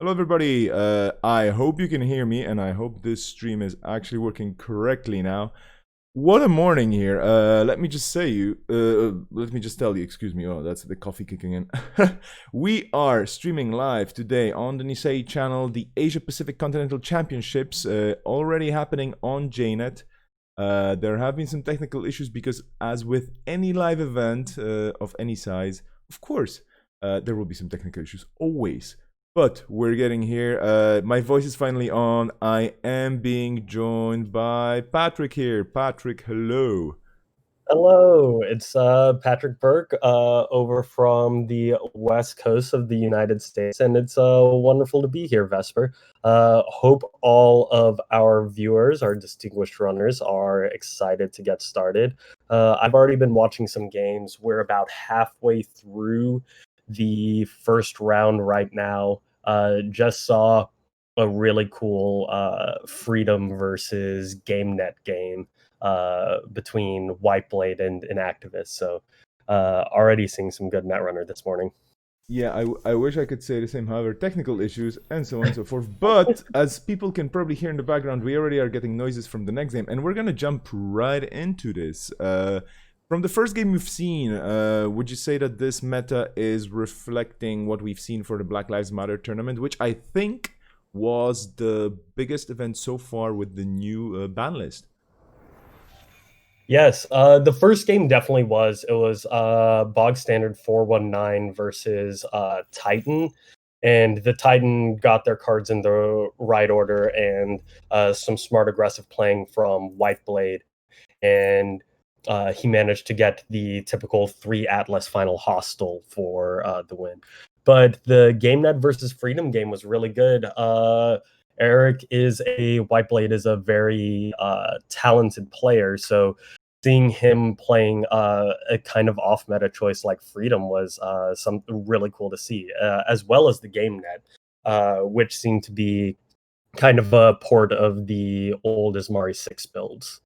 Hello, everybody. I hope you can hear me, and I hope this stream is actually working correctly now. What a morning here. Let me just tell you, excuse me. Oh, that's the coffee kicking in. We are streaming live today on the Nisei channel, the Asia Pacific Continental Championships, already happening on JNet. There have been some technical issues because, as with any live event of any size, of course, there will be some technical issues always. But we're getting here. My voice is finally on. I am being joined by Patrick here. Patrick, hello. Hello, it's Patrick Burke over from the west coast of the United States, and it's wonderful to be here, Vesper. Hope all of our viewers, our distinguished runners, are excited to get started. I've already been watching some games. We're about halfway through the first round right now. Just saw a really cool Freedom versus GameNet game between Whiteblade and Activist. So already seeing some good Netrunner this morning. Yeah, I wish I could say the same. However, technical issues and so on and so forth. But as people can probably hear in the background, we already are getting noises from the next game, and we're gonna jump right into this. From the first game we've seen, would you say that this meta is reflecting what we've seen for the Black Lives Matter tournament, which I think was the biggest event so far with the new ban list? Yes, the first game definitely was. It was bog standard 419 versus Titan. And the Titan got their cards in the right order and some smart aggressive playing from Whiteblade. And he managed to get the typical 3 Atlas final hostile for the win. But the GameNet versus Freedom game was really good. Eric is Whiteblade is a very talented player, so seeing him playing a kind of off meta choice like Freedom was something really cool to see, as well as the GameNet, which seemed to be kind of a port of the old Ismari 6 builds.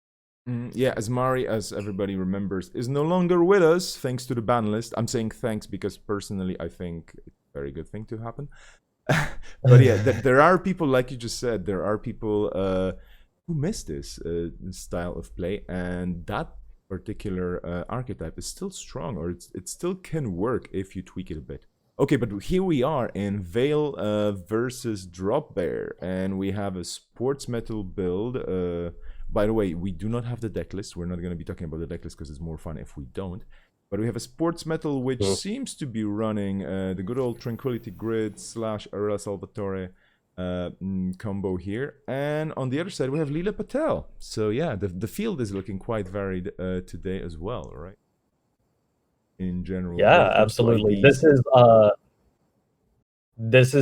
Yeah, Asmari, as everybody remembers, is no longer with us thanks to the ban list. I'm saying thanks because personally I think it's a very good thing to happen. But yeah, there are people, like you just said, there are people who miss this style of play, and that particular archetype is still strong, or it still can work if you tweak it a bit. Okay, but here we are in Veil versus Drop Bear, and we have a sports metal build. By the way, we do not have the deck list. We're not going to be talking about the deck list because it's more fun if we don't. But we have a sports metal which seems to be running the good old Tranquility Grid slash Arela Salvatore combo here. And on the other side, we have Leela Patel. So yeah, the field is looking quite varied today as well, right? In general, when Yeah, it comes to absolutely. IDs. This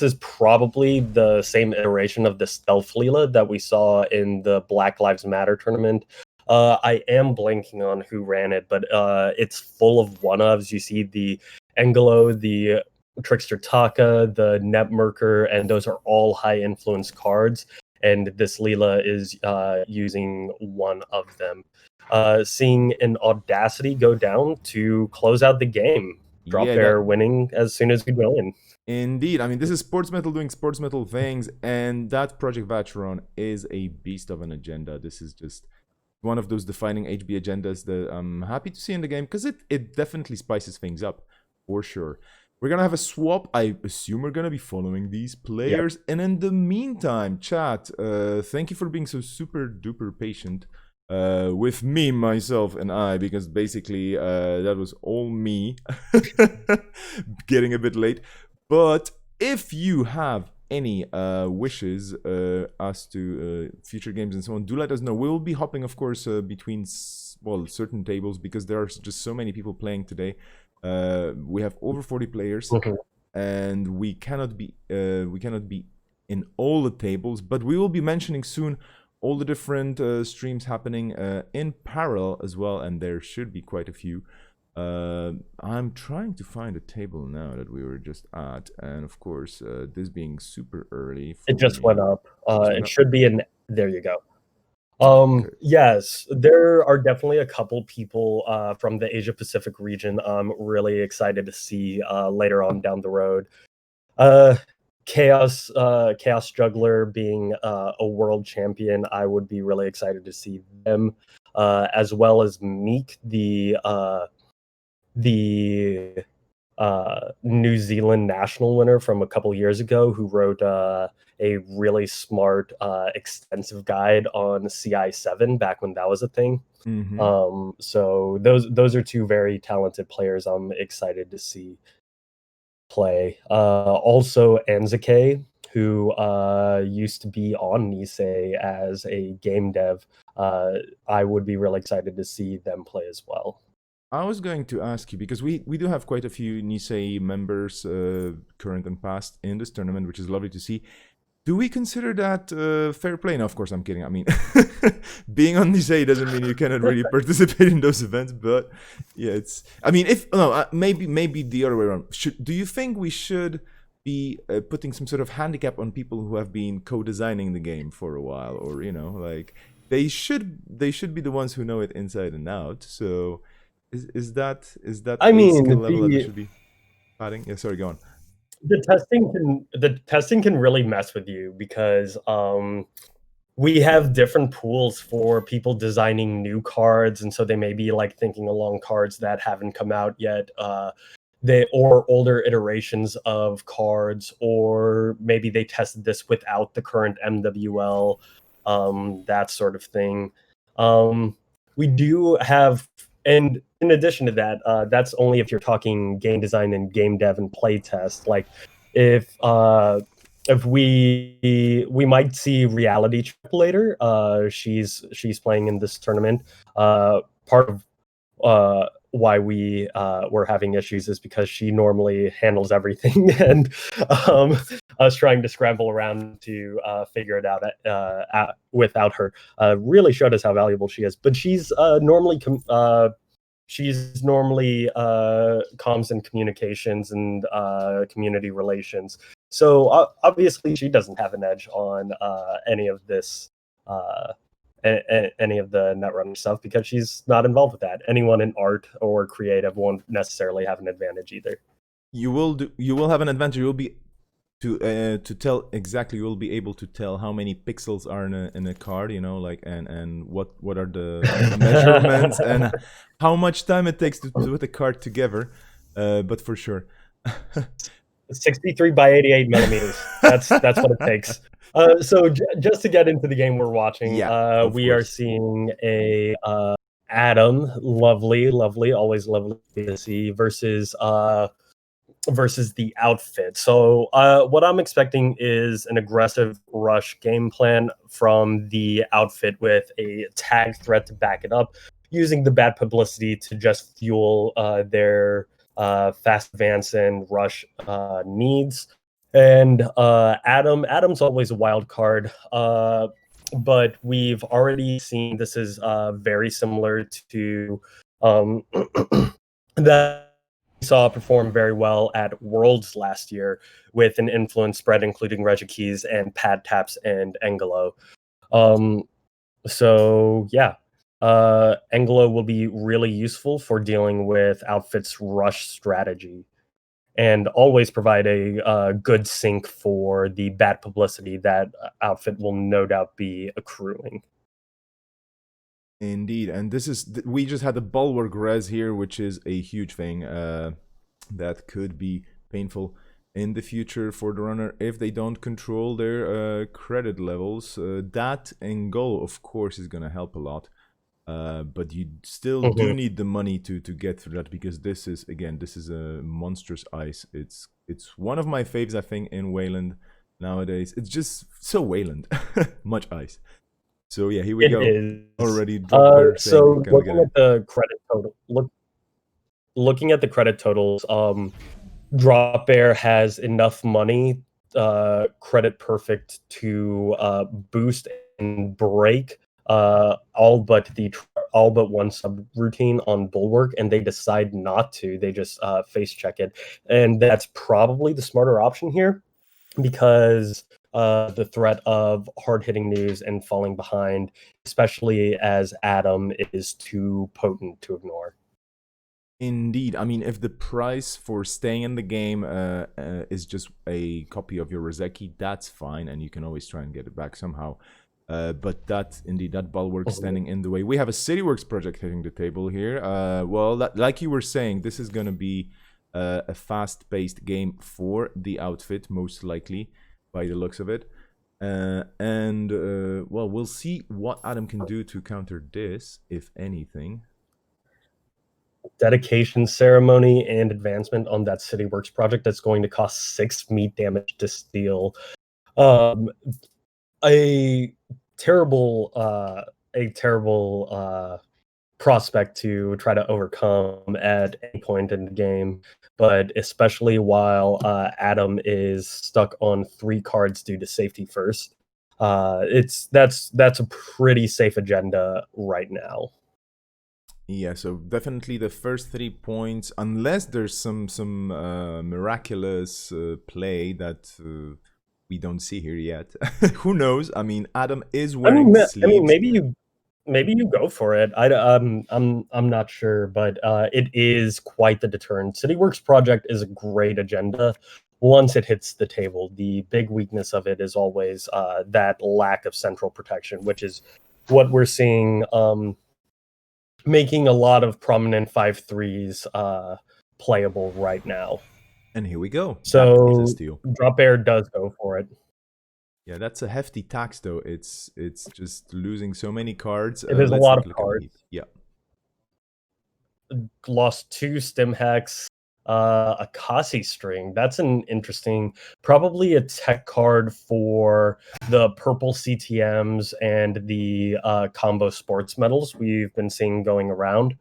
is probably the same iteration of the stealth Leela that we saw in the Black Lives Matter tournament. I am blanking on who ran it, but it's full of one-ofs. You see the Engelo, the Trickster Taka, the Netmerker, and those are all high influence cards. And this Leela is using one of them. Seeing an Audacity go down to close out the game. Drop Yeah, that Bear winning as soon as we go in. indeed. I mean, this is sports metal doing sports metal things, and that Project Vatron is a beast of an agenda. This is just one of those defining HB agendas that I'm happy to see in the game because it definitely spices things up for sure. We're gonna have a swap. I assume we're gonna be following these Yep. players, and in the meantime, chat. Thank you for being so super duper patient with me, myself, and I, because basically that was all me getting a bit late. But if you have any wishes as to future games and so on, do let us know. We will be hopping, of course, between certain tables because there are just so many people playing today. We have over 40 players, Mhm. and we cannot be in all the tables, but we will be mentioning soon all the different streams happening in parallel as well, and there should be quite a few. I'm trying to find a table now that we were just at, and of course, this being super early It for just me. went up. Just went It up. should be in. There you go. Okay. Yes, there are definitely a couple people from the Asia Pacific region I'm really excited to see later on down the road. Uh, Chaos Juggler being a world champion, I would be really excited to see them, as well as Meek, the New Zealand national winner from a couple years ago, who wrote a really smart, extensive guide on CI7 back when that was a thing. Mm-hmm. So those are two very talented players I'm excited to see play. Also, Anzuke, who used to be on Nisei as a game dev. I would be really excited to see them play as well. I was going to ask you because we do have quite a few Nisei members, current and past, in this tournament, which is lovely to see. Do we consider that fair play? No, of course, I'm kidding. I mean, being on Nisei doesn't mean you cannot really participate in those events. But yeah, it's. I mean, if no, maybe the other way around. Do you think we should be putting some sort of handicap on people who have been co-designing the game for a while, or like they should be the ones who know it inside and out. So is that I a mean, skill level that we should be padding? Yeah, sorry, go on. the testing can really mess with you because we have different pools for people designing new cards, and so they may be like thinking along cards that haven't come out yet, they or older iterations of cards, or maybe they tested this without the current MWL, that sort of thing. We do have, and in addition to that, that's only if you're talking game design and game dev and play test. Like if we might see reality check later. She's playing in this tournament. Part of why we're having issues is because she normally handles everything, and us trying to scramble around to figure it out without her really showed us how valuable she is. But she's normally comms and communications and community relations. So obviously she doesn't have an edge on any of this, any of the Netrunner stuff, because she's not involved with that. Anyone in art or creative won't necessarily have an advantage either. You will have an advantage. You'll be to tell exactly. You'll be able to tell how many pixels are in a card. Like and what are the measurements and how much time it takes to put a card together. But for sure. 63 by 88 millimeters. That's what it takes. So just to get into the game we're watching, Yeah, of we are course. seeing a Adam, lovely, always lovely to see, versus the outfit. So what I'm expecting is an aggressive rush game plan from the outfit with a tag threat to back it up, using the bad publicity to just fuel their fast advance and rush needs. And Adam's always a wild card. But we've already seen this is very similar to that saw perform very well at Worlds last year with an influence spread including Regikis and Pad Taps and Engelo. Um, so yeah, Engelo will be really useful for dealing with outfits rush strategy, and always provide a good sync for the bad publicity that outfit will no doubt be accruing. Indeed, and we just had the bulwark res here, which is a huge thing that could be painful in the future for the runner if they don't control their credit levels. That and goal, of course, is gonna help a lot. But you still do Mhm. need the money to get through that, because this is a monstrous ice. It's one of my faves, I think, in Wayland nowadays. It's just so Wayland, much ice. So yeah, here we It go. is. Already drop bear saying, So "Can we get it?" looking at the credit totals, Drop Bear has enough money, credit perfect, to boost and break all but one subroutine on Bulwark, and they decide not to. They just face check it, and that's probably the smarter option here, because the threat of hard hitting news and falling behind, especially as Adam, is too potent to ignore. Indeed. I mean, if the price for staying in the game is just a copy of your Rozeki, that's fine, and you can always try and get it back somehow. But that bulwark standing in the way. We have a CityWorks project hitting the table here. Well, like you were saying, this is going to be a fast-paced game for the outfit, most likely, by the looks of it. Well, we'll see what Adam can do to counter this, if anything. Dedication ceremony and advancement on that CityWorks project that's going to cost 6 meat damage to steal. A terrible prospect to try to overcome at any point in the game, but especially while Adam is stuck on 3 cards due to safety first. That's a pretty safe agenda right now. Yeah, so definitely the first 3 points, unless there's some miraculous play that we don't see here yet. Who knows? I mean, Adam is wearing sleeves. Maybe you go for it. I'm not sure, but it is quite the deterrent. CityWorks project is a great agenda once it hits the table. The big weakness of it is always that lack of central protection, which is what we're seeing making a lot of prominent 5/3s playable right now. And here we go. So Drop Bear does go for it. Yeah, that's a hefty tax, though. It's just losing so many cards. It is a lot of cards. Yeah. Lost 2 Stim Hex, a Kasi String. That's an interesting, probably a tech card for the purple CTMs and the combo sports medals we've been seeing going around.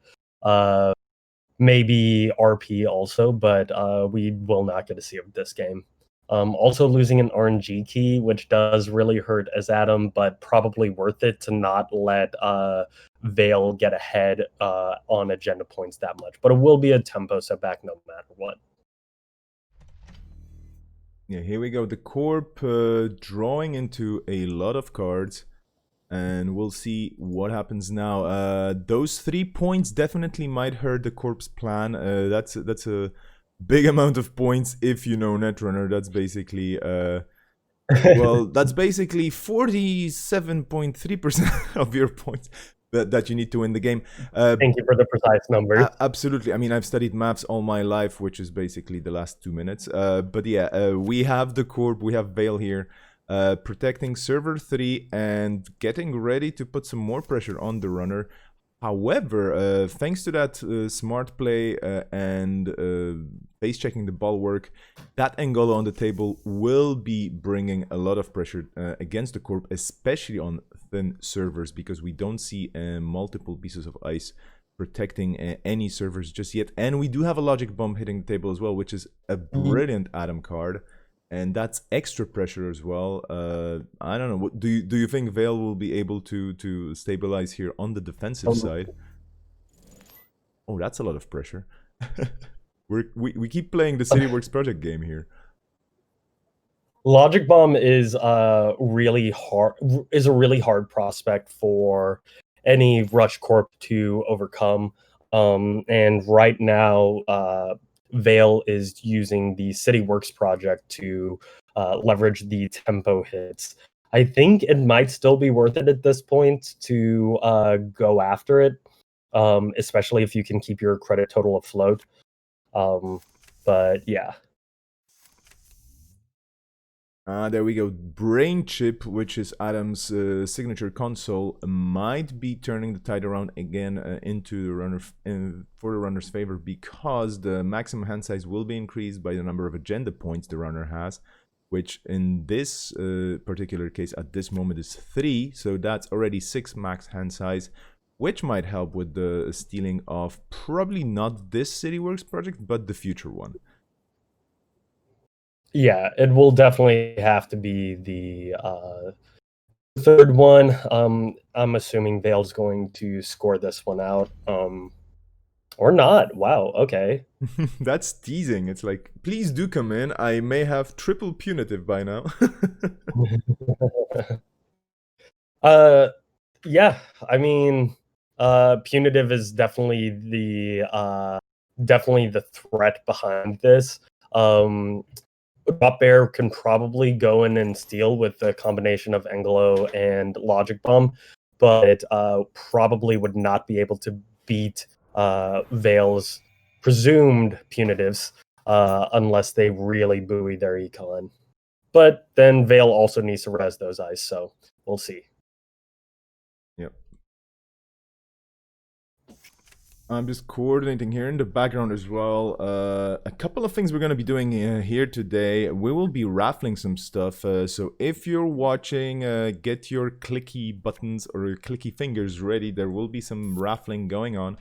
Maybe RP also, but we will not get to see it this game. Also losing an RNG key, which does really hurt as Adam, but probably worth it to not let Vale get ahead on agenda points that much. But it will be a tempo setback no matter what. Yeah, here we go. The Corp drawing into a lot of cards, and we'll see what happens now. Those 3 points definitely might hurt the Corp's plan. That's a big amount of points if you know Netrunner. That's basically well, that's basically 47.3% of your points that you need to win the game. Thank you for the precise numbers. Absolutely. I mean, I've studied maths all my life, which is basically the last 2 minutes. But yeah, we have the Corp, we have Vale here, protecting server 3 and getting ready to put some more pressure on the runner. However, thanks to that smart play and base checking the bulwark, that Angola on the table will be bringing a lot of pressure against the Corp, especially on thin servers, because we don't see multiple pieces of ice protecting any servers just yet. And we do have a Logic Bomb hitting the table as well, which is a brilliant Adam card. And that's extra pressure as well. I don't know. What do you think Vale will be able to stabilize here on the defensive side? Oh, that's a lot of pressure. we keep playing the CityWorks project game here. Logic Bomb is a really hard prospect for any Rush Corp to overcome. And right now, Vale is using the CityWorks project to leverage the tempo hits. I think it might still be worth it at this point to go after it, especially if you can keep your credit total afloat. But yeah. There we go. Brain Chip, which is Adam's signature console, might be turning the tide around again into the runner for the runner's favor, because the maximum hand size will be increased by the number of agenda points the runner has, which in this particular case at this moment is 3. So that's already 6 max hand size, which might help with the stealing of probably not this CityWorks project, but the future one. Yeah, it will definitely have to be the third one. I'm assuming Vale's going to score this one out. Or not. Wow, okay. That's teasing. It's like, please do come in. I may have triple punitive by now. Yeah, I mean, punitive is definitely definitely the threat behind this. Drop Bear can probably go in and steal with the combination of Anglo and Logic Bomb, but probably would not be able to beat Vale's presumed punitives unless they really buoy their econ. But then Vale also needs to res those eyes, so we'll see. Yep. I'm just coordinating here in the background as well. A couple of things we're going to be doing here today. We will be raffling some stuff. So if you're watching, get your clicky buttons or your clicky fingers ready. There will be some raffling going on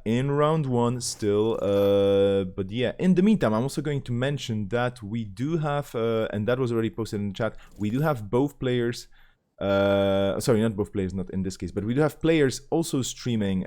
in round one still. But yeah, in the meantime, I'm also going to mention that we do have, and that was already posted in the chat, we do have both players. Sorry, not both players, not in this case, but we do have players also streaming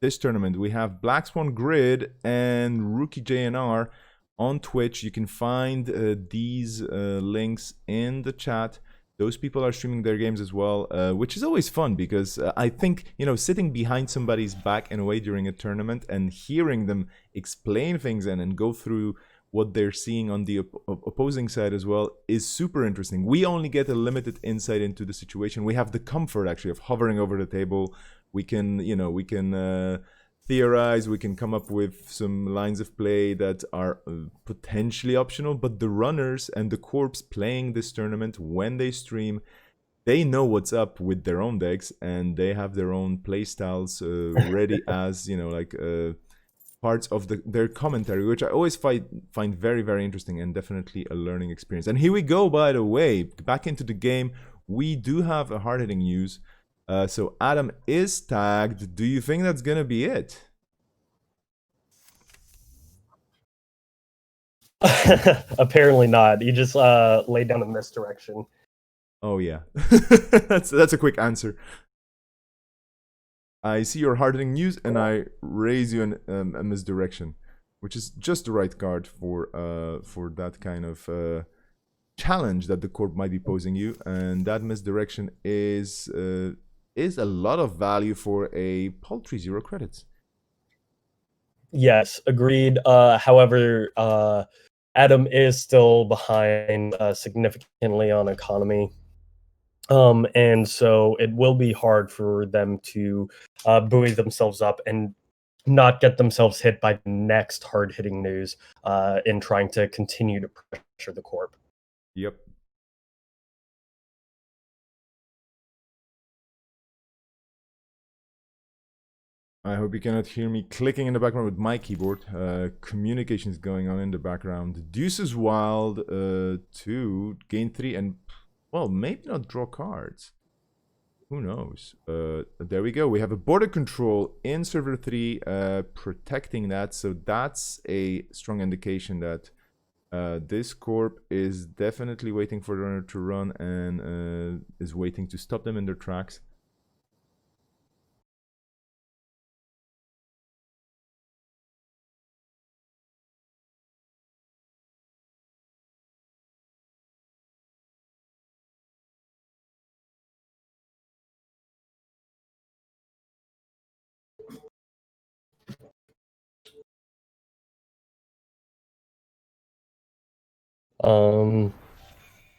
this tournament. We have Black Swan Grid and Rookie JNR on Twitch. You can find these links in the chat. Those people are streaming their games as well, which is always fun because I think, you know, sitting behind somebody's back in a way during a tournament and hearing them explain things and go through what they're seeing on the opposing side as well is super interesting. We only get a limited insight into the situation. We have the comfort actually of hovering over the table. We can, you know, we can theorize, we can come up with some lines of play that are potentially optional, but the runners and the corps playing this tournament when they stream, they know what's up with their own decks and they have their own play styles ready as, you know, like parts of their commentary, which I always find very, very interesting and definitely a learning experience. And here we go, by the way, back into the game. We do have a hard-hitting news. So Adam is tagged. Do you think that's going to be it? Apparently not. You just laid down a misdirection. Oh, yeah. That's a quick answer. I see your hard-hitting news and I raise you a misdirection, which is just the right card for that kind of challenge that the corp might be posing you. And that misdirection is a lot of value for a paltry 0 credits. Yes, agreed. However, Adam is still behind significantly on economy. And so it will be hard for them to buoy themselves up and not get themselves hit by the next hard-hitting news in trying to continue to pressure the corp. Yep. I hope you cannot hear me clicking in the background with my keyboard. Communication is going on in the background. Deuce is wild. 2, gain 3, and well, maybe not draw cards. Who knows? There we go. We have a border control in server 3 protecting that. So that's a strong indication that this corp is definitely waiting for the runner to run and is waiting to stop them in their tracks.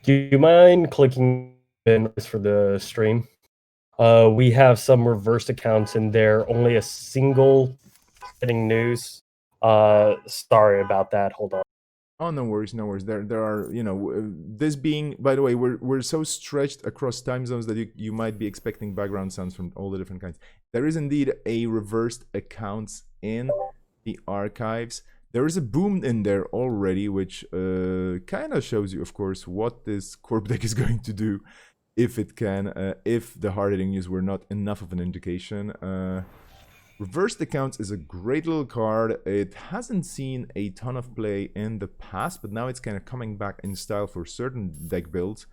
Do you mind clicking in for the stream? We have some reversed accounts in there, only a single hitting news. Sorry about that. Hold on. Oh, no worries, no worries. There are, you know, this being, by the way, we're so stretched across time zones that you might be expecting background sounds from all the different kinds. There is indeed a reversed accounts in the archives. There is a boom in there already, which kind of shows you, of course, what this corp deck is going to do if it can, if the hard-hitting news were not enough of an indication. Reversed Accounts is a great little card. It hasn't seen a ton of play in the past, but now it's kind of coming back in style for certain deck builds.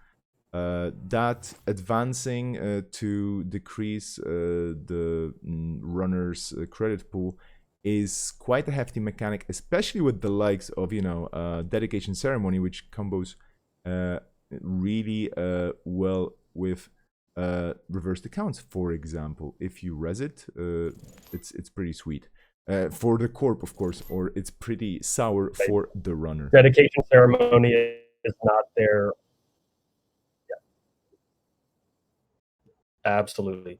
That advancing to decrease the runner's credit pool is quite a hefty mechanic, especially with the likes of, you know, Dedication Ceremony, which combos really well with reversed accounts. For example, if you res it, it's pretty sweet. For the corp, of course, or it's pretty sour for the runner. Dedication ceremony is not there. Absolutely.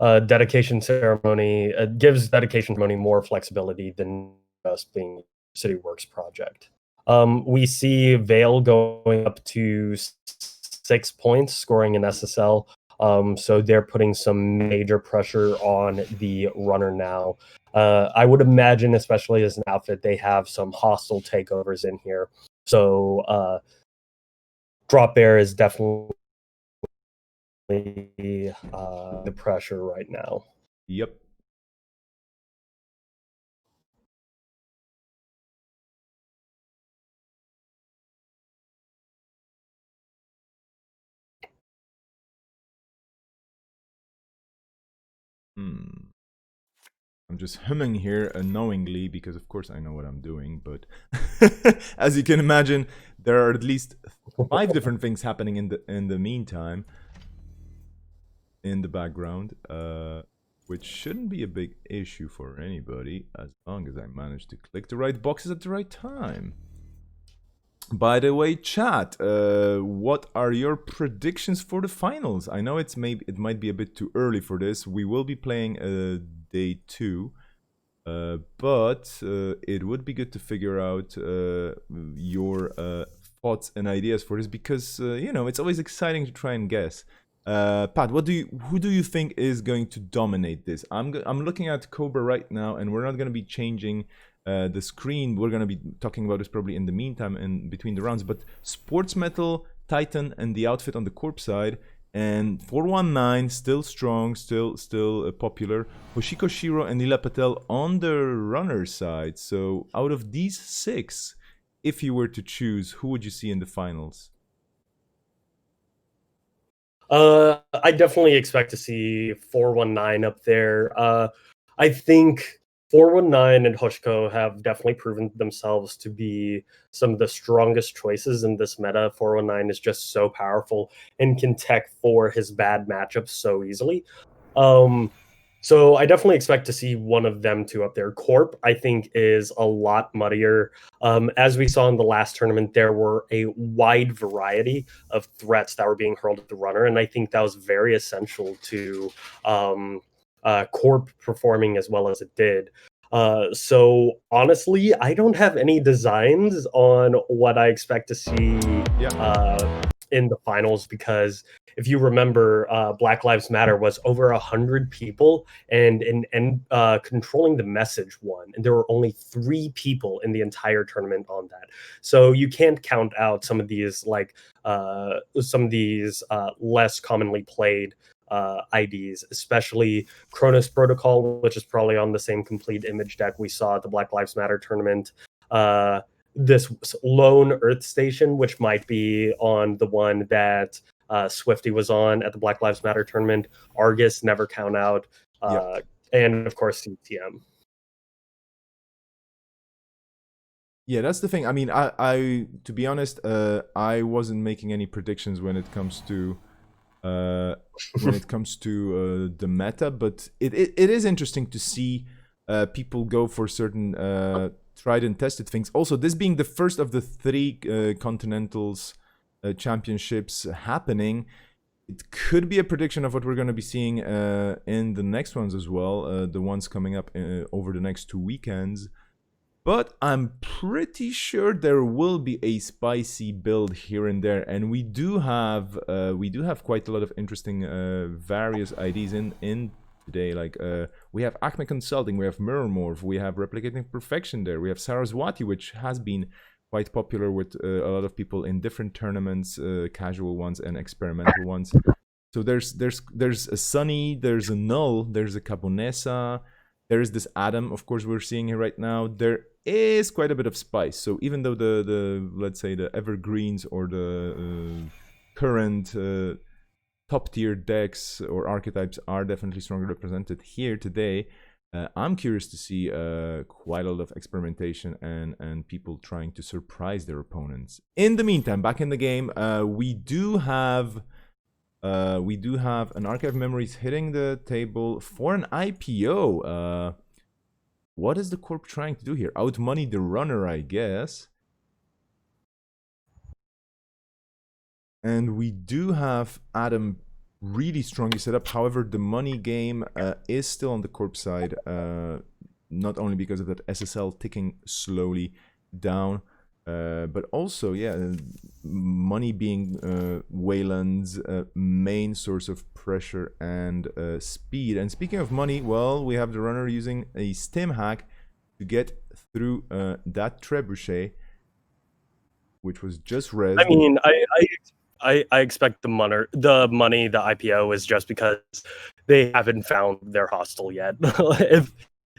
Dedication ceremony gives dedication ceremony more flexibility than just being City Works project. We see Vale going up to 6 points, scoring an SSL. So they're putting some major pressure on the runner now. I would imagine, especially as an outfit, they have some hostile takeovers in here. So Drop Bear is definitely the pressure right now. Yep. I'm just humming here unknowingly because, of course, I know what I'm doing. But as you can imagine, there are at least 5 different things happening in the meantime in the background, which shouldn't be a big issue for anybody as long as I manage to click the right boxes at the right time. By the way, chat, what are your predictions for the finals? I know it might be a bit too early for this. We will be playing day 2, but it would be good to figure out your thoughts and ideas for this because it's always exciting to try and guess. Pat, who do you think is going to dominate this? I'm looking at Cobra right now, and we're not going to be changing the screen. We're going to be talking about this probably in the meantime and between the rounds. But Sports Metal, Titan, and the outfit on the corp side, and 419 still strong, still popular. Hoshiko Shiro and Nila Patel on the runner side. So out of these 6, if you were to choose, who would you see in the finals? I definitely expect to see 419 up there. I think 419 and Hoshiko have definitely proven themselves to be some of the strongest choices in this meta. 419 is just so powerful and can tech for his bad matchups so easily. So I definitely expect to see one of them two up there. Corp, I think, is a lot muddier. As we saw in the last tournament, there were a wide variety of threats that were being hurled at the runner, and I think that was very essential to Corp performing as well as it did. So honestly, I don't have any designs on what I expect to see in the finals because if you remember, Black Lives Matter was over 100 people, and controlling the message won, and there were only 3 people in the entire tournament on that. So you can't count out some of these less commonly played IDs, especially Cronus Protocol, which is probably on the same complete image deck we saw at the Black Lives Matter tournament. This lone Earth station, which might be on the one that Swifty was on at the Black Lives Matter tournament. Argus, never count out. And of course, CTM. Yeah, that's the thing. I mean, I to be honest, I wasn't making any predictions when it comes to the meta, but it is interesting to see people go for certain tried and tested things. Also, this being the first of the 3 Continentals championships happening, it could be a prediction of what we're going to be seeing in the next ones as well, the ones coming up over the next 2 weekends. But I'm pretty sure there will be a spicy build here and there, and we do have quite a lot of interesting various IDs in today. Like we have Acme Consulting, we have Mirror Morph, we have Replicating Perfection there, we have Saraswati, which has been quite popular with a lot of people in different tournaments, casual ones and experimental ones. So there's a Sunny, there's a Null, there's a Cabonesa, there is this Adam, of course, we're seeing here right now. There is quite a bit of spice. So even though the let's say the evergreens or the current top tier decks or archetypes are definitely strongly represented here today, I'm curious to see quite a lot of experimentation and people trying to surprise their opponents. In the meantime, back in the game, we do have an Archive of Memories hitting the table for an IPO. What is the Corp trying to do here? Outmoney the runner, I guess. And we do have Adam really strongly set up. However, the money game is still on the Corp side. Not only because of that SSL ticking slowly down, but also, yeah, money being Wayland's main source of pressure and speed. And speaking of money, well, we have the runner using a stim hack to get through that trebuchet, which was just rezzed. I mean, I expect the money, the IPO is just because they haven't found their hostel yet.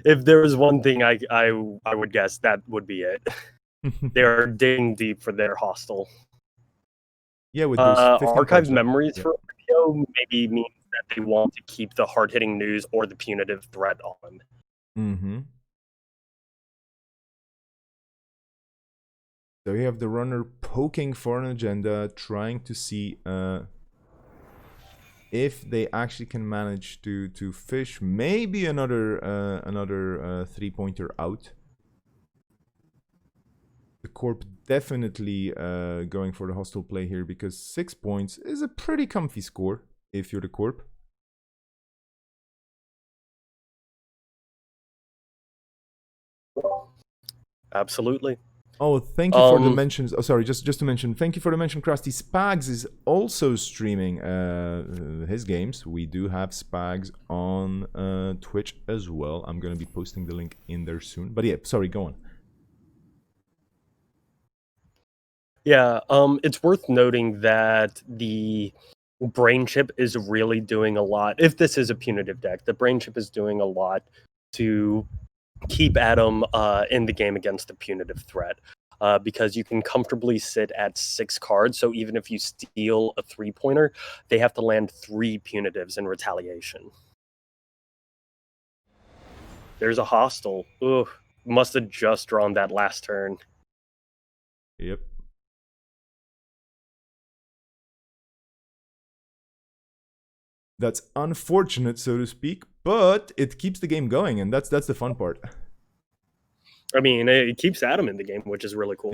If there was one thing I would guess, that would be it. They're digging deep for their hostel. Yeah, with those 15 archived cards, right? memories Yeah. for IPO maybe means that they want to keep the hard-hitting news or the punitive threat on. Mm-hmm. So you have the runner poking for an agenda, trying to see if they actually can manage to fish maybe another 3-pointer out. The Corp definitely going for the hostile play here because 6 points is a pretty comfy score if you're the Corp. Absolutely. Oh, thank you for the mentions. Oh, sorry, just to mention, thank you for the mention. Krusty Spags is also streaming his games. We do have Spags on Twitch as well. I'm gonna be posting the link in there soon. But yeah, sorry, go on. Yeah, it's worth noting that the brain chip is really doing a lot. If this is a punitive deck, the brain chip is doing a lot to keep Adam in the game against the punitive threat. Because you can comfortably sit at 6 cards, so even if you steal a 3-pointer, they have to land 3 punitives in retaliation. There's a hostile. Ugh, must have just drawn that last turn. Yep. That's unfortunate, so to speak, but it keeps the game going, and that's the fun part. I mean, it keeps Adam in the game, which is really cool.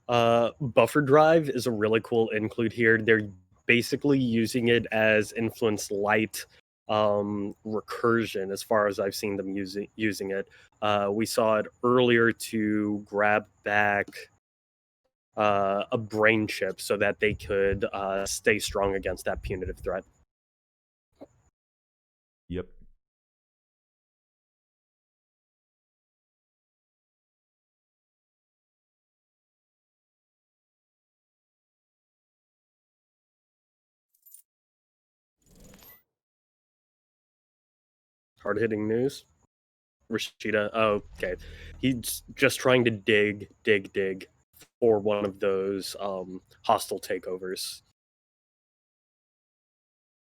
Yeah. Buffer drive is a really cool include here. They're basically using it as influence light recursion as far as I've seen them using it. We saw it earlier to grab back a brain chip so that they could stay strong against that punitive threat. Yep. Hard-hitting news. Rashida. Oh, okay. He's just trying to dig for one of those hostile takeovers.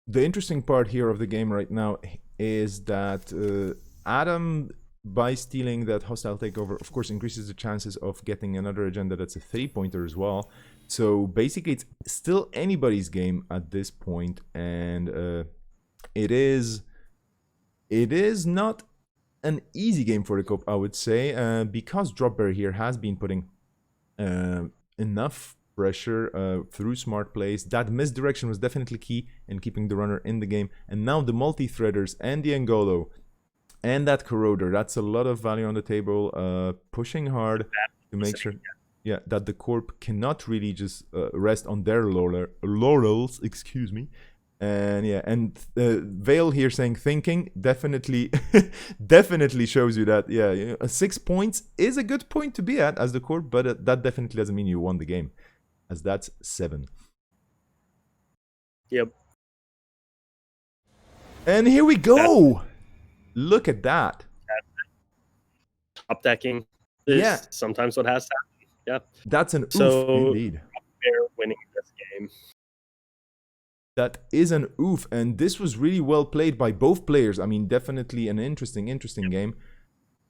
The interesting part here of the game right now is that Adam, by stealing that hostile takeover, of course, increases the chances of getting another agenda that's a 3-pointer as well. So basically, it's still anybody's game at this point, and it is not an easy game for the Cop, I would say, because Dropbear here has been putting enough pressure through smart plays. That misdirection was definitely key in keeping the runner in the game. And now the multi-threaders and the Angolo and that Corroder, that's a lot of value on the table, pushing hard to make sure that the Corp cannot really just rest on their laurels, excuse me. And yeah, and Vale here saying thinking definitely definitely shows you that, yeah, 6 points is a good point to be at as the Corp, but that definitely doesn't mean you won the game, as that's 7. Yep. And here we go. Look at that. Top decking is sometimes what has to happen. Yeah. That's an oof indeed. They're winning this game. That is an oof, and this was really well played by both players. I mean, definitely an interesting game.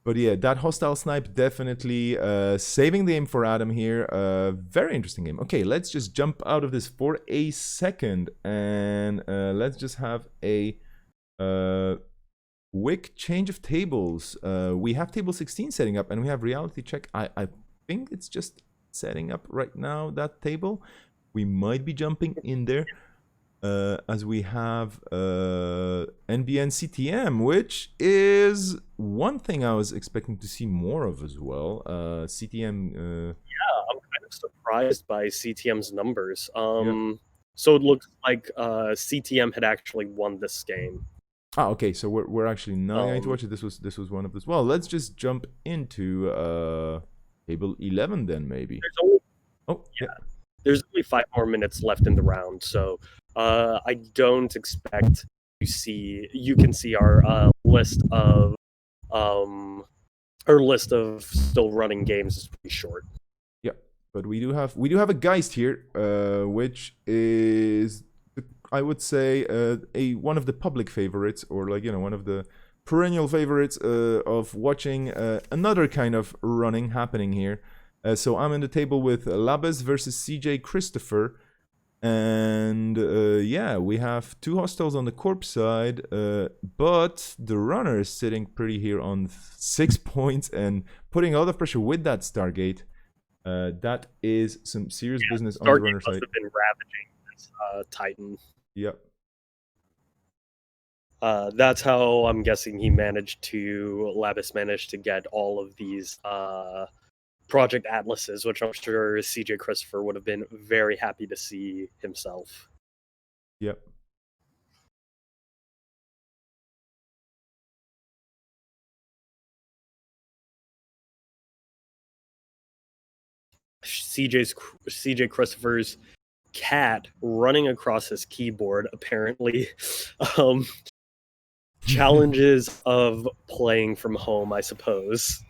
But yeah, that hostile snipe definitely saving the game for Adam here. Very interesting game. Okay, let's just jump out of this for a second, and let's just have a Uh, Quick change of tables. We have table 16 setting up, and we have reality check. I think it's just setting up right now, that table. We might be jumping in there. As we have NBN CTM, which is one thing I was expecting to see more of as well. CTM. I'm kind of surprised by CTM's numbers. Yeah. So it looks like CTM had actually won this game. Okay. So we're actually not going to watch it. This was one of those. Well, let's just jump into table 11 then, maybe. There's only Oh yeah. There's only 5 more minutes left in the round, so I don't expect to see. You can see um, our list of still running games is pretty short. Yeah, but we do have a Geist here, which is, I would say, a one of the public favorites, or like one of the perennial favorites of watching another kind of running happening here. So I'm in the table with Labes versus CJ Christopher, and yeah, we have two hostiles on the corp side, but the runner is sitting pretty here on 6 points and putting a lot of pressure with that Stargate. That is some serious business on the runner Stargate must side. have been ravaging this Titan. Yep. That's how I'm guessing Labis managed to get all of these Project Atlases, which I'm sure CJ Christopher would have been very happy to see himself. Yep. CJ Christopher's cat running across his keyboard, apparently. Um, challenges of playing from home, I suppose.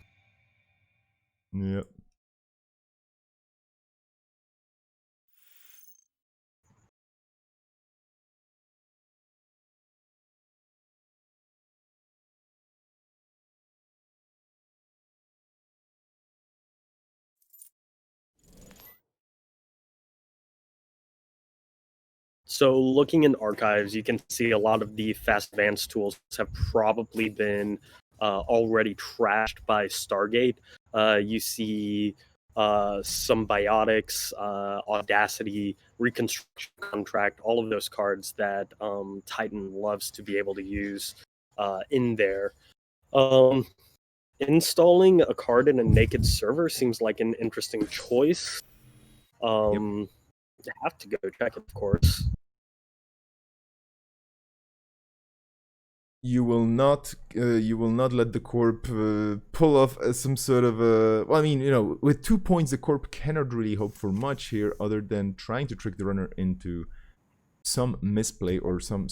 Yep. So, looking in archives, you can see a lot of the fast advance tools have probably been already trashed by Stargate. You see some Biotics, Audacity, Reconstruction Contract, all of those cards that Titan loves to be able to use in there. Installing a card in a naked server seems like an interesting choice. You have to go check it, of course. You will not let the corp pull off some sort of a. Well, I mean, with 2 points, the corp cannot really hope for much here, other than trying to trick the runner into some misplay or some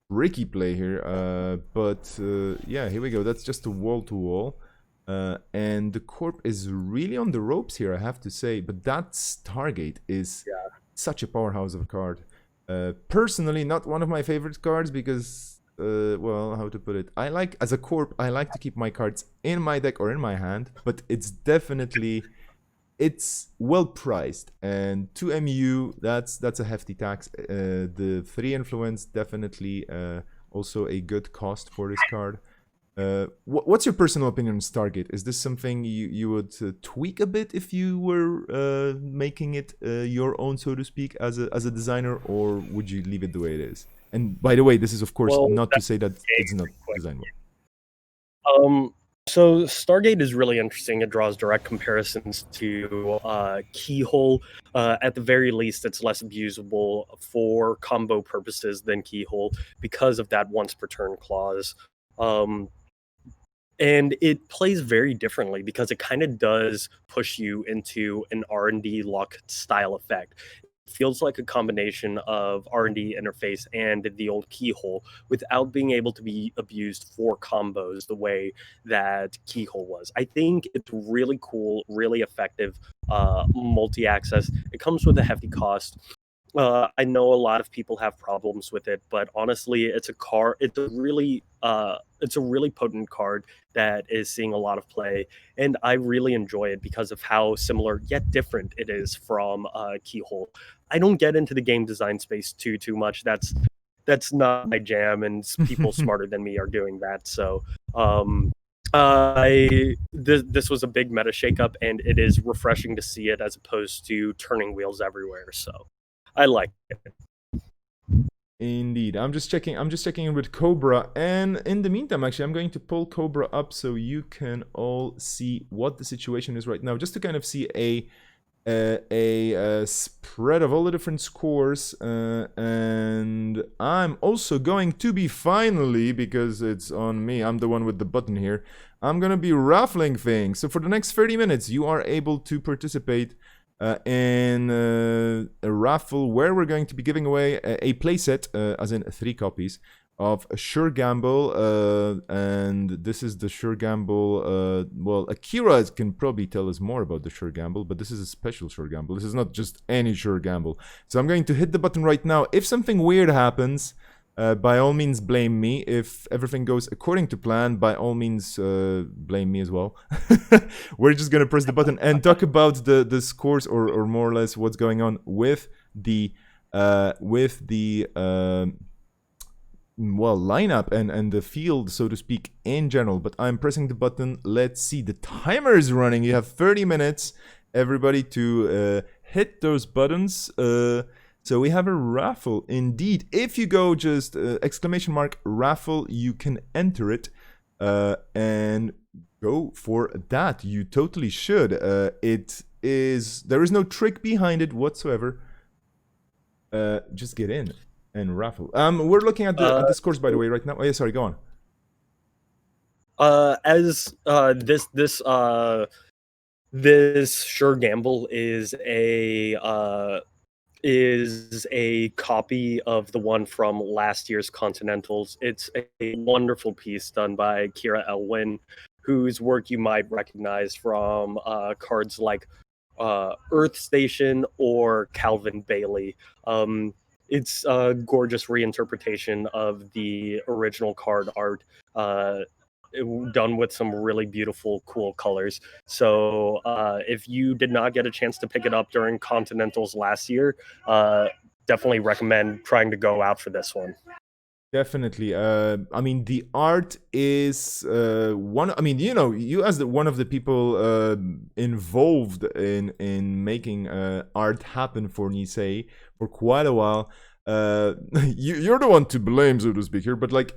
tricky play here. But yeah, here we go. That's just a wall to wall. And the corp is really on the ropes here, I have to say. But that Stargate is such a powerhouse of a card. Personally, not one of my favorite cards because, well, how to put it? As a corp, I like to keep my cards in my deck or in my hand, but it's well priced. And 2 MU, that's a hefty tax. The 3 influence, definitely also a good cost for this card. What's your personal opinion on Stargate? Is this something you would tweak a bit if you were making it your own, so to speak, as a designer, or would you leave it the way it is? And by the way, this is of course not to say that it's not designed well. So Stargate is really interesting. It draws direct comparisons to Keyhole. At the very least, it's less abusable for combo purposes than Keyhole because of that once per turn clause. And it plays very differently because it kind of does push you into an R&D lock style effect. It feels like a combination of R&D interface and the old Keyhole without being able to be abused for combos the way that Keyhole was. I think it's really cool, really effective multi-access. It comes with a hefty cost. I know a lot of people have problems with it, but honestly, it's a really potent card that is seeing a lot of play, and I really enjoy it because of how similar yet different it is from Keyhole. I don't get into the game design space too much. That's that's not my jam, and people smarter than me are doing that. So this was a big meta shakeup, and it is refreshing to see it as opposed to turning wheels everywhere. So I like it. Indeed. I'm just checking in with Cobra, and in the meantime, actually, I'm going to pull Cobra up so you can all see what the situation is right now, just to kind of see a spread of all the different scores. And I'm also going to be finally, because it's on me, I'm the one with the button here, I'm gonna be raffling things. So for the next 30 minutes, you are able to participate in a raffle where we're going to be giving away a playset, as in 3 copies, of Sure Gamble, and this is the Sure Gamble. Well, Akira can probably tell us more about the Sure Gamble, but this is a special Sure Gamble. This is not just any Sure Gamble. So I'm going to hit the button right now. If something weird happens, by all means blame me. If everything goes according to plan, by all means blame me as well. We're just gonna press the button and talk about the scores, or more or less what's going on with the lineup and the field, so to speak, in general. But I'm pressing the button. Let's see. The timer is running. You have 30 minutes, everybody, to hit those buttons. So we have a raffle indeed. If you go just !raffle, you can enter it and go for that. You totally should. There is no trick behind it whatsoever. Just get in and raffle. We're looking at the scores, by the way, right now. Oh yeah, sorry, go on. This Sure Gamble is a copy of the one from last year's Continentals. It's a wonderful piece done by Kira Elwin, whose work you might recognize from cards like Earth Station or Calvin Bailey. It's a gorgeous reinterpretation of the original card art, done with some really beautiful, cool colors. So if you did not get a chance to pick it up during Continentals last year, definitely recommend trying to go out for this one. Definitely. I mean, the art is one. I mean, you as one of the people involved in making art happen for Nisei for quite a while. You're the one to blame, so to speak, here. But like,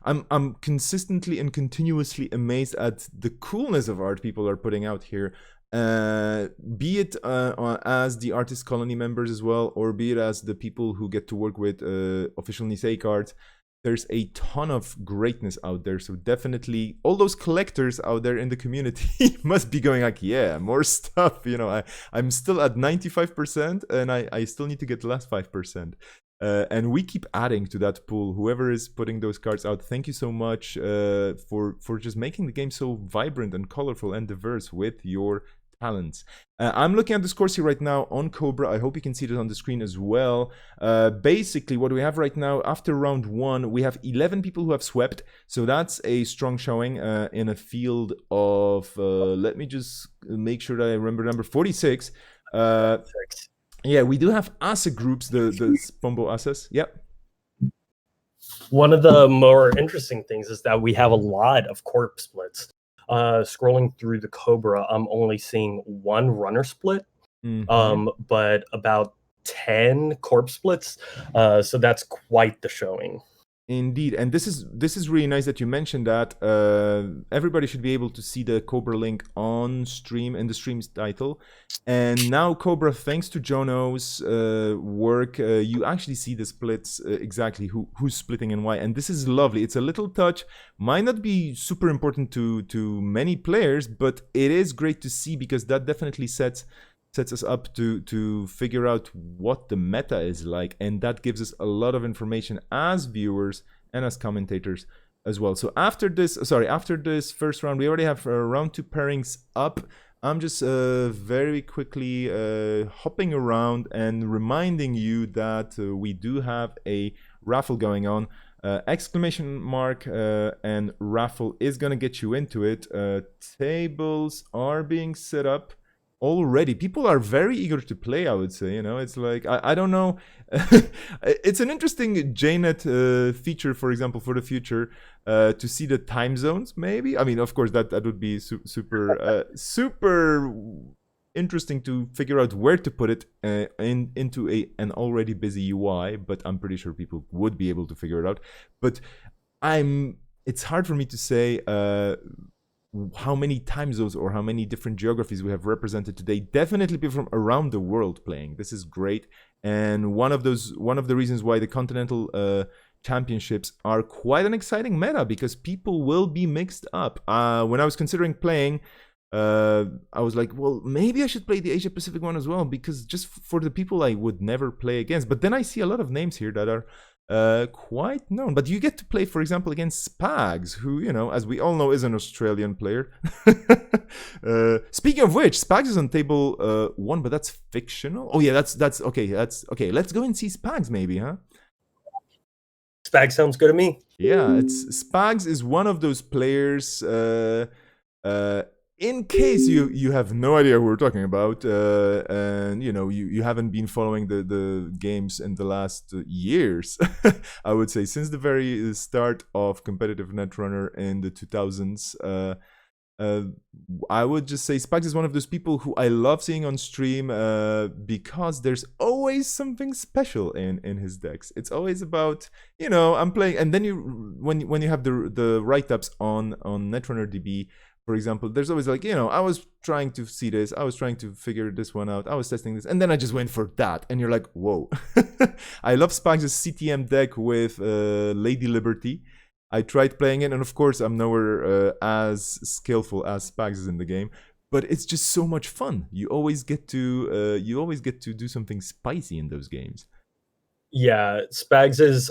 I'm consistently and continuously amazed at the coolness of art people are putting out here. Be it as the artist colony members as well, or be it as the people who get to work with official Nisei cards. There's a ton of greatness out there, so definitely all those collectors out there in the community must be going like, yeah, more stuff. I'm still at 95%, and I still need to get the last 5%. And we keep adding to that pool. Whoever is putting those cards out, thank you so much for just making the game so vibrant and colorful and diverse with your talents. I'm looking at the scores here right now on Cobra. I hope you can see it on the screen as well. Basically, what we have right now, after round 1, we have 11 people who have swept. So that's a strong showing in a field of, let me just make sure that I remember number 46. Yeah, we do have ASA groups, the Spombo Asas. Yep. One of the more interesting things is that we have a lot of corp splits. Scrolling through the Cobra, I'm only seeing 1 runner split, but about 10 corp splits. So that's quite the showing. Indeed, and this is really nice that you mentioned that. Everybody should be able to see the Cobra link on stream in the stream's title. And now Cobra, thanks to Jono's work, you actually see the splits, exactly who's splitting and why. And this is lovely. It's a little touch, might not be super important to many players, but it is great to see, because that definitely sets us up to figure out what the meta is like, and that gives us a lot of information as viewers and as commentators as well. So after this first round, we already have round 2 pairings up. I'm just very quickly hopping around and reminding you that we do have a raffle going on. ! And raffle is gonna get you into it. Tables are being set up. already. People are very eager to play, I would say. It's like, I don't know. It's an interesting JNet feature, for example, for the future, to see the time zones, maybe. I mean, of course, that would be super interesting to figure out where to put it into an already busy UI, but I'm pretty sure people would be able to figure it out. But it's hard for me to say how many time zones or how many different geographies we have represented today. Definitely people from around the world playing. This is great, and one of the reasons why the Continental championships are quite an exciting meta, because people will be mixed up. When I was considering playing, I was like, well, maybe I should play the Asia Pacific one as well, because just for the people I would never play against. But then I see a lot of names here that are quite known. But you get to play, for example, against Spags, who, as we all know, is an Australian player. Speaking of which, Spags is on table 1, but that's fictional. Oh yeah, that's okay. That's okay. Let's go and see Spags, maybe, huh? Spag sounds good to me. Yeah, Spags is one of those players. In case you have no idea who we're talking about, and you haven't been following the games in the last years, I would say since the very start of competitive Netrunner in the 2000s, I would just say Spags is one of those people who I love seeing on stream, because there's always something special in his decks. It's always about, I'm playing, and then when you have the write-ups on Netrunner DB, for example, there's always like, I was trying to see this, I was trying to figure this one out, I was testing this, and then I just went for that, and you're like, whoa. I love Spags' CTM deck with Lady Liberty. I tried playing it, and of course, I'm nowhere as skillful as Spags is in the game, but it's just so much fun. You always get to do something spicy in those games. Yeah, Spags is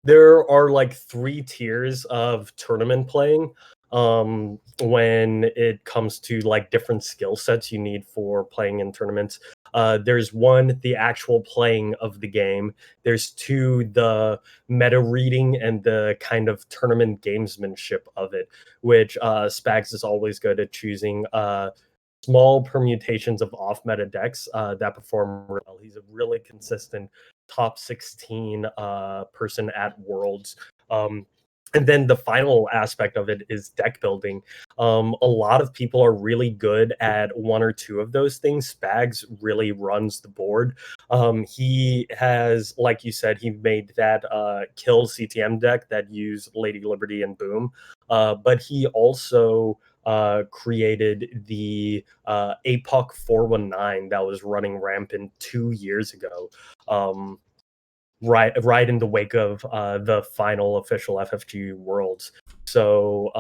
there are like 3 tiers of tournament playing. When it comes to like different skill sets you need for playing in tournaments. There's 1, the actual playing of the game. There's 2, the meta reading and the kind of tournament gamesmanship of it, which Spags is always good at choosing small permutations of off-meta decks that perform well. He's a really consistent top 16 person at Worlds. And then the final aspect of it is deck building. A lot of people are really good at 1 or 2 of those things. Spags really runs the board. He has, like you said, he made that kill CTM deck that used Lady Liberty and Boom. But he also created the APOC 419 that was running rampant 2 years ago. Right in the wake of the final official FFG Worlds. So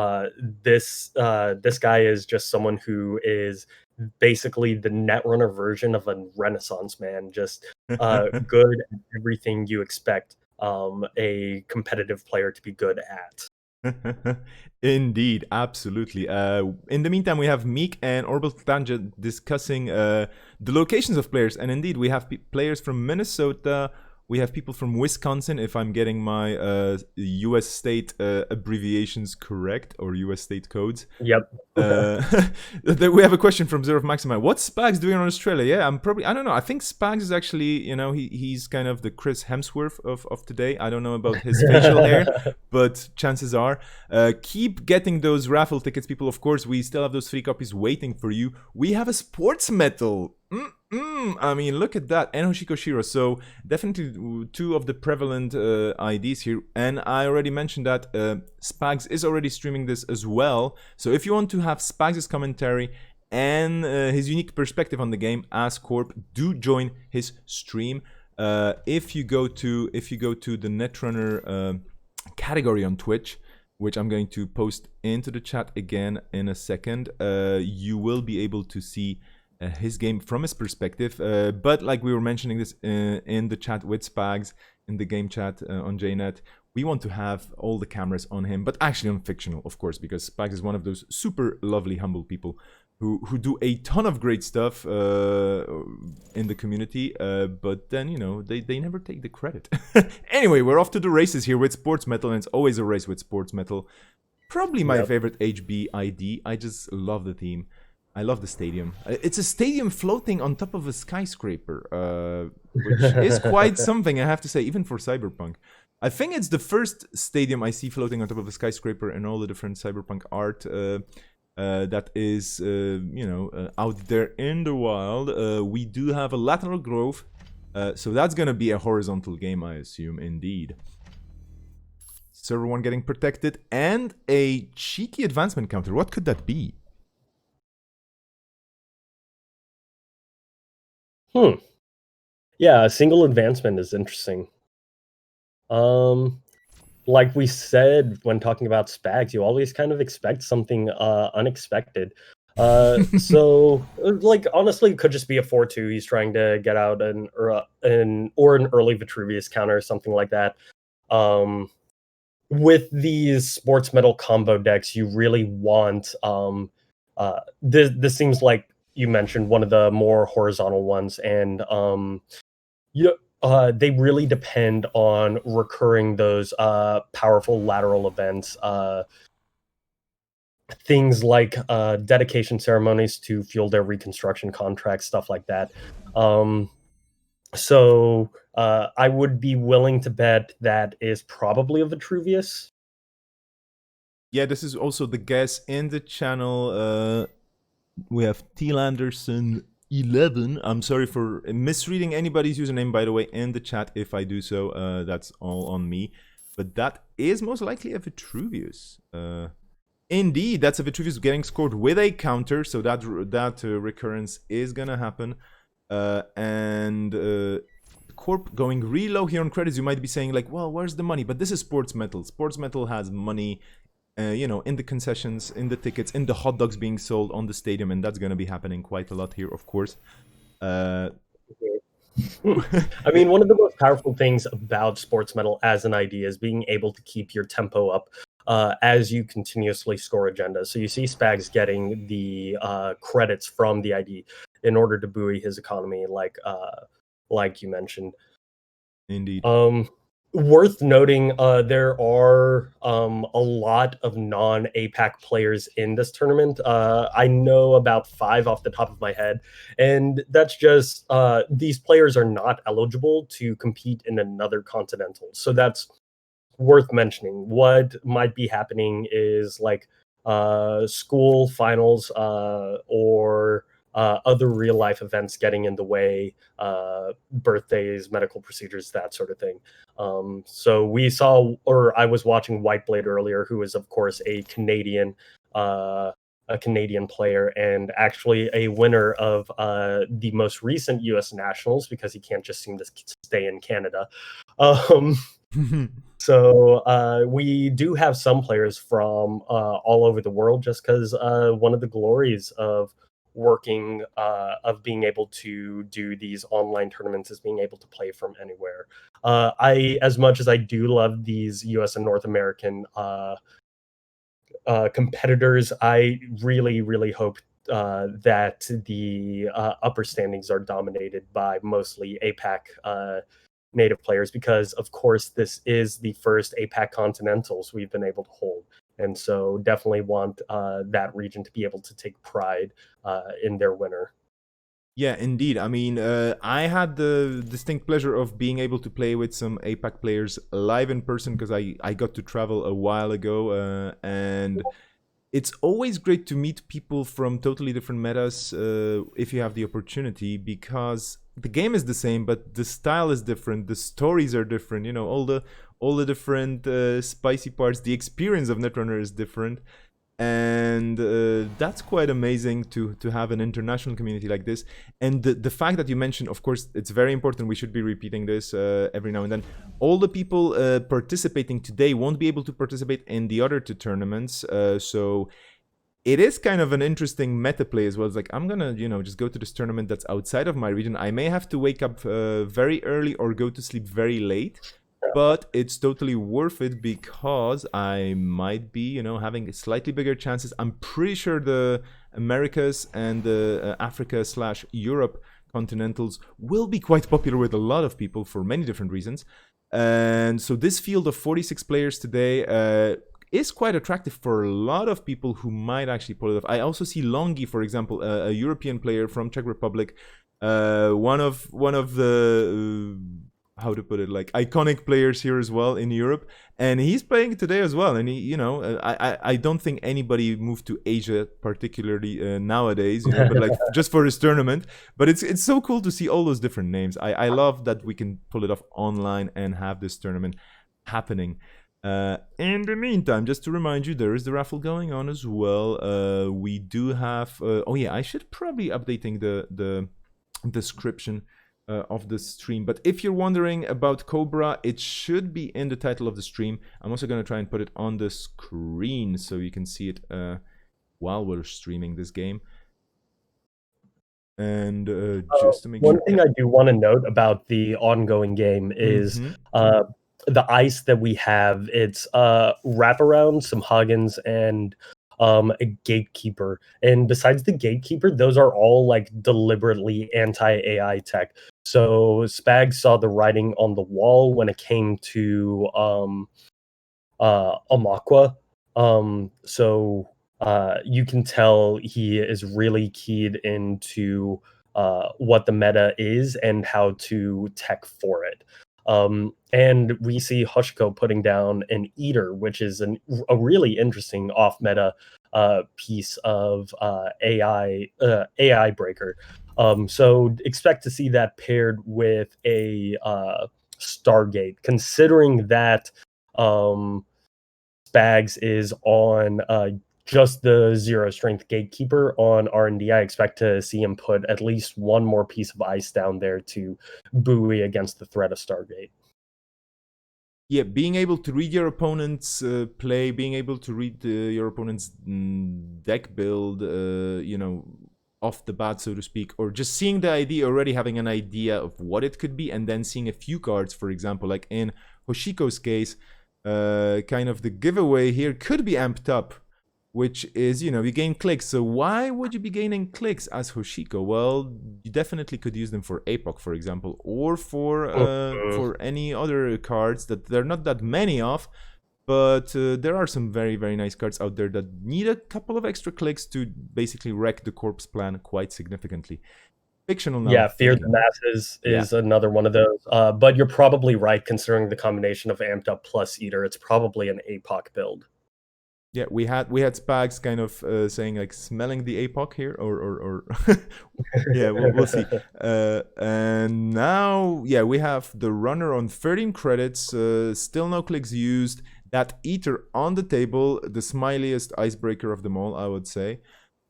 this guy is just someone who is basically the Netrunner version of a Renaissance man, just good at everything you expect a competitive player to be good at. Indeed, absolutely. In the meantime, we have Meek and Orbital Tangent discussing the locations of players, and indeed, we have players from Minnesota. We have people from Wisconsin, if I'm getting my US state abbreviations correct, or US state codes. Yep. We have a question from Zero of Maxima. What's Spags doing on Australia? Yeah, I don't know. I think Spags is actually, he's kind of the Chris Hemsworth of today. I don't know about his facial hair, but chances are. Keep getting those raffle tickets, people. Of course, we still have those 3 copies waiting for you. We have a sports metal. I mean, look at that. And Hoshiko Shiro. So definitely 2 of the prevalent IDs here. And I already mentioned that Spags is already streaming this as well. So if you want to have Spags' commentary and his unique perspective on the game as Corp, do join his stream. If you go to the Netrunner category on Twitch, which I'm going to post into the chat again in a second, you will be able to see his game from his perspective, but like we were mentioning this in the chat with Spags, in the game chat on JNet, we want to have all the cameras on him, but actually on fictional, of course, because Spags is one of those super lovely, humble people who do a ton of great stuff in the community, but then, they never take the credit. Anyway, we're off to the races here with Sports Metal, and it's always a race with Sports Metal. Probably my favorite HB ID. I just love the theme. I love the stadium. It's a stadium floating on top of a skyscraper, which is quite something, I have to say, even for Cyberpunk. I think it's the first stadium I see floating on top of a skyscraper in all the different Cyberpunk art that is, out there in the wild. We do have a lateral growth, so that's gonna be a horizontal game, I assume, indeed. Server 1 getting protected, and a cheeky advancement counter. What could that be? Yeah, a single advancement is interesting. Like we said when talking about Spags, you always kind of expect something unexpected. Like honestly, it could just be a 4-2. He's trying to get out an early Vitruvius counter or something like that. With these sports metal combo decks, you really want this seems like you mentioned one of the more horizontal ones, and they really depend on recurring those powerful lateral events. Things like dedication ceremonies to fuel their reconstruction contracts, stuff like that. I would be willing to bet that is probably a Vitruvius. Yeah, this is also the guess in the channel. We have T. Landerson 11. I'm sorry for misreading anybody's username, by the way, in the chat. If I do so, that's all on me. But that is most likely a Vitruvius. Indeed, that's a Vitruvius getting scored with a counter, so that recurrence is gonna happen. Corp going really low here on credits. You might be saying like, well, where's the money? But this is Sports Metal. Sports Metal has money, in the concessions, in the tickets, in the hot dogs being sold on the stadium, and that's going to be happening quite a lot here, of course. I mean, one of the most powerful things about sports metal as an idea is being able to keep your tempo up as you continuously score agendas. So you see Spags getting the credits from the ID in order to buoy his economy, like you mentioned. Indeed. Worth noting, there are a lot of non-APAC players in this tournament. I know about 5 off the top of my head, and that's just these players are not eligible to compete in another Continental. So that's worth mentioning. What might be happening is like school finals or other real life events getting in the way, birthdays, medical procedures, that sort of thing. So we saw, or I was watching Whiteblade earlier, who is of course a Canadian player and actually a winner of the most recent U.S. Nationals because he can't just seem to stay in Canada. So we do have some players from all over the world, just because one of the glories of working of being able to do these online tournaments is being able to play from anywhere. As much as I do love these US and North American competitors, I really hope that the upper standings are dominated by mostly APAC native players, because of course this is the first APAC Continentals we've been able to hold. And so definitely want that region to be able to take pride in their winner. Yeah, indeed. I mean, I had the distinct pleasure of being able to play with some APAC players live in person because I got to travel a while ago, and it's always great to meet people from totally different metas if you have the opportunity, because the game is the same, but the style is different, the stories are different, all the different spicy parts, the experience of Netrunner is different. And that's quite amazing to have an international community like this. And the fact that you mentioned, of course, it's very important, we should be repeating this every now and then. All the people participating today won't be able to participate in the other 2 tournaments, so it is kind of an interesting meta play as well. It's like, I'm gonna, just go to this tournament that's outside of my region. I may have to wake up very early or go to sleep very late, but it's totally worth it because I might be, having slightly bigger chances. I'm pretty sure the Americas and the Africa/Europe continentals will be quite popular with a lot of people for many different reasons. And so this field of 46 players today, is quite attractive for a lot of people who might actually pull it off. I also see Longi, for example, a European player from Czech Republic, one of the how to put it, like iconic players here as well in Europe, and he's playing today as well. And he, you know, I don't think anybody moved to Asia particularly nowadays, you know, but like just for his tournament. But it's so cool to see all those different names. I love that we can pull it off online and have this tournament happening. In the meantime, just to remind you, there is the raffle going on as well. We do have. Oh yeah, I should probably updating the description of the stream. But if you're wondering about Cobra, it should be in the title of the stream. I'm also going to try and put it on the screen so you can see it while we're streaming this game. And just to make one sure, thing I do want to note about the ongoing game is the ice that we have. It's wraparound, some Huggins, and a gatekeeper. And besides the gatekeeper, those are all like deliberately anti-AI tech. So Spag saw the writing on the wall when it came to Amakwa. So you can tell he is really keyed into what the meta is and how to tech for it. And we see Hushko putting down an Eater, which is a really interesting off-meta piece of AI breaker. So expect to see that paired with a Stargate, considering that Spags is on just the 0 strength gatekeeper on R&D. I expect to see him put at least one more piece of ice down there to buoy against the threat of Stargate. Yeah, being able to read your opponent's play, being able to read your opponent's deck build, you know, off the bat, so to speak, or just seeing the idea, already having an idea of what it could be, and then seeing a few cards, for example, like in Hoshiko's case, kind of the giveaway here could be amped up, which is, you know, you gain clicks. So why would you be gaining clicks as Hoshiko? Well, you definitely could use them for APOC, for example, or for any other cards that there are not that many of, but there are some very, very nice cards out there that need a couple of extra clicks to basically wreck the corpse plan quite significantly. Fictional now. Yeah, Fear the Masses is another one of those. But you're probably right, considering the combination of Amped Up plus Eater. It's probably an APOC build. Yeah, we had Spags kind of saying like smelling the APOC here, or yeah, we'll see. And now, yeah, we have the runner on 13 credits, still no clicks used. That Eater on the table, the smiliest icebreaker of them all, I would say.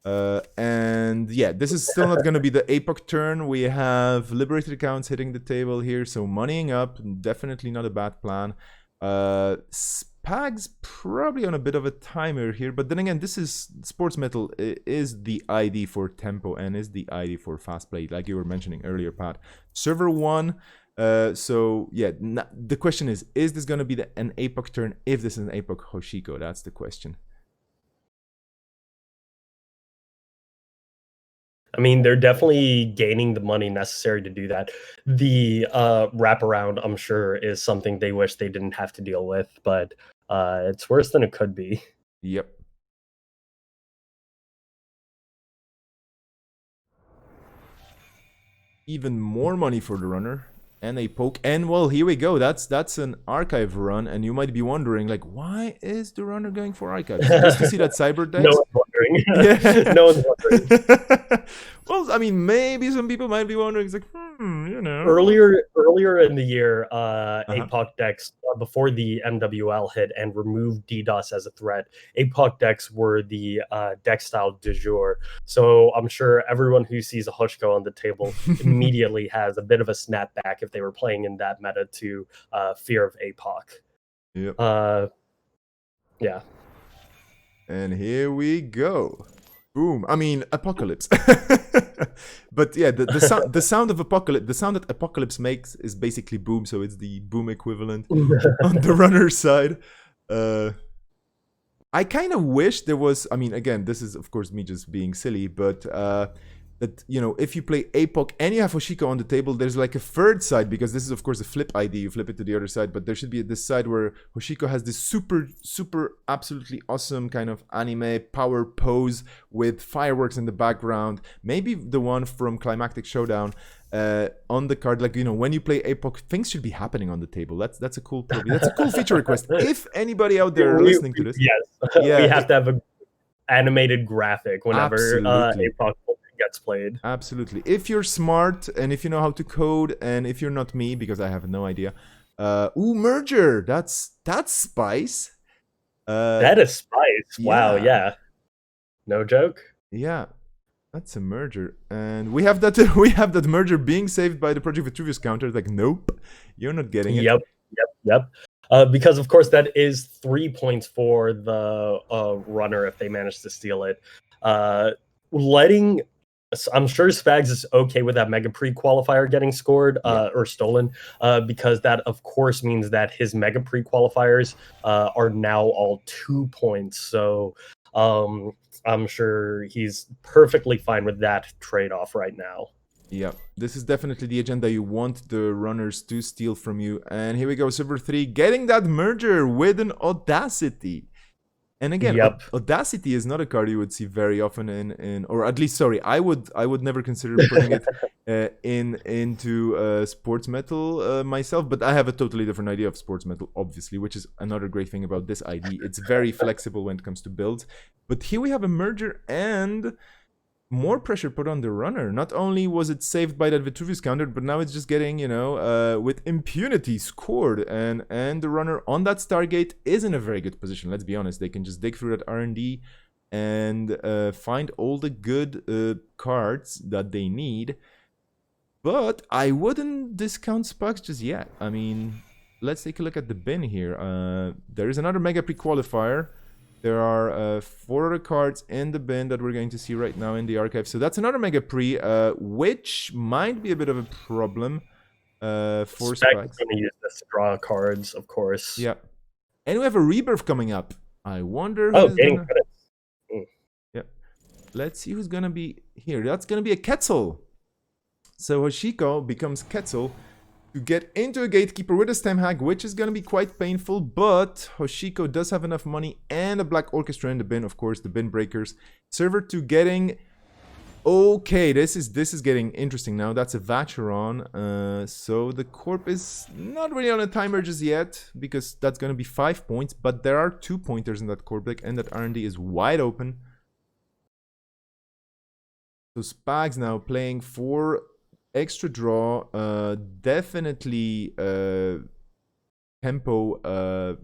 And yeah, this is still not going to be the APOC turn. We have liberated accounts hitting the table here, so moneying up, definitely not a bad plan. Spags probably on a bit of a timer here, but then again, this is Sports Metal is the ID for tempo and is the ID for fast play, like you were mentioning earlier, Pat. Server 1. So yeah, the question is this going to be an APOC turn? If this is an APOC Hoshiko, that's the question. I mean, they're definitely gaining the money necessary to do that. The wraparound, I'm sure, is something they wish they didn't have to deal with, but it's worse than it could be. Yep. Even more money for the runner and a poke, and well, here we go. That's an archive run, and you might be wondering, like, why is the runner going for archives? Just to see that cyber dex? No one's wondering. Yeah. No one's wondering. Well, I mean, maybe some people might be wondering. It's like, you know. Earlier in the year, APOC decks, before the MWL hit and removed DDoS as a threat, APOC decks were the deck style du jour. So I'm sure everyone who sees a Hushko on the table immediately has a bit of a snapback if they were playing in that meta to fear of APOC. Yep. Yeah. And here we go. Boom. I mean, apocalypse. But yeah, the sound of apocalypse, the sound that apocalypse makes is basically boom, so it's the boom equivalent on the runner side. I kind of wish there was, I mean, again, this is of course me just being silly, but that, you know, if you play APOC and you have Hoshiko on the table, there's like a third side, because this is of course a flip ID, you flip it to the other side, but there should be this side where Hoshiko has this super absolutely awesome kind of anime power pose with fireworks in the background, maybe the one from Climactic Showdown on the card. Like, you know, when you play APOC, things should be happening on the table. That's a cool feature request. If anybody out there listening to this, yes, yeah, we have to have a animated graphic whenever absolutely. APOC gets played. Absolutely. If you're smart and if you know how to code, and if you're not me, because I have no idea. Merger. That's spice. That is spice. Wow, yeah. No joke. Yeah. That's a merger. And we have that merger being saved by the Project Vitruvius counter. Like, nope, you're not getting it. Yep. Because of course that is 3 points for the runner if they manage to steal it. I'm sure Spags is okay with that Mega Pre-qualifier getting scored or stolen, because that, of course, means that his Mega Pre-qualifiers are now all 2 points. So I'm sure he's perfectly fine with that trade-off right now. Yeah, this is definitely the agenda you want the runners to steal from you. And here we go, Silver 3, getting that merger with an Audacity. And again, Audacity is not a card you would see very often in or at least, sorry, I would never consider putting it into sports metal myself. But I have a totally different idea of sports metal, obviously, which is another great thing about this ID. It's very flexible when it comes to builds. But here we have a merger and more pressure put on the runner. Not only was it saved by that Vitruvius counter, but now it's just getting, you know, with impunity scored. And the runner on that Stargate is in a very good position. Let's be honest. They can just dig through that R&D and find all the good cards that they need. But I wouldn't discount Spugs just yet. I mean, let's take a look at the bin here. There is another Mega Pre-qualifier. There are 4 other cards in the bin that we're going to see right now in the archive. So that's another Mega Pre, which might be a bit of a problem for Spags. Going to use this to draw cards, of course. Yeah. And we have a Rebirth coming up. I wonder who's gonna... Yeah. Let's see who's going to be here. That's going to be a Quetzal. So Hoshiko becomes Quetzal to get into a Gatekeeper with a Stem Hag, which is going to be quite painful, but Hoshiko does have enough money and a Black Orchestra in the bin, of course, the bin breakers. Server to getting... Okay, this is getting interesting now. That's a Vacheron. So the Corp is not really on a timer just yet, because that's going to be 5 points, but there are 2 pointers in that Corp deck, and that R&D is wide open. So Spags now playing for... extra draw, definitely tempo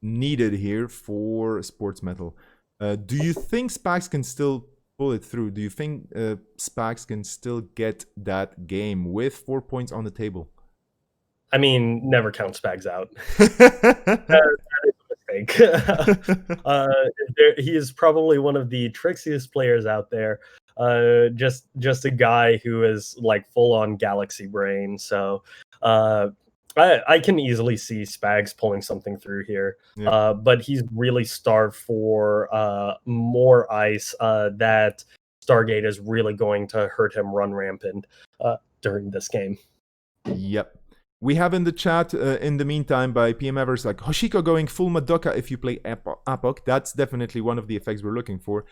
needed here for sports metal. Do you think Spags can still pull it through? Do you think Spags can still get that game with 4 points on the table? I mean, never count Spags out. That is a mistake. He is probably one of the trixiest players out there. Just a guy who is like full on galaxy brain. So I can easily see Spags pulling something through here. Yeah. But he's really starved for more ice. That Stargate is really going to hurt him run rampant during this game. Yep. We have in the chat, in the meantime, by PM Evers, like, Hoshiko going full Madoka if you play APOC. That's definitely one of the effects we're looking for.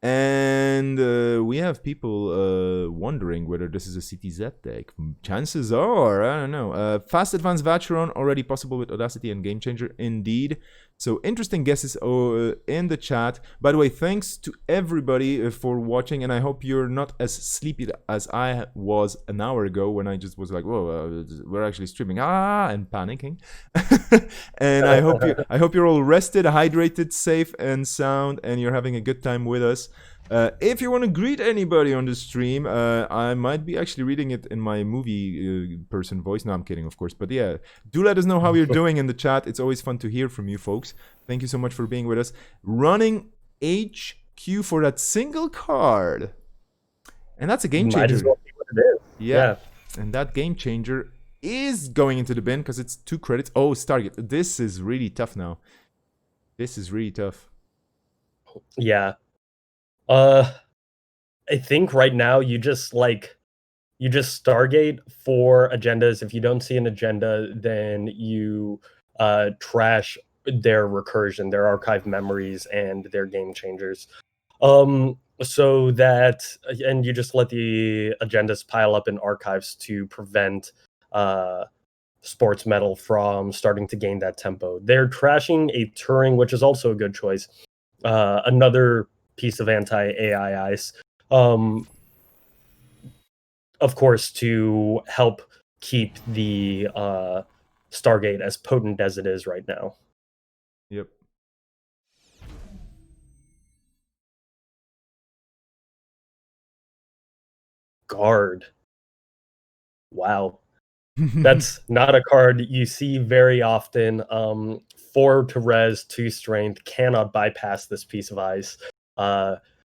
And we have people wondering whether this is a CTZ deck. Chances are, I don't know. Fast Advanced Vacheron, already possible with Audacity and Game Changer, indeed. So interesting guesses in the chat. By the way, thanks to everybody for watching, and I hope you're not as sleepy as I was an hour ago when I just was like, whoa, we're actually streaming, and panicking. And I hope you're all rested, hydrated, safe, and sound, and you're having a good time with us. If you want to greet anybody on the stream, I might be actually reading it in my movie person voice. No, I'm kidding, of course. But yeah, do let us know how you're doing in the chat. It's always fun to hear from you folks. Thank you so much for being with us. Running HQ for that single card. And that's a game changer. Might as well be what it is. Yeah. And that game changer is going into the bin because it's 2 credits. Oh, Stargate. This is really tough now. This is really tough. Yeah. I think right now you just Stargate for agendas. If you don't see an agenda, then you trash their recursion, their archive memories, and their game changers. So that, and you just let the agendas pile up in archives to prevent sports metal from starting to gain that tempo. They're trashing a Turing, which is also a good choice. Another piece of anti AI ice. Of course, to help keep the Stargate as potent as it is right now. Yep. Guard. Wow. That's not a card you see very often. 4 to res, 2 strength, cannot bypass this piece of ice.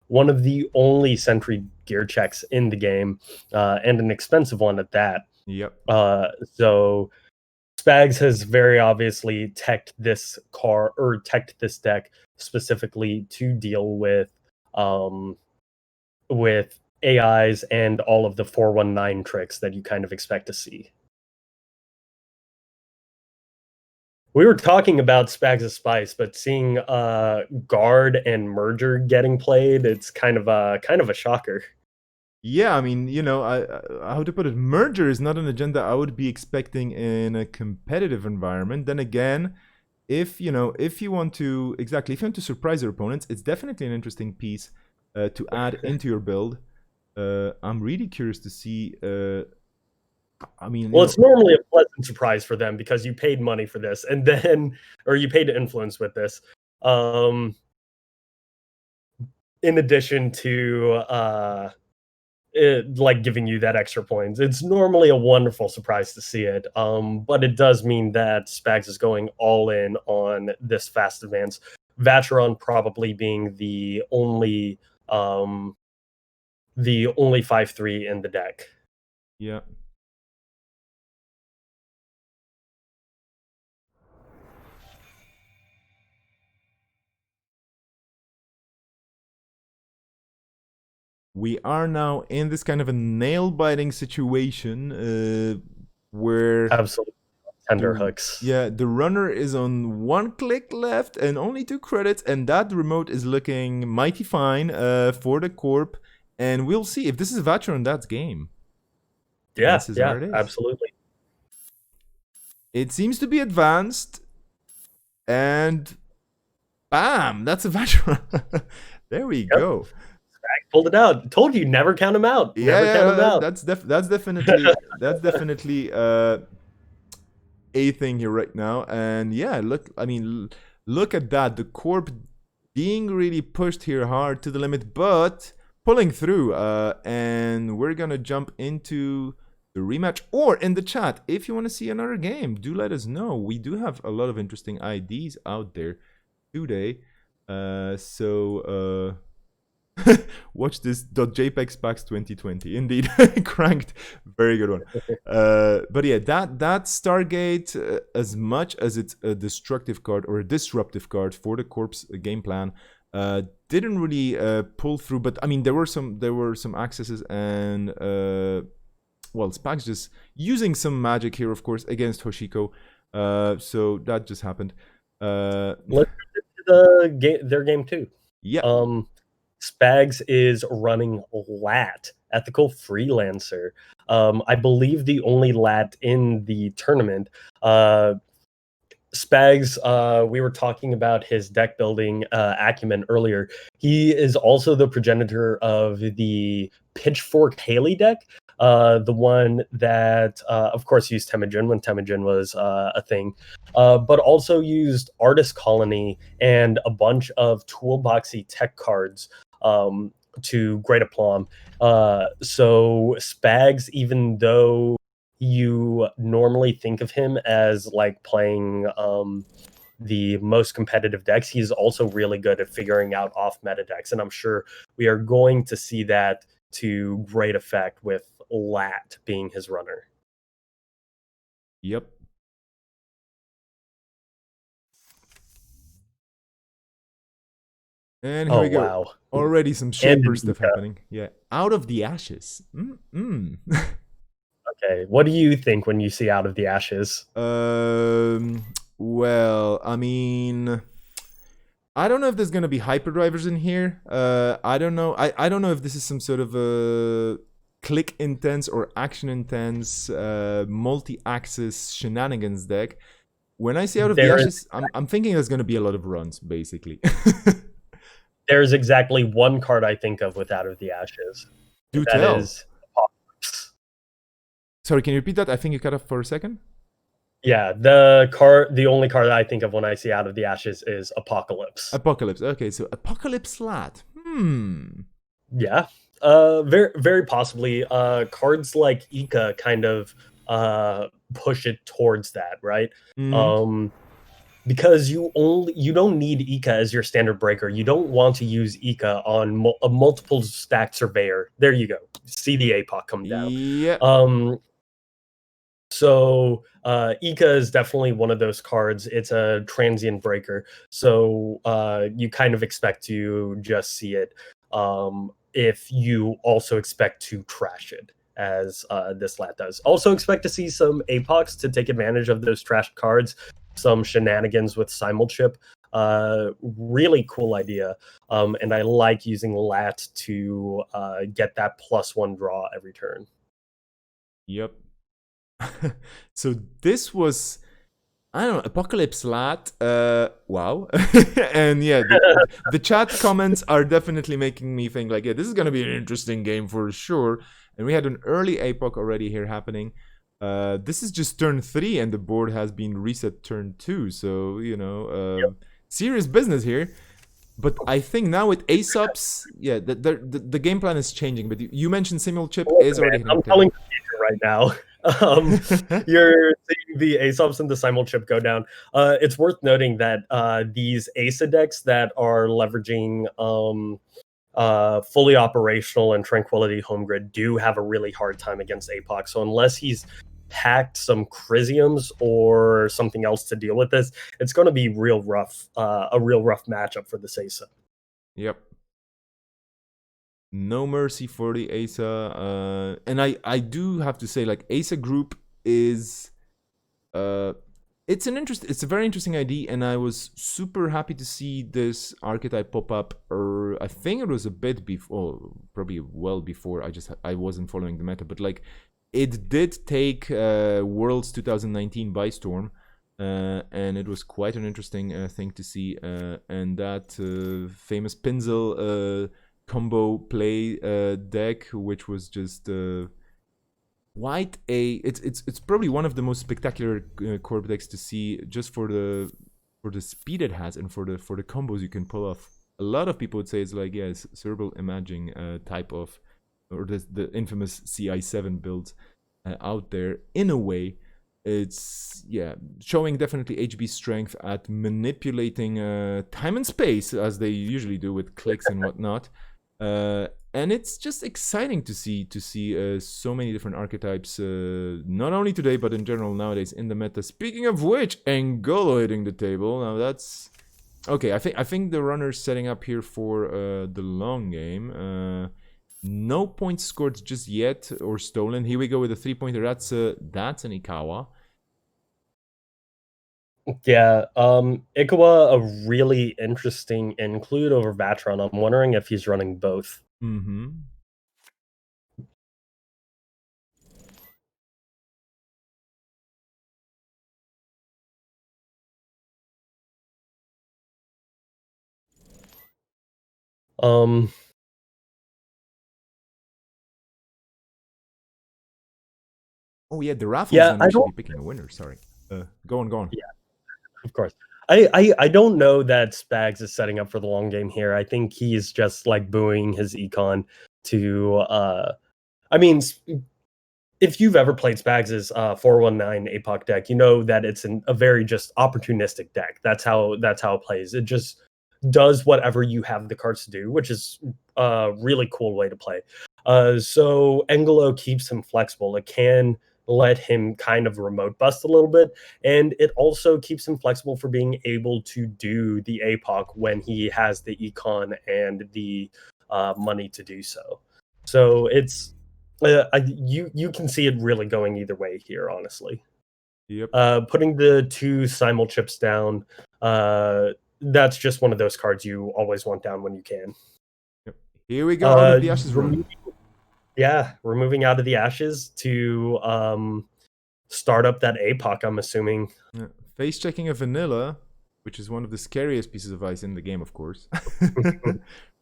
One of the only sentry gear checks in the game, and an expensive one at that. Yep. So Spags has very obviously teched this this deck specifically to deal with AIs and all of the 419 tricks that you kind of expect to see. We were talking about Spags of Spice, but seeing Guard and Merger getting played, it's kind of a shocker. Yeah, I mean, how to put it? Merger is not an agenda I would be expecting in a competitive environment. Then again, if you want to surprise your opponents, it's definitely an interesting piece to add into your build. I'm really curious to see. I mean, Well, it's normally a pleasant surprise for them because you paid money for this, and then or you paid to influence with this. In addition to like giving you that extra points, it's normally a wonderful surprise to see it. But it does mean that Spags is going all in on this fast advance. Vacheron probably being the only 5/3 in the deck. yeah. We are now in this kind of a nail-biting situation where Absolutely tender the hooks. the runner is on 1 click left and only 2 credits, and that remote is looking mighty fine for the corp. And we'll see if this is Vacheron. That's game. Yeah, This is yeah, where it is. absolutely. It seems to be advanced, and bam, that's a Vacheron. There we Yep, go. pulled it out. Told you, never count them out. Yeah, Never count them yeah, out. that's definitely a thing here right now. And yeah, look at that. The corp being really pushed here hard to the limit, but pulling through. And we're gonna jump into the rematch, or in the chat if you want to see another game, do let us know. We do have a lot of interesting IDs out there today. Watch this .jpeg Spax 2020. Indeed, cranked. Very good one. But yeah, that Stargate, as much as it's a destructive card or a disruptive card for the Corp's game plan, didn't really pull through. But I mean, there were some accesses, and well, Spax just using some magic here, of course, against Hoshiko. So that just happened. Let's get to their game too. Yeah. Spags is running lat, ethical freelancer. I believe the only lat in the tournament. Spags, we were talking about his deck building acumen earlier. He is also the progenitor of the Pitchfork Haley deck, the one that, of course, used Temujin when Temujin was a thing, but also used Artist Colony and a bunch of toolboxy tech cards to great aplomb. So Spags, even though you normally think of him as like playing the most competitive decks, he's also really good at figuring out off meta decks, and I'm sure we are going to see that to great effect with Lat being his runner. Yep. And here Oh we go. wow. Already some And shaper an stuff Ika. happening. Yeah. Out of the ashes. Mm-mm. Okay. What do you think when you see Out of the Ashes? Well, I mean, I don't know if there's gonna be hyperdrivers in here. I don't know. I don't know if this is some sort of a click intense or action intense multi-axis shenanigans deck. When I say out of the There is ashes, I'm thinking there's gonna be a lot of runs, basically. there's exactly one card I think of with Out of the Ashes. Do That tell. is Apocalypse. Sorry, can you repeat that? I think you cut off for a second. Yeah, the only card that I think of when I see Out of the Ashes is Apocalypse. Apocalypse. Okay, so Apocalypse Slat. Yeah. Very very possibly. Cards like Ika kind of push it towards that, right? Mm-hmm. Um, because you don't need Ika as your standard breaker. You don't want to use Ika on a multiple stack surveyor. There you go. See the APOC come down. Yeah. So Ika is definitely one of those cards. It's a transient breaker, so you kind of expect to just see it. If you also expect to trash it, as this lat does. Also expect to see some APOCs to take advantage of those trash cards. Some shenanigans with Simulchip. Really cool idea, and I like using lat to get that +1 draw every turn. Yep. So this was, I don't know, Apocalypse Lat. Wow. And yeah, the chat comments are definitely making me think like, yeah, this is gonna be an interesting game for sure. And we had an early APOC already here happening. This is just turn 3 and the board has been reset turn 2. So, serious business here. But I think now with Aesop's, yeah, the game plan is changing. But you mentioned Simul Chip Oh, is man, already hitting I'm the table. telling the future right now. You're seeing the Aesops and the Simul chip go down. It's worth noting that these Asa decks that are leveraging fully operational and Tranquility Home Grid do have a really hard time against APOC. So unless he's packed some Chrysiums or something else to deal with this, it's going to be real rough. A real rough matchup for this Asa. Yep. No mercy for the Asa. And I do have to say, like, Asa group is it's a very interesting idea, and I was super happy to see this archetype pop up. Or I think it was a bit before, probably well before. I wasn't following the meta, but like it did take Worlds 2019 by storm, and it was quite an interesting thing to see. And that famous Pinzel combo play deck, which was just quite a it's probably one of the most spectacular corp decks to see, just for the speed it has and for the combos you can pull off. A lot of people would say it's like, yes, cerebral imaging type of, or the infamous CI7 build out there. In a way, it's, yeah, showing definitely HB strength at manipulating time and space, as they usually do with clicks and whatnot. And it's just exciting to see so many different archetypes, not only today but in general nowadays in the meta. Speaking of which, Angolo hitting the table. Now that's okay. I think the runner's setting up here for the long game. No points scored just yet or stolen. Here we go with a 3-pointer. That's an Ikawa. Yeah, Ikawa, a really interesting include over Vatron. I'm wondering if he's running both. Mm-hmm. Um, Oh yeah, the raffles, yeah, and I we should don't. be picking a winner. Sorry. Go on. Yeah, of course. I don't know that Spags is setting up for the long game here. I think he's just like booing his econ to. I mean, if you've ever played Spags' 419 APOC deck, you know that it's a very just opportunistic deck. That's how it plays. It just does whatever you have the cards to do, which is a really cool way to play. So Angelo keeps him flexible. It can let him kind of remote bust a little bit, and it also keeps him flexible for being able to do the APOC when he has the econ and the money to do so. So it's you can see it really going either way here, honestly. Yep. Putting the two simul chips down, that's just one of those cards you always want down when you can. Yep. Here we go, out of the ashes Removing, run. yeah, removing out of the ashes to start up that APOC, I'm assuming. Yeah. Face checking a vanilla, which is one of the scariest pieces of ice in the game, of course.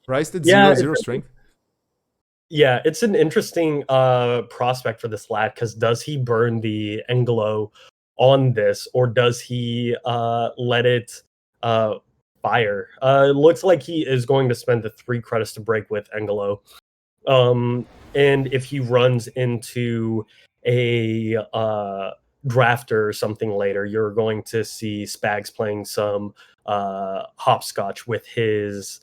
Priced at Yeah, zero strength. yeah, it's an interesting prospect for this lad, because does he burn the Englo on this, or does he let it fire? It looks like he is going to spend the 3 credits to break with Englo. And if he runs into a drafter or something later, you're going to see Spags playing some hopscotch with his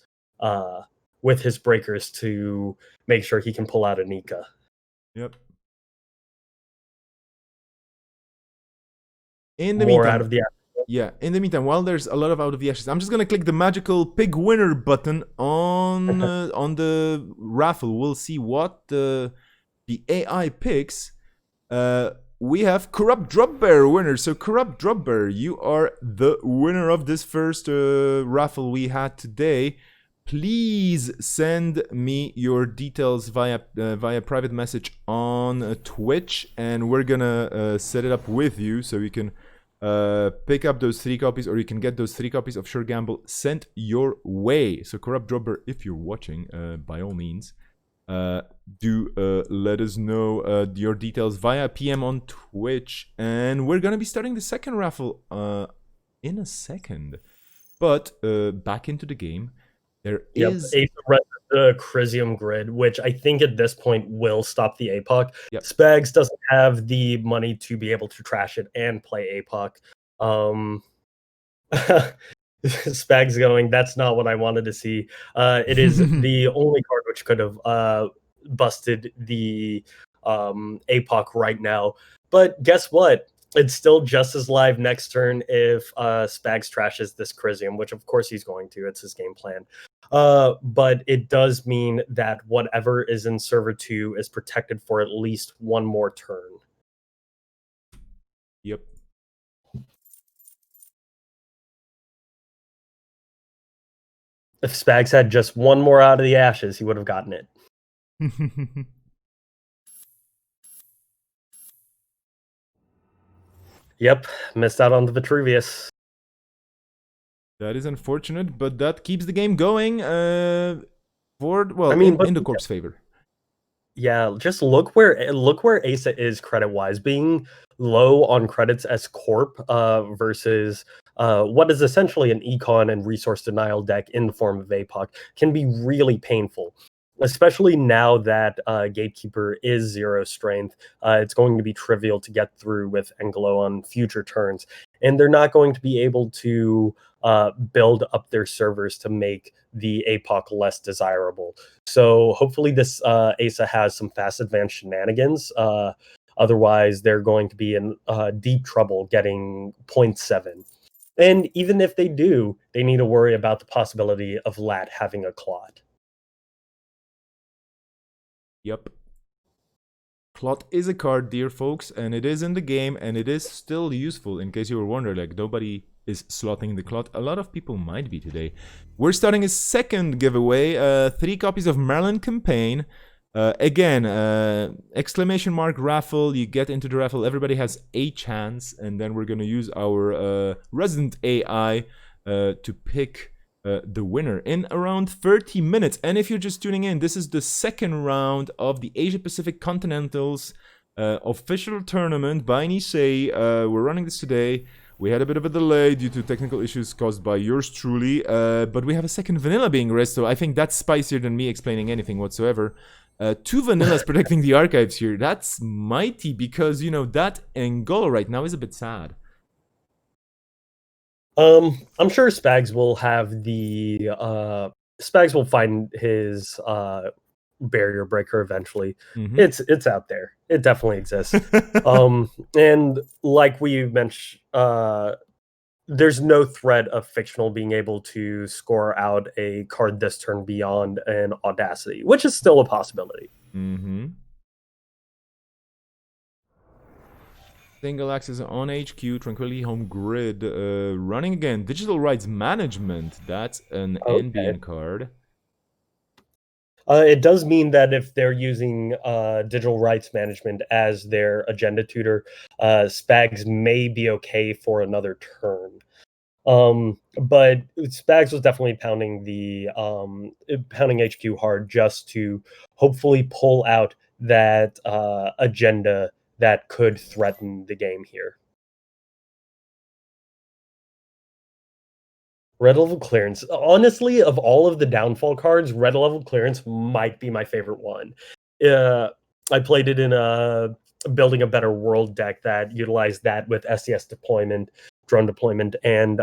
breakers to make sure he can pull out a Nika. Yep. In the More meantime, out of the yeah, in the meantime, while there's a lot of out of the ashes, I'm just gonna click the magical pig winner button on the raffle. We'll see what the AI picks. We have Corrupt Drop Bear winner. So Corrupt Drop Bear, you are the winner of this first raffle we had today. Please send me your details via private message on Twitch, and we're gonna set it up with you so you can pick up those 3 copies, or you can get those 3 copies of Sure Gamble sent your way. So Corrupt Dropper, if you're watching, by all means, do let us know your details via PM on Twitch, and we're gonna be starting the second raffle in a second. But back into the game, there is the Crisium grid, which I think at this point will stop the APOC. Yep. Spags doesn't have the money to be able to trash it and play APOC. Spags going, that's not what I wanted to see. It is the only card which could have busted the APOC right now. But guess what? It's still just as live next turn if Spags trashes this Crisium, which of course he's going to. It's his game plan. But it does mean that whatever is in server 2 is protected for at least one more turn. Yep. If Spags had just one more out of the ashes, he would have gotten it. Yep, missed out on the Vitruvius. That is unfortunate, but that keeps the game going in the Corp's favor. Yeah, just look where Asa is credit-wise. Being low on credits as Corp versus what is essentially an econ and resource denial deck in the form of APOC can be really painful. Especially now that Gatekeeper is 0 strength, it's going to be trivial to get through with Englo on future turns, and they're not going to be able to build up their servers to make the APOC less desirable. So hopefully this Asa has some fast advance shenanigans. Otherwise, they're going to be in deep trouble getting 0.7. And even if they do, they need to worry about the possibility of Lat having a clot. Yep. Clot is a card, dear folks, and it is in the game, and it is still useful, in case you were wondering, like, nobody is slotting the Clot. A lot of people might be today. We're starting a second giveaway, 3 copies of Maryland Campaign. Again, exclamation mark raffle, you get into the raffle, everybody has a chance, and then we're gonna use our resident AI to pick the winner in around 30 minutes. And if you're just tuning in, this is the second round of the Asia Pacific Continentals official tournament by Nisei. We're running this today. We had a bit of a delay due to technical issues caused by yours truly, but we have a second vanilla being raised, so I think that's spicier than me explaining anything whatsoever. 2 vanillas protecting the archives here. That's mighty, because, you know, that Angola right now is a bit sad. I'm sure Spags will have the Spags will find his barrier breaker eventually. Mm-hmm. It's out there. It definitely exists. And like we mentioned, there's no threat of fictional being able to score out a card this turn beyond an audacity, which is still a possibility. Mm-hmm. Single access on HQ, Tranquility Home Grid, running again. Digital Rights Management, that's an Okay. NBN card. It does mean that if they're using digital rights management as their agenda tutor, Spags may be okay for another turn. But Spags was definitely pounding HQ hard just to hopefully pull out that agenda that could threaten the game here. Red level clearance. Honestly, of all of the downfall cards, red level clearance might be my favorite one. Uh, I played it in a building a better world deck that utilized that with SES deployment, drone deployment, and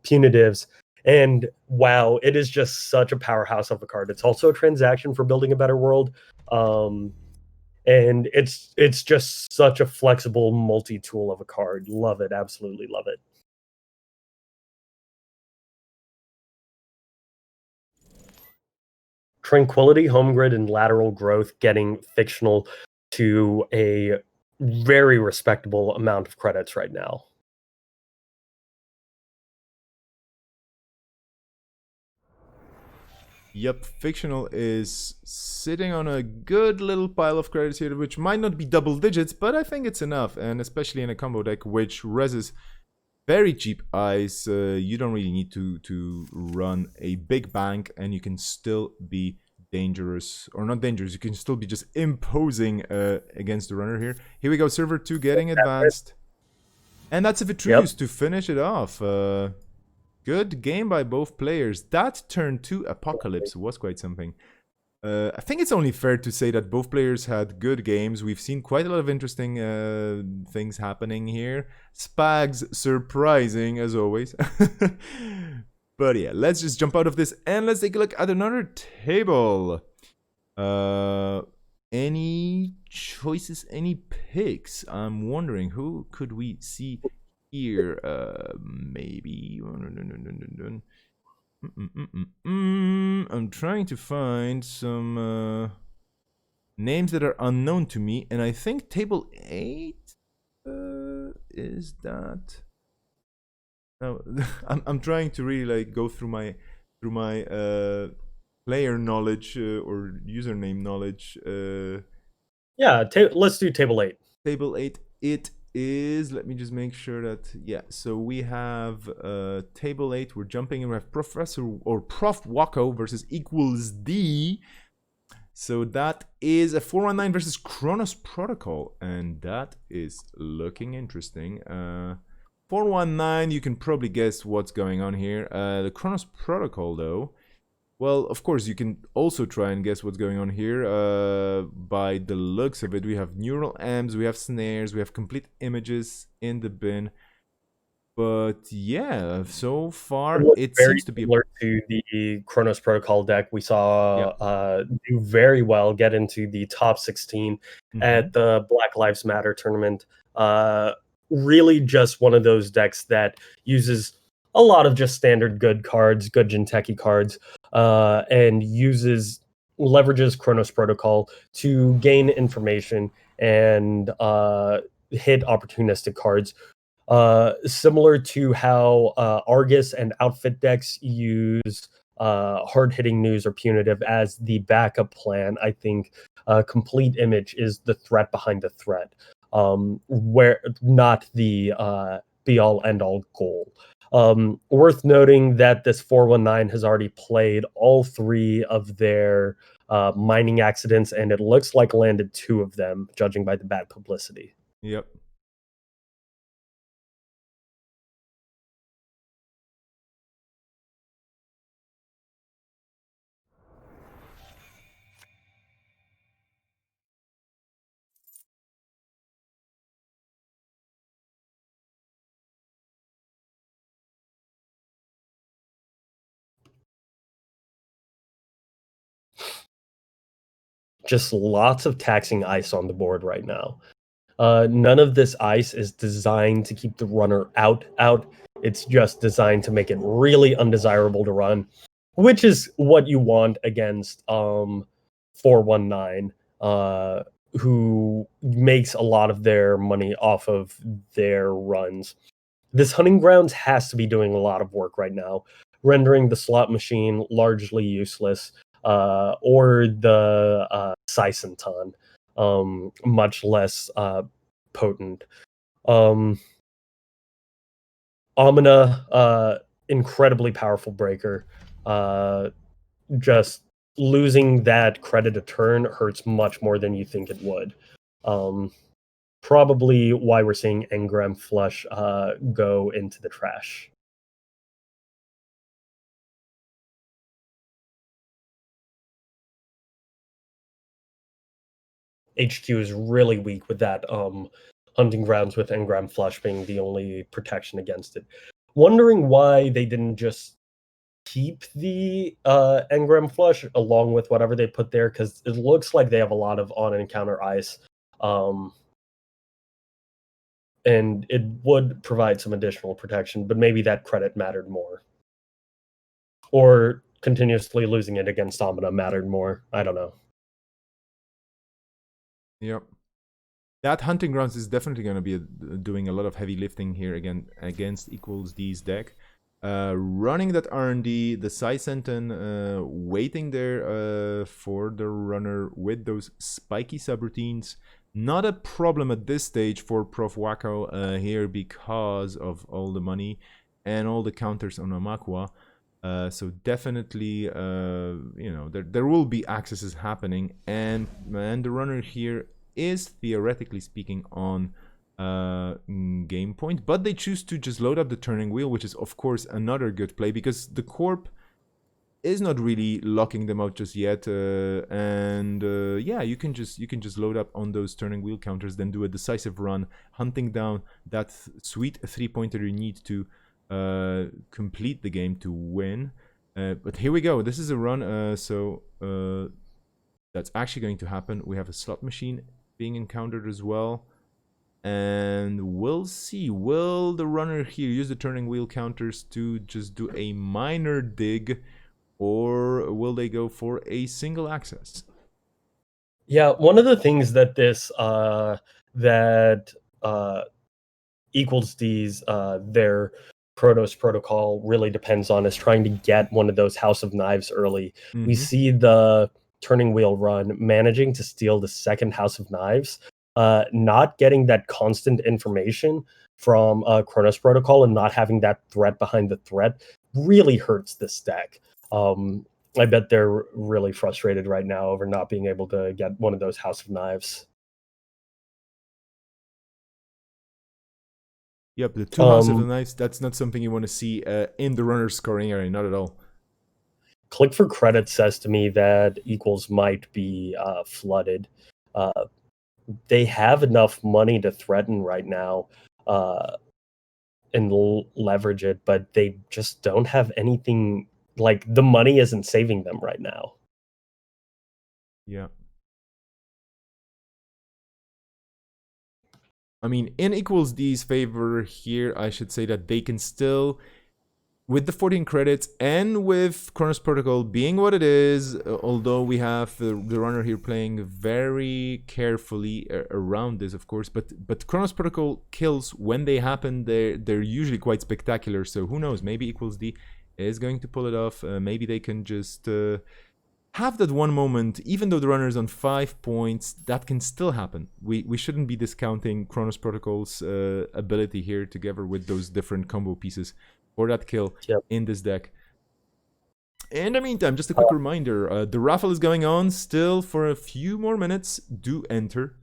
punitives. And wow, it is just such a powerhouse of a card. It's also a transaction for building a better world. And it's just such a flexible multi-tool of a card. Love it, absolutely love it. Tranquility, Home Grid, and Lateral Growth getting fictional to a very respectable amount of credits right now. Yep, Fictional is sitting on a good little pile of credits here, which might not be double digits, but I think it's enough, and especially in a combo deck which reses very cheap eyes, you don't really need to run a big bank, and you can still be dangerous, or not dangerous, you can still be just imposing against the runner here. Here we go, server 2 getting advanced. And that's a Vitruvius Yep. to finish it off. Good game by both players. That turn 2 Apocalypse was quite something. I think it's only fair to say that both players had good games. We've seen quite a lot of interesting things happening here. Spags surprising as always. But yeah, let's just jump out of this and let's take a look at another table. Any choices, any picks? I'm wondering who could we see here? Maybe. I'm trying to find some names that are unknown to me, and I think table 8 is that. No, I'm trying to really like go through my player knowledge or username knowledge. Yeah, let's do table 8. Table 8, it is, let me just make sure that, yeah, so we have table 8, we're jumping in, we have Professor or Prof Wako versus Equals D. So that is a 419 versus Kronos Protocol, and that is looking interesting. 419, you can probably guess what's going on here. The Kronos Protocol, though, well, of course, you can also try and guess what's going on here. By the looks of it, we have neural amps, we have snares, we have complete images in the bin. But yeah, so far It looks it very seems to be similar to the Chronos Protocol deck we saw yeah. do very well, get into the top 16 Mm-hmm. at the Black Lives Matter tournament. Really just one of those decks that uses a lot of just standard good cards, good Jinteki cards, and leverages Chronos Protocol to gain information and hit opportunistic cards, similar to how Argus and Outfit decks use hard hitting news or punitive as the backup plan. I think complete image is the threat behind the threat, where not the be all end all goal. Worth noting that this 419 has already played all 3 of their mining accidents, and it looks like landed 2 of them, judging by the bad publicity. Yep. just lots of taxing ice on the board right now. None of this ice is designed to keep the runner out. It's just designed to make it really undesirable to run, which is what you want against 419, who makes a lot of their money off of their runs. This hunting grounds has to be doing a lot of work right now, rendering the slot machine largely useless, or the Sisenton much less potent. Amina, incredibly powerful breaker. Just losing that credit a turn hurts much more than you think it would. Probably why we're seeing Engram Flush go into the trash. HQ is really weak with that hunting grounds, with Engram Flush being the only protection against it. Wondering why they didn't just keep the Engram Flush along with whatever they put there, because it looks like they have a lot of on-encounter ice. And it would provide some additional protection, but maybe that credit mattered more. Or continuously losing it against Amina mattered more. I don't know. Yep. That hunting grounds is definitely going to be doing a lot of heavy lifting here again against equals D's deck. Running that R&D, the Sisenton waiting there for the runner with those spiky subroutines. Not a problem at this stage for Prof. Wacko here because of all the money and all the counters on Amakwa. So definitely, there will be accesses happening, and the runner here is theoretically speaking on game point, but they choose to just load up the turning wheel, which is of course another good play because the Corp is not really locking them out just yet, yeah, you can just load up on those turning wheel counters, then do a decisive run, hunting down that sweet 3-pointer you need to complete the game to win. But here we go. This is a run, so that's actually going to happen. We have a slot machine being encountered as well. And we'll see. Will the runner here use the turning wheel counters to just do a minor dig, or will they go for a single access? Yeah, one of the things that this equals these their Protoss protocol really depends on is trying to get one of those House of Knives early. We see the turning wheel run managing to steal the second House of Knives, not getting that constant information from Kronos protocol and not having that threat behind the threat really hurts this deck. I bet they're really frustrated right now over not being able to get one of those House of Knives. Yep, the two House of the Knives, that's not something you want to see in the runner's scoring area, not at all. Click for Credit says to me that equals might be flooded. They have enough money to threaten right now and leverage it, but they just don't have anything. Like, the money isn't saving them right now. Yeah. I mean, in equals D's favor here, I should say that they can still, with the 14 credits and with Kronos Protocol being what it is, although we have the runner here playing very carefully around this, of course, but Kronos Protocol kills, when they happen, they're usually quite spectacular, so who knows, maybe equals D is going to pull it off. Maybe they can just have that one moment, even though the runner is on 5 points, that can still happen. We shouldn't be discounting Kronos Protocol's ability here together with those different combo pieces for that kill in this deck. In the meantime, just a quick reminder, the raffle is going on still for a few more minutes. Do enter.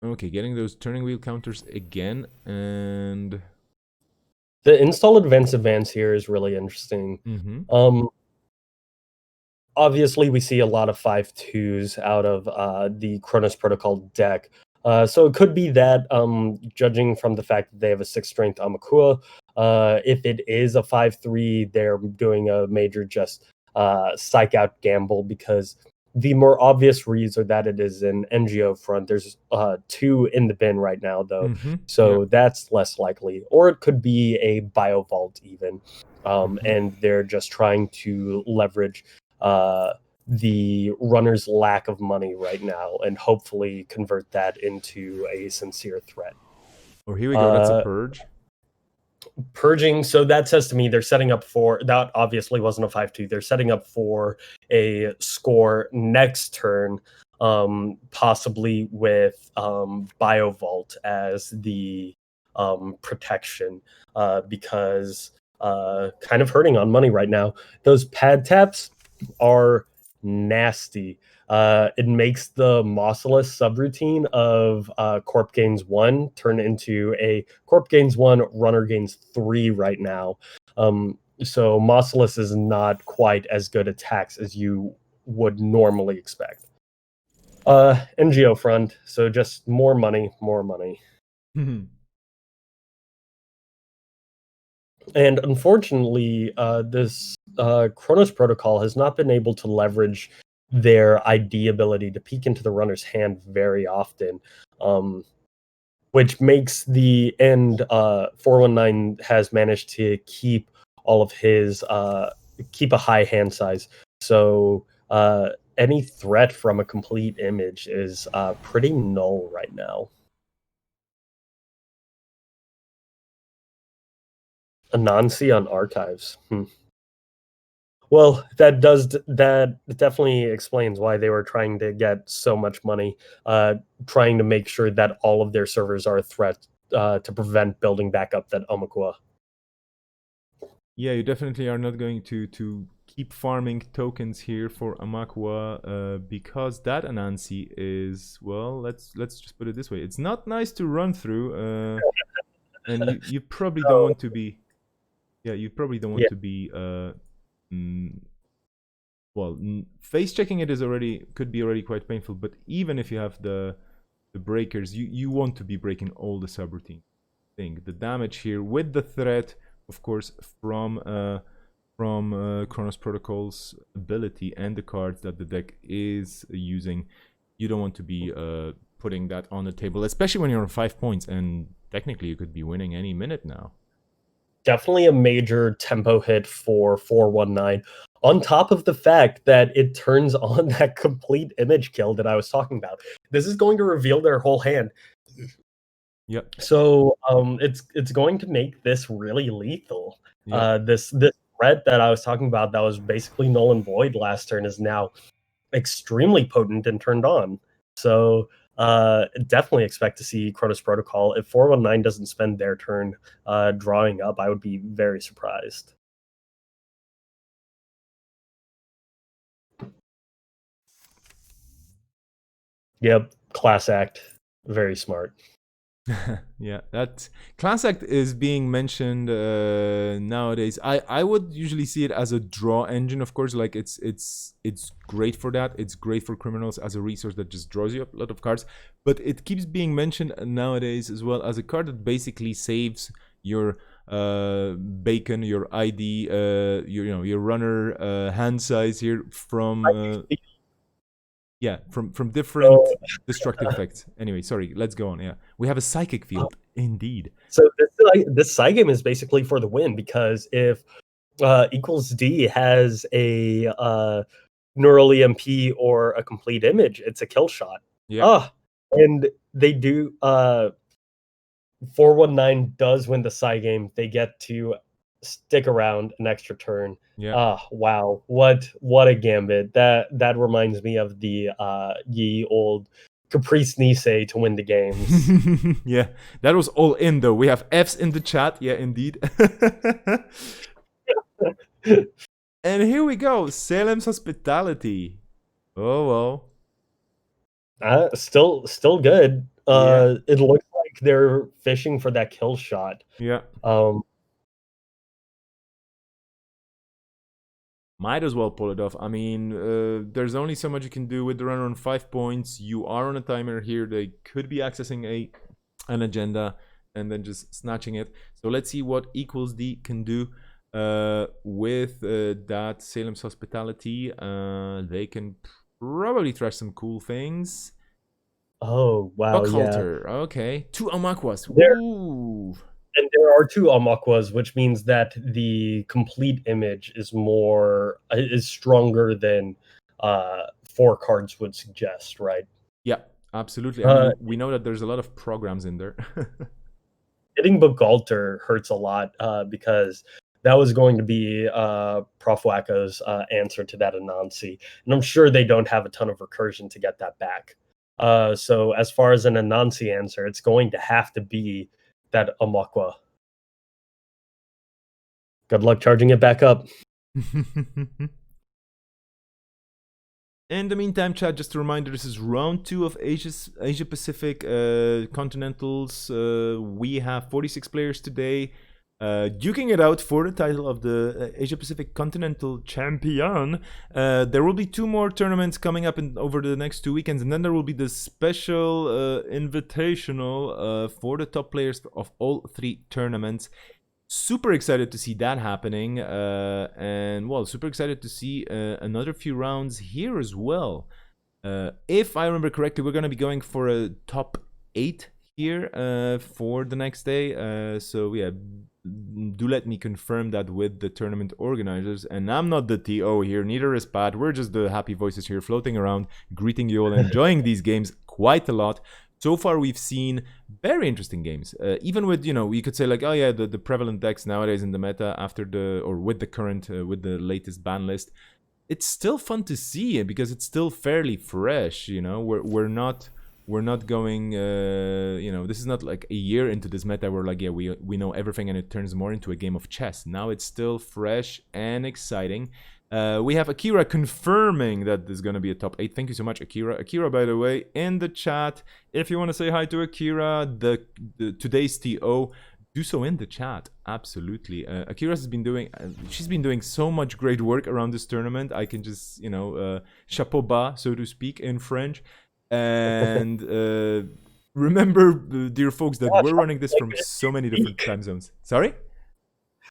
Okay, getting those turning wheel counters again, and the install advance here is really interesting. Obviously, we see a lot of 5/2s out of the Kronos Protocol deck. So it could be that, judging from the fact that they have a 6 strength Amakua, if it is a 5-3, they're doing a major just psych out gamble, because the more obvious reads are that it is an NGO front. There's 2 in the bin right now, though, Mm-hmm. Yeah. so that's less likely. Or it could be a bio vault even, Mm-hmm. and they're just trying to leverage the runner's lack of money right now and hopefully convert that into a sincere threat. Oh, here we go. That's a Uh, purge. Purging, so that says to me they're setting up for, that obviously wasn't a 5-2. They're setting up for a score next turn, possibly with Biovault as the protection, because kind of hurting on money right now. Those pad taps are nasty. It makes the Mossalus subroutine of Corp gains 1 turn into a Corp gains 1, runner gains 3 right now. So Mossalus is not quite as good attacks as you would normally expect. NGO front, so just more money, more money. And unfortunately, this Chronos protocol has not been able to leverage their ID ability to peek into the runner's hand very often, which makes the end 419 has managed to keep all of his keep a high hand size. So any threat from a complete image is pretty null right now. Anansi on archives. Well, that definitely explains why they were trying to get so much money, trying to make sure that all of their servers are a threat, to prevent building back up that Omakua. Yeah, you definitely are not going to keep farming tokens here for Amakwa, because that Anansi is, well, let's just put it this way. It's not nice to run through, and you probably don't So want to be, yeah, you probably don't want yeah, to be mm, well, face checking it is already, could be already quite painful, but even if you have the breakers, you want to be breaking all the subroutine thing. The damage here with the threat, of course, from Chronos Protocol's ability and the cards that the deck is using, you don't want to be putting that on the table, especially when you're on 5 points, and technically you could be winning any minute now. definitely a major tempo hit for 419. On top of the fact that it turns on that complete image kill that I was talking about. This is going to reveal their whole hand. Yep. So it's going to make this really lethal. Yep. This threat that I was talking about that was basically null and void last turn is now extremely potent and turned on. So definitely expect to see Chronos Protocol. If 419 doesn't spend their turn drawing up, I would be very surprised. Yep, class act. Very smart. Yeah, that class act is being mentioned nowadays. I would usually see it as a draw engine, of course. Like it's great for that. It's great for criminals as a resource that just draws you up a lot of cards. But it keeps being mentioned nowadays as well as a card that basically saves your bacon, your ID, your runner hand size here from yeah, from different So, destructive effects. Anyway, sorry, let's go on. Yeah, we have a psychic field, indeed. so this side game is basically for the win, because if equals D has a neural EMP or a complete image, it's a kill shot. Yeah, Ah, and they do 419 does win the side game. They get to stick around an extra turn. yeah. Ah, wow. What a gambit. That reminds me of the ye old Caprice Nice to win the games. Yeah, that was all in though. We have F's in the chat. Yeah, indeed. And here we go. Salem's hospitality. Oh well. Still good. Yeah, It looks like they're fishing for that kill shot. yeah. Um, might as well pull it off. I mean, there's only so much you can do with the runner on 5 points. You are on a timer here. They could be accessing an agenda and then just snatching it. So let's see what Equals D can do with that Salem's Hospitality. They can probably try some cool things. Oh wow, yeah. Buckhalter, okay. 2 Amakwas. There Ooh. and there are 2 Amakwas, which means that the complete image is stronger than 4 cards would suggest, right? Yeah, absolutely. I Uh, mean, we know that there's a lot of programs in there. Hitting Bugalter hurts a lot because that was going to be Prof Wacko's answer to that Anansi, and I'm sure they don't have a ton of recursion to get that back. So as far as an Anansi answer, it's going to have to be that Amakwa. Good luck charging it back up. In the meantime, chat, just a reminder, this is round 2 of Asia Pacific Continentals. We have 46 players today, duking it out for the title of the Asia Pacific Continental Champion. There will be 2 more tournaments coming up over the next 2 weekends, and then there will be the special invitational for the top players of all 3 tournaments. Super excited to see that happening, and well, super excited to see another few rounds here as well. If I remember correctly, we're going to be going for a top 8 here for the next day. So yeah, do let me confirm that with the tournament organizers. And I'm not the TO here, neither is Pat. We're just the happy voices here floating around, greeting you all, enjoying these games quite a lot. So far, we've seen very interesting games. Even with, you could say like, oh yeah, the prevalent decks nowadays in the meta with the current, with the latest ban list, it's still fun to see because it's still fairly fresh. We're not going. This is not like a year into this meta. We're like, yeah, we know everything, and it turns more into a game of chess. Now it's still fresh and exciting. We have Akira confirming that there's going to be a top 8. Thank you so much, Akira. Akira, by the way, in the chat. If you want to say hi to Akira, today's TO, do so in the chat. Absolutely. Akira has been she's been doing so much great work around this tournament. I can just, chapeau bas, so to speak, in French. And remember, dear folks, that we're running this from so many different time zones. Sorry?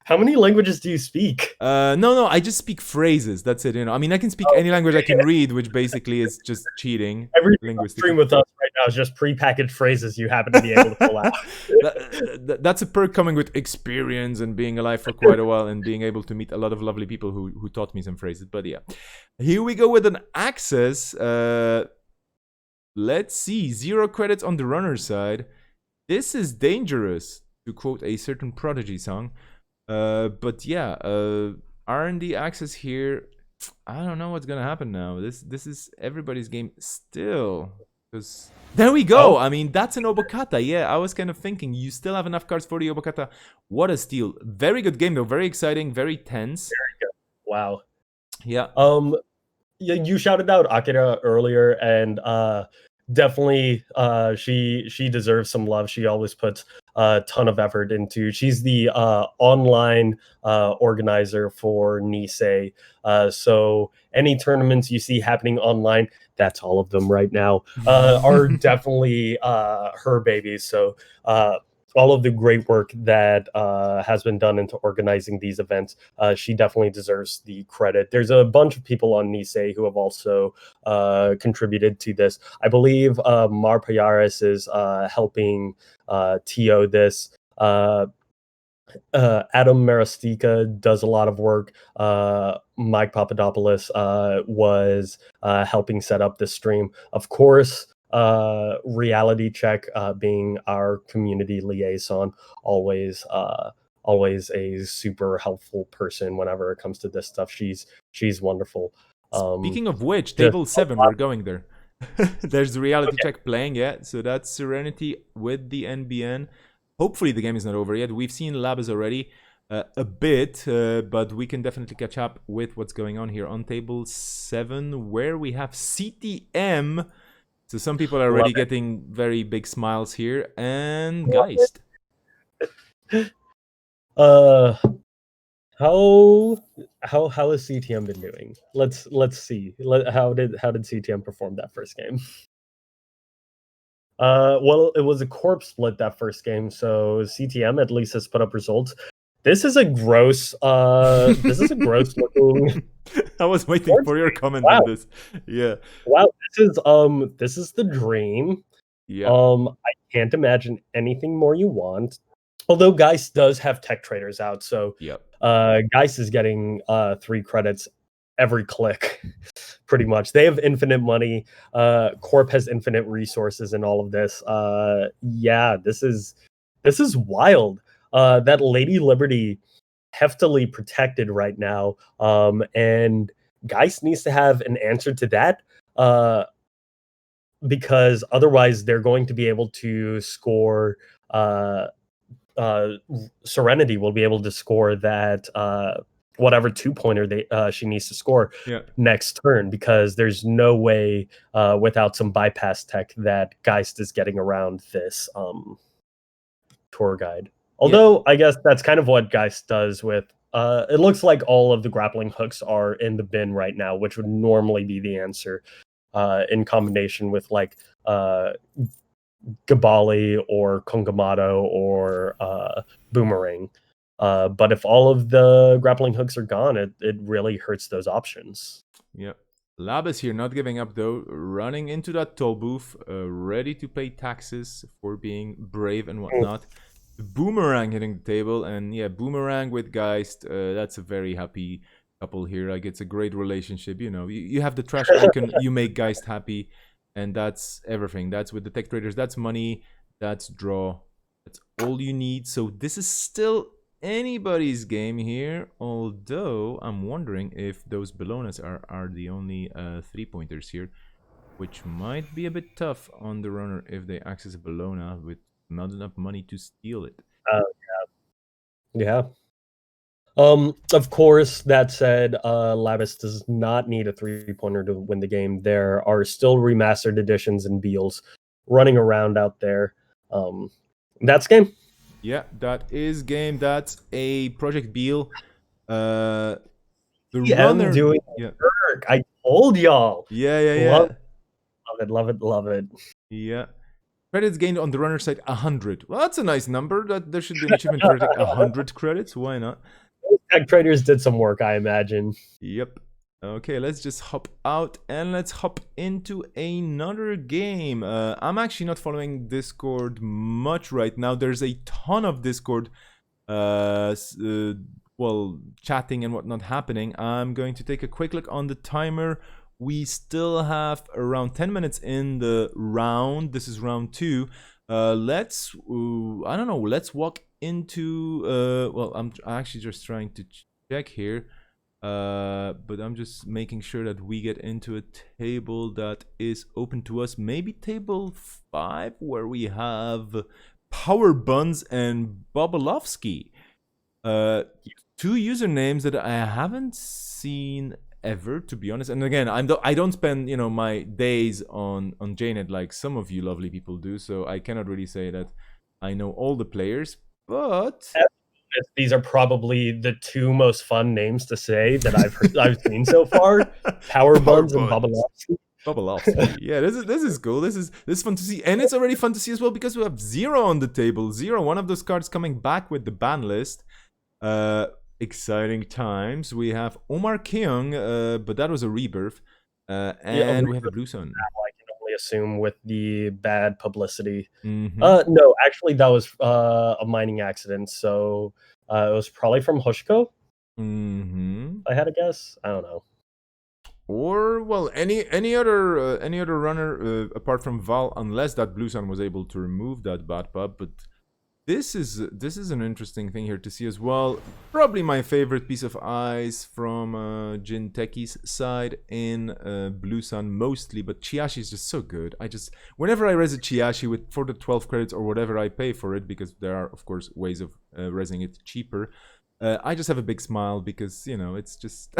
How many languages do you speak? No, I just speak phrases. That's it. I mean, I can speak any language I can read, which basically is just cheating. Everything on stream with us right now is just prepackaged phrases you happen to be able to pull out. That's a perk coming with experience and being alive for quite a while and being able to meet a lot of lovely people who taught me some phrases. But yeah, here we go with an access. Let's see, 0 credits on the runner side. This is dangerous, to quote a certain Prodigy song. But yeah, R&D access here. I don't know what's gonna happen now. This is everybody's game still. Because there we go. I mean, that's an Obokata. Yeah, I was kind of thinking you still have enough cards for the Obokata. What a steal! Very good game though. Very exciting. Very tense. Very good. Wow. Yeah. Yeah, you shouted out Akira earlier, and definitely she deserves some love. She always puts a ton of effort into. She's the online organizer for Nisei. So any tournaments you see happening online, that's all of them right now, are definitely her babies. So all of the great work that has been done into organizing these events, she definitely deserves the credit. There's a bunch of people on Nisei who have also contributed to this. I believe Mar Payaris is helping TO this. Adam Marastika does a lot of work. Mike Papadopoulos was helping set up this stream. Of course, Reality Check being our community liaison, always a super helpful person whenever it comes to this stuff. She's wonderful. Speaking of which, table 7, we're going there. There's the Reality Check playing, yeah. So that's Serenity with the NBN. Hopefully the game is not over yet. We've seen Labas already a bit, but we can definitely catch up with what's going on here on table 7, where we have CTM. So some people are already getting very big smiles here. And Geist. How has CTM been doing? Let's see. How did CTM perform that first game? Well, it was a corp split that first game, so CTM at least has put up results. This is a gross. This is a gross looking. I was waiting for your comment Wow, on this. Yeah. wow. This is the dream. Yeah. I can't imagine anything more you want. Although Geist does have tech traders out, so Yep. Geist is getting 3 credits every click, pretty much. They have infinite money. Corp has infinite resources in all of this. Yeah, this is wild. That Lady Liberty heftily protected right now, and Geist needs to have an answer to that. Because otherwise they're going to be able to score Serenity will be able to score that whatever 2-pointer she needs to score Yeah. next turn, because there's no way without some bypass tech that Geist is getting around this tour guide. Although I guess that's kind of what Geist does with it looks like all of the grappling hooks are in the bin right now, which would normally be the answer in combination with like Gabali or Kongamato or Boomerang. But if all of the grappling hooks are gone, it really hurts those options. Yep. Lab is here, not giving up though, running into that toll booth, ready to pay taxes for being brave and whatnot. Boomerang hitting the table, and yeah, Boomerang with Geist, that's a very happy couple here. Like, it's a great relationship, you know. You have the trash icon, you make Geist happy, and that's everything. That's with the tech traders, that's money, that's draw, that's all you need. So this is still anybody's game here, although I'm wondering if those Bellonas are the only 3-pointers here, which might be a bit tough on the runner if they access a Bellona with not enough money to steal it. Yeah. Of course, that said, Lavis does not need a 3-pointer to win the game. There are still remastered editions and Beals running around out there. That's game. Yeah, that is game. That's a Project Beal. The runner doing work. I told y'all. Yeah. Love it. Yeah. Credits gained on the runner side 100. Well, that's a nice number. That there should be an achievement for 100 credits. Why not? Tech traders did some work, I imagine. Yep. Okay, let's just hop out and let's hop into another game. I'm actually not following Discord much right now. There's a ton of Discord, well, chatting and whatnot happening. I'm going to take a quick look on the timer. We still have around 10 minutes in the round. This is round 2. Let's, I don't know, let's walk into, well, I'm actually just trying to check here. But I'm just making sure that we get into a table that is open to us. Maybe table 5, where we have Power Buns and Bobolovsky. 2 usernames that I haven't seen ever, to be honest. And again, I don't spend, you know, my days on JNet like some of you lovely people do, so I cannot really say that I know all the players, but these are probably the 2 most fun names to say that I've seen so far. Power Buns and Bobolovsky. Yeah, this is cool. This is fun to see, and it's already fun to see as well because we have Zero on the table. Zero, one of those cards coming back with the ban list. Exciting times. We have Omar Keong, but that was a rebirth, and we have a Blue Sun. I can only assume with the bad publicity. Mm-hmm. No, actually, that was a mining accident. So it was probably from Hushko. Mm-hmm. I had a guess. I don't know. Or well, any other runner apart from Val, unless that Blue Sun was able to remove that bad pub. But this is an interesting thing here to see as well. Probably my favorite piece of ice from Jin Techi's side in Blue Sun mostly, but Chiashi is just so good. Whenever I res a Chiashi for the 12 credits or whatever I pay for it, because there are of course ways of resing it cheaper, I just have a big smile because, you know, it's just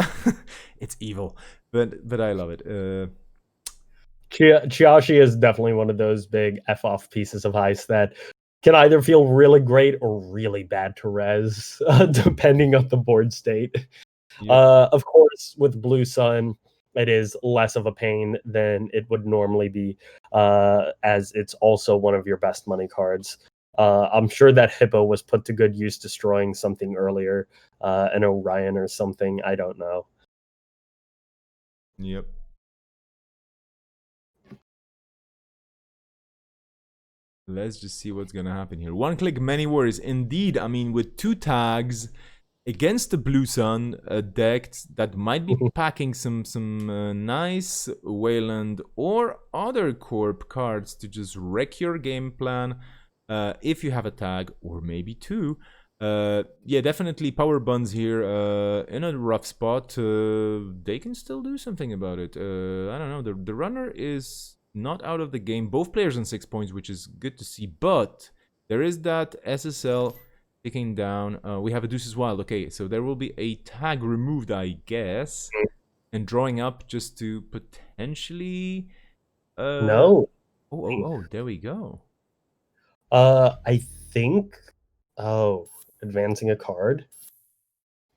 it's evil, but I love it. Chiashi is definitely one of those big F off pieces of ice that can either feel really great or really bad to res, depending on the board state. Yep. Of course, with Blue Sun, it is less of a pain than it would normally be, as it's also one of your best money cards. I'm sure that Hippo was put to good use destroying something earlier, an Orion or something. I don't know. Yep. Let's just see what's gonna happen here. One click, many worries. Indeed, I mean, with 2 tags against the Blue Sun deck that might be packing some nice Wayland or other corp cards to just wreck your game plan if you have a tag or maybe 2. Yeah, definitely power buns here in a rough spot. They can still do something about it. I don't know. The runner is not out of the game. Both players on 6 points, which is good to see. But there is that SSL ticking down. We have a Deuces Wild. Okay, so there will be a tag removed, I guess, and drawing up just to potentially. No. Oh, there we go. I think. Oh, advancing a card.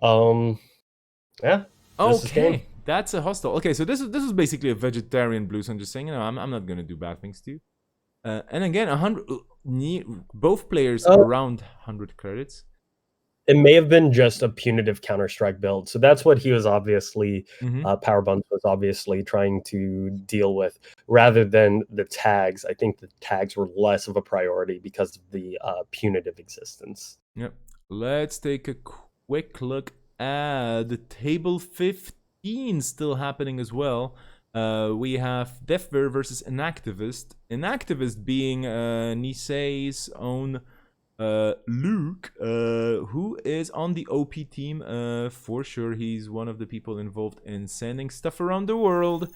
Yeah. Just this game. Okay, that's a hostile. Okay, so this is basically a vegetarian Blue Sun just saying, I'm not gonna do bad things to you. And again, 100, both players around 100 credits. It may have been just a punitive Counter-Strike build. So that's what he was obviously, Mm-hmm. Power Buns was obviously trying to deal with, rather than the tags. I think the tags were less of a priority because of the punitive existence. Yep. Let's take a quick look at the table 15 still happening as well. We have Defver versus Inactivist. Inactivist being Nisei's own Luke, who is on the OP team. For sure, he's one of the people involved in sending stuff around the world.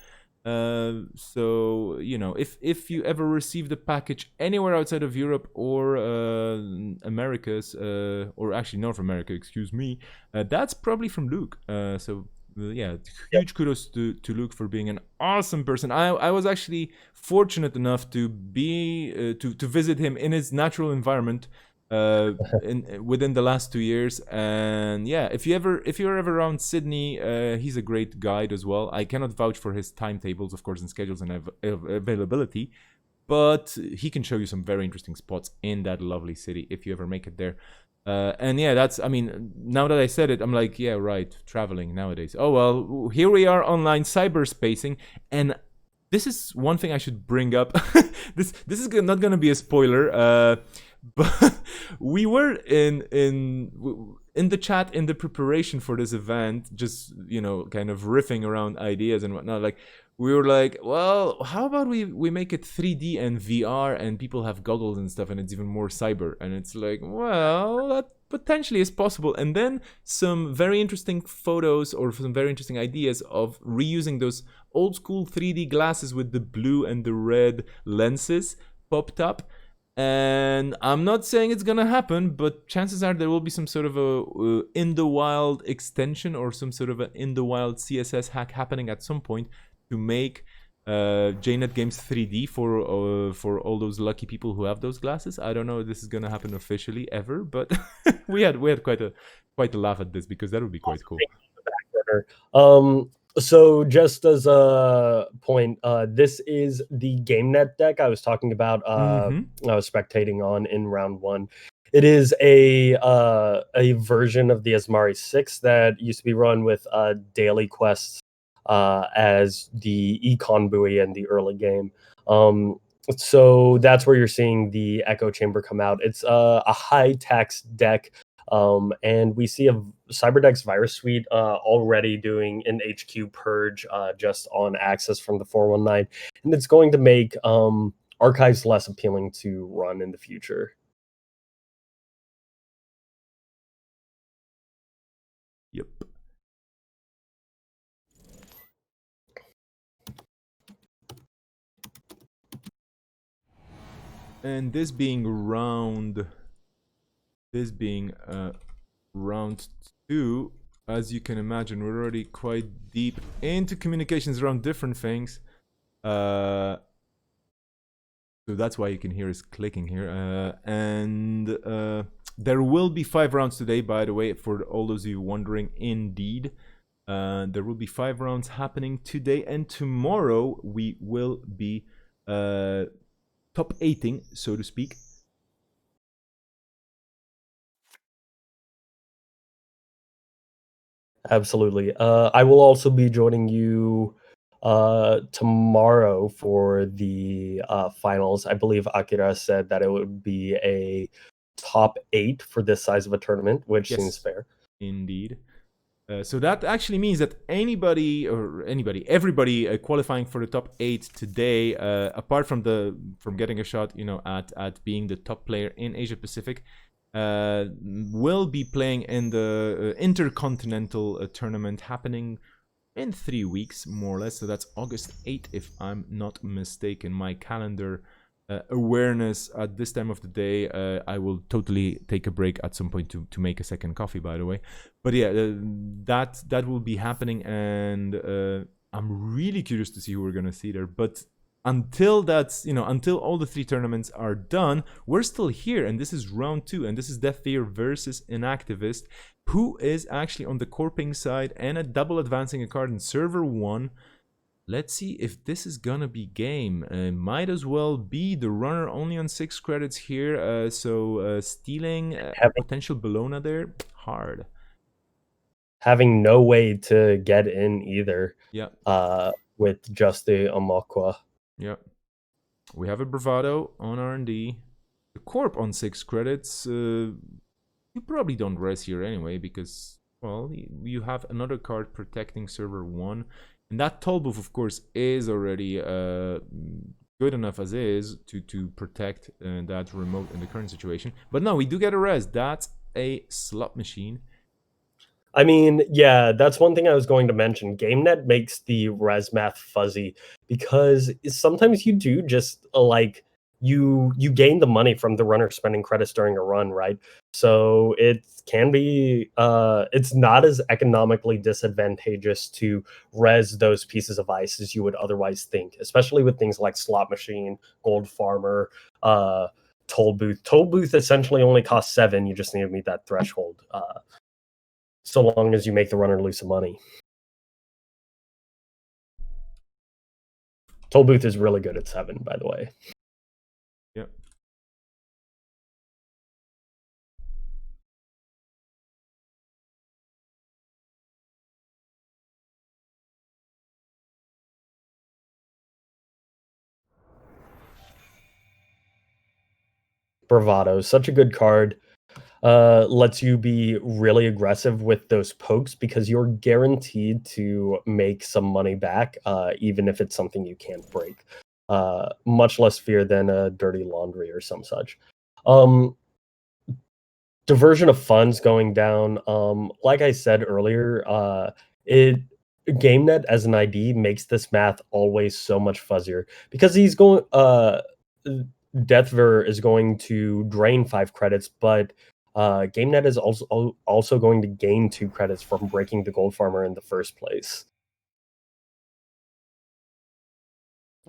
So you know, if you ever received a package anywhere outside of Europe or Americas, or actually North America, excuse me, that's probably from Luke. So yeah, huge kudos to Luke for being an awesome person. I was actually fortunate enough to be to visit him in his natural environment within the last 2 years. And yeah, if you're ever around Sydney, he's a great guide as well. I cannot vouch for his timetables, of course, and schedules and availability, but he can show you some very interesting spots in that lovely city if you ever make it there. And yeah, I mean, now that I said it, I'm like, yeah, right, traveling nowadays. Oh well, here we are online cyberspacing, and this is one thing I should bring up. this is not gonna be a spoiler, but we were in the chat in the preparation for this event, just kind of riffing around ideas and whatnot. Like we were like, well, how about we make it 3D and VR, and people have goggles and stuff, and it's even more cyber. And it's like, well, that potentially is possible. And then some very interesting photos or some very interesting ideas of reusing those old school 3D glasses with the blue and the red lenses popped up. And I'm not saying it's gonna happen, but chances are there will be some sort of a in the wild extension or some sort of an in the wild CSS hack happening at some point to make JNet Games 3D for all those lucky people who have those glasses. I don't know if this is gonna happen officially ever, but we had quite a laugh at this because that would be quite cool. So just as a point, this is the GameNet deck I was talking about. I was spectating on in round 1. It is a version of the Asmari 6 that used to be run with daily quests as the econ buoy in the early game. So that's where you're seeing the Echo Chamber come out. It's a high tax deck. And we see a CyberDeck's Virus Suite already doing an HQ purge just on access from the 419, and it's going to make archives less appealing to run in the future. Yep. And this being round 2, as you can imagine, we're already quite deep into communications around different things. So So that's why you can hear us clicking here. And there will be 5 rounds today, by the way, for all those of you wondering. Indeed, there will be 5 rounds happening today, and tomorrow we will be top 8ing, so to speak. Absolutely. I will also be joining you tomorrow for the finals. I believe Akira said that it would be a top 8 for this size of a tournament, which seems Yes, fair. indeed. So that actually means that everybody qualifying for the top 8 today, apart from getting a shot, at being the top player in Asia Pacific, will be playing in the Intercontinental tournament happening in 3 weeks, more or less. So that's August 8th, if I'm not mistaken. My calendar awareness at this time of the day, I will totally take a break at some point to make a second coffee, by the way. But yeah, that will be happening, and I'm really curious to see who we're gonna see there. But until all the 3 tournaments are done, we're still here, and this is round 2, and this is Death Fear versus Inactivist, who is actually on the Corping side and a double advancing a card in server 1. Let's see if this is gonna be game. Might as well be the runner only on 6 credits here. So stealing a potential Bologna there, hard. Having no way to get in either. Yeah. With just the Amakwa. Yeah. We have a Bravado on R&D. The Corp on 6 credits. You probably don't res here anyway because, well, you have another card protecting server 1. And that toll booth, of course, is already good enough as is to protect that remote in the current situation. But no, we do get a res. That's a slot machine. I mean, yeah, that's one thing I was going to mention. GameNet makes the res math fuzzy because sometimes you do just you gain the money from the runner spending credits during a run, right? So it can be it's not as economically disadvantageous to res those pieces of ice as you would otherwise think, especially with things like slot machine, gold farmer, toll booth. Toll booth essentially only costs 7. You just need to meet that threshold. So long as you make the runner lose some money. Toll booth is really good at 7, by the way. Yep. Bravado, such a good card. Lets you be really aggressive with those pokes because you're guaranteed to make some money back, even if it's something you can't break. Much less fear than a dirty laundry or some such. Diversion of funds going down. Like I said earlier, GameNet as an ID makes this math always so much fuzzier because he's going. Deathver is going to drain 5 credits, but GameNet is also going to gain 2 credits from breaking the gold farmer in the first place.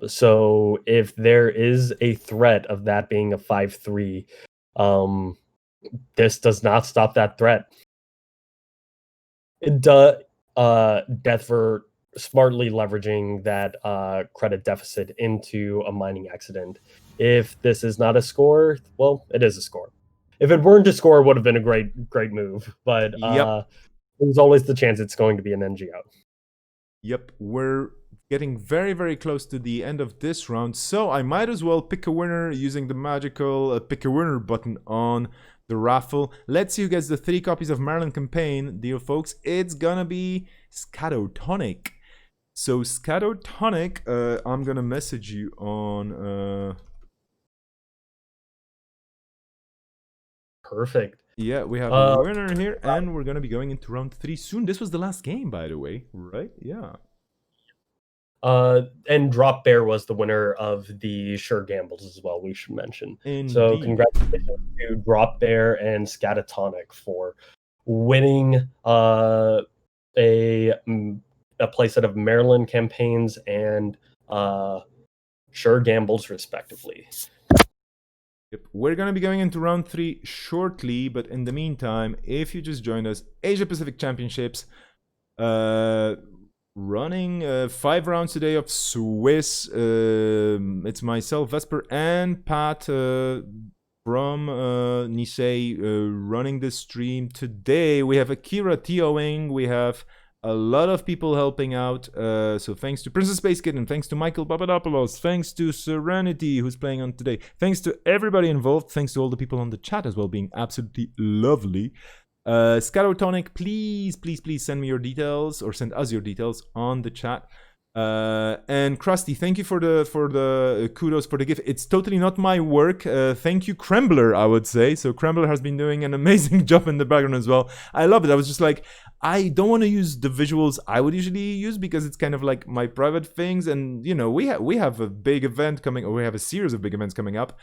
So if there is a threat of that being a 5-3, this does not stop that threat. Deathver smartly leveraging that credit deficit into a mining accident. If this is not a score, well, it is a score. If it weren't a score, it would have been a great move. But Yep. there's always the chance it's going to be an NGO. Yep, we're getting very, very close to the end of this round, so I might as well pick a winner using the magical pick a winner button on the raffle. Let's see who gets the 3 copies of Maryland Campaign deal, folks. It's gonna be Scatotonic. So Scatotonic, I'm gonna message you on... Perfect. Yeah, we have a winner here, and we're gonna be going into round 3 soon. This was the last game, by the way, right? Yeah. And Drop Bear was the winner of the Sure Gambles as well, we should mention. Indeed. So congratulations to Drop Bear and Scatotonic for winning a playset of Maryland campaigns and Sure Gambles, respectively. Yep. We're going to be going into round 3 shortly, but in the meantime, if you just joined us, Asia Pacific Championships, running 5 rounds today of Swiss. It's myself, Vesper, and Pat from Nisei running this stream today. We have Akira TOing, we have a lot of people helping out. So thanks to Princess Space Kid, and thanks to Michael Papadopoulos, thanks to Serenity, who's playing on today, thanks to everybody involved, thanks to all the people on the chat as well, being absolutely lovely. Scatotonic, please send me your details, or send us your details on the chat. And Krusty, thank you for the kudos for the gift. It's totally not my work. Thank you, Krembler, I would say. So Krembler has been doing an amazing job in the background as well. I love it. I was just like, I don't want to use the visuals I would usually use because it's kind of like my private things. And you know, we have a big event coming, or we have a series of big events coming up.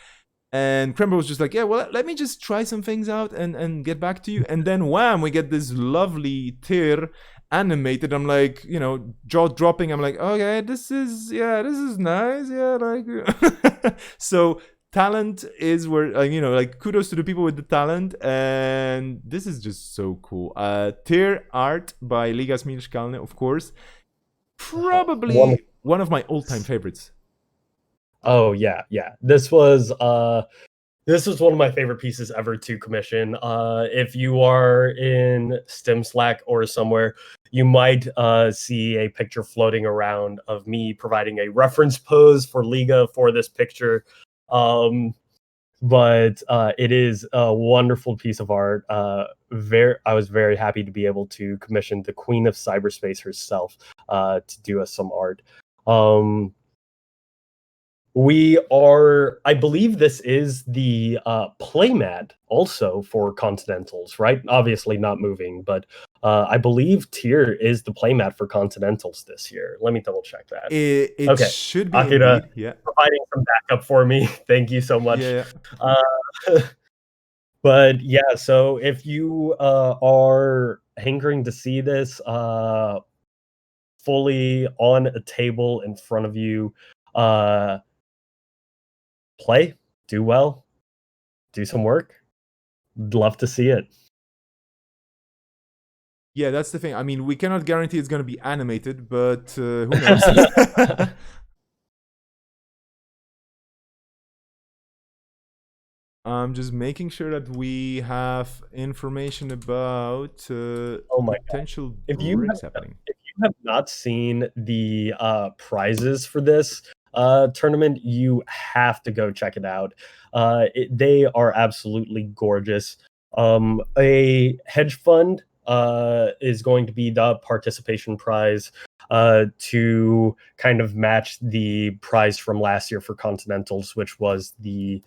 And Krember was just like, yeah, well, let me just try some things out and get back to you. And then wham, we get this lovely Tyr animated. I'm like, you know, jaw dropping. I'm like, okay, this is nice. Yeah, like so talent is where, you know, like kudos to the people with the talent. And this is just so cool. Tyr art by Ligas Mieszkalne, of course. Probably one of my all-time favorites. Oh yeah. This was one of my favorite pieces ever to commission. If you are in Stim Slack or somewhere, you might see a picture floating around of me providing a reference pose for Liga for this picture. But it is a wonderful piece of art. I was very happy to be able to commission the Queen of Cyberspace herself to do us some art. I believe this is the playmat also for Continentals, right? Obviously not moving, but I believe Tyr is the playmat for Continentals this year. Let me double check that. It okay. Should be Akira, indeed, yeah. Providing some backup for me. Thank you so much. Yeah. But yeah, so if you are hankering to see this fully on a table in front of you, play, do well, do some work. Love to see it. Yeah, that's the thing. I mean, we cannot guarantee it's going to be animated, but who knows? I'm just making sure that we have information about potential breaks happening. If you have not seen the prizes for this tournament, you have to go check it out. They are absolutely gorgeous. A hedge fund is going to be the participation prize to kind of match the prize from last year for Continentals, which was the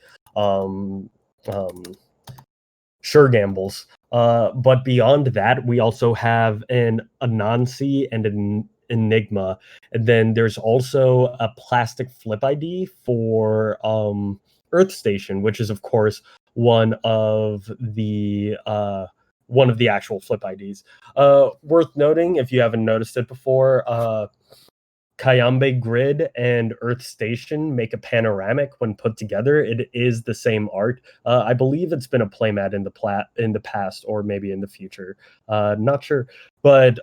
Sure Gambles. But beyond that, we also have an Anansi and an Enigma, and then there's also a plastic flip ID for Earth Station, which is of course one of the actual flip IDs. Worth noting, if you haven't noticed it before, Kayambe Grid and Earth Station make a panoramic when put together. It is the same art. I believe it's been a playmat in the past, or maybe in the future. Not sure, but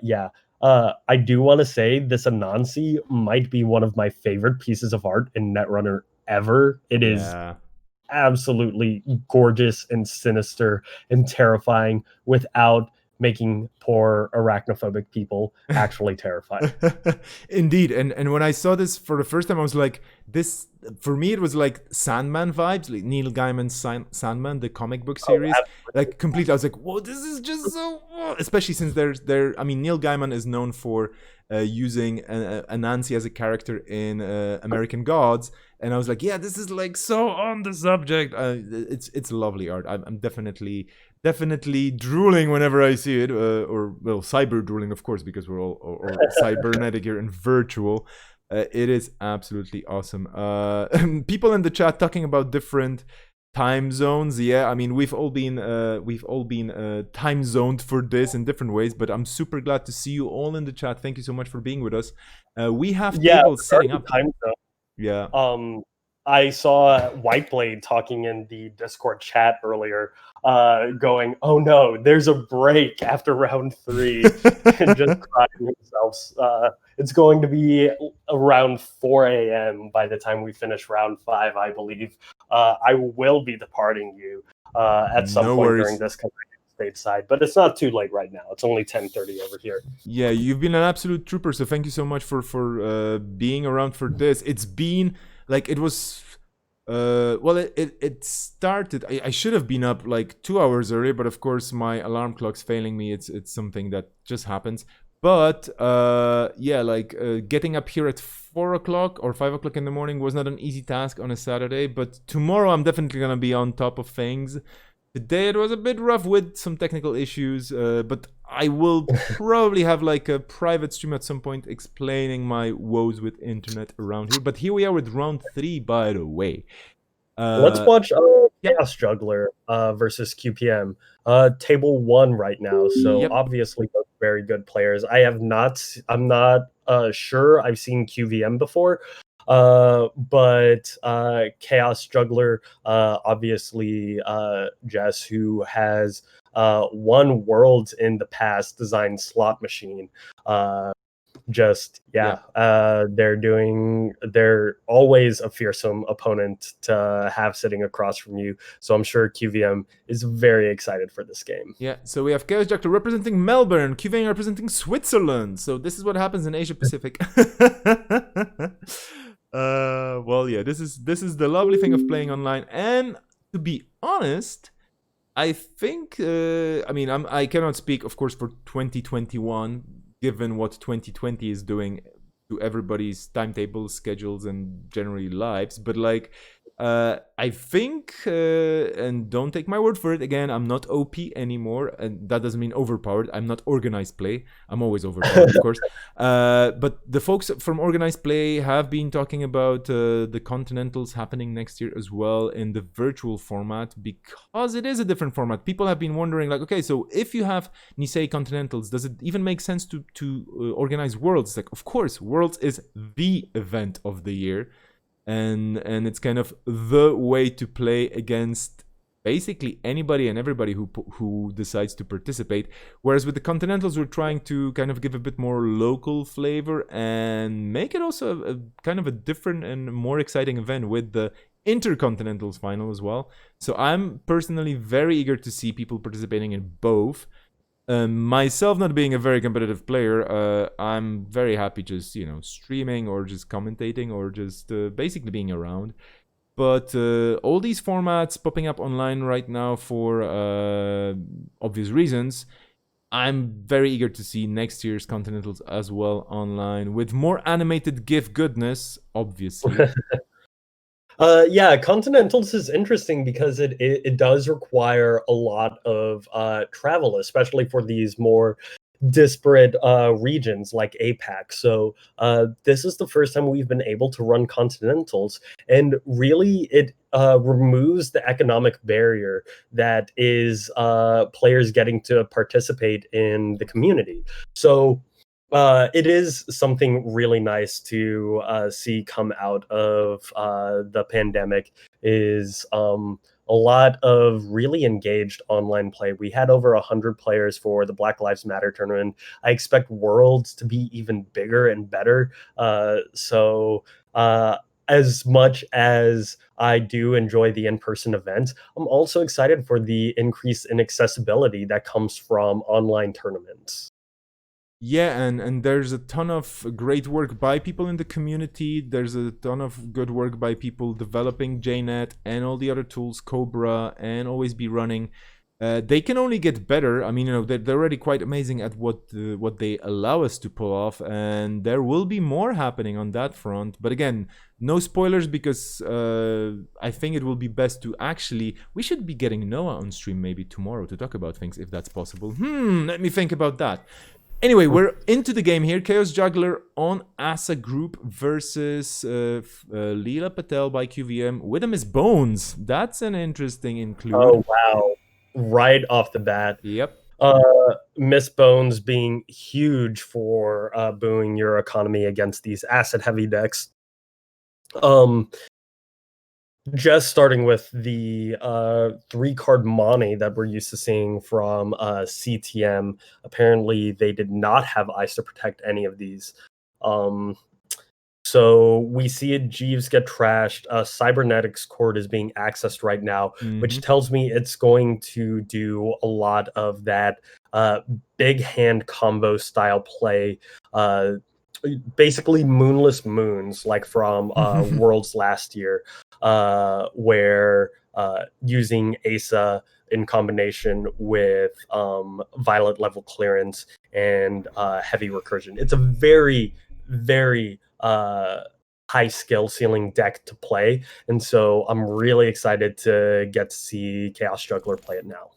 yeah. I do want to say this Anansi might be one of my favorite pieces of art in Netrunner ever. It is absolutely gorgeous and sinister and terrifying without making poor arachnophobic people actually terrified. Indeed. And when I saw this for the first time, I was like, this, for me, it was like Sandman vibes, like Neil Gaiman's Sandman, the comic book series. Like completely, I was like, whoa, this is just so, especially since I mean, Neil Gaiman is known for using Anansi as a character in American Gods. And I was like, yeah, this is like so on the subject. It's lovely art. I'm definitely drooling whenever I see it, or well, cyber drooling, of course, because we're all or cybernetic here and virtual. It is absolutely awesome. People in the chat talking about different time zones. Yeah, I mean, we've all been time zoned for this in different ways, but I'm super glad to see you all in the chat. Thank you so much for being with us. We have tables setting up. Time zone. Yeah. I saw Whiteblade talking in the Discord chat earlier, going, "Oh no, there's a break after round 3," and just crying himself. It's going to be around 4 a.m. by the time we finish round 5, I believe. I will be departing you at some No point during worries. this stateside, but it's not too late right now. It's only 10:30 over here. Yeah, you've been an absolute trooper. So thank you so much for being around for this. It's been like it was. Well, it started. I should have been up like 2 hours earlier, but of course my alarm clock's failing me. It's something that just happens. But yeah, like getting up here at 4 o'clock or 5 o'clock in the morning was not an easy task on a Saturday. But tomorrow I'm definitely gonna be on top of things. Today it was a bit rough with some technical issues, but I will probably have like a private stream at some point explaining my woes with internet around here. But here we are with round 3, by the way. Let's watch Yep. Chaos Juggler versus QPM. Table 1 right now, so Yep. obviously both very good players. I'm not sure I've seen QVM before, but Chaos Juggler, obviously Jess, who has won Worlds in the past, designed Slot Machine. Just Yeah. they're always a fearsome opponent to have sitting across from you, so I'm sure QVM is very excited for this game. Yeah, so we have Chaos Juggler representing Melbourne, QVN representing Switzerland. So this is what happens in Asia Pacific. Well, yeah, this is the lovely thing of playing online. And to be honest, I think I mean I cannot speak, of course, for 2021, given what 2020 is doing to everybody's timetables, schedules, and generally lives. But like, I think, and don't take my word for it. Again, I'm not OP anymore, and that doesn't mean overpowered. I'm not organized play. I'm always overpowered, of course. But the folks from organized play have been talking about the Continentals happening next year as well in the virtual format, because it is a different format. People have been wondering, like, okay, so if you have Nisei Continentals, does it even make sense to organize Worlds? Like, of course, Worlds is the event of the year, and it's kind of the way to play against basically anybody and everybody who decides to participate. Whereas with the Continentals, we're trying to kind of give a bit more local flavor and make it also a kind of a different and more exciting event with the Intercontinentals final as well. So I'm personally very eager to see people participating in both. Myself not being a very competitive player, I'm very happy just streaming or just commentating or just basically being around. But all these formats popping up online right now for obvious reasons, I'm very eager to see next year's Continentals as well online with more animated GIF goodness, obviously. Yeah, Continentals is interesting because it does require a lot of travel, especially for these more disparate regions like APAC. So this is the first time we've been able to run Continentals, and really it removes the economic barrier that is players getting to participate in the community. So it is something really nice to see come out of the pandemic is a lot of really engaged online play. We had over 100 players for the Black Lives Matter tournament. I expect Worlds to be even bigger and better. As much as I do enjoy the in-person events, I'm also excited for the increase in accessibility that comes from online tournaments. Yeah, and there's a ton of great work by people in the community. There's a ton of good work by people developing JNet and all the other tools, Cobra, and Always Be Running. They can only get better. I mean, they're already quite amazing at what they allow us to pull off, and there will be more happening on that front. But again, no spoilers, because I think it will be best to we should be getting Noah on stream maybe tomorrow to talk about things, if that's possible. Let me think about that. Anyway, we're into the game here. Chaos Juggler on Asa Group versus Leela Patel by QVM with a Miss Bones. That's an interesting include. Oh, wow. Right off the bat. Yep. Miss Bones being huge for booing your economy against these asset heavy decks. Um, just starting with the 3-card Money that we're used to seeing from CTM. Apparently, they did not have ice to protect any of these. So we see a Jeeves get trashed. Cybernetics Cord is being accessed right now, which tells me it's going to do a lot of that big hand combo style play. Basically, Moonless Moons, like from Worlds last year, where using Asa in combination with Violet level clearance and heavy recursion. It's a very, very high skill ceiling deck to play, and so I'm really excited to get to see Chaos Juggler play it now.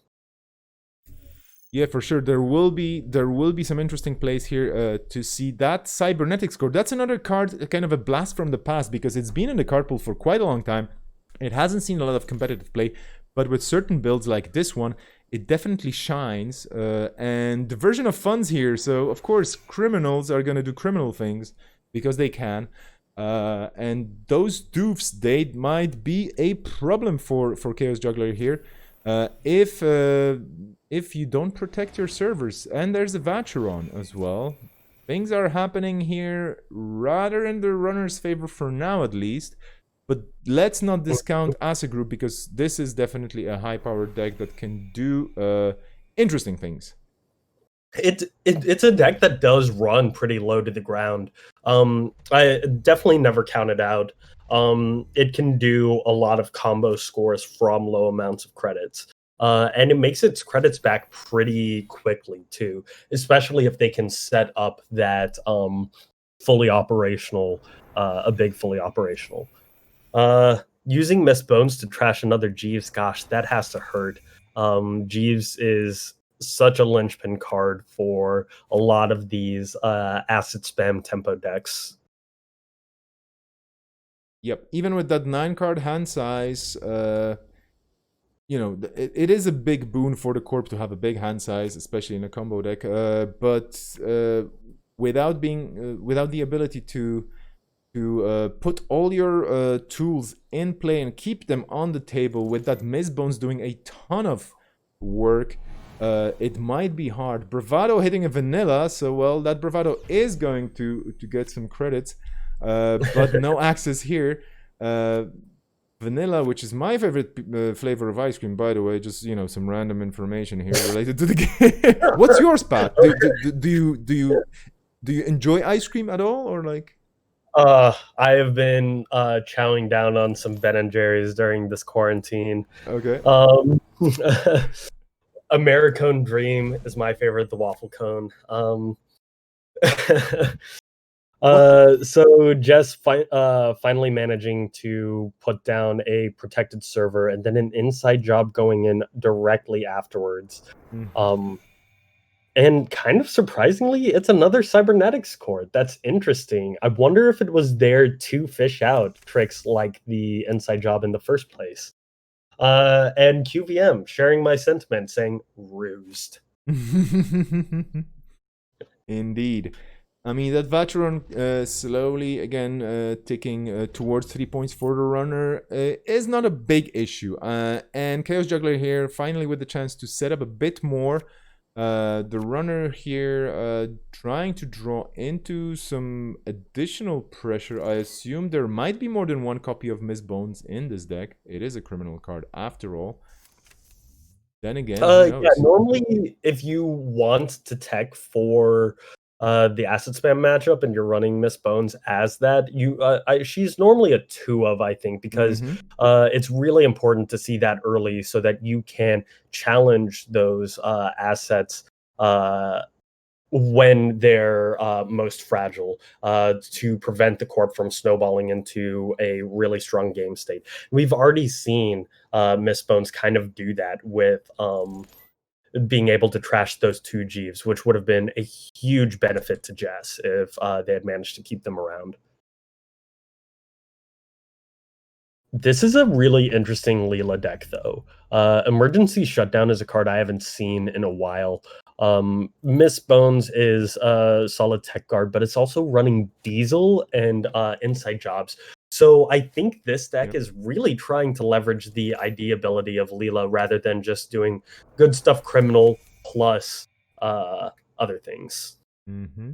Yeah, for sure. There will be some interesting plays here to see that Cybernetics card. That's another card, kind of a blast from the past, because it's been in the card pool for quite a long time. It hasn't seen a lot of competitive play, but with certain builds like this one, it definitely shines. And the version of funds here, so of course criminals are gonna do criminal things because they can. And those doofs, they might be a problem for Chaos Juggler here. If you don't protect your servers, and there's a Vacheron as well, things are happening here rather in the runner's favor for now, at least. But let's not discount as a group, because this is definitely a high-powered deck that can do interesting things. It's a deck that does run pretty low to the ground. I definitely never counted out. It can do a lot of combo scores from low amounts of credits. And it makes its credits back pretty quickly too, especially if they can set up that fully operational, a big fully operational. Using Miss Bones to trash another Jeeves, gosh, that has to hurt. Jeeves is such a linchpin card for a lot of these acid spam tempo decks. Yep, even with that 9-card hand size, it is a big boon for the corp to have a big hand size, especially in a combo deck. But without the ability to put all your tools in play and keep them on the table, with that Miss Bones doing a ton of work, it might be hard. Bravado hitting a vanilla, so well, that Bravado is going to get some credits, but no access here. Vanilla, which is my favorite flavor of ice cream, by the way, just some random information here related to the game. What's yours, Pat? Do you enjoy ice cream at all, or like? I have been chowing down on some Ben and Jerry's during this quarantine. Okay. Americone Dream is my favorite, the waffle cone. So Jess finally managing to put down a protected server, and then an inside job going in directly afterwards. And kind of surprisingly, it's another cybernetics cord. That's interesting. I wonder if it was there to fish out tricks like the inside job in the first place. And QVM sharing my sentiment, saying rused. Indeed. I mean, that Vacheron slowly, again, ticking towards 3 points for the runner is not a big issue. And Chaos Juggler here, finally with the chance to set up a bit more. The runner here trying to draw into some additional pressure. I assume there might be more than one copy of Miss Bones in this deck. It is a criminal card after all. Then again, yeah, normally if you want to tech for the acid spam matchup and you're running Miss Bones as that, she's normally a 2 of, I think, because it's really important to see that early so that you can challenge those assets when they're most fragile, to prevent the corp from snowballing into a really strong game state. We've already seen Miss Bones kind of do that with being able to trash those 2 Jeeves, which would have been a huge benefit to Jess if they had managed to keep them around. This is a really interesting Leela deck, though. Emergency Shutdown is a card I haven't seen in a while. Miss Bones is a solid tech guard, but it's also running Diesel and Inside Jobs, So I think this deck Yep. is really trying to leverage the ID ability of Leela rather than just doing good stuff criminal plus other things. Mm-hmm.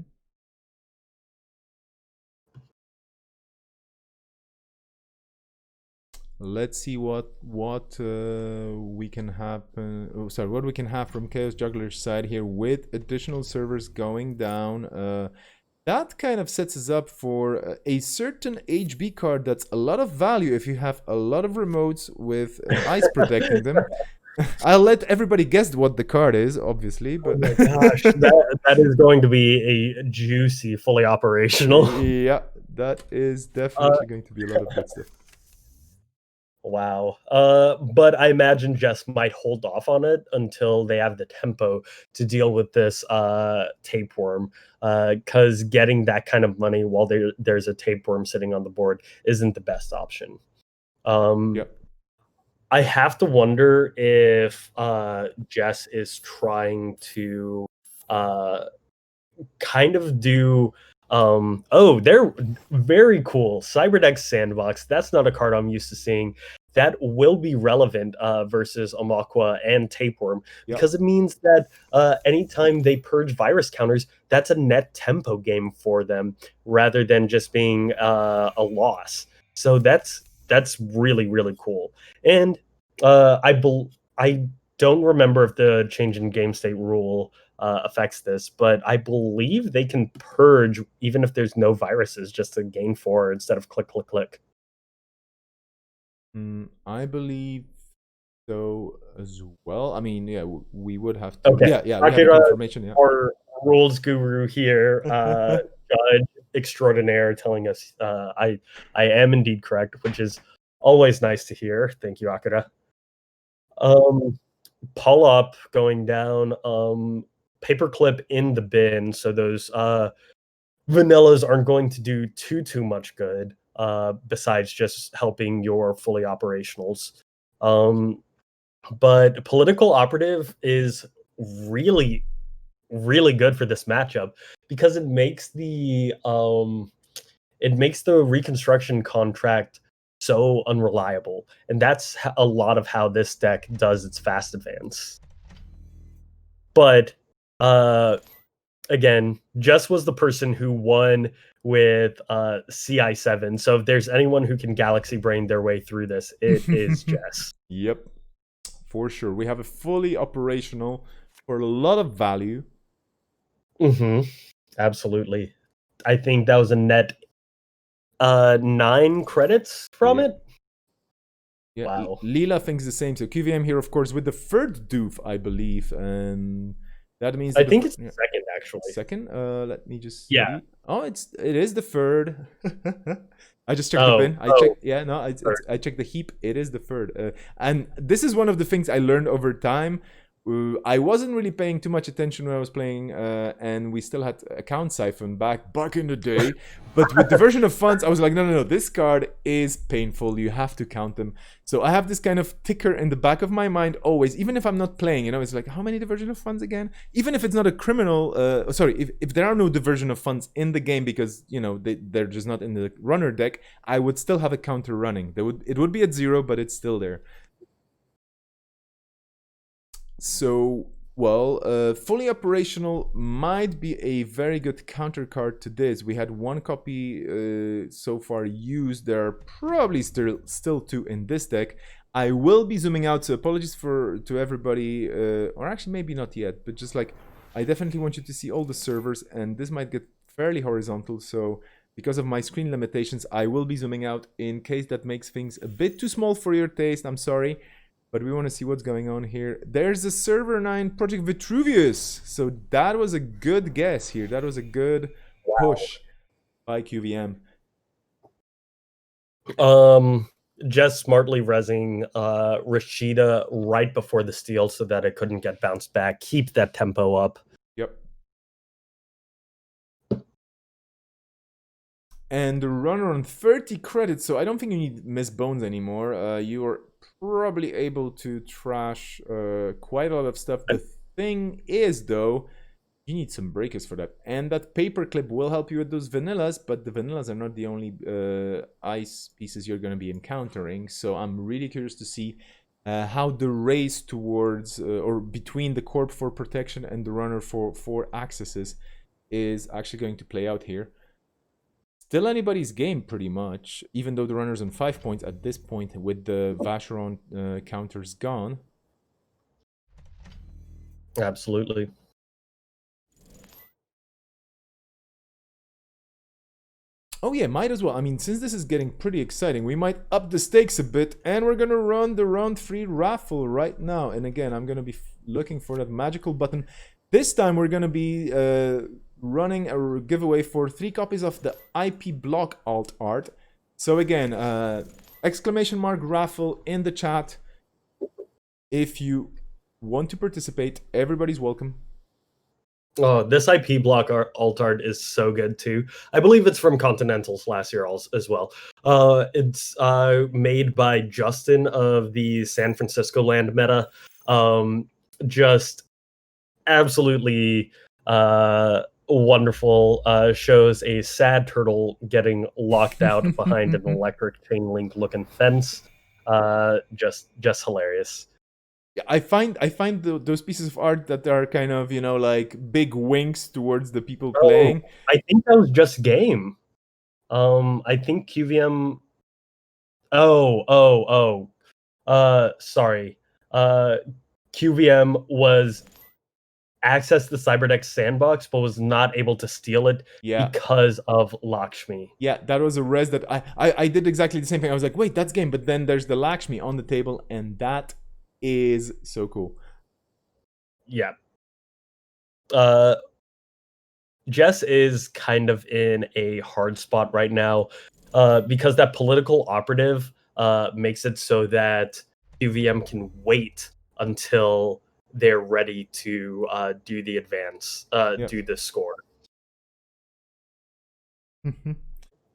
Let's see what we can happen. Oh, sorry, what we can have from Chaos Juggler's side here with additional servers going down. That kind of sets us up for a certain HB card that's a lot of value if you have a lot of remotes with ice protecting them. I'll let everybody guess what the card is, obviously, Oh but my gosh, that is going to be a juicy, fully operational. yeah, that is Uh, definitely going to be a lot of good stuff. Wow. But I imagine Jess might hold off on it until they have the tempo to deal with this tapeworm. Because getting that kind of money while there's a tapeworm sitting on the board isn't the best option. Um, Yep. I have to wonder if Jess is trying to uh, kind of do they're very cool. Cyberdeck Sandbox. That's not a card I'm used to seeing. That will be relevant versus Amakwa and Tapeworm Yep. because it means that anytime they purge virus counters, that's a net tempo game for them rather than just being a loss. So that's really really cool. And I don't remember if the change in game state rule affects this, but I believe they can purge even if there's no viruses just to gain 4 instead of click, click, click. I believe so as well. I mean, yeah, we would have to. Okay, Yeah, we have a Akira, confirmation. Yeah. our rules guru here, judge extraordinaire, telling us I am indeed correct, which is always nice to hear. Thank you, Akira. Um, Pull up going down. Paperclip in the bin, so those vanillas aren't going to do too much good besides just helping your fully operationals. Um, but political operative is really really good for this matchup because it makes the reconstruction contract so unreliable, and that's a lot of how this deck does its fast advance. But uh again, Jess was the person who won with CI7. So if there's anyone who can galaxy brain their way through this, it is Jess. Yep, for sure. We have a fully operational for a lot of value. Absolutely. I think that was a net 9 credits from Yeah. it. Yeah, Wow. Leela thinks the same. So QVM here, of course, with the third doof, I believe, and that means I that think it's yeah. second actually. Second. Let me just Yeah. see. Oh, it is the third. I just checked the Oh, bin. I checked. Yeah, no, I checked the heap. It is the third. And this is one of the things I learned over time. I wasn't really paying too much attention when I was playing, and we still had account siphon back in the day. But with diversion of funds, I was like, no, this card is painful. You have to count them. So I have this kind of ticker in the back of my mind always, even if I'm not playing. It's like, how many diversion of funds again? Even if it's not a criminal, if there are no diversion of funds in the game because they're just not in the runner deck, I would still have a counter running. It would be at 0, but it's still there. So, fully operational might be a very good counter card to this. We had 1 copy so far used. There are probably still 2 in this deck. I will be zooming out, so apologies to everybody, or actually maybe not yet, but just like, I definitely want you to see all the servers, and this might get fairly horizontal, so because of my screen limitations, I will be zooming out in case that makes things a bit too small for your taste. I'm sorry. But we want to see what's going on here. There's a server 9 Project Vitruvius. So that was a good guess here. That was a good push by QVM. Just smartly resing Rashida right before the steal so that it couldn't get bounced back. Keep that tempo up. Yep. And the runner on 30 credits, so I don't think you need Miss Bones anymore. You are probably able to trash quite a lot of stuff. The thing is, though, You need some breakers for that. And that paperclip will help you with those vanillas, but the vanillas are not the only ice pieces you're going to be encountering. So I'm really curious to see how the race towards or between the Corp for protection and the runner for 4 accesses is actually going to play out here. Still anybody's game, pretty much, even though the runner's on 5 points at this point with the Vacheron counters gone. Absolutely. Oh yeah, might as well. I mean, since this is getting pretty exciting, we might up the stakes a bit, and we're gonna run the round 3 raffle right now. And again, I'm gonna be looking for that magical button. This time we're gonna be running a giveaway for 3 copies of the IP block alt art. So again, exclamation mark raffle in the chat. If you want to participate, everybody's welcome. Oh, this IP block alt art is so good too. I believe it's from Continentals last year as well. It's made by Justin of the San Francisco Land Meta. Just absolutely wonderful. Shows a sad turtle getting locked out behind an electric chain link looking fence. Just hilarious. I find those pieces of art that are kind of, you know, like big winks towards the people playing. I think that was just game. I think QVM. Sorry. QVM was accessed the Cyberdeck sandbox, but was not able to steal it because of Lakshmi. Yeah, that was a res that I did exactly the same thing. I was like, wait, that's game, but then there's the Lakshmi on the table, and that is so cool. Yeah. Jess is kind of in a hard spot right now because that political operative makes it so that QVM can wait until they're ready to do the advance, do the score.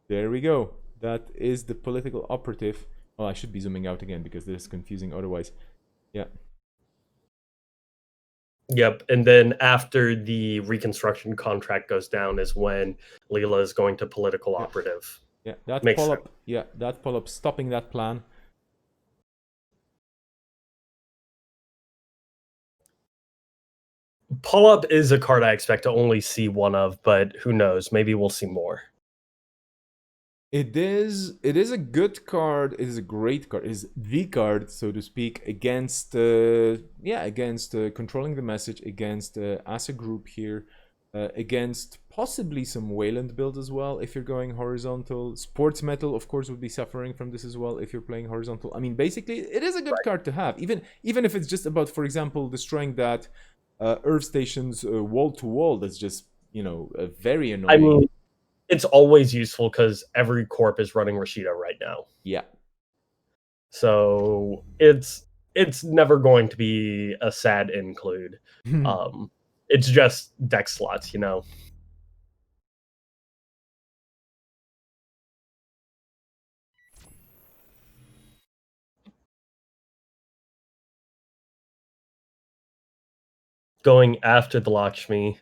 There we go. That is the political operative. Oh, I should be zooming out again because this is confusing otherwise. Yeah. Yep, and then after the reconstruction contract goes down is when Leela is going to political operative. Yeah, that pull-up. Yeah, that pull-up stopping that plan. Pull-up is a card I expect to only see one of, but who knows? Maybe we'll see more. It is a good card. It is a great card. It is the card, so to speak, against controlling the message, against as a group here, against possibly some Wayland build as well if you're going horizontal. Sports Metal, of course, would be suffering from this as well if you're playing horizontal. I mean, basically, it is a good card to have, even if it's just about, for example, destroying that Earth Station's wall to wall. That's just, you know, very annoying. I mean, it's always useful because every corp is running Rashida right now. Yeah. So it's never going to be a sad include. It's just deck slots, you know. Going after the Lakshmi,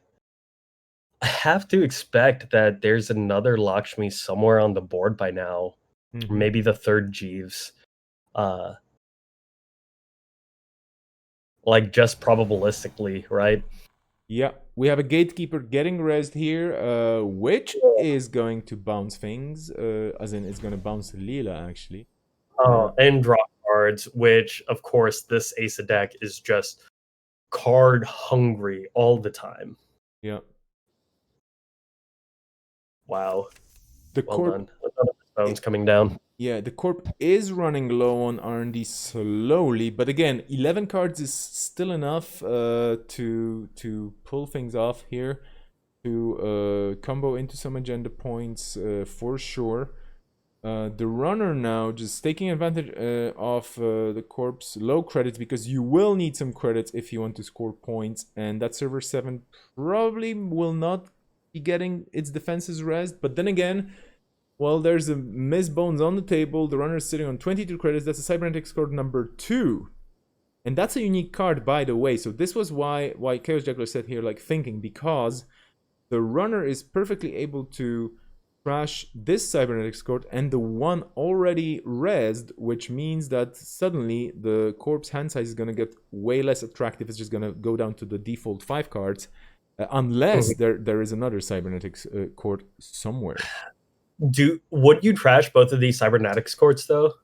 I have to expect that there's another Lakshmi somewhere on the board by now. Maybe the third Jeeves. Like just probabilistically, right? Yeah, we have a Gatekeeper getting rezzed here, which is going to bounce things, as in it's going to bounce Leela, actually. And draw cards, which, of course, this Ace of deck is just card hungry all the time. Yeah. Wow. The well corp, done. Another stone's coming down. Yeah, the corp is running low on R&D slowly, but again, 11 cards is still enough to pull things off here, to combo into some agenda points for sure. The runner now just taking advantage of the corp's low credits, because you will need some credits if you want to score points, and that server 7 probably will not be getting its defenses rezzed. But then again, well, there's a Miss Bones on the table. The runner is sitting on 22 credits. That's a Cybernetics card number 2. And that's a unique card, by the way. So this was why Chaos Juggler said here, like, thinking, because the runner is perfectly able to crash this Cybernetics Court and the one already rezzed, which means that suddenly the corpse hand size is going to get way less attractive. It's just going to go down to the default 5 cards, unless there is another Cybernetics Court somewhere. Would you trash both of these Cybernetics Courts, though?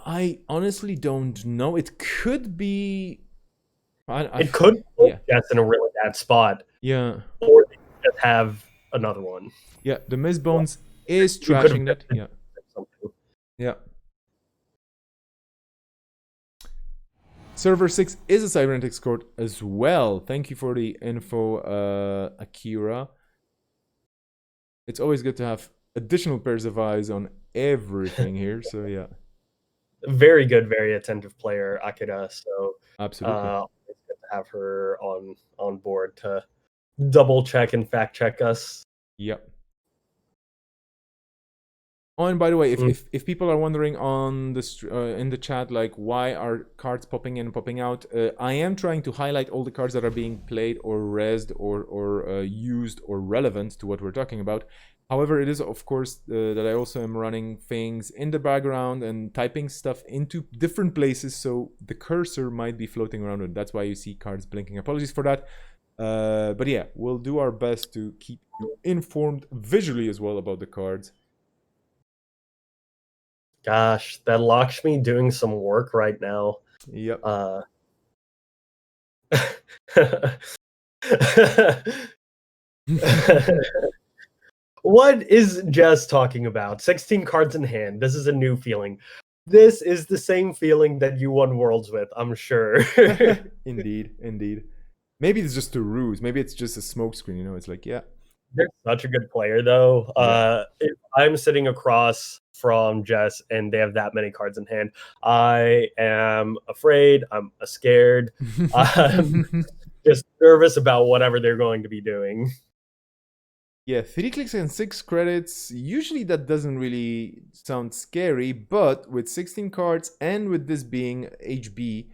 I honestly don't know. It could be... It could put Jess in a really bad spot. Yeah. Or they just have another one. Yeah, the Miss Bones is trashing that. Yeah. Yeah. Server 6 is a Cybernetics Court as well. Thank you for the info, Akira. It's always good to have additional pairs of eyes on everything here, so yeah. Very good, very attentive player, Akira. So absolutely, it's good to have her on board to double check and fact check us. Yep. Oh, and by the way, if people are wondering on the in the chat, like, why are cards popping in and popping out, I am trying to highlight all the cards that are being played or rezzed or used or relevant to what we're talking about. However, it is, of course, that I also am running things in the background and typing stuff into different places, so the cursor might be floating around, and that's why you see cards blinking. Apologies for that. But yeah, we'll do our best to keep you informed visually as well about the cards. Gosh, that Lakshmi doing some work right now. Yep. What is Jess talking about? 16 cards in hand. This is a new feeling. This is the same feeling that you won Worlds with, I'm sure. Indeed, indeed. Maybe it's just a ruse. Maybe it's just a smokescreen, you know? It's like, yeah. They're such a good player, though. Yeah. If I'm sitting across from Jess and they have that many cards in hand, I am afraid, I'm scared, I'm just nervous about whatever they're going to be doing. Yeah, 3 clicks and 6 credits, usually that doesn't really sound scary, but with 16 cards and with this being HB,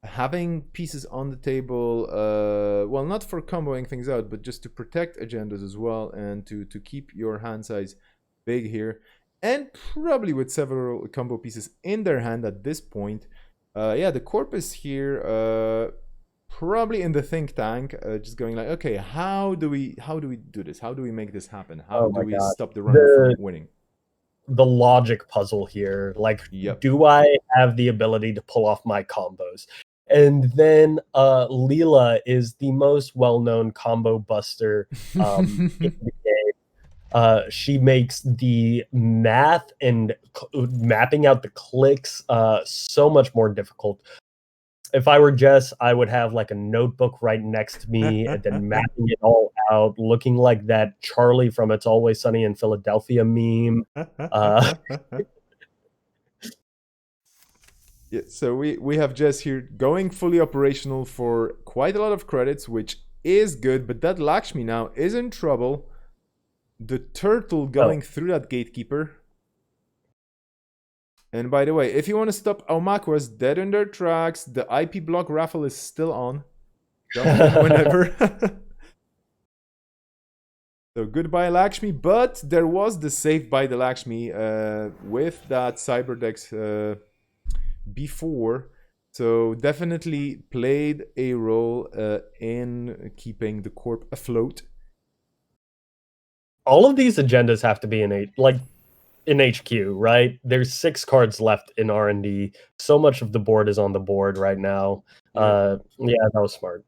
having pieces on the table, well, not for comboing things out, but just to protect agendas as well, and to keep your hand size big here, and probably with several combo pieces in their hand at this point. Yeah, the corpus here, probably in the think tank, just going like, okay, how do we do this? How do we make this happen? How do we stop the runner from winning? The logic puzzle here, like, do I have the ability to pull off my combos? And then Leela is the most well-known combo buster in the game. She makes the math and mapping out the clicks so much more difficult. If I were Jess, I would have like a notebook right next to me and then mapping it all out, looking like that Charlie from It's Always Sunny in Philadelphia meme. Yeah, so we have Jess here going fully operational for quite a lot of credits, which is good, but that Lakshmi now is in trouble. The turtle going through that gatekeeper. And by the way, if you want to stop Aumakwas dead in their tracks, the IP block raffle is still on. Whenever. So goodbye Lakshmi, but there was the save by the Lakshmi with that Cyberdex before, so definitely played a role in keeping the corp afloat. All of these agendas have to be in HQ, right? There's 6 cards left in R&D. So much of the board is on the board right now. Yeah, that was smart.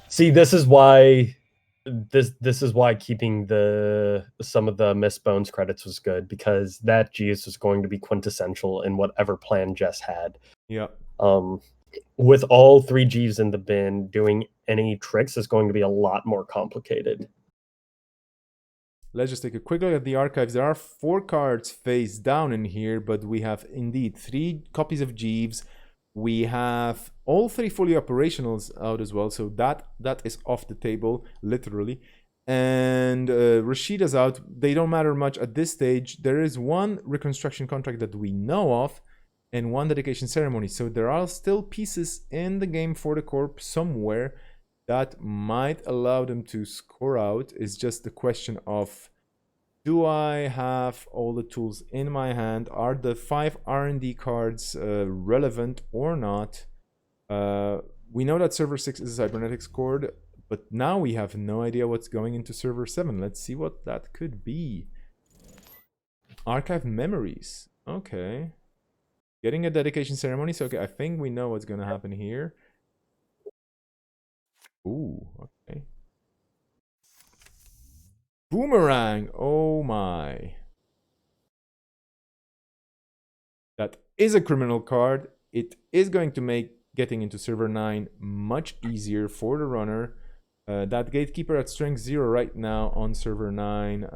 See, this is why keeping some of the Miss Bones credits was good, because that Geas was going to be quintessential in whatever plan Jess had. Yeah. With all 3 Gs in the bin, doing any tricks is going to be a lot more complicated. Let's just take a quick look at the archives. There are 4 cards face down in here, but we have indeed 3 copies of Jeeves. We have all 3 fully operationals out as well, so that is off the table, literally. And Rashida's out. They don't matter much at this stage. There is one reconstruction contract that we know of, and 1 dedication ceremony. So there are still pieces in the game for the Corp somewhere that might allow them to score out. It's just a question of, do I have all the tools in my hand? Are the 5 R&D cards relevant or not? We know that server 6 is a cybernetics cord, but now we have no idea what's going into server 7. Let's see what that could be. Archive memories. Okay. Getting a dedication ceremony. So, okay, I think we know what's going to happen here. Ooh, okay. Boomerang. Oh my. That is a criminal card. It is going to make getting into server 9 much easier for the runner. That gatekeeper at strength 0 right now on server 9.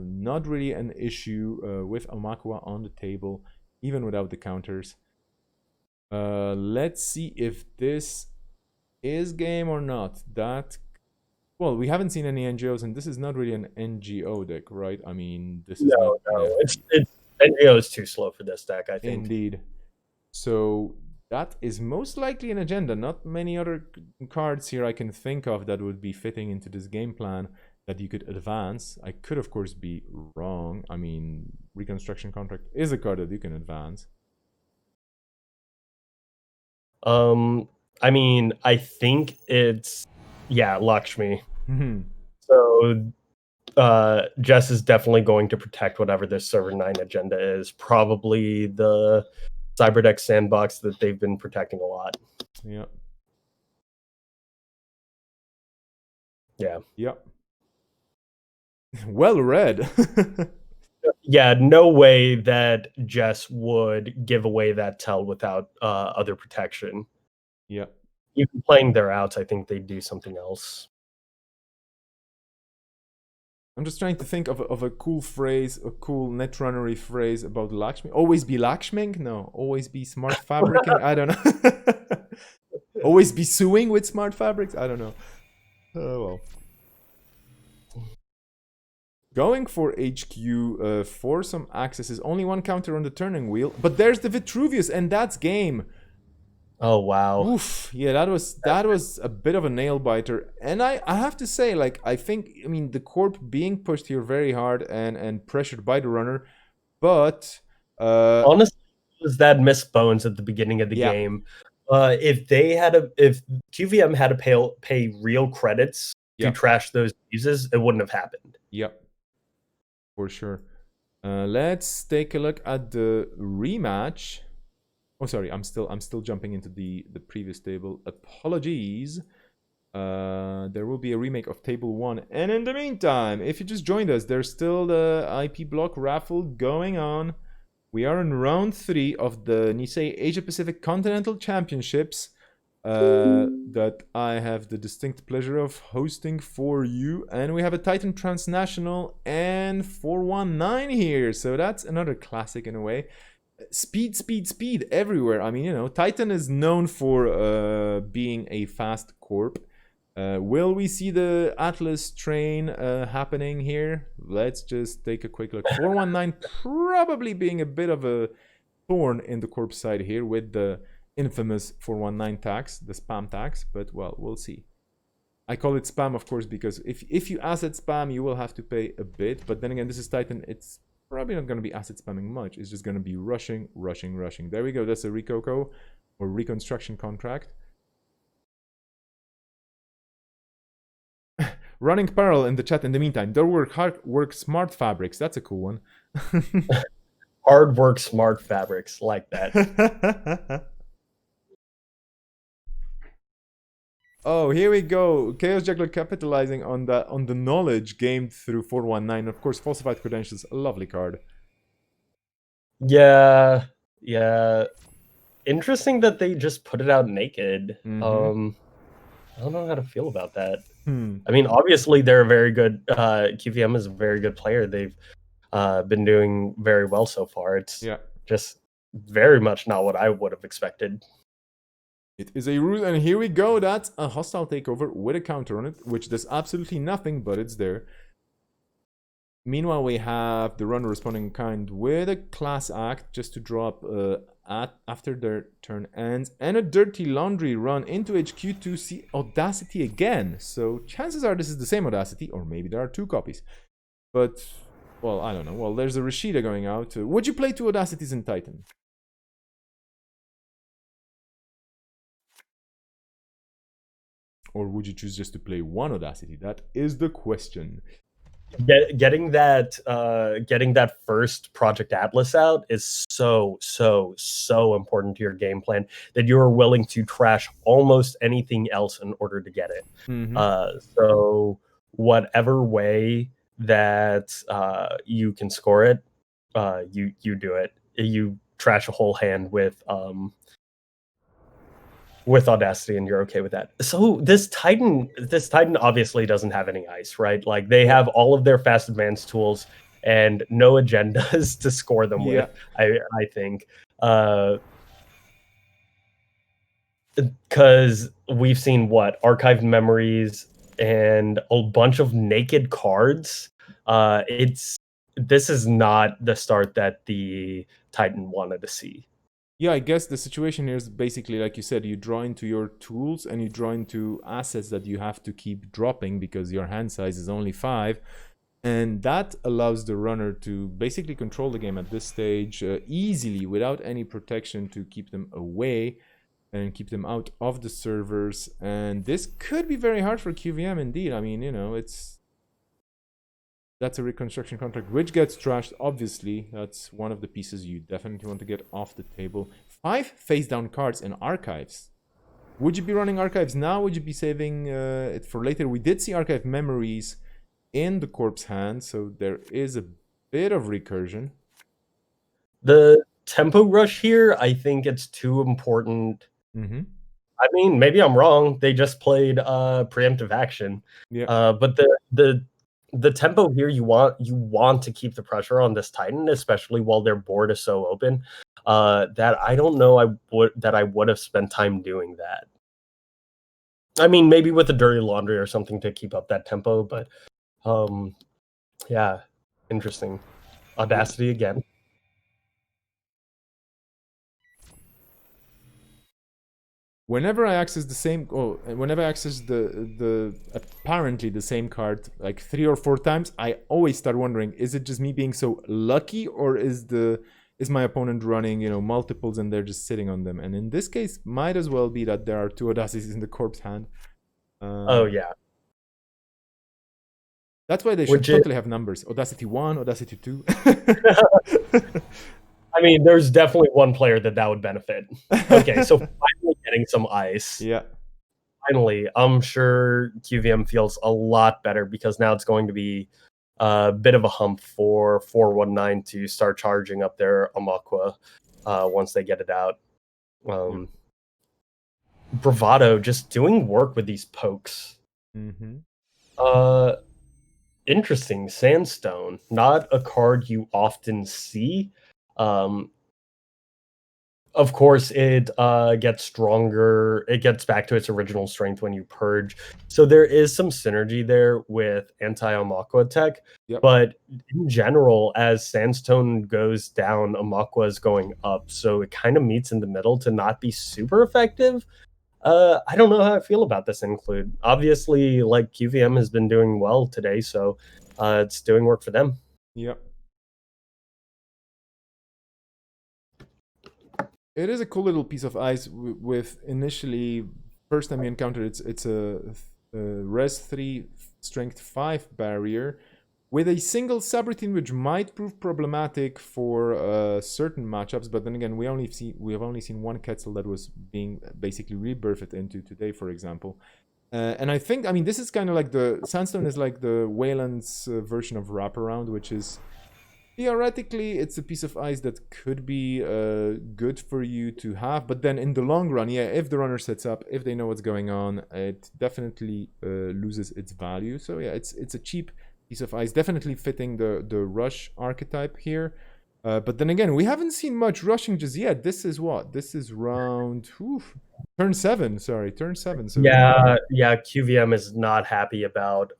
Not really an issue with Omakua on the table, even without the counters. Let's see if this is game or not. Well, we haven't seen any NGOs, and this is not really an NGO deck, right? I mean, this is not. No. Yeah. NGO is too slow for this deck, I think. Indeed. So that is most likely an agenda. Not many other cards here I can think of that would be fitting into this game plan that you could advance. I could, of course, be wrong. I mean, Reconstruction Contract is a card that you can advance. I mean, I think it's Lakshmi. So Jess is definitely going to protect whatever this server 9 agenda is. Probably the Cyberdeck sandbox that they've been protecting a lot. Yeah. Yep. Well read. Yeah, no way that Jess would give away that tell without other protection. Yeah. Even playing their outs, I think they'd do something else. I'm just trying to think of a cool phrase, a cool Netrunner-y phrase about Lakshmi. Always be Lakshming? No. Always be smart fabricing? I don't know. Always be suing with smart fabrics? I don't know. Oh, well. Going for HQ for some accesses. Only 1 counter on the turning wheel. But there's the Vitruvius, and that's game. Oh, wow. Oof. Yeah, that was a bit of a nail biter. And I have to say, like, I mean, the Corp being pushed here very hard and pressured by the runner. But honestly, it was that missed bones at the beginning of the game. If QVM had to pay real credits to trash those uses, it wouldn't have happened. Yep. For sure. Let's take a look at the rematch. Oh, sorry, I'm still jumping into the previous table. Apologies. There will be a remake of Table 1. And in the meantime, if you just joined us, there's still the IP block raffle going on. We are in round 3 of the Nisei Asia Pacific Continental Championships that I have the distinct pleasure of hosting for you. And we have a Titan Transnational and 419 here. So that's another classic in a way. Speed everywhere. I mean, you know, Titan is known for being a fast corp. Will we see the Atlas train happening here? Let's just take a quick look. 419 probably being a bit of a thorn in the corp side here with the infamous 419 tax, the spam tax, but well, we'll see. I call it spam, of course, because if you asset spam, you will have to pay a bit, but then again, this is Titan, it's probably not going to be asset spamming much. It's just going to be rushing. There we go. That's a Recoco or Reconstruction Contract. Running Parallel in the chat in the meantime. There were hard work smart fabrics. That's a cool one. Hard work smart fabrics, like that. Oh, here we go. Chaos Juggler capitalizing on the knowledge gained through 419. Of course, falsified credentials, a lovely card. Yeah. Interesting that they just put it out naked. I don't know how to feel about that. I mean, obviously they're a very good QVM is a very good player. They've been doing very well so far. It's just very much not what I would have expected. It is a rule, and here we go. That's a hostile takeover with a counter on it, which does absolutely nothing, but it's there. Meanwhile, we have the runner responding in kind with a class act just to drop after their turn ends, and a dirty laundry run into HQ to see Audacity again. So chances are this is the same Audacity, or maybe there are two copies. But, well, I don't know. Well, there's a Rashida going out. Would you play two Audacities in Titan? Or would you choose just to play one Audacity? That is the question. Getting that first Project Atlas out is so important to your game plan that you are willing to trash almost anything else in order to get it. So whatever way that you can score it, you do it. You trash a whole hand with Audacity, and you're okay with that. So this Titan obviously doesn't have any ice, right? Like they have all of their fast advanced tools and no agendas to score them with. I think because we've seen what archived memories and a bunch of naked cards. This is not the start that the Titan wanted to see. Yeah, I guess the situation here is basically like you said, you draw into your tools and you draw into assets that you have to keep dropping because your hand size is only 5. And that allows the runner to basically control the game at this stage easily without any protection to keep them away and keep them out of the servers. And this could be very hard for QVM indeed. I mean, that's a reconstruction contract which gets trashed. Obviously, that's one of the pieces you definitely want to get off the table. 5 face down cards and archives. Would you be running archives now? Would you be saving it for later? We did see archive memories in the corpse hand, so there is a bit of recursion. The tempo rush here, I think it's too important. I mean, maybe I'm wrong. They just played preemptive action. But the tempo here, you want to keep the pressure on this Titan, especially while their board is so open. That I don't know I would have spent time doing that. I mean, maybe with a dirty laundry or something to keep up that tempo, but yeah, interesting. Audacity again. Whenever I access the apparently the same card like 3 or 4 times, I always start wondering, is it just me being so lucky, or is my opponent running, multiples and they're just sitting on them? And in this case, might as well be that there are 2 Audacities in the corpse hand. Oh yeah. That's why they should totally have numbers. Audacity 1, Audacity 2. I mean, there's definitely one player that would benefit. Okay, so finally getting some ice. Yeah. Finally, I'm sure QVM feels a lot better because now it's going to be a bit of a hump for 419 to start charging up their Amakwa once they get it out. Bravado just doing work with these pokes. Interesting. Sandstone, not a card you often see. Of course, it gets stronger. It gets back to its original strength when you purge. So there is some synergy there with anti-Amakwa tech. But in general, as Sandstone goes down, Amakwa is going up. So it kind of meets in the middle to not be super effective. I don't know how I feel about this include. Obviously, like QVM has been doing well today, so it's doing work for them. Yep. It is a cool little piece of ice with initially, first time you encounter it, it's a res 3 strength 5 barrier with a single subroutine which might prove problematic for certain matchups, but then again, we have only seen one Quetzal that was being basically rebirthed into today, for example. And I think, this is kind of like the Sandstone is like the Wayland's version of Wraparound, which is theoretically it's a piece of ice that could be good for you to have, but then in the long run, yeah, if the runner sets up, if they know what's going on, it definitely loses its value. So yeah, it's a cheap piece of ice, definitely fitting the rush archetype here. But then again, we haven't seen much rushing just yet. This is what? This is round turn 7. Sorry, turn 7. So yeah, QVM is not happy about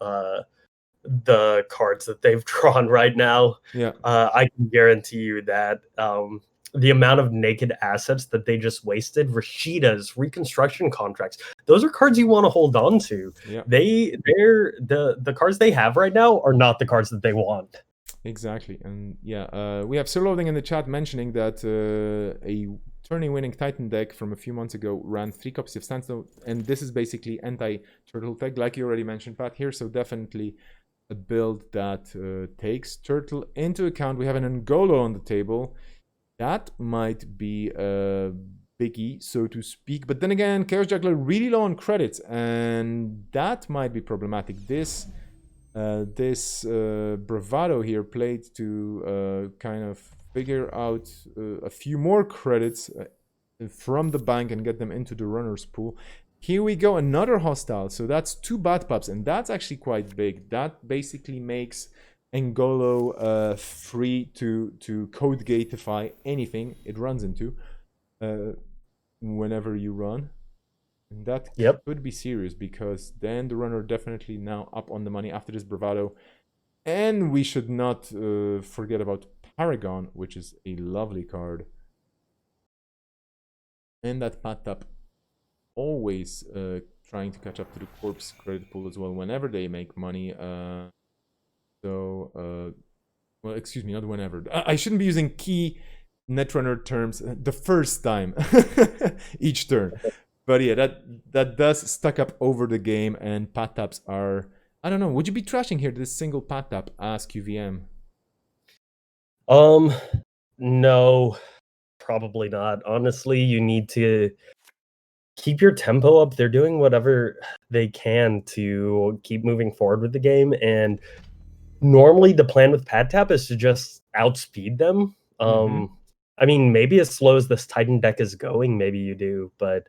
the cards that they've drawn right now, Yeah, I can guarantee you that the amount of naked assets that they just wasted, Rashida's reconstruction contracts, those are cards you want to hold on to. yeah, The cards they have right now are not the cards that they want. exactly. And yeah, we have Sir Loading in the chat mentioning that a tourney-winning Titan deck from a few months ago ran 3 copies of Sandstone, and this is basically anti-Turtle tech, like you already mentioned, Pat, here. So definitely a build that takes Turtle into account. We have an Angolo on the table. That might be a biggie, so to speak. But then again, Chaos Juggler really low on credits, and that might be problematic. This Bravado here played to kind of figure out a few more credits from the bank and get them into the runner's pool. Here we go, another hostile. So that's 2 Bat Pups, and that's actually quite big. That basically makes Angolo free to code gateify anything it runs into whenever you run. And that could be serious, because then the runner definitely now up on the money after this Bravado. And we should not forget about Paragon, which is a lovely card. And that Patap always trying to catch up to the corpse credit pool as well whenever they make money. Well, excuse me, not whenever. I shouldn't be using key Netrunner terms the first time each turn. But yeah, that does stuck up over the game, and pat taps are... I don't know, would you be trashing here this single pat tap as QVM? No, probably not. Honestly, you need to keep your tempo up. They're doing whatever they can to keep moving forward with the game, and normally the plan with pad tap is to just outspeed them. I mean, maybe as slow as this Titan deck is going, maybe you do, but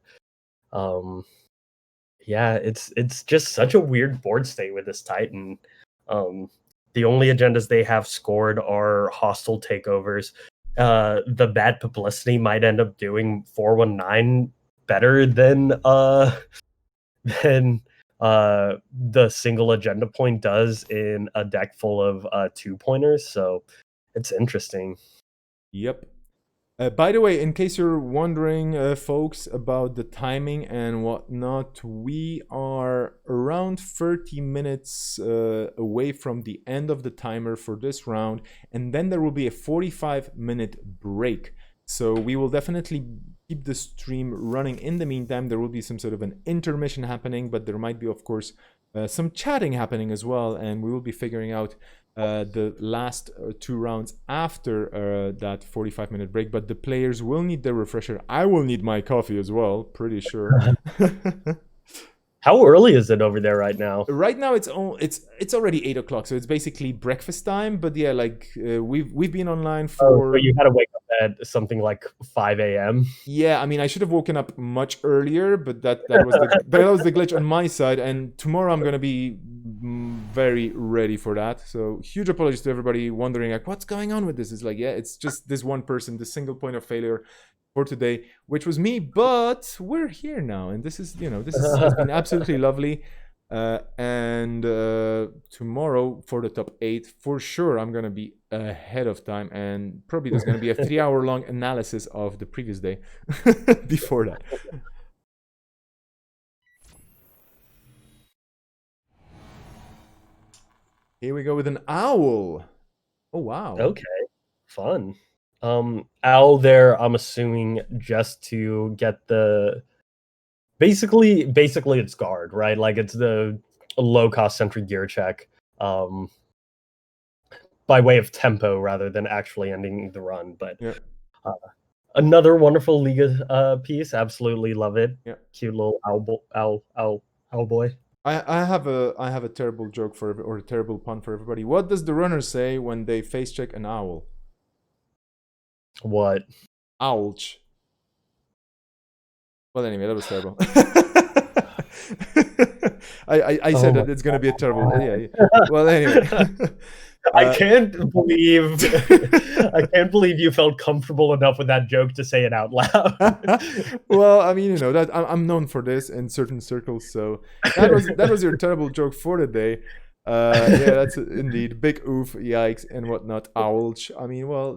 yeah, it's just such a weird board state with this Titan. The only agendas they have scored are hostile takeovers. The bad publicity might end up doing 419 better than the single agenda point does in a deck full of 2-pointers. So it's interesting. Yep. By the way, in case you're wondering, folks, about the timing and whatnot, we are around 30 minutes away from the end of the timer for this round, and then there will be a 45-minute break. So we will definitely keep the stream running. In the meantime, there will be some sort of an intermission happening, but there might be, of course, some chatting happening as well, and we will be figuring out the last 2 rounds after that 45-minute break. But the players will need their refresher. I will need my coffee as well, pretty sure. How early is it over there right now? Right now it's already 8 o'clock, so it's basically breakfast time. But yeah, like we've been online for... so you had to wake up at something like 5 a.m. Yeah, I mean, I should have woken up much earlier, but that was the glitch on my side. And tomorrow I'm gonna be very ready for that. So huge apologies to everybody wondering like what's going on with this. It's like, yeah, it's just this one person, the single point of failure for today, which was me. But we're here now, and this is has been absolutely lovely. And tomorrow for the top 8, for sure I'm gonna be ahead of time, and probably there's gonna be a 3-hour long analysis of the previous day before that. Here we go with an owl. Oh wow. Okay, fun. Owl there, I'm assuming just to get the basically it's guard, right? Like it's the low cost sentry gear check by way of tempo rather than actually ending the run. But yeah. Another wonderful Liga piece. Absolutely love it. Yeah. Cute little owl boy. I have a terrible joke or a terrible pun for everybody. What does the runner say when they face check an owl? What? Ouch. Well, anyway, that was terrible. I said that it's gonna be a terrible. Yeah. Well, anyway. I can't believe you felt comfortable enough with that joke to say it out loud. Well, I mean, that I'm known for this in certain circles. So that was your terrible joke for the day. Yeah, that's indeed big oof, yikes, and whatnot. Ouch. I mean, well,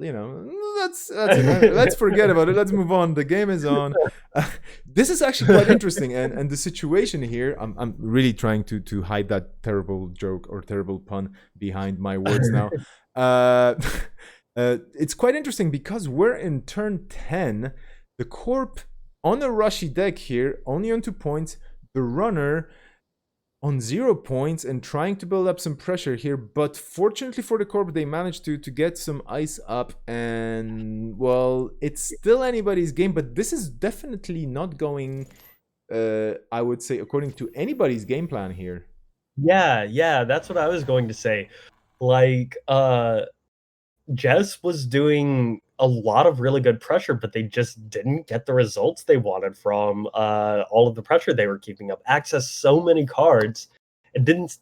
that's let's forget about it. Let's move on. The game is on. This is actually quite interesting, and the situation here. I'm really trying to hide that terrible joke or terrible pun behind my words now. Uh, it's quite interesting because we're in turn 10. The corp on a rushy deck here, only on 2 points. The runner on 0 points and trying to build up some pressure here, but fortunately for the corp they managed to get some ice up, and well, it's still anybody's game, but this is definitely not going I would say according to anybody's game plan here. Yeah, that's what I was going to say. Like, Jess was doing a lot of really good pressure, but they just didn't get the results they wanted from all of the pressure they were keeping up. Access so many cards and didn't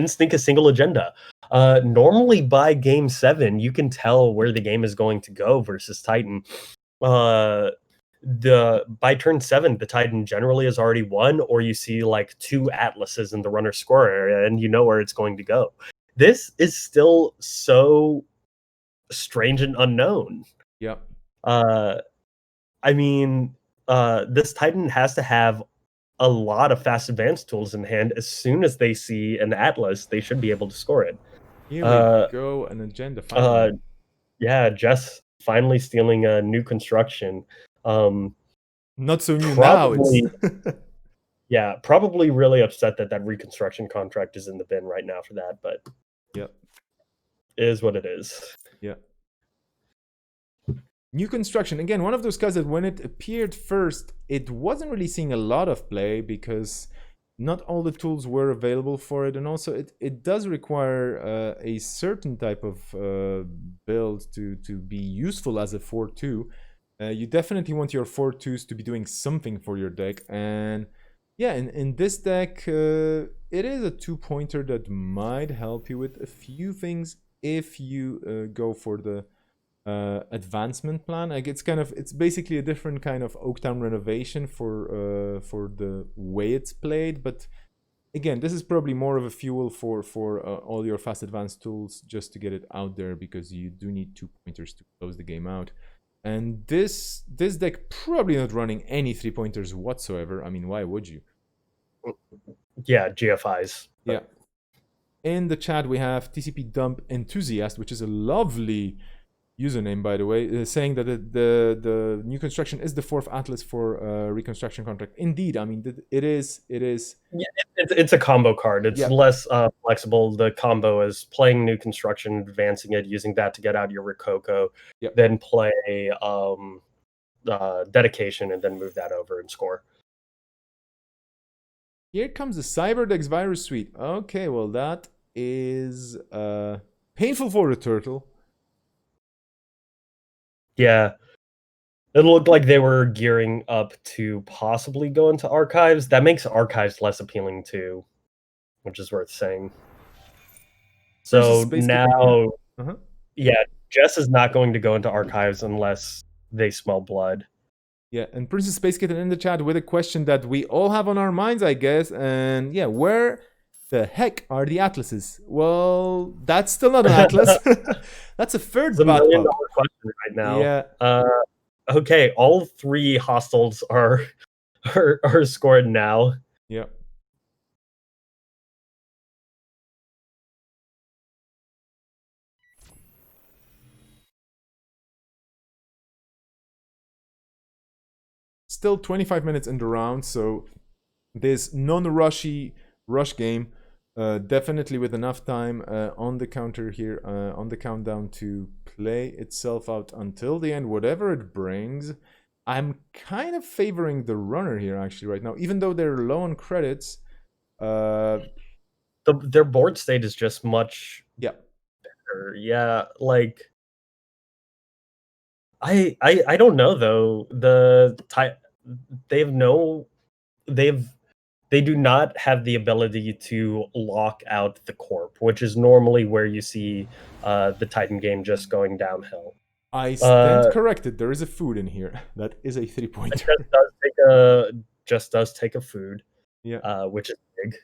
sneak a single agenda. Normally by game 7, you can tell where the game is going to go versus Titan. The by turn 7, the Titan generally has already won, or you see like 2 Atlases in the runner score area, and you know where it's going to go. This is still so strange and unknown. Yep. Uh, I mean, this Titan has to have a lot of fast advance tools in hand. As soon as they see an Atlas, they should be able to score it. Here we Uh, go, an agenda uh, finally. yeah, Jess finally stealing a new construction. Not so new now, it's Probably, yeah, probably really upset that that reconstruction contract is in the bin right now for that, but yep. it is what it is. Yeah. New construction, again, one of those cards that when it appeared first, it wasn't really seeing a lot of play because not all the tools were available for it, and also it does require a certain type of build to be useful as a 4-2. You definitely want your 4-2s to be doing something for your deck, and yeah, in this deck, it is a 2-pointer that might help you with a few things if you go for the advancement plan. Like it's basically a different kind of Oaktown renovation for the way it's played. But again, this is probably more of a fuel for all your fast advanced tools just to get it out there, because you do need 2-pointers to close the game out. And this deck probably not running any 3-pointers whatsoever. I mean, why would you? Yeah, GFIs. Yeah. In the chat we have TCP Dump Enthusiast, which is a lovely username, by the way, saying that the new construction is the 4th Atlas for reconstruction contract. Indeed, I mean it is. Yeah, it's a combo card. It's less flexible. The combo is playing new construction, advancing it, using that to get out your Rococo, then play dedication, and then move that over and score. Here comes the Cyberdex Virus Suite. Okay, well that is painful for the turtle. Yeah. It looked like they were gearing up to possibly go into archives. That makes archives less appealing too, which is worth saying. So now, yeah, Jess is not going to go into archives unless they smell blood. Yeah, and Princess Space Kitten in the chat with a question that we all have on our minds, I guess. And yeah, where the heck are the Atlases? Well, that's still not an Atlas. That's a third It's a $1 million question right now. Yeah. Okay, all 3 hostiles are scored now. Yeah. Still 25 minutes in the round, so this non-rushy rush game, definitely with enough time on the counter here, on the countdown to play itself out until the end, whatever it brings. I'm kind of favoring the runner here actually right now, even though they're low on credits. Their board state is just much better. Yeah, like I don't know though. They do not have the ability to lock out the corp, which is normally where you see the Titan game just going downhill. I stand corrected. There is a food in here. That is a 3-pointer. Just does take a food. Yeah. Which is big.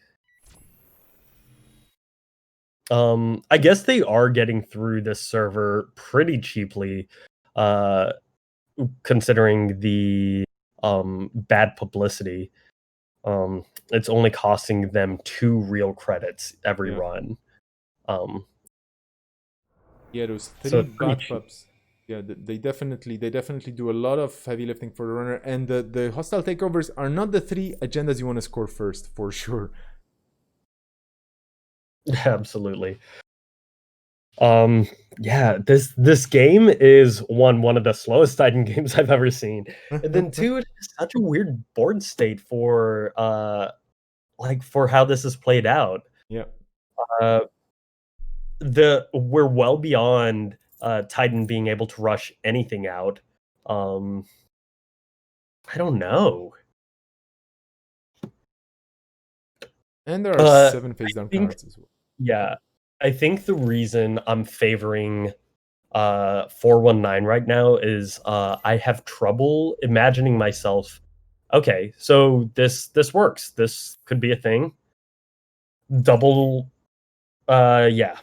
I guess they are getting through this server pretty cheaply, considering the bad publicity. It's only costing them 2 real credits every Yeah. run. Um, Yeah, those so three it's pretty bad cheap. pups. Yeah, they definitely do a lot of heavy lifting for the runner, and the hostile takeovers are not the 3 agendas you want to score first for sure. Absolutely. Yeah, this game is one of the slowest Titan games I've ever seen. And then two, it is such a weird board state for like for how this is played out. Yeah. Uh we're well beyond Titan being able to rush anything out. Um I don't know. And there are I 7 face down think cards as well. yeah. I think the reason I'm favoring 419 right now is I have trouble imagining myself. Okay, so this works. This could be a thing. Double yeah.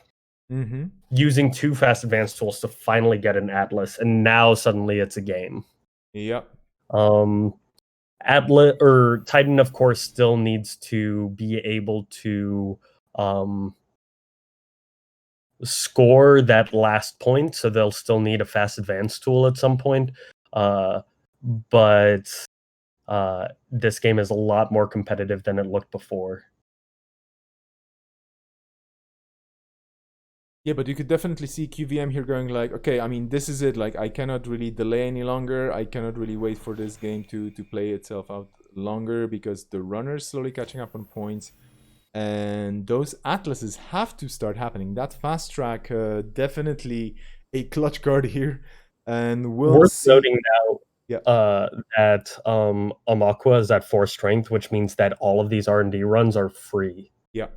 Mm-hmm. Using 2 fast advanced tools to finally get an Atlas, and now suddenly it's a game. Yep. Um Atlas or Titan, of course, still needs to be able to um score that last point, so they'll still need a fast advance tool at some point. But this game is a lot more competitive than it looked before. Yeah, but you could definitely see QVM here going like, okay, I mean, this is it. Like, I cannot really delay any longer. I cannot really wait for this game to play itself out longer because the runner's slowly catching up on points. And those atlases have to start happening. That fast track, definitely a clutch card here. And we'll Worth see. noting now Yeah. that Amakwa is at 4 strength, which means that all of these R&D runs are free. Yeah.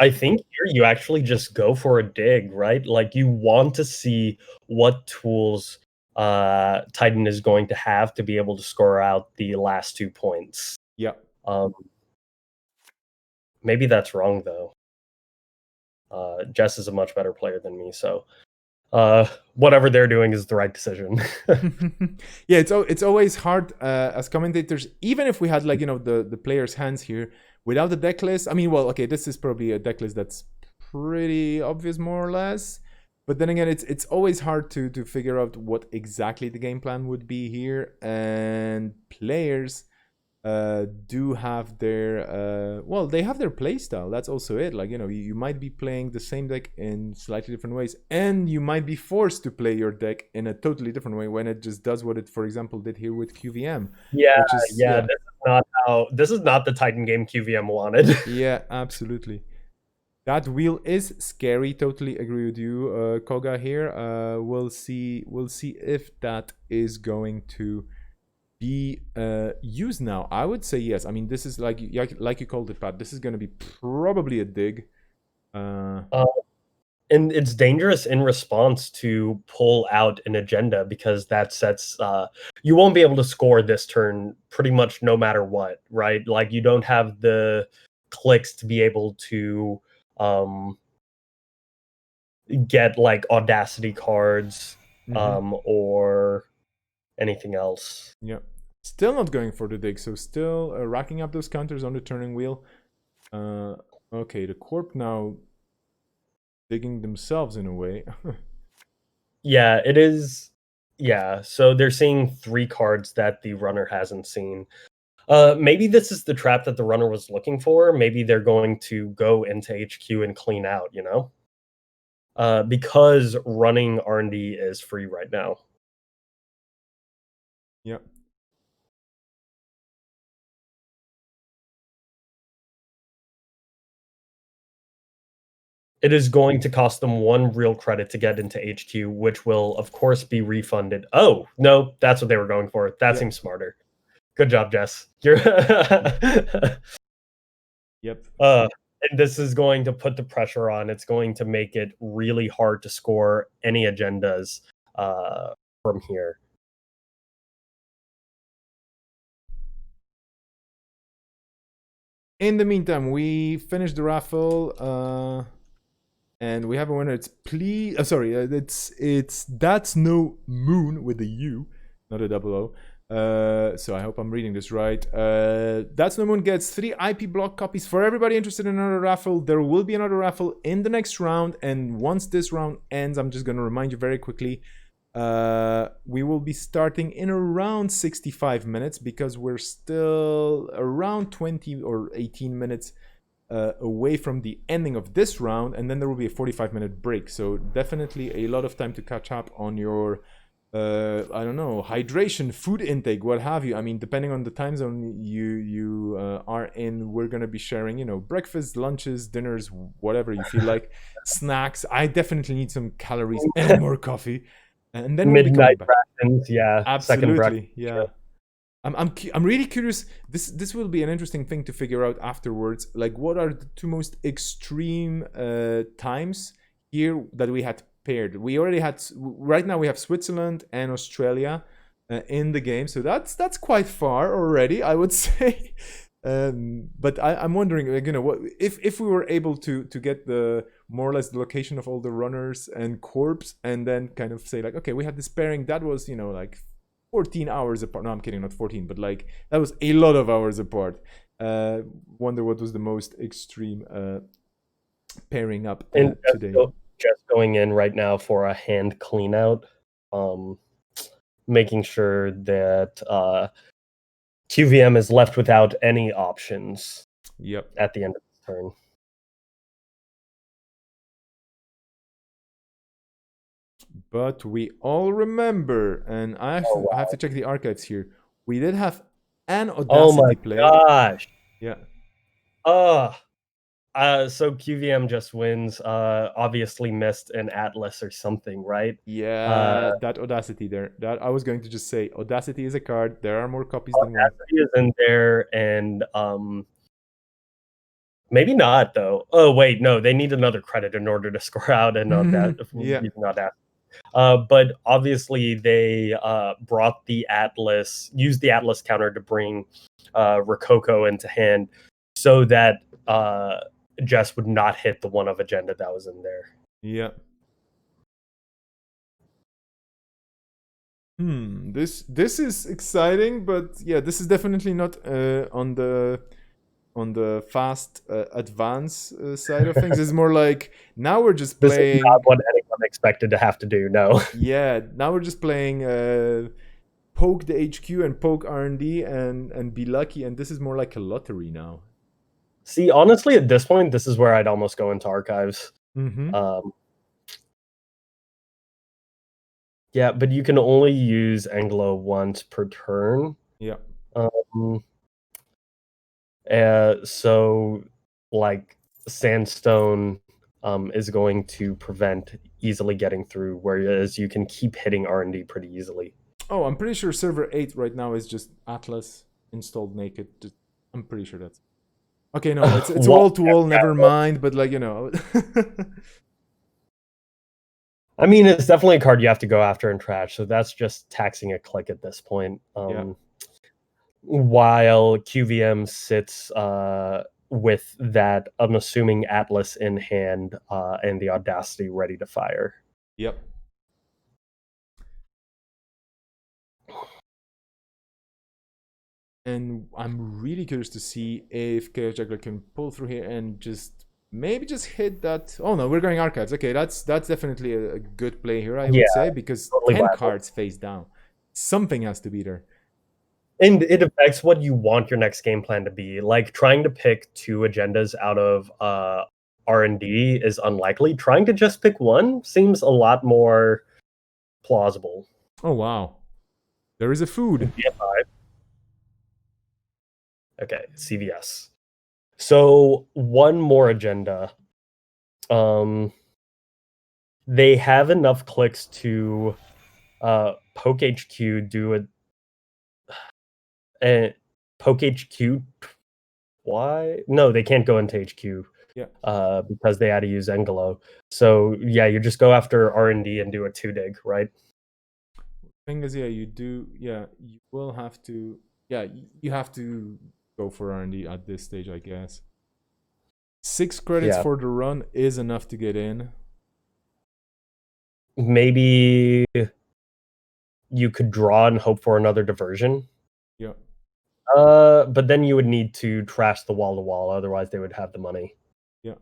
I think here you actually just go for a dig, right? Like you want to see what tools Titan is going to have to be able to score out the last 2 points. Yeah. Um, maybe that's wrong though. Jess is a much better player than me, so whatever they're doing is the right decision. Yeah, it's always hard as commentators, even if we had like the players' hands here without the deck list. I mean, well, okay, this is probably a deck list that's pretty obvious more or less. But then again, it's always hard to figure out what exactly the game plan would be here, and players do have their well, they have their play style. That's also it. Like you might be playing the same deck in slightly different ways, and you might be forced to play your deck in a totally different way when it just does what it, for example, did here with QVM. Yeah, Which is yeah. This is not the Titan game QVM wanted. yeah, absolutely. That wheel is scary. Totally agree with you, Koga. Here, we'll see. We'll see if that is going to be used now. I would say yes. I mean, this is like you called it, Pat. This is going to be probably a dig. Uh, and it's dangerous in response to pull out an agenda because that sets you won't be able to score this turn pretty much no matter what, right? Like you don't have the clicks to be able to um, get like audacity cards or anything else. Yeah. Still not going for the dig, so still racking up those counters on the turning wheel. Okay, the corp now digging themselves in a way. Yeah, it is. Yeah, so they're seeing 3 cards that the runner hasn't seen. Maybe this is the trap that the runner was looking for. Maybe they're going to go into HQ and clean out, you know? Because running R&D is free right now. Yeah. It is going to cost them 1 real credit to get into HQ, which will, of course, be refunded. Oh, no, that's what they were going for. That Yeah. seems smarter. Good job, Jess. You're Yep. And this is going to put the pressure on. It's going to make it really hard to score any agendas from here. In the meantime, we finished the raffle, and we have a winner. It's it's That's No Moon with a U, not a double O. So I hope I'm reading this right. That's No Moon gets 3 IP block copies. For everybody interested in another raffle, there will be another raffle in the next round. And once this round ends, I'm just going to remind you very quickly, we will be starting in around 65 minutes because we're still around 20 or 18 minutes away from the ending of this round, and then there will be a 45-minute break. So definitely a lot of time to catch up on your I don't know, hydration, food intake, what have you. I mean, depending on the time zone you are in, we're gonna be sharing, you know, breakfast, lunches, dinners, whatever you feel like, snacks. I definitely need some calories and more coffee, and then we'll be coming Midnight back. rations, yeah. Second breakfast. Absolutely, yeah. I'm really curious. This will be an interesting thing to figure out afterwards. Like, what are the 2 most extreme times here that we had paired? We already had, right now we have Switzerland and Australia in the game, so that's quite far already, I would say. But I'm wondering, like, you know, what if we were able to get the more or less the location of all the runners and corps, and then kind of say like, okay, we had this pairing that was, you know, like 14 hours apart. No, I'm kidding, not 14, but like that was a lot of hours apart. Wonder what was the most extreme pairing up And today. just going in right now for a hand clean out, making sure that QVM is left without any options. Yep. At the end of the turn. But we all remember, and I have to check the archives here. We did have an Audacity play. Gosh. Yeah. So QVM just wins. Obviously missed an Atlas or something, right? Yeah, that Audacity there. That I was going to just say, Audacity is a card. There are more copies than one. Audacity is in there, and maybe not though. Oh wait, no, they need another credit in order to score out and Yeah. But obviously they brought the Atlas, used the Atlas counter to bring Rococo into hand, so that Jess would not hit the one of agenda that was in there. Yeah. This is exciting, but yeah, this is definitely not on the fast advance side of things. It's more like now we're just playing. This is not what anyone expected to have to do. No. Yeah, now we're just playing poke the HQ and poke R&D and be lucky, and this is more like a lottery now. See, honestly, at this point, this is where I'd almost go into archives. Yeah, but you can only use Anglo once per turn. Yeah. So, like, Sandstone is going to prevent easily getting through, whereas you can keep hitting R&D pretty easily. Oh, I'm pretty sure server 8 right now is just Atlas installed naked. I'm pretty sure that's... Okay, no, it's wall-to-wall, never mind, but like, you know... I mean, it's definitely a card you have to go after and trash, so that's just taxing a click at this point. Yeah. While QVM sits with that unassuming Atlas in hand and the Audacity ready to fire. Yep. And I'm really curious to see if Chaos Juggler can pull through here and just maybe just hit that. Oh no, we're going archives. Okay, that's definitely a good play here, I would say, because totally 10 cards face down. Something has to be there. And it affects what you want your next game plan to be. Like, trying to pick 2 agendas out of R&D is unlikely. Trying to just pick one seems a lot more plausible. Oh wow. There is a food. Okay, CVS. So one more agenda. They have enough clicks to poke HQ, do it. And poke HQ. Why? No, they can't go into HQ. because they had to use Engelo. So yeah, you just go after R&D and do a 2 dig, right? Thing is, yeah, you will have to, you have to go for R&D at this stage, I guess. 6 credits Yeah. for the run is enough to get in. Maybe you could draw and hope for another diversion. Yeah. But then you would need to trash the wall to wall, otherwise they would have the money. Yeah.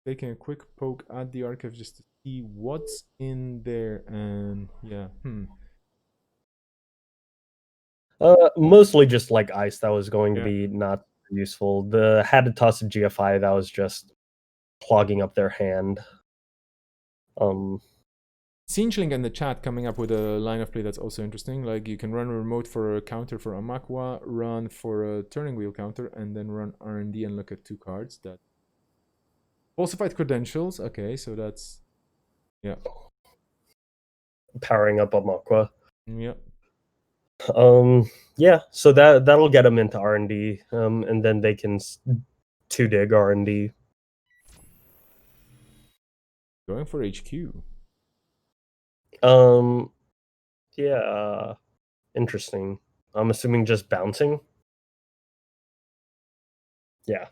Taking a quick poke at the archive just to see what's in there, and yeah. Mostly just like ice that was going to Yeah. be not useful. The had to toss a GFI that was just clogging up their hand. Sinchling in the chat coming up with a line of play that's also interesting. Like you can run a remote for a counter for Amakwa, run for a turning wheel counter, and then run R&D and look at 2 cards. That falsified credentials. Okay, so that's Powering up Amakwa. Yeah. Yeah, so that'll get them into R&D, and then they can 2 dig R&D. Going for HQ. Yeah, interesting. I'm assuming just bouncing. Yeah.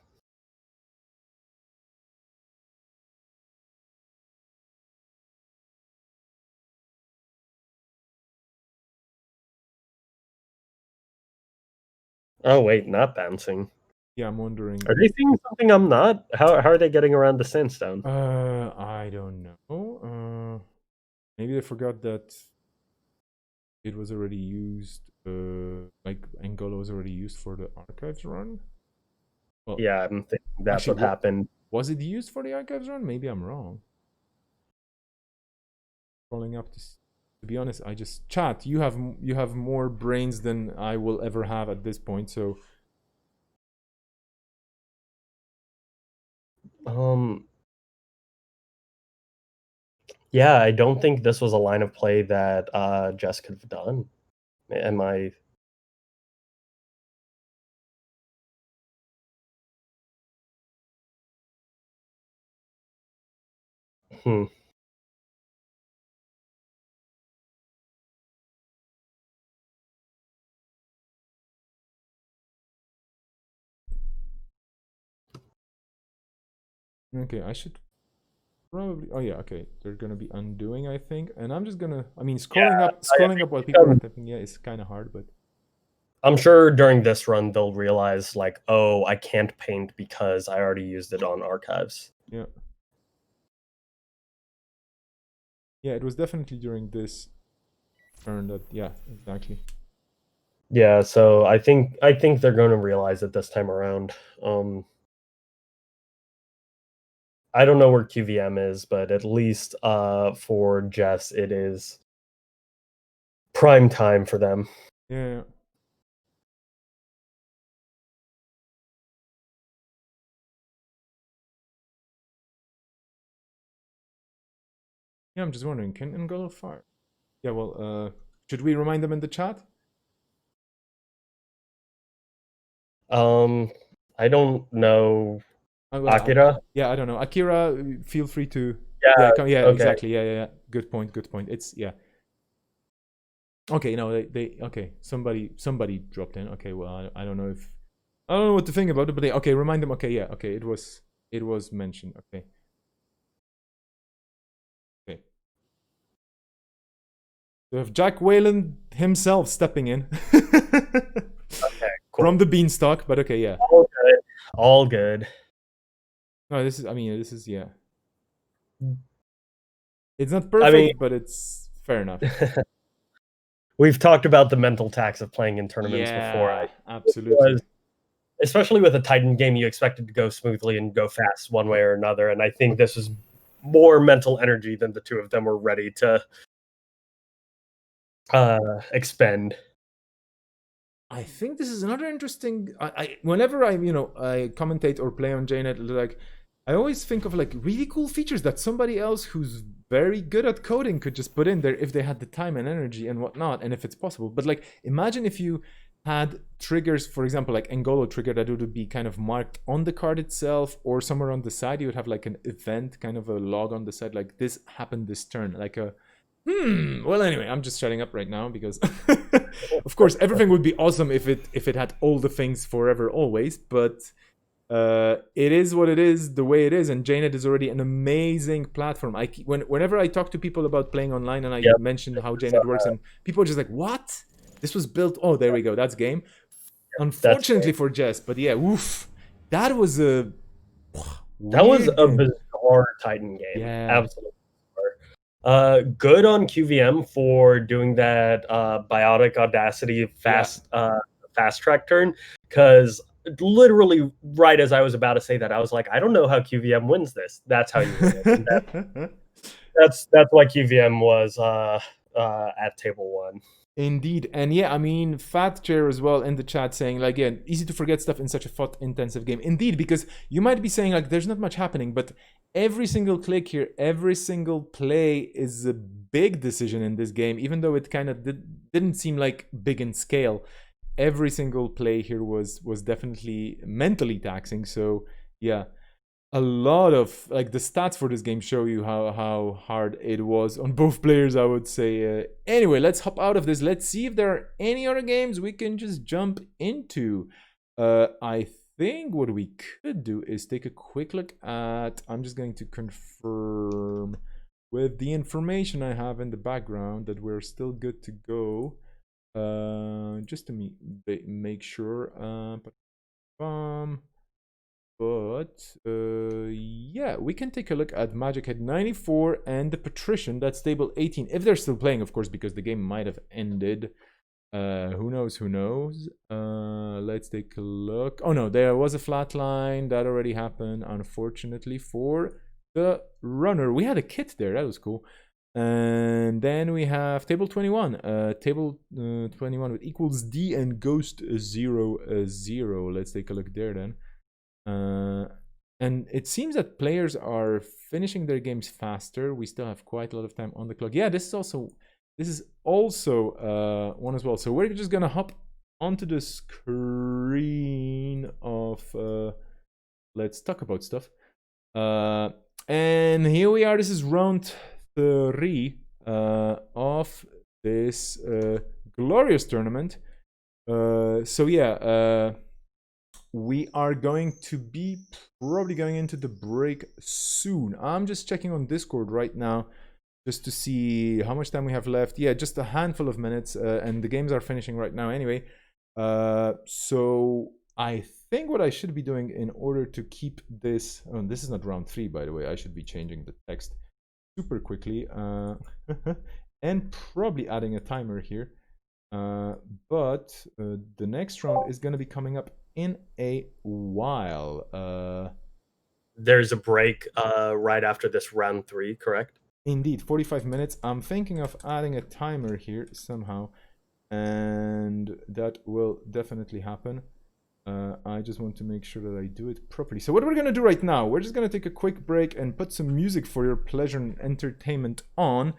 Oh wait, not bouncing. Yeah, I'm wondering. Are they seeing something I'm not? How are they getting around the sandstone? I don't know. Maybe they forgot that it was already used. Like Angola was already used for the archives run. Well, yeah, I'm thinking that's actually, what happened. Was it used for the archives run? Maybe I'm wrong. Calling up to be honest, I just chat. You have more brains than I will ever have at this point. So. Yeah, I don't think this was a line of play that Jess could have done. Am I? Okay, I should probably. Oh yeah, okay. They're gonna be undoing, I think, and I'm just gonna. I mean, scrolling up while people are typing. Yeah, it's kind of hard, but I'm sure during this run they'll realize like, oh, I can't paint because I already used it on archives. Yeah. Yeah, it was definitely during this turn that. Yeah, exactly. Yeah, so I think they're going to realize it this time around. I don't know where QVM is, but at least for Jess, it is prime time for them. Yeah. Yeah, I'm just wondering, can Angola fire? Yeah, well, should we remind them in the chat? I don't know. Well, Akira? I don't know. Akira, feel free to. Yeah, yeah, okay. Exactly. Yeah. Good point. It's Okay, no, they okay. Somebody dropped in. Okay, well, I don't know what to think about it, but okay, remind them. Okay, yeah, okay, it was mentioned. Okay. So we have Jack Whalen himself stepping in. Okay, cool. From the beanstalk, but okay, yeah. All good. No, this is yeah. It's not perfect, but it's fair enough. We've talked about the mental tax of playing in tournaments before. Absolutely. Especially with a Titan game, you expect it to go smoothly and go fast one way or another. And I think this is more mental energy than the two of them were ready to expend. I think this is another interesting. Whenever I commentate or play on JNet, like I always think of like really cool features that somebody else who's very good at coding could just put in there if they had the time and energy and whatnot, and if it's possible. But like, imagine if you had triggers, for example, like Engolo trigger that would be kind of marked on the card itself or somewhere on the side. You would have like an event, kind of a log on the side, like this happened this turn, like a well, anyway, I'm just shutting up right now because of course everything would be awesome if it had all the things forever always, but it is what it is, the way it is, and JNet is already an amazing platform. Whenever I talk to people about playing online and I Yep. mention how JNet works, and people are just like, "What? This was built? Oh, there we go. That's game." That's Unfortunately for Jess, but yeah, oof, that was a that was weird a game. bizarre Titan game. Yeah. Absolutely bizarre. Good on QVM for doing that biotic audacity Yeah. fast track turn, because literally right as I was about to say that, I was like, I don't know how QVM wins this. That's how you win it. And that's why QVM was at table one. Indeed. And yeah, I mean, Fat Chair as well in the chat saying, like, yeah, easy to forget stuff in such a thought intensive game. Indeed, because you might be saying, like, there's not much happening, but every single click here, every single play is a big decision in this game, even though it kind of didn't seem like big in scale. Every single play here was definitely mentally taxing. So, yeah, a lot of like the stats for this game show you how hard it was on both players, I would say. Anyway, let's hop out of this. Let's see if there are any other games we can just jump into. I think what we could do is take a quick look at, I'm just going to confirm with the information I have in the background that we're still good to go, just to make sure. But yeah, we can take a look at Magic Head 94 and the Patrician, that's table 18. If they're still playing, of course, because the game might have ended. Who knows? Who knows? Let's take a look. Oh no, there was a flat line. That already happened, unfortunately, for the runner. We had a kit there. That was cool. And then we have table 21. Table 21 with equals D and Ghost 0 0. Let's take a look there then. And it seems that players are finishing their games faster. We still have quite a lot of time on the clock. Yeah, this is also one as well. So we're just gonna hop onto the screen of let's talk about stuff. And here we are. This is round 3 of this glorious tournament. So yeah, we are going to be probably going into the break soon. I'm just checking on Discord right now just to see how much time we have left. Yeah, just a handful of minutes, and the games are finishing right now anyway. So I think what I should be doing in order to keep this... Oh, this is not round 3, by the way. I should be changing the text super quickly. And probably adding a timer here. But the next round is going to be coming up in a while. There's a break right after this round 3, correct? Indeed, 45 minutes. I'm thinking of adding a timer here somehow, and that will definitely happen. I just want to make sure that I do it properly. So what we're going to do right now, we're just going to take a quick break and put some music for your pleasure and entertainment on.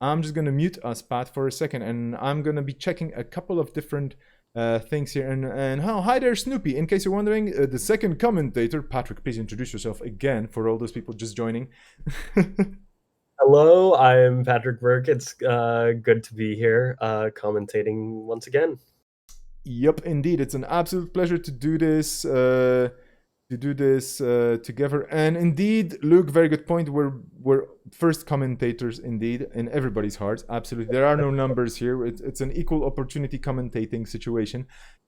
I'm just going to mute us, Pat, for a second, and I'm going to be checking a couple of different things here. And hi there, Snoopy. In case you're wondering, the second commentator, Patrick, please introduce yourself again for all those people just joining. Hello, I'm Patrick Burke. It's good to be here commentating once again. Yep, indeed. It's an absolute pleasure to do this. Together. And indeed, Luke, very good point. We're first commentators indeed in everybody's hearts. Absolutely, there are no numbers here. It's an equal opportunity commentating situation.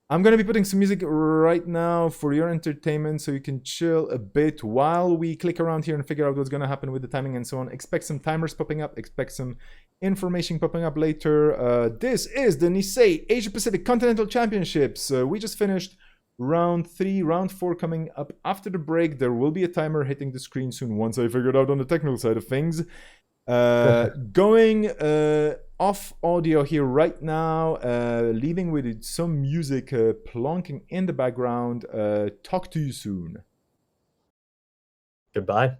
I'm gonna be putting some music right now for your entertainment, so you can chill a bit while we click around here and figure out what's gonna happen with the timing and so on. Expect some timers popping up. Expect some information popping up later. This is the Nisei Asia Pacific Continental Championships. We just finished round 3, round 4 coming up after the break. There will be a timer hitting the screen soon once I figure it out on the technical side of things. Going off audio here right now, leaving with some music plonking in the background. Talk to you soon. Goodbye.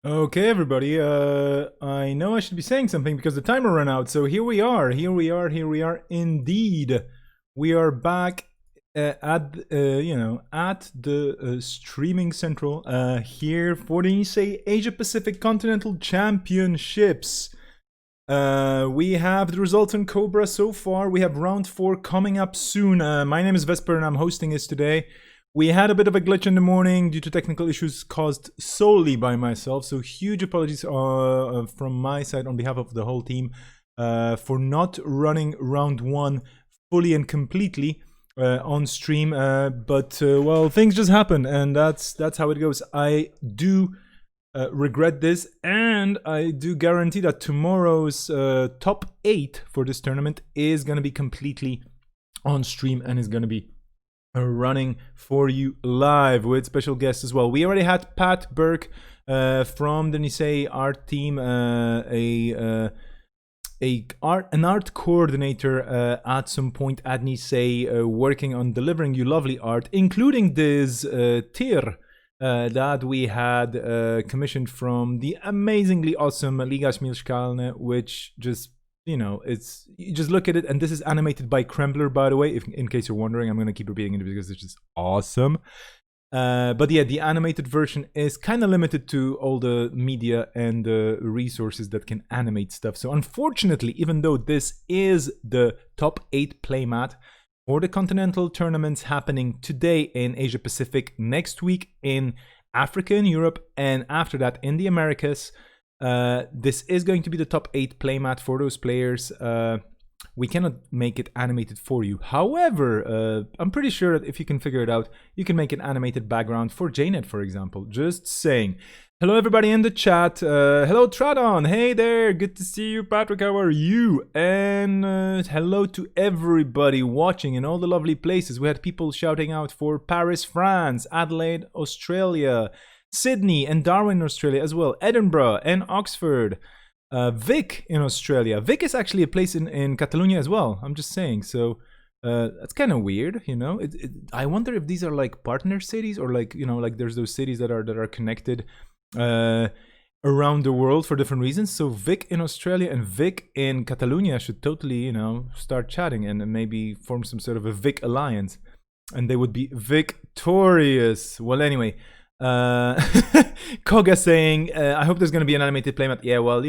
Okay, everybody. I know I should be saying something because the timer ran out. So here we are. Here we are. Here we are. Indeed, we are back at at the streaming central here for the Asia Pacific Continental Championships. We have the results on Cobra so far. We have round 4 coming up soon. My name is Vesper and I'm hosting this today. We had a bit of a glitch in the morning due to technical issues caused solely by myself, so huge apologies from my side on behalf of the whole team for not running round 1 fully and completely on stream. Well, things just happen, and that's how it goes. I do regret this, and I do guarantee that tomorrow's top 8 for this tournament is going to be completely on stream and is going to be running for you live with special guests as well. We already had Pat Burke from the Nisei art team, an art coordinator at some point at Nisei, working on delivering you lovely art, including this tier that we had commissioned from the amazingly awesome Liga Śmiertelne, which just, it's, you just look at it, and this is animated by Krembler, by the way, in case you're wondering. I'm going to keep repeating it because it's just awesome. But yeah, the animated version is kind of limited to all the media and resources that can animate stuff. So unfortunately, even though this is the top 8 playmat for the Continental tournaments happening today in Asia Pacific, next week in Africa and Europe, and after that in the Americas, this is going to be the top 8 playmat for those players. We cannot make it animated for you. However, I'm pretty sure that if you can figure it out, you can make an animated background for JNet, for example. Just saying. Hello, everybody in the chat. Hello, Tradon. Hey there. Good to see you, Patrick. How are you? And hello to everybody watching in all the lovely places. We had people shouting out for Paris, France, Adelaide, Australia, Sydney and Darwin, Australia as well, Edinburgh and Oxford, Vic in Australia. Vic is actually a place in Catalonia as well, I'm just saying. So that's kind of weird, I wonder if these are like partner cities, or like, like there's those cities that are connected around the world for different reasons. So Vic in Australia and Vic in Catalonia should totally, start chatting and maybe form some sort of a Vic alliance, and they would be victorious. Well, anyway, Koga saying, I hope there's going to be an animated playmat. Yeah, well,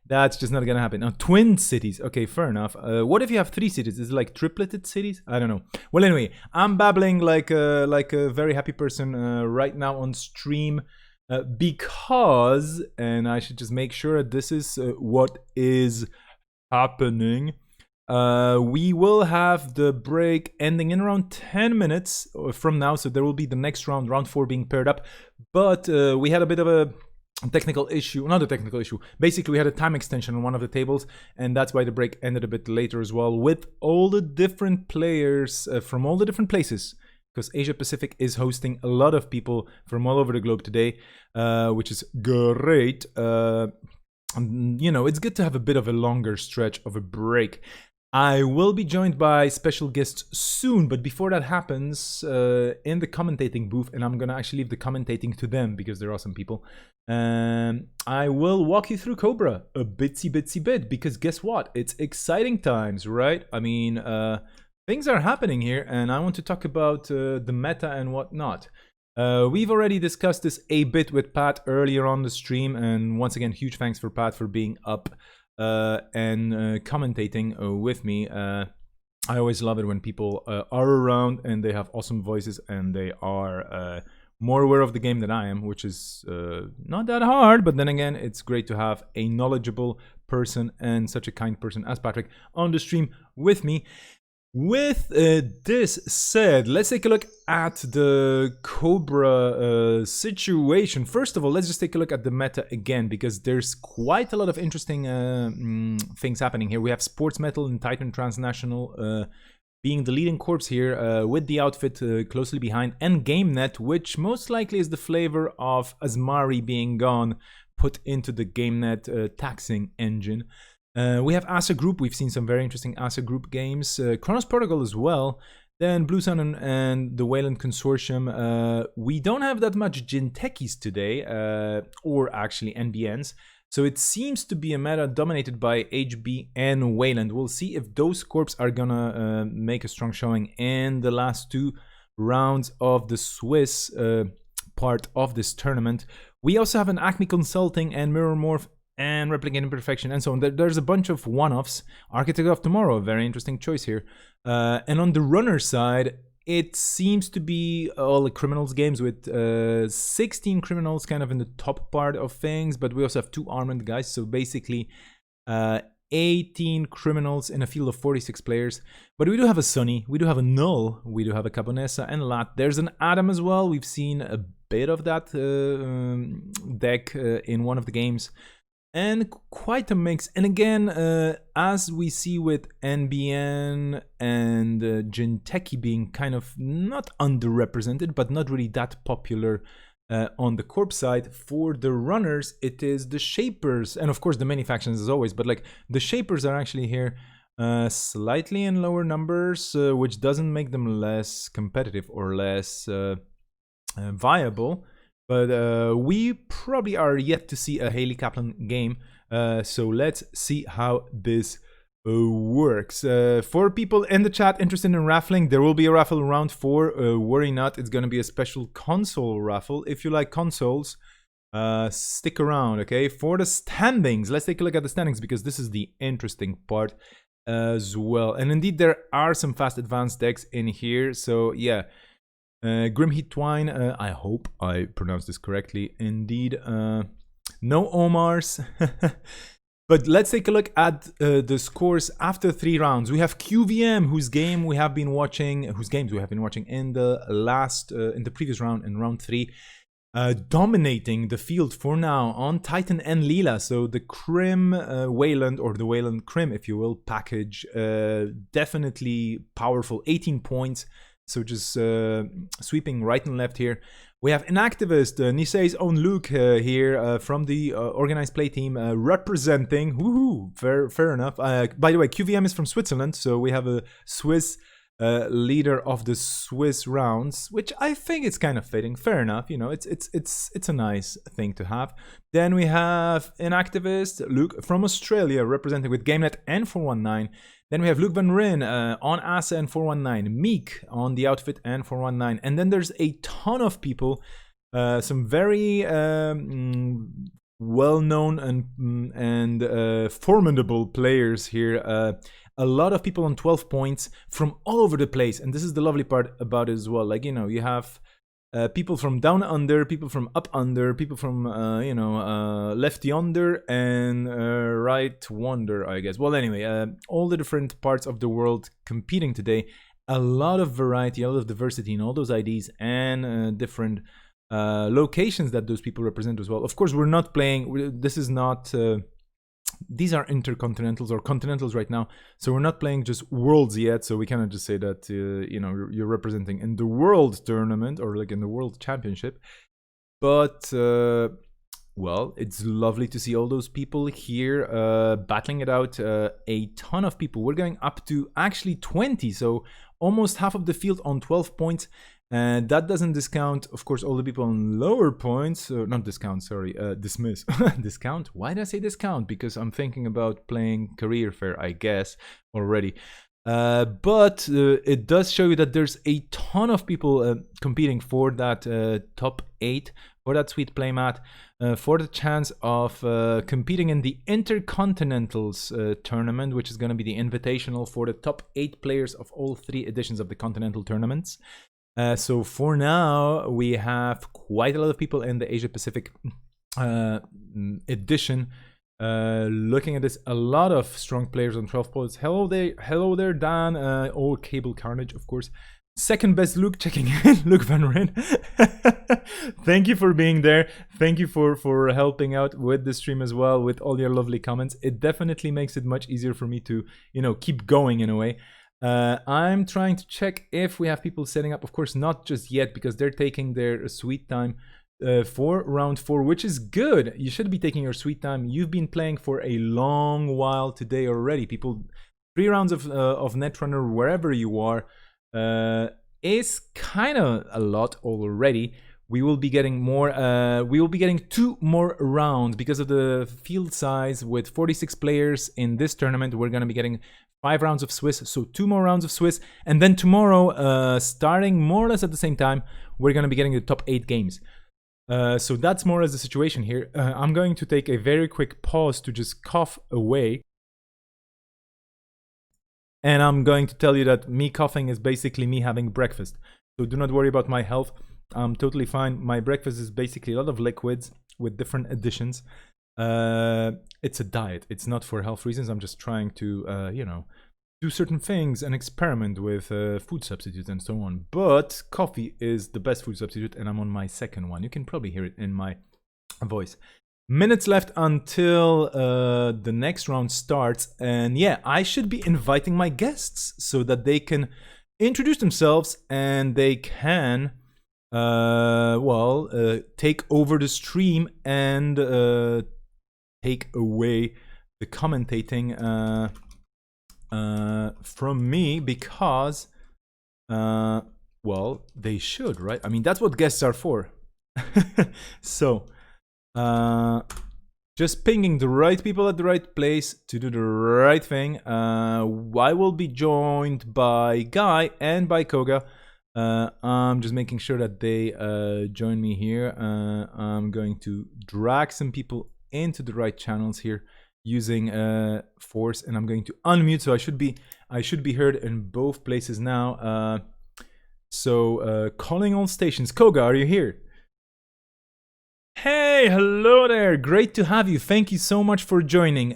that's just not going to happen. Now, twin cities. Okay, fair enough. What if you have 3 cities? Is it like tripleted cities? I don't know. Well, anyway, I'm babbling like a very happy person right now on stream because, and I should just make sure that this is what is happening. We will have the break ending in around 10 minutes from now, so there will be the next round 4 being paired up. But we had a bit of a technical issue, not a technical issue. Basically, we had a time extension on one of the tables, and that's why the break ended a bit later as well, with all the different players from all the different places, because Asia Pacific is hosting a lot of people from all over the globe today, which is great. It's good to have a bit of a longer stretch of a break. I will be joined by special guests soon, but before that happens, in the commentating booth, and I'm going to actually leave the commentating to them because they're awesome people, I will walk you through Cobra a bitsy bit, because guess what? It's exciting times, right? I mean, things are happening here, and I want to talk about the meta and whatnot. We've already discussed this a bit with Pat earlier on the stream, and once again, huge thanks for Pat for being up and commentating with me. I always love it when people are around and they have awesome voices and they are more aware of the game than I am, which is not that hard, but then again, it's great to have a knowledgeable person and such a kind person as Patrick on the stream with me. With this said, let's take a look at the Cobra situation. First of all, let's just take a look at the meta again, because there's quite a lot of interesting things happening here. We have Sports Metal and Titan Transnational being the leading corps here, with the outfit closely behind, and GameNet, which most likely is the flavor of Asmari being gone, put into the GameNet taxing engine. We have ASA Group. We've seen some very interesting ASA Group games. Chronos Protocol as well. Then Blue Sun and the Wayland Consortium. We don't have that much Jintekis today, or actually NBNs. So it seems to be a meta dominated by HB and Wayland. We'll see if those corps are gonna make a strong showing in the last 2 rounds of the Swiss part of this tournament. We also have an Acme Consulting and Mirror Morph and Replicate Imperfection and so on. There's a bunch of one-offs. Architect of Tomorrow, a very interesting choice here. And on the runner side, it seems to be all the criminals games with 16 criminals kind of in the top part of things, but we also have 2 armored guys, so basically 18 criminals in a field of 46 players. But we do have a Sunny, we do have a Null, we do have a Cabonessa and Lat. There's an Adam as well. We've seen a bit of that deck in one of the games. And quite a mix. And again, as we see with NBN and Jinteki being kind of not underrepresented, but not really that popular on the corp side, for the runners, it is the Shapers. And of course, the many factions as always, but like the Shapers are actually here slightly in lower numbers, which doesn't make them less competitive or less viable. But we probably are yet to see a Haley Kaplan game. So let's see how this works. For people in the chat interested in raffling, there will be a raffle round 4. Worry not, it's going to be a special console raffle. If you like consoles, stick around, okay? For the standings, let's take a look at the standings because this is the interesting part as well. And indeed, there are some fast advanced decks in here. So yeah. Grimheat Twine, I hope I pronounced this correctly. Indeed, no Omars. But let's take a look at the scores after 3 rounds. We have QVM, whose games we have been watching in the last, in the previous round, in round 3, dominating the field for now on Titan and Leela. So the Crim Wayland, or the Wayland Crim, if you will, package, definitely powerful. 18 points. So just sweeping right and left here. We have Inactivist, Nisei's own Luke here from the organized play team representing. Woohoo! Fair enough. By the way, QVM is from Switzerland, so we have a Swiss leader of the Swiss rounds, which I think is kind of fitting. Fair enough, you know, it's a nice thing to have. Then we have Inactivist, Luke from Australia, representing with GameNet and 419. Then we have Luke Van Ryn on Asa and 419, Meek on the outfit and 419. And then there's a ton of people, some very well-known and formidable players here. A lot of people on 12 points from all over the place. And this is the lovely part about it as well. Like, you know, you have people from down under, people from up under, people from, left yonder and right wonder, I guess. Well, anyway, all the different parts of the world competing today. A lot of variety, a lot of diversity in all those IDs and different locations that those people represent as well. Of course, we're not playing, this is not... these are intercontinentals or continentals right now, so we're not playing just worlds yet, so we cannot just say that you're representing in the world tournament or like in the world championship. But well, it's lovely to see all those people here battling it out. A ton of people. We're going up to actually 20, so almost half of the field on 12 points. And that doesn't discount, of course, all the people on lower points. Not discount, sorry, dismiss. Discount? Why did I say discount? Because I'm thinking about playing career fair, I guess, already. But it does show you that there's a ton of people competing for that top 8, for that sweet playmat, for the chance of competing in the Intercontinentals tournament, which is going to be the invitational for the top 8 players of all 3 editions of the Continental tournaments. So for now, we have quite a lot of people in the Asia Pacific edition. Looking at this, a lot of strong players on 12 points. Hello there, Dan. All Cable Carnage, of course. Second best Luke checking in, Luke Van Ryn. Thank you for being there. Thank you for helping out with the stream as well, with all your lovely comments. It definitely makes it much easier for me to, keep going in a way. I'm trying to check if we have people setting up. Of course, not just yet, because they're taking their sweet time for round 4, which is good. You should be taking your sweet time. You've been playing for a long while today already. People, 3 rounds of Netrunner wherever you are. is kind of a lot already. We will be getting more. We will be getting 2 more rounds because of the field size. With 46 players in this tournament, we're going to be getting 5 rounds of Swiss, so 2 more rounds of Swiss, and then tomorrow, starting more or less at the same time, we're going to be getting the top 8 games. So that's more or less the situation here. I'm going to take a very quick pause to just cough away. And I'm going to tell you that me coughing is basically me having breakfast. So do not worry about my health. I'm totally fine. My breakfast is basically a lot of liquids with different additions. It's a diet. It's not for health reasons. I'm just trying to, do certain things and experiment with food substitutes and so on. But coffee is the best food substitute, and I'm on my second one. You can probably hear it in my voice. Minutes left until the next round starts, and yeah, I should be inviting my guests so that they can introduce themselves and they can take over the stream and take away the commentating from me, because they should, right? I mean, that's what guests are for. So just pinging the right people at the right place to do the right thing. I will be joined by Guy and by Koga. I'm just making sure that they join me here. I'm going to drag some people into the right channels here using force, and I'm going to unmute, so I should be heard in both places now. Calling all stations. Koga, are you here? Hey, hello there. Great to have you. Thank you so much for joining.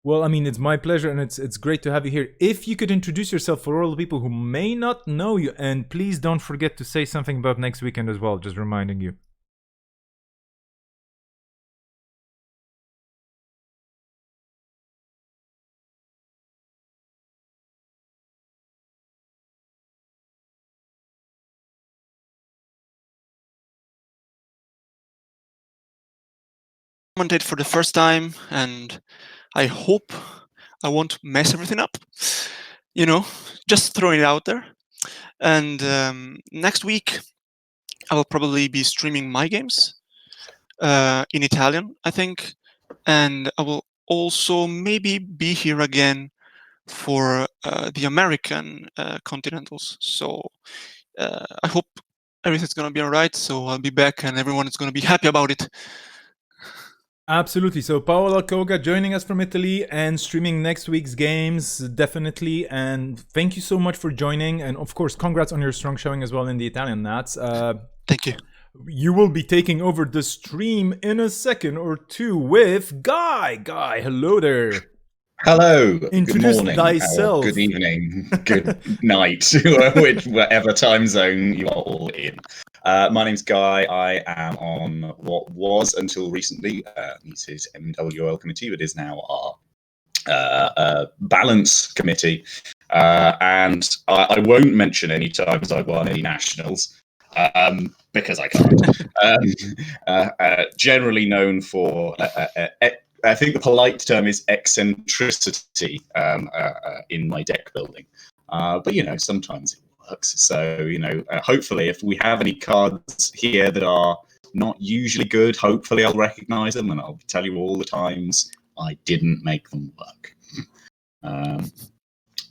Well, I mean, it's my pleasure, and it's great to have you here. If you could introduce yourself for all the people who may not know you, and please don't forget to say something about next weekend as well, just reminding you. Commentate for the first time, and I hope I won't mess everything up. Just throwing it out there. And next week, I will probably be streaming my games in Italian, I think, and I will also maybe be here again for the American Continentals. So I hope everything's gonna be all right. So I'll be back, and everyone is gonna be happy about it. Absolutely. So Paola Koga joining us from Italy and streaming next week's games, definitely. And thank you so much for joining. And of course, congrats on your strong showing as well in the Italian Nats. Thank you. You will be taking over the stream in a second or two with Guy. Guy, hello there. Hello. Introduce good morning. thyself. Good evening. Good night. Whatever time zone you are all in. My name's Guy. I am on what was until recently Nice's MWL committee, but is now our balance committee. And I won't mention any times I've won any nationals because I can't. Generally known for I think the polite term is eccentricity in my deck building. But, sometimes it works. So, hopefully if we have any cards here that are not usually good, hopefully I'll recognize them and I'll tell you all the times I didn't make them work.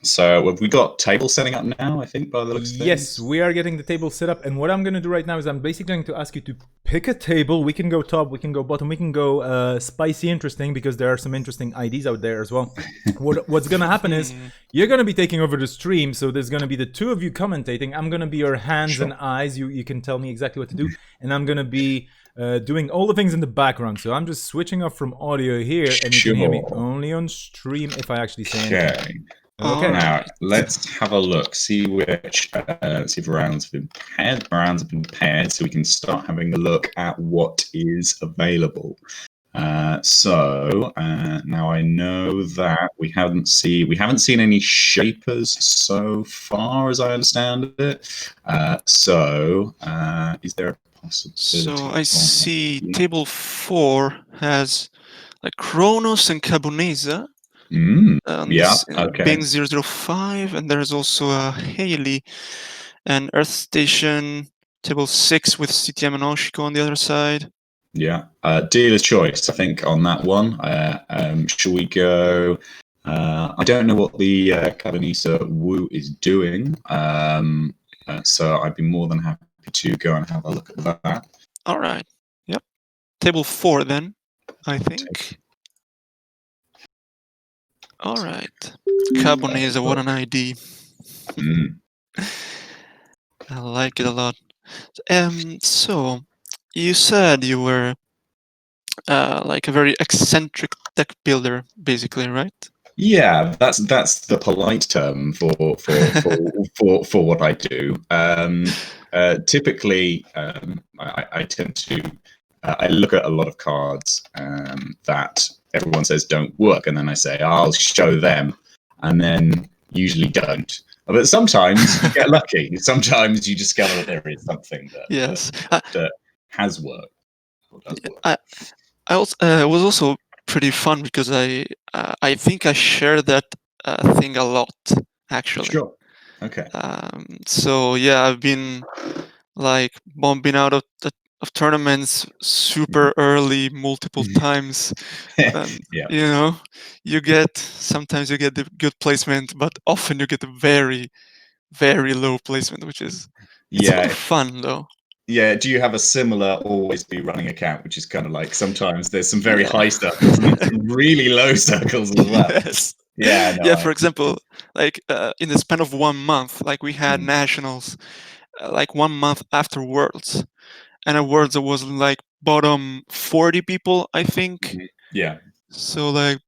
So have we got table setting up now, I think, by the looks of things? Yes, we are getting the table set up. And what I'm going to do right now is I'm basically going to ask you to pick a table. We can go top, we can go bottom, we can go spicy interesting, because there are some interesting IDs out there as well. What's going to happen is you're going to be taking over the stream. So there's going to be the two of you commentating. I'm going to be your hands and eyes. You can tell me exactly what to do. And I'm going to be doing all the things in the background. So I'm just switching off from audio here. And you can hear me only on stream if I actually say anything. Okay. Now let's have a look. See which. See if rounds have been paired. Rounds have been paired, so we can start having a look at what is available. So now I know that we haven't seen any shapers so far, as I understand it. So is there a possibility? So I see table 4 has like Kronos and Cabonesa. Yeah, okay. Bing 005, and there's also a Haley, and Earth Station table 6 with CTM and Oshiko on the other side. Yeah, dealer's choice, I think, on that one. Shall we go? I don't know what the Cabanisa Wu is doing, so I'd be more than happy to go and have a look at that. All right. Yep. Table 4 then, I think. All right. Cabanisa, what an ID. I like it a lot. So you said you were like a very eccentric deck builder, basically, right? Yeah, that's the polite term for what I do. Typically, I tend to I look at a lot of cards that everyone says don't work, and then I say I'll show them, and then usually don't. But sometimes you get lucky. Sometimes you discover that there is something that Yes. that has worked. Or does work. I also it was also pretty fun because I think I share that thing a lot, actually. Sure. Okay. So yeah, I've been like bombing out of tournaments super early multiple times. And Yeah. sometimes you get the good placement, but often you get the very, very low placement, which is it's a lot of fun though. Yeah, do you have a similar always be running account, which is kind of like sometimes there's some very high circles and then some really low circles as well? Yes. Yeah, no, Yeah, for example, like in the span of 1 month, like we had nationals like 1 month after Worlds. And at Worlds it was like bottom 40 people, I think. Yeah. So like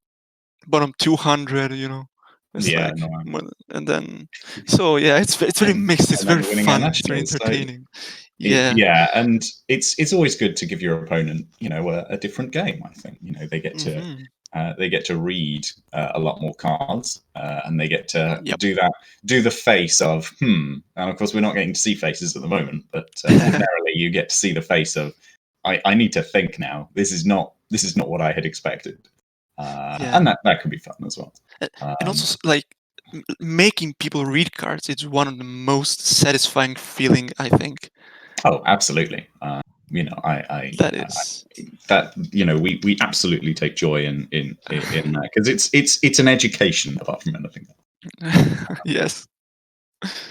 bottom 200, It's Yeah, like, no, and then, so yeah, it's very mixed. It's and then very winning our fun. It's very nationals, so entertaining. Yeah. yeah, and it's always good to give your opponent, a different game. I think they get to read a lot more cards, and they get to do the face of and of course we're not getting to see faces at the moment, but ordinarily you get to see the face of I need to think now. This is not what I had expected, and that can be fun as well. And also like making people read cards, it's one of the most satisfying feeling, I think. Oh, absolutely. We absolutely take joy in that because it's an education apart from anything. Yes.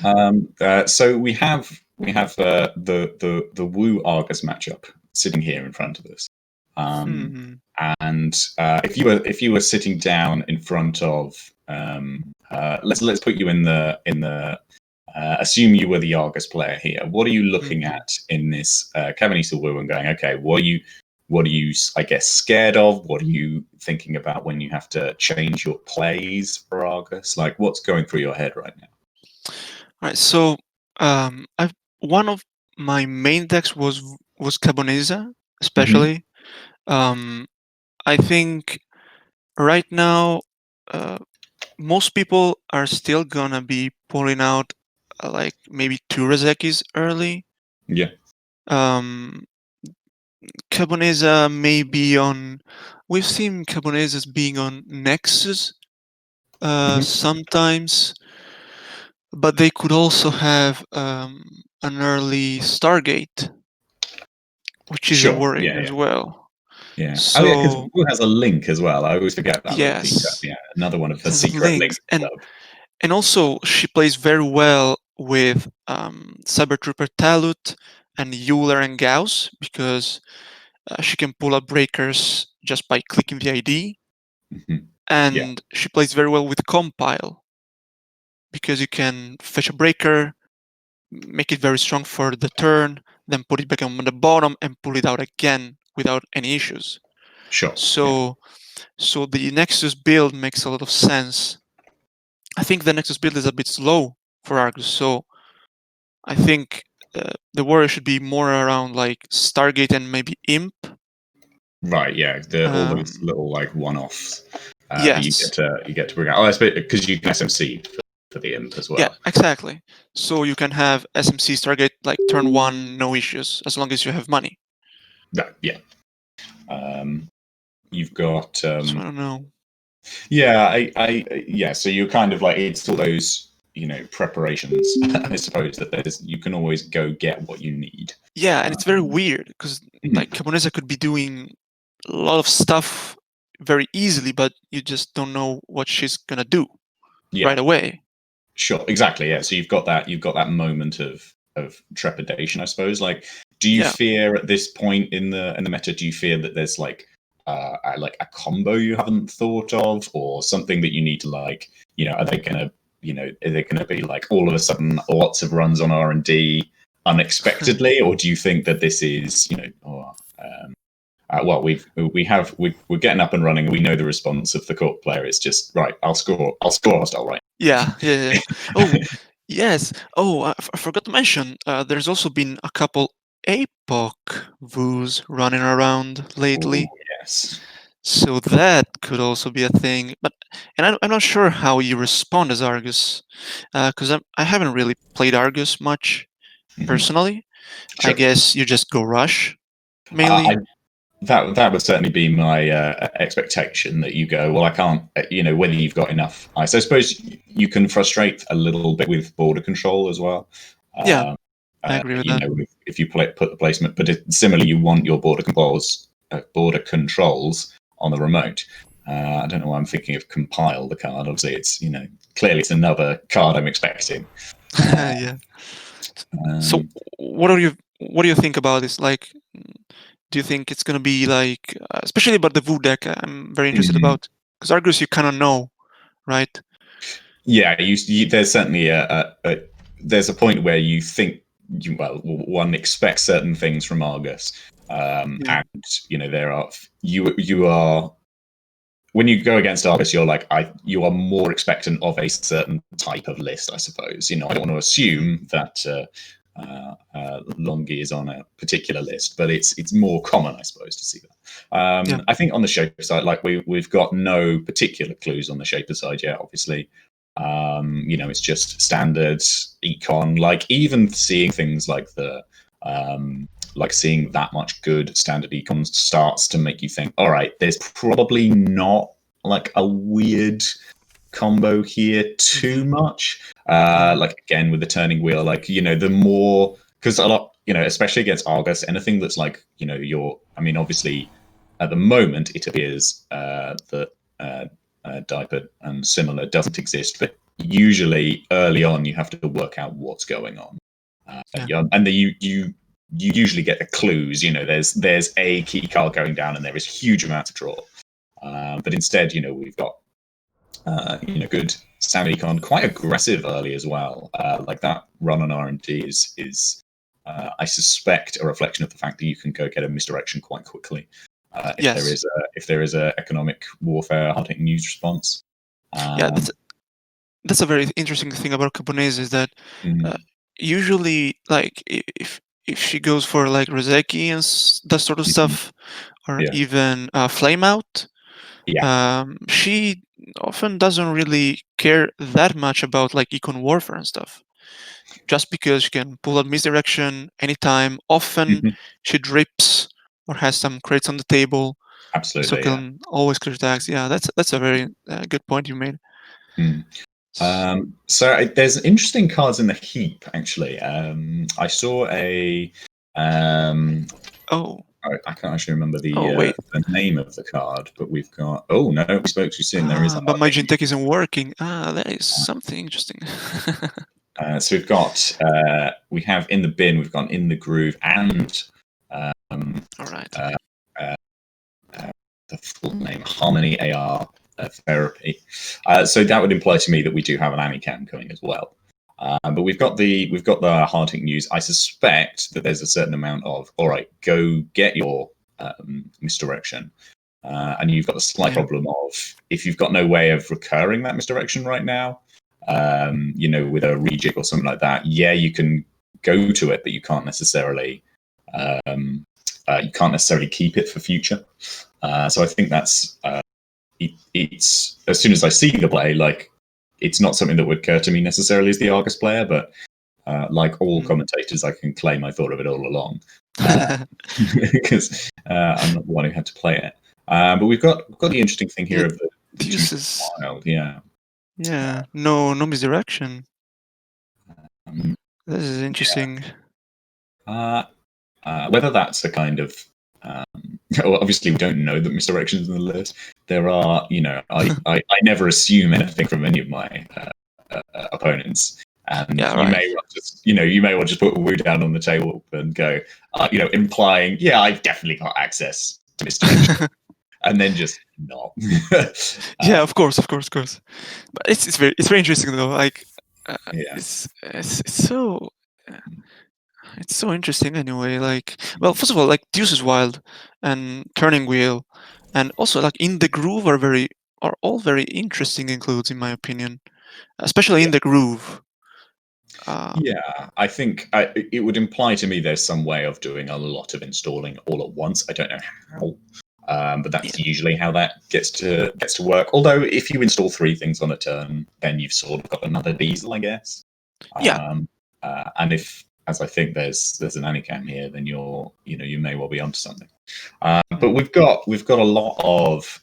So we have the Wu Argus matchup sitting here in front of us, and if you were sitting down in front of let's put you in the assume you were the Argus player here. What are you looking at in this Cabanisa Wu and going, okay, what are you, I guess, scared of? What are you thinking about when you have to change your plays for Argus? Like, what's going through your head right now? All right, so one of my main decks was Cabanisa, especially. I think right now most people are still gonna be pulling out like maybe 2 Rezekis early. Yeah. Cabanisa may be on. We've seen Cabanisas being on Nexus sometimes, but they could also have an early Stargate, which is a worry as well. Yeah. So, because Wu has a link as well. I always forget that little detail. Yeah, another one of her secret links. And also she plays very well with Cyber Trooper Talut and Euler and Gauss because she can pull up breakers just by clicking the ID. And she plays very well with Compile because you can fetch a breaker, make it very strong for the turn, then put it back on the bottom and pull it out again without any issues. Sure. So the Nexus build makes a lot of sense. I think the Nexus build is a bit slow for Argus, so I think the warrior should be more around like Stargate and maybe Imp. Right. Yeah. All those little like one-offs. Yes. That you get to bring out. Oh, I suppose because you can SMC for the Imp as well. Yeah, exactly. So you can have SMC Stargate like turn 1, no issues, as long as you have money. Yeah. You've got. So I don't know. Yeah. So you're kind of like, it's all those, preparations. I suppose that you can always go get what you need. Yeah, and it's very weird because like Cabonesa could be doing a lot of stuff very easily, but you just don't know what she's gonna do right away. Sure, exactly. Yeah. So you've got that moment of trepidation, I suppose. Like, do you fear at this point in the meta? Do you fear that there's like a combo you haven't thought of, or something that you need to like? Are they gonna be like all of a sudden lots of runs on R&D unexpectedly, or do you think that this is well, we're getting up and running, and we know the response of the court player. It's just right. I'll score hostile, right? Yeah. Oh, yes. Oh, I forgot to mention. There's also been a couple APOC VOOs running around lately. Ooh, yes. So that could also be a thing. And I'm not sure how you respond as Argus, because I haven't really played Argus much personally. Sure. I guess you just go rush mainly. That would certainly be my expectation, that you go, well, I can't, whether you've got enough ice. I suppose you can frustrate a little bit with border control as well. Yeah, I agree with that. If you put the placement, but similarly, you want your border controls on the remote. I don't know why I'm thinking of compile the card. Obviously, it's clearly it's another card I'm expecting. Yeah. So what do you think about this? Like, do you think it's gonna be like, especially about the VOO deck? I'm very interested about, because Argus you kind of know, right? Yeah, there's certainly there's a point where you think one expects certain things from Argus, and there are you are when you go against Argus, you are more expectant of a certain type of list, I suppose. I don't want to assume that Longi is on a particular list, but it's more common, I suppose, to see that. I think on the Shaper side, like we've got no particular clues on the Shaper side yet, obviously. It's just standard econ. Like, even seeing things like seeing that much good standard econ starts to make you think, all right, there's probably not like a weird combo here too much. Like, again, with the turning wheel, like, the more, because a lot, especially against Argus, anything that's like, obviously at the moment it appears that diaper and similar doesn't exist, but usually early on you have to work out what's going on. And you usually get the clues. There's a key card going down, and there is huge amount to draw. But instead, we've got good standard econ, quite aggressive early as well. Like, that run on R&D is I suspect a reflection of the fact that you can go get a misdirection quite quickly. If there is a economic warfare hunting news response. That's a very interesting thing about Cabonese, is that usually, like, if she goes for like Rozeki and that sort of stuff, or even Flame Out, she often doesn't really care that much about like econ warfare and stuff, just because she can pull out misdirection anytime. Often she drips or has some crates on the table. Absolutely. So can always clear tags. Yeah, that's a very good point you made. So there's interesting cards in the heap, actually. I saw a I can't actually remember the name of the card, but we've got. Oh no, we spoke too soon. There is. But my Gentech isn't working. That is something interesting. So we've got. We have in the bin. We've got in the groove, and. All right. The full name, Harmony AR Therapy. So that would imply to me that we do have an Amicam coming as well. But we've got the hard hit news. I suspect that there's a certain amount of, all right, go get your misdirection, and you've got the slight problem of, if you've got no way of recurring that misdirection right now, with a rejig or something like that. Yeah, you can go to it, but you can't necessarily keep it for future. So I think that's it's as soon as I see the play, like, it's not something that would occur to me necessarily as the Argus player, but like all commentators, I can claim I thought of it all along, because I'm not the one who had to play it. But we've got the interesting thing here of Deuces. Wild, yeah. Yeah. No misdirection. Um, This is interesting. Whether that's a kind of well, obviously we don't know that misdirections in the list. There are, I never assume anything from any of my opponents, and Yeah, you right. may well just, you may well just put Wu down on the table and go, implying, yeah, I've definitely got access to misdirection, and then just not. Yeah, of course. But it's very interesting though. Like, Yeah. it's so. It's so interesting anyway. Like, well, first of all, like Deuce is Wild and Turning Wheel, and also like In the Groove are all very interesting includes in my opinion, especially In the Groove. Yeah, I think it would imply to me there's some way of doing a lot of installing all at once. I don't know how, but that's Yeah. usually how that gets to work. Although if you install 3 things on a turn, then you've sort of got another diesel, I guess. Yeah. And if, as I think there's an Anicam here, then you may well be onto something. But we've got a lot of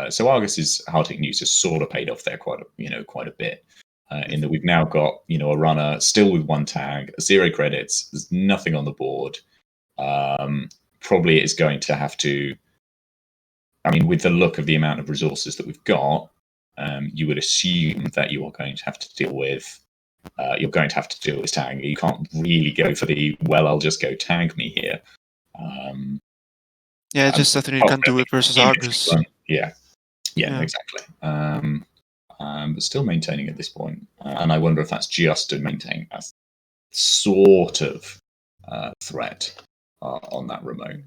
so Argus's Hartic news has sort of paid off there quite a bit. In that we've now got a runner still with 1 tag, 0 credits. There's nothing on the board. Probably is going to have to. I mean, with the look of the amount of resources that we've got, you would assume that you are going to have to deal with. You're going to have to deal with tag. You can't really go for the I'll just go tag me here. Yeah, just I think you can't do it versus Argus. Yeah, exactly. But still maintaining at this point. And I wonder if that's just to maintain a sort of threat on that remote.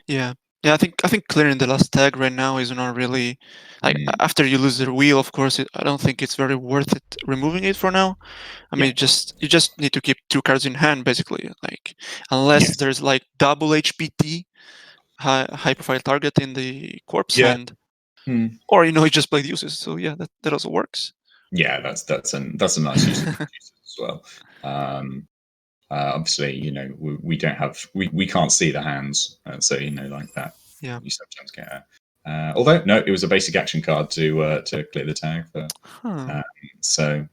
Yeah, I think clearing the last tag right now is not really like after you lose the wheel. Of course, I don't think it's very worth it removing it for now. I mean, you just need to keep 2 cards in hand basically. Like unless there's like double HPT, high profile target in the corpse hand. Or you just play the uses, so yeah, that also works. Yeah, that's a nice use of as well. Obviously, we don't have we can't see the hands, so like that. Yeah, you sometimes get. Although no, it was a basic action card to clear the tag. So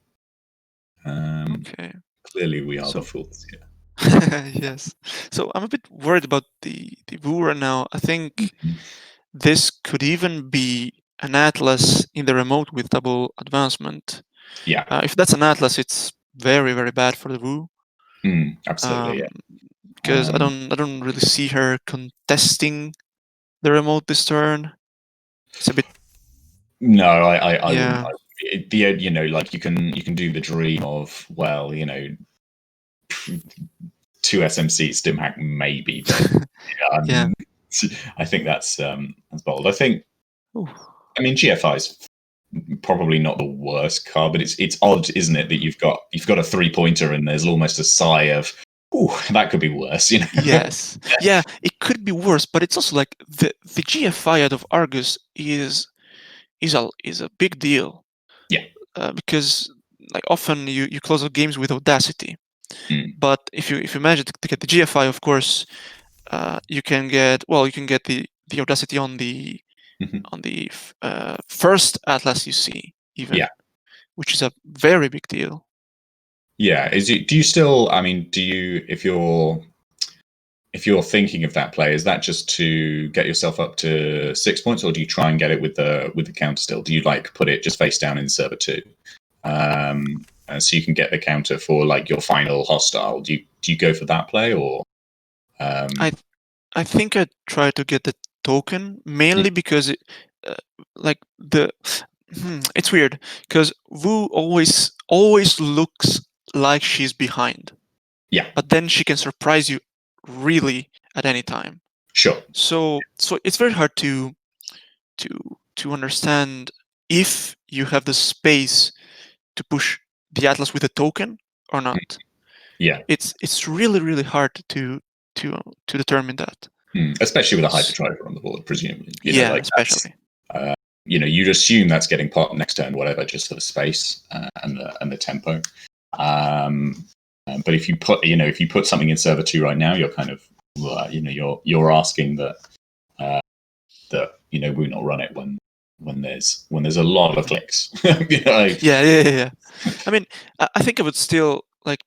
okay, clearly we are the fools here. Yes. So I'm a bit worried about the Wu right now. I think this could even be an Atlas in the remote with double advancement. Yeah. If that's an Atlas, it's very, very bad for the Wu. Absolutely, yeah. Because I don't really see her contesting the remote this turn. It's a bit. No, I wouldn't. Like you can do the dream of 2 SMC stim hack maybe, but Yeah. I think that's bold. I think. Ooh. I mean, GFI is probably not the worst card, but it's odd, isn't it, that you've got a 3-pointer and there's almost a sigh of, "Ooh, that could be worse." Yes. Yeah, it could be worse, but it's also like the GFI out of Argus is a big deal. Yeah. Because like often you close out games with Audacity, but if you manage to get the GFI, of course, you can get the Audacity on the first Atlas you see, even, which is a very big deal. Yeah. Do you still? I mean, do you if you're thinking of that play, is that just to get yourself up to 6 points, or do you try and get it with the counter still? Do you put it just face down in server 2, so you can get the counter for your final hostile? Do you go for that play, or? I think I try to get the token mainly because it's weird because Wu always looks like she's behind. Yeah. But then she can surprise you really at any time. Sure. So it's very hard to understand if you have the space to push the Atlas with a token or not. Yeah. It's really, really hard to determine that. Especially with a hyperdriver on the board, presumably. Especially. You'd assume that's getting popped next turn, whatever, just for the space and the tempo. But if you put something in server 2 right now, you're kind of you're asking that we not run it when there's a lot of clicks. Like, Yeah. I mean, I think I would still like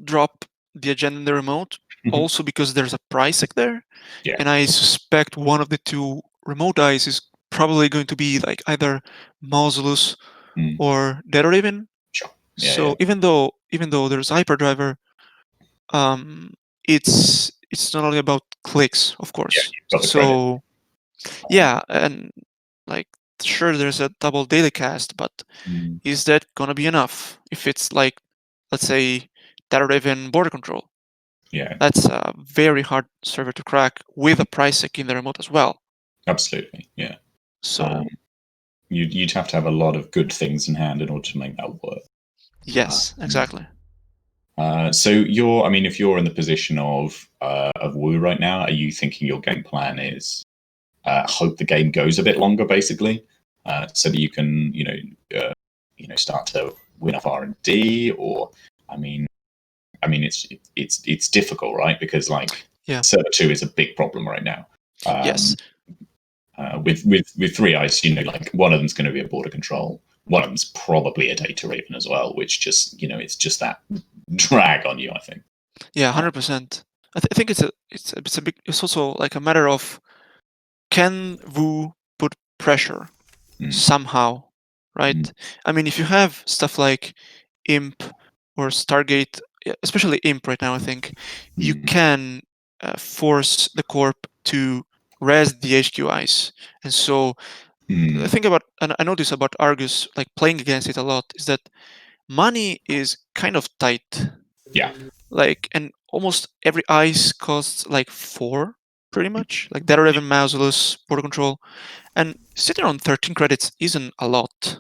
drop the agenda in the remote, also because there's a price tag there, Yeah. and I suspect one of the two remote dice is probably going to be like either Mausolus or Dead or Even. Sure. So even though there's hyperdriver, it's not only about clicks, of course. got the So yeah, and like sure there's a double daily cast, but is that gonna be enough? If it's like, let's say, Data Driven border control, Yeah, that's a very hard server to crack with a price tag in the remote as well. absolutely. Yeah. So you'd have to have a lot of good things in hand in order to make that work. yes, exactly. So if you're in the position of Wu right now, are you thinking your game plan is hope the game goes a bit longer, basically, so that you can start to win off R&D? Or it's difficult, right? Because Server 2 is a big problem right now. Yes. With 3 ice, one of them's going to be a border control. One of them's probably a data raven as well, which just it's just that drag on you, I think. Yeah, 100%. I think it's also like a matter of, can Wu put pressure somehow, right? I mean, if you have stuff like Imp or Stargate, especially Imp right now, I think you can force the corp to res the HQ ice. And so the thing about, and I know this about Argus, like playing against it a lot, is that money is kind of tight. Yeah. Like, and almost every ice costs like 4, pretty much. Like Data Raven, Mausolus, border control. And sitting on 13 credits isn't a lot.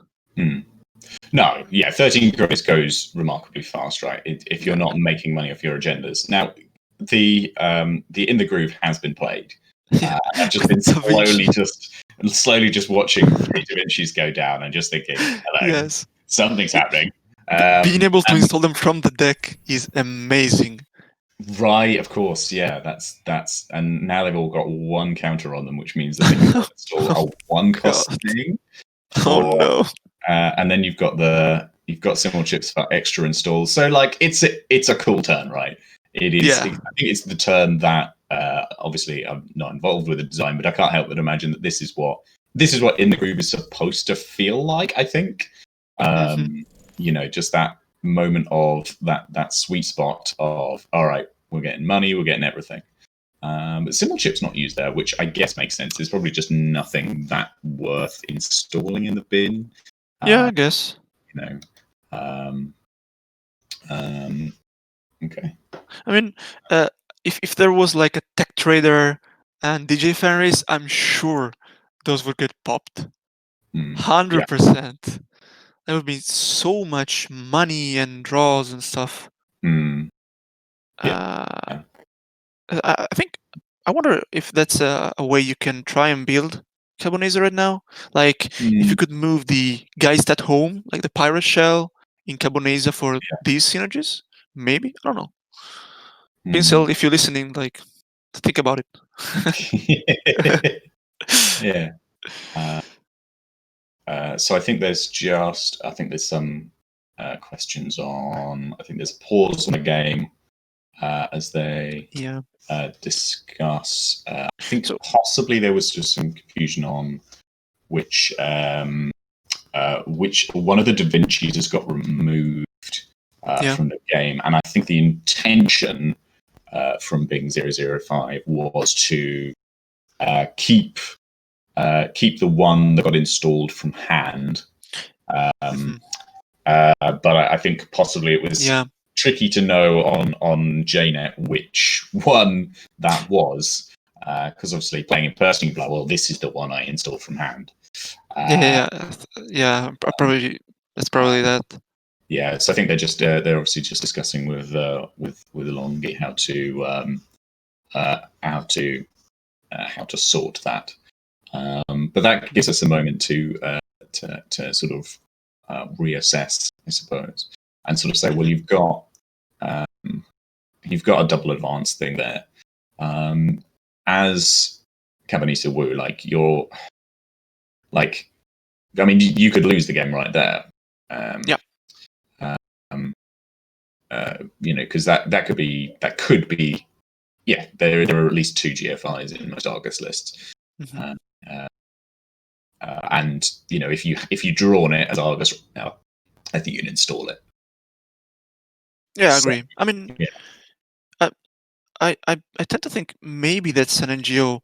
No, yeah, 13 credits goes remarkably fast, right? If you're not making money off your agendas. Now, the In the Groove has been played. I've just been slowly just watching 3 Da Vinci's go down and just thinking, hello, yes, something's happening. Being able to install them from the deck is amazing. Right, of course, yeah. That's and now they've all got 1 counter on them, which means that they can install a 1 cost thing. Oh no! And then you've got symbol chips for extra installs. So it's a cool turn, right? It is. Yeah. I think it's the turn that obviously I'm not involved with the design, but I can't help but imagine that this is what In the Groove is supposed to feel like. I think, just that moment of that sweet spot of, all right, we're getting money, we're getting everything. But symbol chip's not used there, which I guess makes sense. There's probably just nothing that worth installing in the bin. Yeah, I guess. Okay. I mean, if there was like a tech trader and DJ Fenris, I'm sure those would get popped. 100%. That would be so much money and draws and stuff. I think, I wonder if that's a way you can try and build Carbonese right now. Like, if you could move the Geist at Home, like the pirate shell, in Carbonese for these synergies, maybe? I don't know. Pincel, if you're listening, like, think about it. Yeah. So I think there's some questions on. I think there's a pause on the game as they discuss. I think possibly there was just some confusion on which one of the Da Vinci's has got removed from the game, and I think the intention from Bing 005 was to keep the one that got installed from hand. But I think possibly it was tricky to know on JNet which one that was, because obviously playing in person, you're like, well, this is the one I installed from hand. Probably that's probably that. Yeah, so I think they're obviously just discussing with Longi how to sort that. But that gives us a moment to sort of reassess, I suppose, and sort of say, well, you've got a double advance thing there. As Cabanisa Wu, like you're like, I mean, you could lose the game right there. Yeah. Because that could be, yeah. There are at least 2 GFIs in most Argus lists, Mhm. and if you draw on it as Argus now, I think you'd install it. Yeah, I So, agree. I mean, yeah. I tend to think maybe that's an NGO,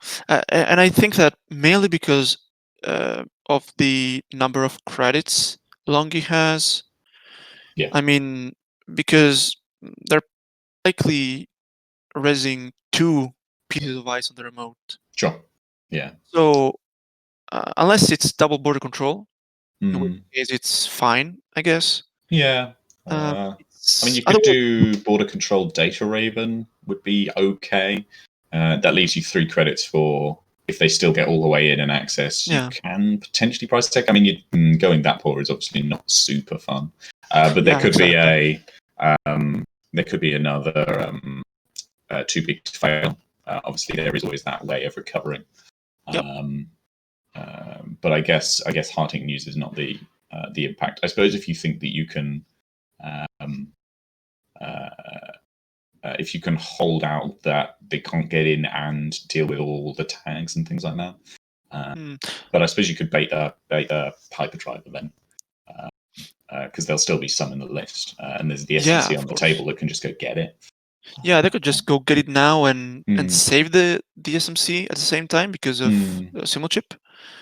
and I think that mainly because of the number of credits Longi has. Yeah. I mean, because they're likely raising 2 pieces of ice on the remote. Sure. Yeah. So unless it's double border control, in which Mm. case it's fine, I guess. Yeah. I mean, you could Otherwise, do border control data raven would be okay. That leaves you 3 credits for if they still get all the way in and access. Yeah. You can potentially price tech. I mean, going that poor is obviously not super fun, but there Yeah, could exactly. be another too big to fail. Obviously, there is always that way of recovering. Yep. But I guess Hearting News is not the impact. I suppose if you think that you can, if you can hold out that they can't get in and deal with all the tags and things like that. But I suppose you could bait a hyperdriver then, because there'll still be some in the list, and there's the SMC on the table that can just go get it. Yeah, they could just go get it now and save the SMC at the same time because of Simulchip.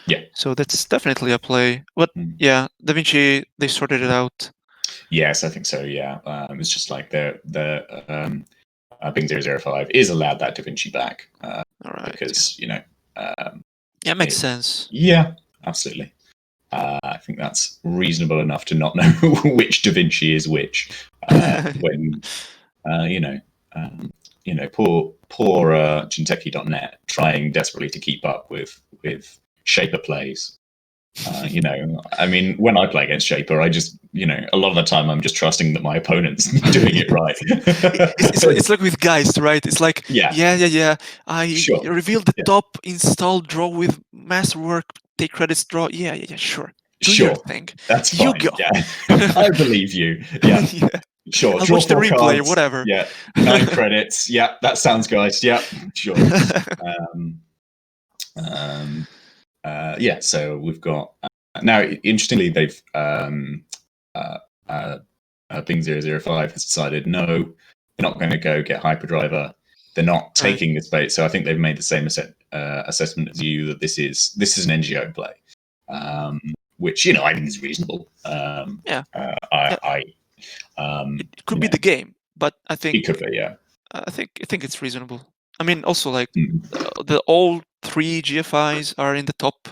Yeah. So that's definitely a play. But yeah, DaVinci, they sorted it out. Yes, I think so. Yeah, it's just like the Bing 005 is allowed that DaVinci back, All right. because yeah, it makes sense. Yeah, absolutely. I think that's reasonable enough to not know which DaVinci is which when poor Jinteki.net trying desperately to keep up with Shaper plays. I mean, when I play against Shaper, I just, a lot of the time I'm just trusting that my opponent's doing it right. it's like with Geist, right? It's like, yeah. I revealed the top install draw with masterwork, take credits, draw. Yeah, sure. Do your thing. That's you fine. go. Yeah. I believe you. Yeah. Sure. I'll draw watch the 4 replay, cards. whatever. Yeah. 9 credits. Yeah, that sounds Geist. Yeah, sure. Yeah, so we've got now. Interestingly, they've Bing 005 has decided no, they're not going to go get hyperdriver. They're not taking this bait. So I think they've made the same assessment as you, that this is an NGO play, which I think is reasonable. Yeah. It could be the game, but I think it could be. Yeah. I think it's reasonable. I mean, also like the all 3 GFIs are in the top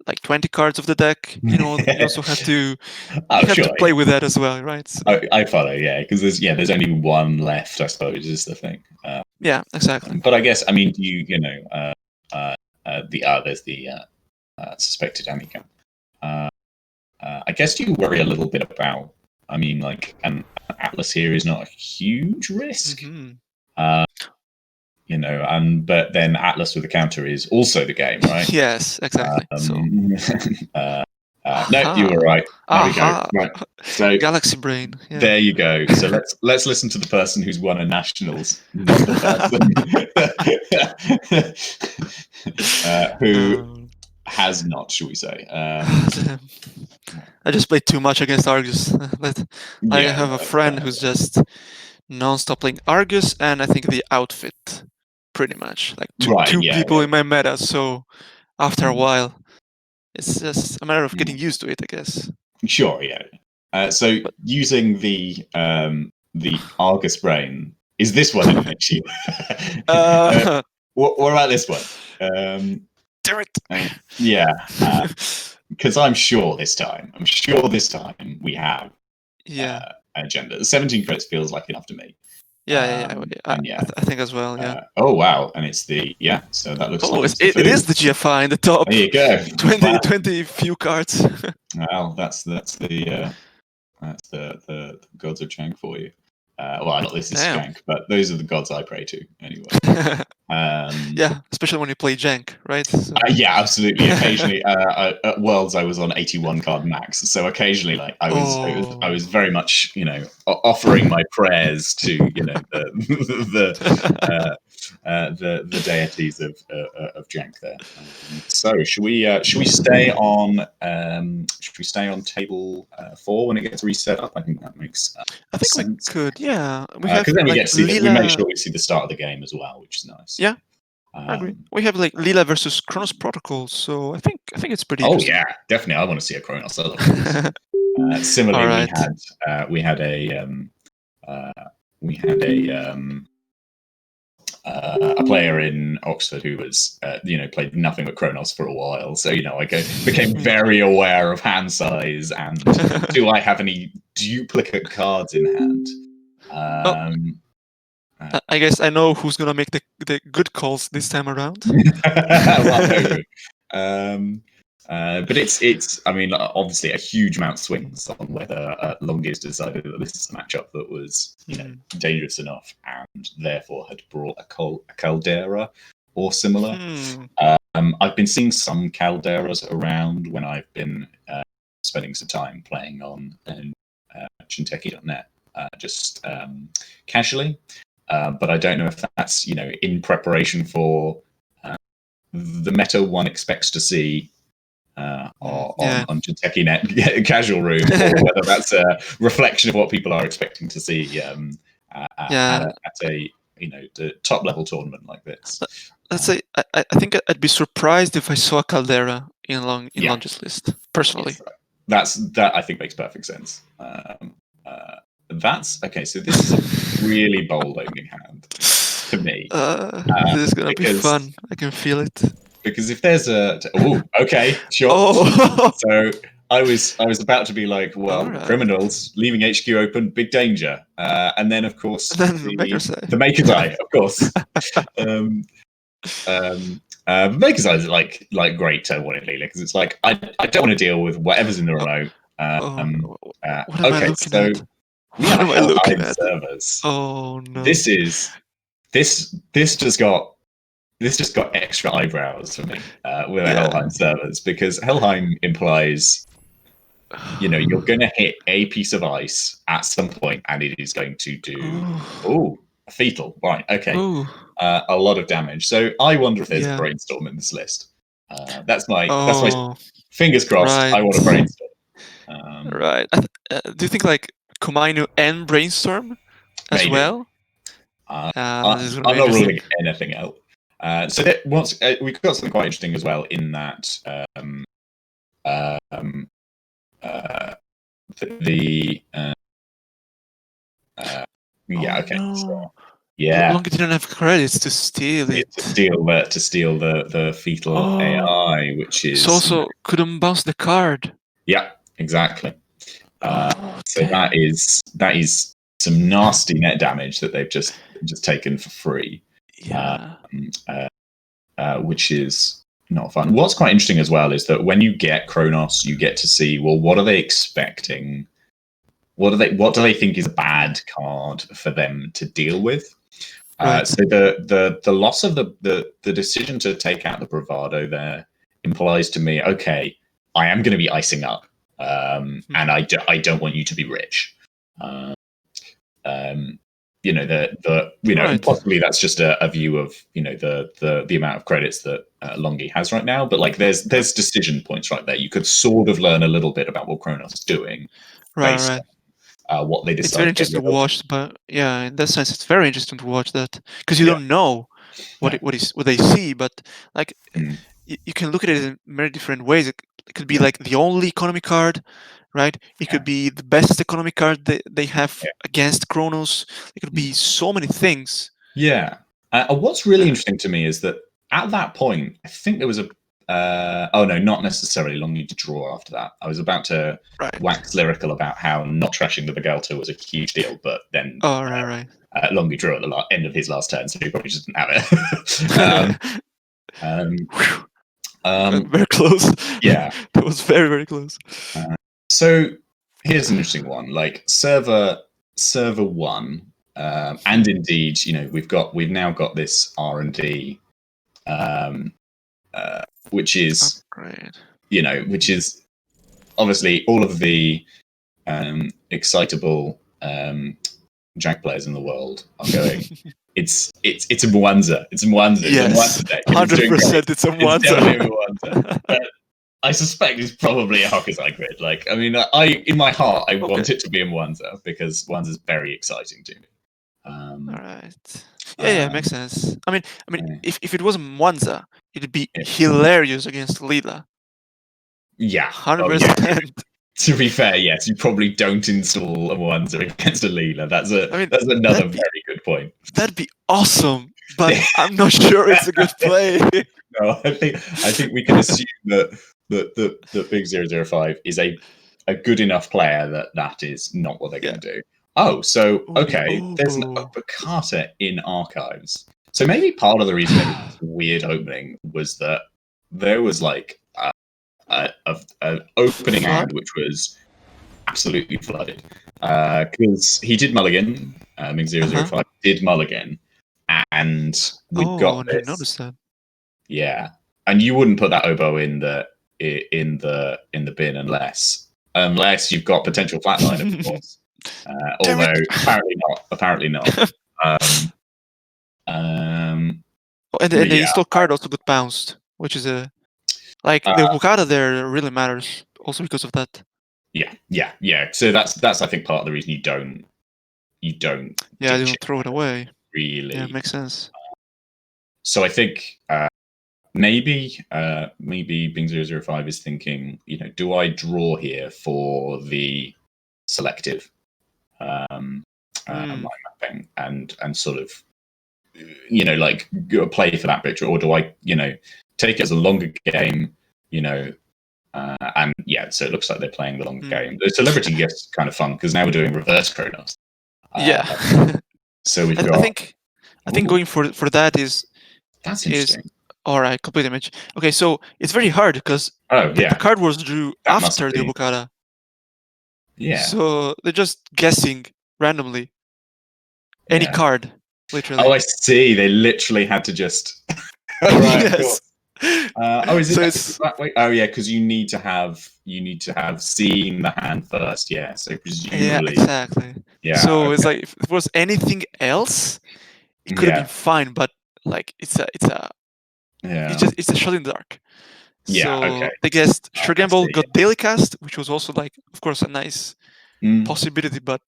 like 20 cards of the deck. You also have to to play with that as well, right? So. I follow, yeah, because there's only 1 left, I suppose, is the thing. Yeah, exactly. But I guess, I mean, there's the suspected Amica. I guess you worry a little bit about. I mean, like an Atlas here is not a huge risk. But then Atlas with a counter is also the game, right? Yes, exactly. No, you were right. There we go. Right. So Galaxy Brain. Yeah. There you go. So let's listen to the person who's won a nationals, not the person who has not, shall we say? I just played too much against Argus. I have a friend who's just non-stop playing Argus, and I think the outfit, pretty much like two people in my meta. So after a while, it's just a matter of getting used to it, I guess. Sure, yeah. So using the Argus brain, is this one an issue? What about this one? Do it. Yeah, because I'm sure this time we have agenda. 17 credits feels like enough to me. I think as well. Yeah. Oh wow, and it's so that looks. Oh, it is the GFI in the top. There you go. 20 few cards. Well, that's the gods of Chang for you. well, not this is Damn. Jank, but those are the gods I pray to anyway. Yeah, especially when you play Jank, right? So. Yeah, absolutely. Occasionally, at Worlds, I was on 81 card max, so occasionally, like I was very much, offering my prayers to, the deities of Jank there. So, should we stay on table 4 when it gets reset up? I think that makes I think sense. we could, yeah. We have because then we like get to see Lila... we make sure we see the start of the game as well, which is nice. Yeah. I agree. We have like Lila versus Kronos Protocol, so I think it's pretty. Oh interesting. yeah, definitely. I want to see a Kronos. Similarly, right. we had a player in Oxford who was played nothing but Kronos for a while. So I became very aware of hand size and do I have any duplicate cards in hand. I guess I know who's gonna make the good calls this time around. Well, maybe. But it's I mean, obviously a huge amount swings on whether Longy's decided that this is a matchup that was dangerous enough and therefore had brought a Caldera or similar. I've been seeing some Calderas around when I've been spending some time playing on Shinteki.net just casually. But I don't know if that's in preparation for the meta one expects to see on Shinteki.net casual room, or whether that's a reflection of what people are expecting to see at a the top level tournament like this. Let's say I think I'd be surprised if I saw a Caldera in Longy's list personally. Yes, that I think makes perfect sense. That's okay. So this is a really bold opening hand to me. This is gonna be fun. I can feel it. Because if there's okay, sure. Oh. So I was about to be like, well, criminals leaving HQ open, big danger. And then of course the Maker's Eye, of course. Maker's Eye is like great turn 1 in Leela because it's like I don't want to deal with whatever's in the remote. What am I looking at? We have Hellheim servers. Oh no! This just got extra eyebrows for me with the Hellheim servers, because Hellheim implies you're going to hit a piece of ice at some point and it is going to do a fetal, right? Okay, a lot of damage. So I wonder if there's a brainstorm in this list. That's my fingers crossed. Right. I want a brainstorm. Right. Do you think like Komainu and brainstorm as maybe. Well? I'm not ruling anything out. So we've got something quite interesting as well in that Longy didn't have credits to steal it. To steal the fetal AI, which is also couldn't bounce the card. Yeah, exactly. So that is some nasty net damage that they've just taken for free. Yeah. Which is not fun. What's quite interesting as well is that when you get Kronos, you get to see, well, what are they expecting? What do they think is a bad card for them to deal with? Right. So the loss of the decision to take out the bravado there implies to me, okay, I am going to be icing up, and I don't want you to be rich. Possibly that's just a view of the amount of credits that Longy has right now, but like there's decision points right there. You could sort of learn a little bit about what Kronos is doing, based on what they decide. It's very interesting to watch, but in that sense, it's very interesting to watch that because you don't know what they see, but like you can look at it in many different ways. It could be like the only economy card. Right, it could be the best economy card they have against Kronos. It could be so many things. Yeah. What's really interesting to me is that at that point, I think there was not necessarily Longy to draw after that. I was about to wax lyrical about how not trashing the Begalto was a huge deal, but then Longy drew at the end of his last turn, so he probably just didn't have it. Very close. Yeah, that was very, very close. So here's an interesting one. Like server 1 And indeed, we've now got this R&D, which is Upgrade. which is obviously all of the excitable Jack players in the world are going. It's a Mwanza. It's a Mwanza. It's a Yes, Mwanza deck. And it's doing great. 100%. It's a It's definitely a Mwanza. Mwanza. But I suspect it's probably a Hokusai grid. Like, I mean, in my heart, I want it to be a Mwanza because Mwanza's very exciting to me. All right. Yeah, makes sense. I mean, if it wasn't Mwanza, it'd be hilarious against Lila. Yeah, 100%. To be fair, yes, you probably don't install a Mwanza against a Leela. That's another very good point. That'd be awesome, but I'm not sure it's a good play. No, I think we can assume that Big 005 is a good enough player that is not what they're going to do. Oh, so okay, there's an Obokata in archives. So maybe part of the reason it was a weird opening was that there was like an opening hand which was absolutely flooded because he did mulligan. Big 005 did mulligan, and we got this. I didn't notice that. Yeah, and you wouldn't put that oboe in the bin unless you've got potential flatline, of course. Although apparently not. And the install card also got bounced, which is the Bukata there really matters also because of that. Yeah. So that's I think part of the reason you don't. You don't throw it away. Really, yeah, it makes sense. So I think maybe Bing 005 is thinking, do I draw here for the selective mind mapping and sort of like play for that picture, or do I take it as a longer game, and so it looks like they're playing the longer game. The celebrity gets kind of fun because now we're doing reverse Kronos. So we've got. I think going for that that's interesting. All right, complete image. Okay, so it's very hard because the card was drew after the Obokata. Yeah. So they're just guessing randomly any card, literally. Oh, I see. They literally had to just. Yes. Is it that way? Oh, yeah, because you need to have seen the hand first. Yeah, so presumably. Yeah, exactly. Yeah. So it's like if it was anything else, it could have been fine, but like it's a shot in the dark. So they guessed Shuriken got daily cast, which was also like, of course, a nice possibility, but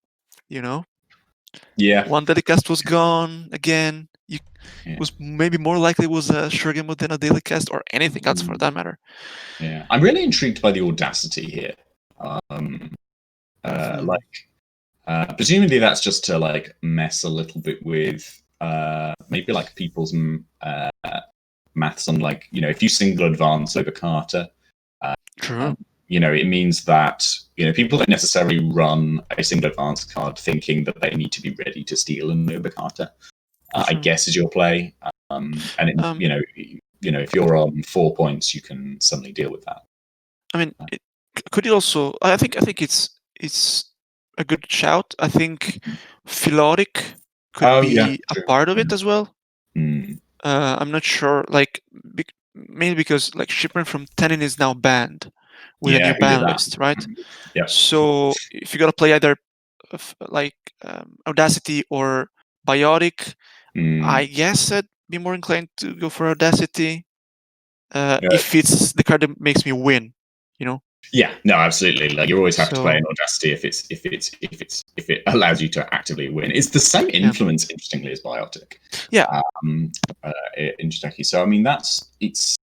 one daily cast was gone again. It was maybe more likely was a Shuriken than a daily cast or anything else for that matter. Yeah, I'm really intrigued by the audacity here. Presumably that's just to like mess a little bit with maybe like people's maths on like if you single advance over Carter, true. It means that people don't necessarily run a single advance card thinking that they need to be ready to steal an Obokata. I guess is your play, if you're on 4 points, you can suddenly deal with that. I mean, could it also? I think it's a good shout. I think Philotic could be a part of it as well. I'm not sure, like mainly because like shipment from Tenin is now banned with a new ban list, right? Yeah. So if you gotta play either Audacity or Biotic, I guess I'd be more inclined to go for Audacity if it's the card that makes me win, Yeah, no, absolutely. Like you always have to play an Audacity if it allows you to actively win. It's the same influence, interestingly, as Biotic. Yeah. Interesting. So I mean, it's.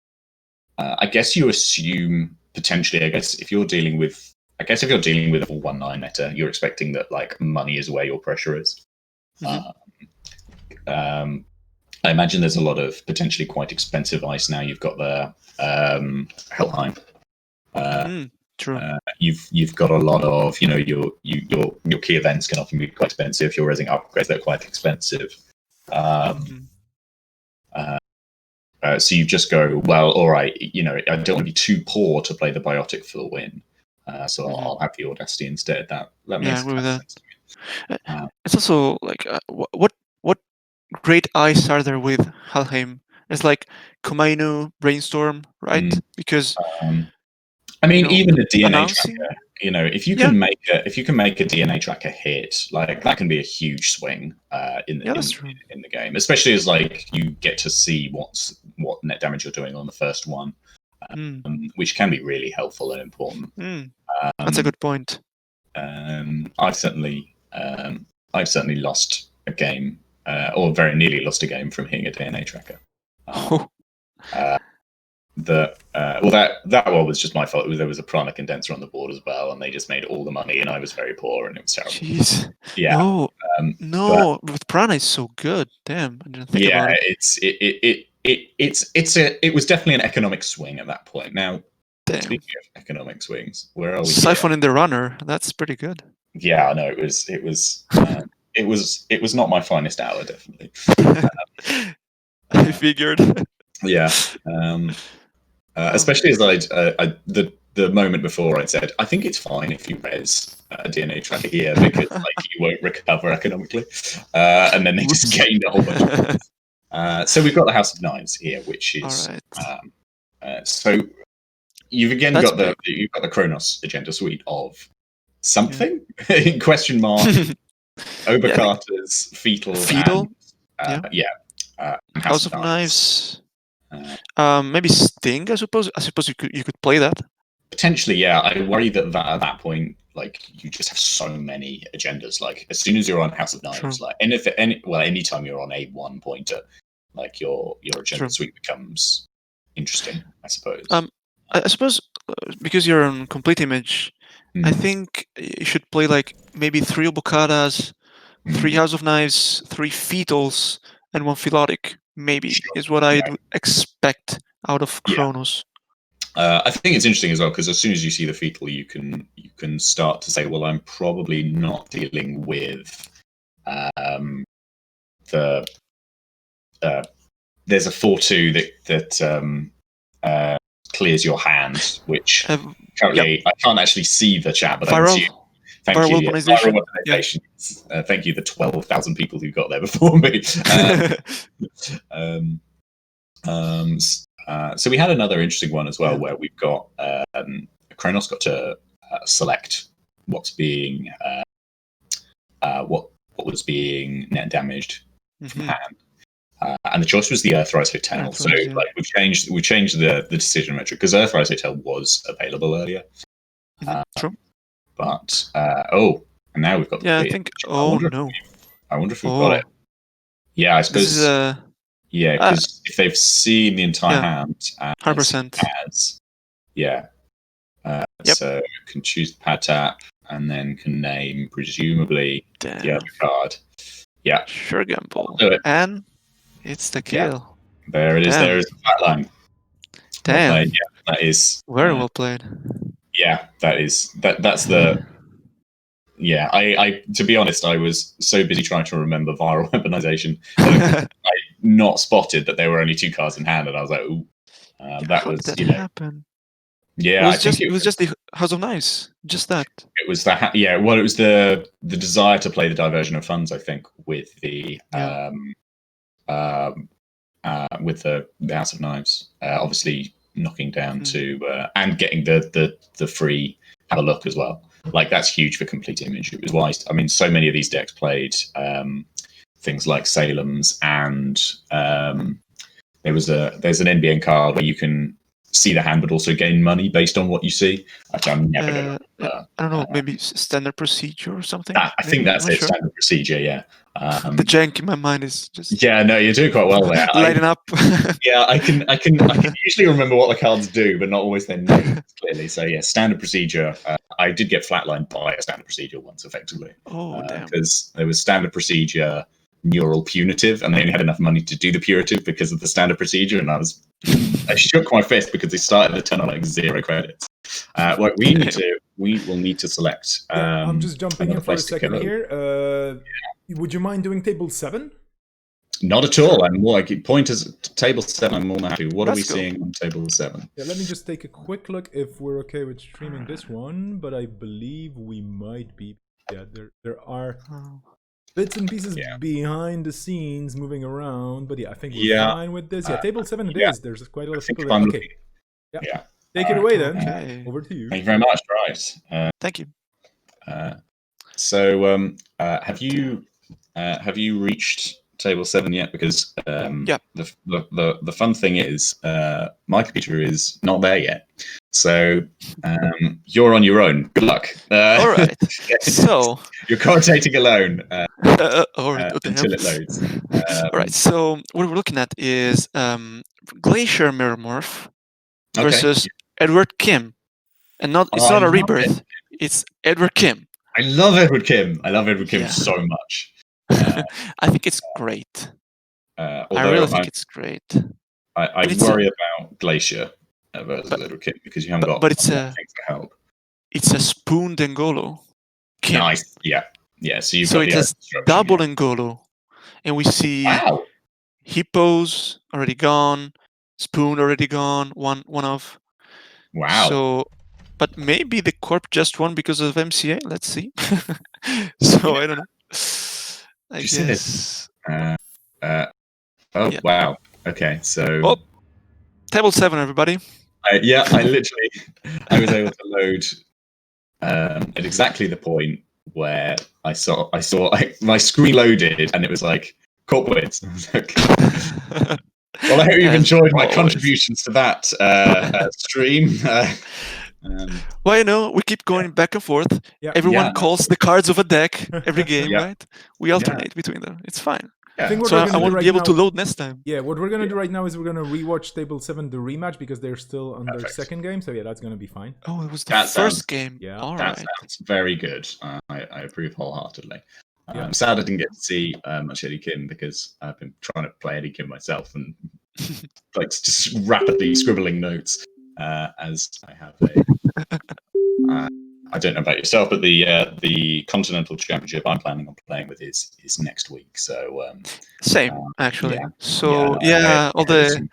I guess you assume potentially. I guess if you're dealing with a 1/9 meta, you're expecting that like money is where your pressure is. I imagine there's a lot of potentially quite expensive ice now. You've got the Helheim. True. You've got a lot of your key events can often be quite expensive. You're raising upgrades, they're quite expensive. So you just go, well, all right. I don't want to be too poor to play the Biotic for the win. So I'll have the Audacity instead. That makes sense. It's also like what great ice are there with Helheim? It's like Komainu, Brainstorm, right? Mm. Because I mean, you know, even a DNA announcing. tracker. If you Yeah. can make a DNA tracker hit, like that can be a huge swing in Yeah, that's true. in the game, especially as like you get to see what net damage you're doing on the first one, which can be really helpful and important. That's a good point. I've certainly lost a game, or very nearly lost a game from hitting a DNA tracker. That one was just my fault. There was a prana condenser on the board as well, and they just made all the money, and I was very poor, and it was terrible. Jeez. Yeah. No, with prana is so good. Damn, I didn't think about it. It was definitely an economic swing at that point. Now, Damn. speaking of economic swings, where are we? Siphon in the runner. That's pretty good. Yeah, no, it was not my finest hour, definitely. I figured. Yeah. Especially as the moment before I'd said, I think it's fine if you res a DNA tracker here because like you won't recover economically, and then they just gained a whole bunch of points. So we've got the House of Knives here, which is so you've again got the Kronos agenda suite of something in question mark Obercarter's fetal House of Knives. Maybe Sting. I suppose you could play that. Potentially, yeah. I worry that at that point, like you just have so many agendas. Like as soon as you're on House of Knives, like anytime you're on a 1 pointer, like your agenda suite becomes interesting. I suppose. I suppose because you're on complete image, I think you should play like maybe 3 Obokadas, 3 House of Knives, 3 Fetals, and 1 Philotic. Maybe is what I'd expect out of Kronos. I think it's interesting as well because as soon as you see the fetal, you can start to say, well, I'm probably not dealing with there's a 4/2 that clears your hand, which currently I can't actually see the chat, but viral. I assume. Thank you. Viral weaponization. Yeah. Thank you, the 12,000 people who got there before me. So we had another interesting one as well, where we've got Kronos got to select what's being what was being net damaged from hand, and the choice was the Earthrise Hotel. So like we've changed the decision metric because Earthrise Hotel was available earlier. True. But and now we've got the I think. I wonder if we've got it. Yeah, I suppose. This is because if they've seen the entire hand, 100%. So can choose the pad tap and then can name presumably the other card. Yeah, sure, gamble. Do it. And it's the kill. Yeah. There it is. There is the flat line. Damn. Well that is very well played. Yeah, that's the. Yeah, I to be honest, I was so busy trying to remember viral weaponization. I not spotted that there were only 2 cards in hand, and I was like, "Ooh, that How was did that happen?" Yeah, it was just the House of Knives, just that. It was that. It was the desire to play the diversion of funds. I think with the with the House of Knives, obviously knocking down to and getting the free have a look as well. Like that's huge for complete image. It was wise. I mean, so many of these decks played things like Salem's, and there's an NBN card where you can see the hand but also gain money based on what you see. I'm never going to. I don't know, maybe standard procedure or something. I think that's it. Sure. Standard procedure. Yeah. The jank in my mind is just. Yeah, no, you're doing quite well there. Lighting up. Yeah, I can usually remember what the cards do, but not always their names clearly. So yeah, standard procedure. I did get flatlined by a standard procedure once, effectively. Oh damn! Because there was standard procedure, neural punitive, and they only had enough money to do the punitive because of the standard procedure, and I shook my fist because they started the turn on like 0 credits. What we will need to select. I'm just jumping in for a second here. Would you mind doing table 7? Not at all. I'm more like pointers to table 7. I'm more than happy. What are we seeing on table 7? Yeah, let me just take a quick look if we're okay with streaming this one, but I believe we might be. Yeah, there are Oh. bits and pieces Yeah. behind the scenes moving around, but yeah, I think we're Yeah. fine with this. Yeah, table 7 it yeah. is. There's quite a lot I of think people if there. I'm Okay, looking. yeah. Yeah. Take it All away right. then. Okay. Over to you. Thank you very much. Right. Thank you. So, have you reached table 7 yet? Because Yeah. the fun thing is, my computer is not there yet. So you're on your own. Good luck. All right. So. You're commentating alone Damn. until it loads. All right. So what we're looking at is Glacier Mirror Morph versus Edward Kim, and it's not a rebirth. It's Edward Kim. I love Edward Kim. I love Edward Kim Yeah. so much. I think it's great. I Although really think it's great. I worry about Glacier versus Edward Kim because you haven't got but it's things to help. It's a spoon Dengolo. Kim. Nice. Yeah. So you've So got it the has double Dengolo, and we see Wow. Hippos already gone, Spoon already gone, one off. Wow. So, but maybe the Corp just won because of MCA. Let's see. So I don't know. I guess. Wow. Okay. So. Table 7, everybody. I literally, I was able to load at exactly the point where I saw my screen loaded and it was like Corp wins. Well, I hope you've enjoyed my contributions to that stream. Well, we keep going back and forth. Yeah. Everyone calls the cards of a deck every game, right? We alternate between them. It's fine. I think so I won't be able to load next time. Yeah, what we're gonna do right now is we're gonna rewatch Table 7, the rematch, because they're still on their second game. So yeah, that's gonna be fine. Oh, it was the first game. Yeah, all that right. sounds very good. I approve wholeheartedly. I'm sad I didn't get to see much Eddie Kim because I've been trying to play Eddie Kim myself and like just rapidly scribbling notes as I have a. I don't know about yourself, but the Continental Championship I'm planning on playing with is next week. So same actually. Yeah. So all the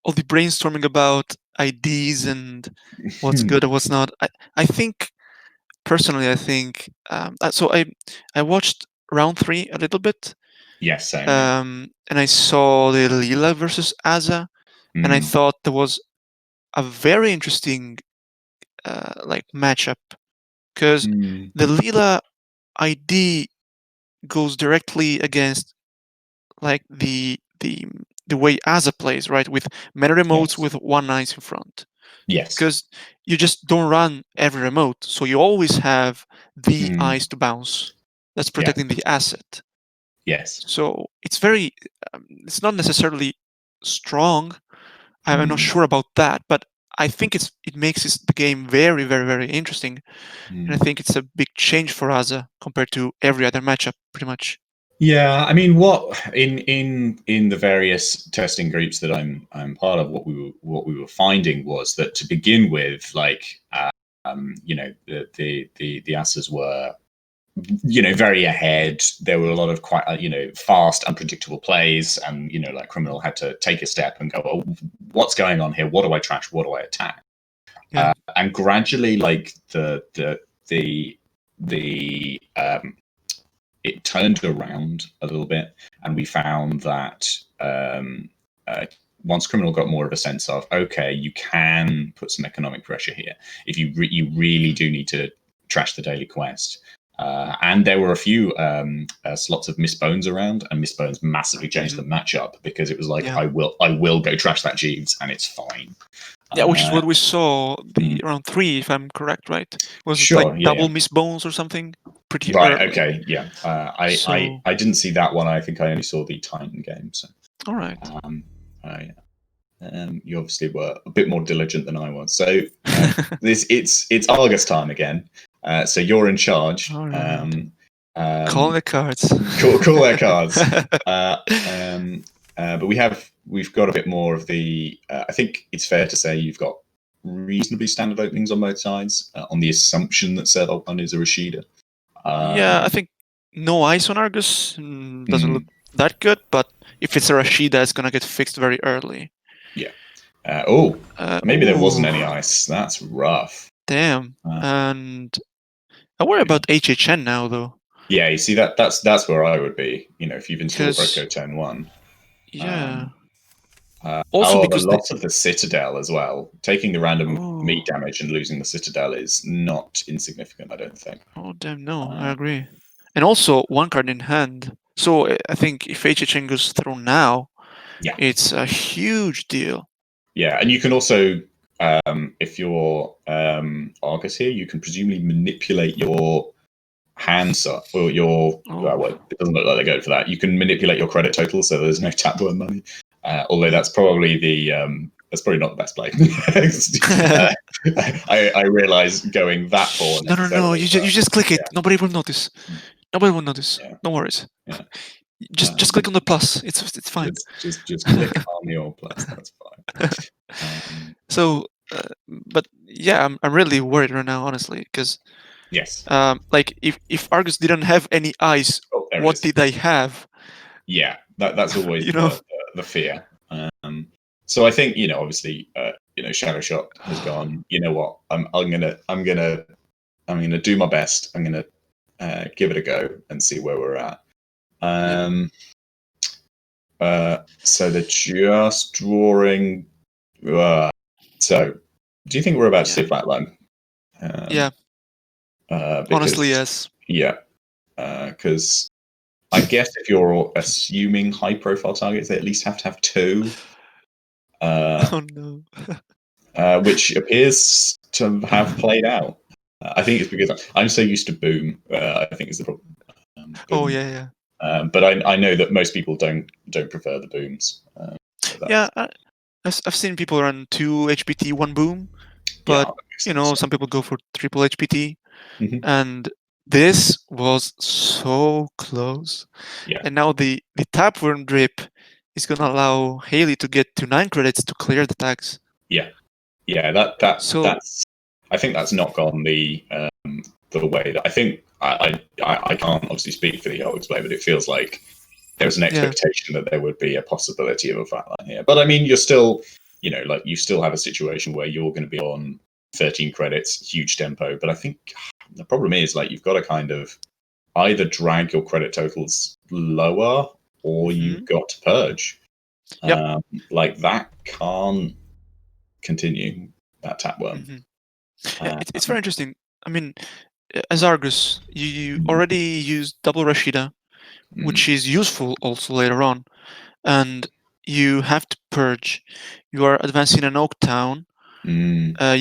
brainstorming about IDs and what's good and what's not. I think personally, so I watched round 3 a little bit. Yes, same. And I saw the Lila versus Aza, and I thought there was a very interesting matchup because the Lila ID goes directly against like the way Aza plays, right? With many remotes with one ice in front. Yes. Because you just don't run every remote, so you always have the ice to bounce. That's protecting the asset. Yes. So it's very. It's not necessarily strong. I'm not sure about that, but I think it makes the game very, very, very interesting, and I think it's a big change for Aza compared to every other matchup, pretty much. Yeah, I mean, what in the various testing groups that I'm part of, what we were finding was that to begin with, like the Asas were very ahead. There were a lot of quite fast, unpredictable plays, and like Criminal had to take a step and go, oh, what's going on here? What do I trash? What do I attack? Yeah. And gradually, like it turned around a little bit, and we found that once Criminal got more of a sense of, okay, you can put some economic pressure here if you really do need to trash the daily quest. And there were a few slots of Miss Bones around, and Miss Bones massively changed the matchup because it was like, I will go trash that Jeeves, and it's fine. Yeah, which is what we saw round 3, if I'm correct, right? Was it like double Miss Bones or something? Pretty right. early. Okay. Yeah. I didn't see that one. I think I only saw the Titan game. So. All right. You obviously were a bit more diligent than I was. So it's Argus time again. So you're in charge. All right. Call their cards. Call their cards. But we've got a bit more of the. I think it's fair to say you've got reasonably standard openings on both sides, on the assumption that Serval is a Rashida. Yeah, I think no ice on Argus doesn't look that good, but if it's a Rashida, it's gonna get fixed very early. Yeah. Maybe there wasn't any ice. That's rough. Damn. And I worry about HHN now, though. Yeah, you see that's where I would be. If you've installed Because- Redco turn 1. Yeah. Also, Also the because loss of the Citadel as well. Taking the random Oh. meat damage and losing the Citadel is not insignificant, I don't think. Oh damn no, I agree. And also one card in hand. So I think if HHN goes through now, Yeah. it's a huge deal. Yeah, and you can also, if you're Argus here, you can presumably manipulate your hand or your. Well, it doesn't look like they're going for that. You can manipulate your credit total, so there's no tapworm money. Although that's probably that's probably not the best play. I realize going that poor. No. You just click it. Nobody will notice. Nobody will notice. Yeah. No worries. Yeah. Just click on the plus. It's fine. Just click on your plus. That's fine. So, but yeah, I'm really worried right now, honestly, because yes. like if Argus didn't have any eyes, what did they have? Yeah, that's always the fear. So I think obviously Shadow Shot has gone. You know what? I'm gonna do my best. I'm gonna give it a go and see where we're at. So they're just drawing. So, do you think we're about to see flatline? Yeah. Honestly, yes. Yeah, because I guess if you're assuming high-profile targets, they at least have to have 2. Oh no. Which appears to have played out. I think it's because I'm so used to boom. I think is the problem. Oh yeah. But I know that most people don't prefer the booms. Yeah, I've seen people run 2 HPT 1 boom, but some people go for triple HPT, and this was so close. Yeah. And now the tapworm drip is gonna allow Haley to get to 9 credits to clear the tags. Yeah. That's. I think that's not gone the way that I think. I can't obviously speak for the whole display, but it feels like there was an expectation that there would be a possibility of a flatline here. But I mean, you're still, you still have a situation where you're going to be on 13 credits, huge tempo. But I think the problem is you've got to kind of either drag your credit totals lower or you've got to purge. That can't continue, that tapworm. Yeah, it's very interesting. I mean, as Argus, you already used double Rashida, which is useful also later on, and you have to purge. You are advancing an Oak Town. I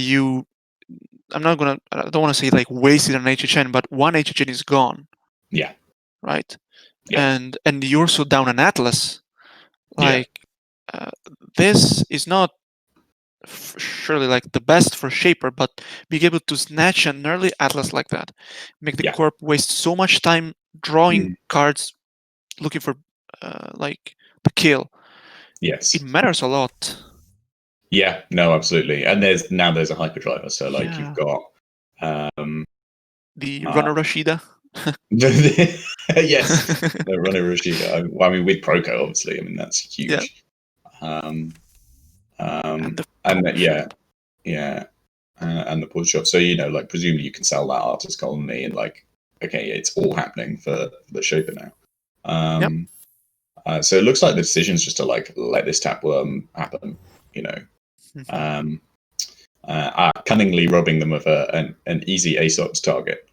don't want to say wasted an HHN, but 1 HHN is gone. Yeah. Right. Yeah. And you're also down an Atlas. This is not surely the best for Shaper, but being able to snatch an early Atlas like that, make the corp waste so much time drawing cards, looking for the kill. Yes, it matters a lot. Yeah, no, absolutely. And there's a hyperdriver, so you've got the Runner Rashida. Yes, the Runner Rashida. I mean, with Proco, obviously. I mean, that's huge. Yeah. And the pull shop. So presumably you can sell that artist colony, and it's all happening for the Shaper now. So it looks like the decision is just to let this tapworm happen. Cunningly robbing them of an easy ASOP's target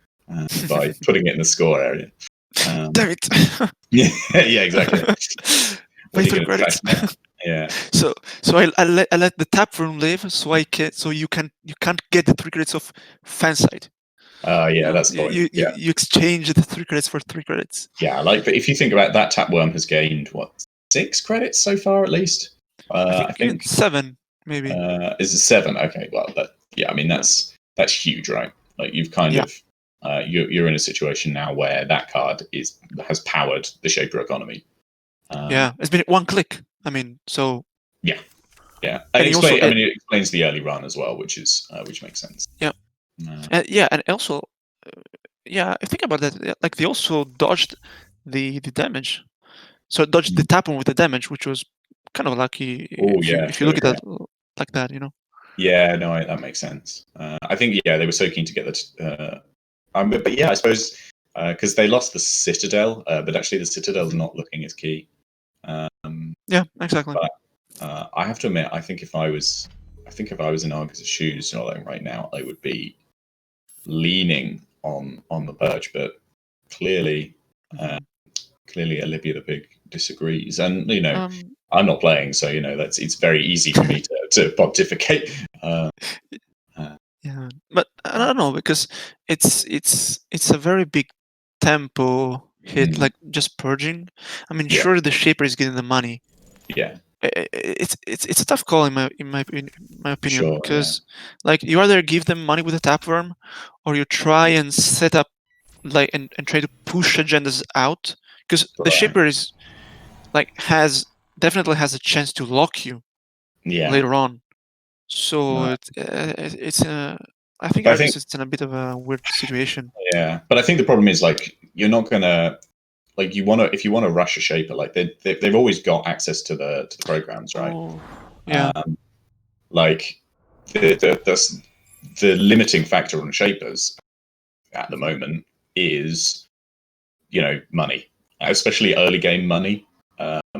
by putting it in the score area. Damn it! yeah, exactly. Wait for credits. Yeah. So I let the tap room live, so you can't get the 3 credits of fan side. That's fine. You exchange the 3 credits for 3 credits. Yeah, but if you think about that, Tapworm has gained 6 credits so far at least. I think 7 maybe. Is it 7? Okay, well, I mean that's huge, right? You've kind of you're in a situation now where that card has powered the Shaper economy. It's been 1 click. I mean, so yeah. And it explains the early run as well, which makes sense. Yeah. And also, I think about that. They also dodged the damage, so it dodged the tap one with the damage, which was kind of lucky. If you look at that like that, Yeah, no, that makes sense. I think they were so keen to get But yeah, I suppose because they lost the Citadel, but actually the Citadel's not looking as key. Yeah, exactly. But I have to admit, I think if I was in Argus' shoes, like right now, I would be leaning on the purge, but clearly, clearly Olivia the Pig disagrees, and I'm not playing, so it's very easy for me to pontificate. Yeah, but I don't know, because it's a very big tempo hit, like just purging. I mean, Yeah. sure, the shaper is getting the money. Yeah, It's a tough call in my opinion, Sure, because like you either give them money with a tapworm, or you try and set up like and try to push agendas out, because the Right. shaper is like definitely has a chance to lock you later on. So it's I think Argus is in a bit of a weird situation. Yeah, but I think the problem is like you're not gonna like if you want to rush a shaper, like they've always got access to the programs, right? Oh, yeah. Like the limiting factor on shapers at the moment is money, especially early game money.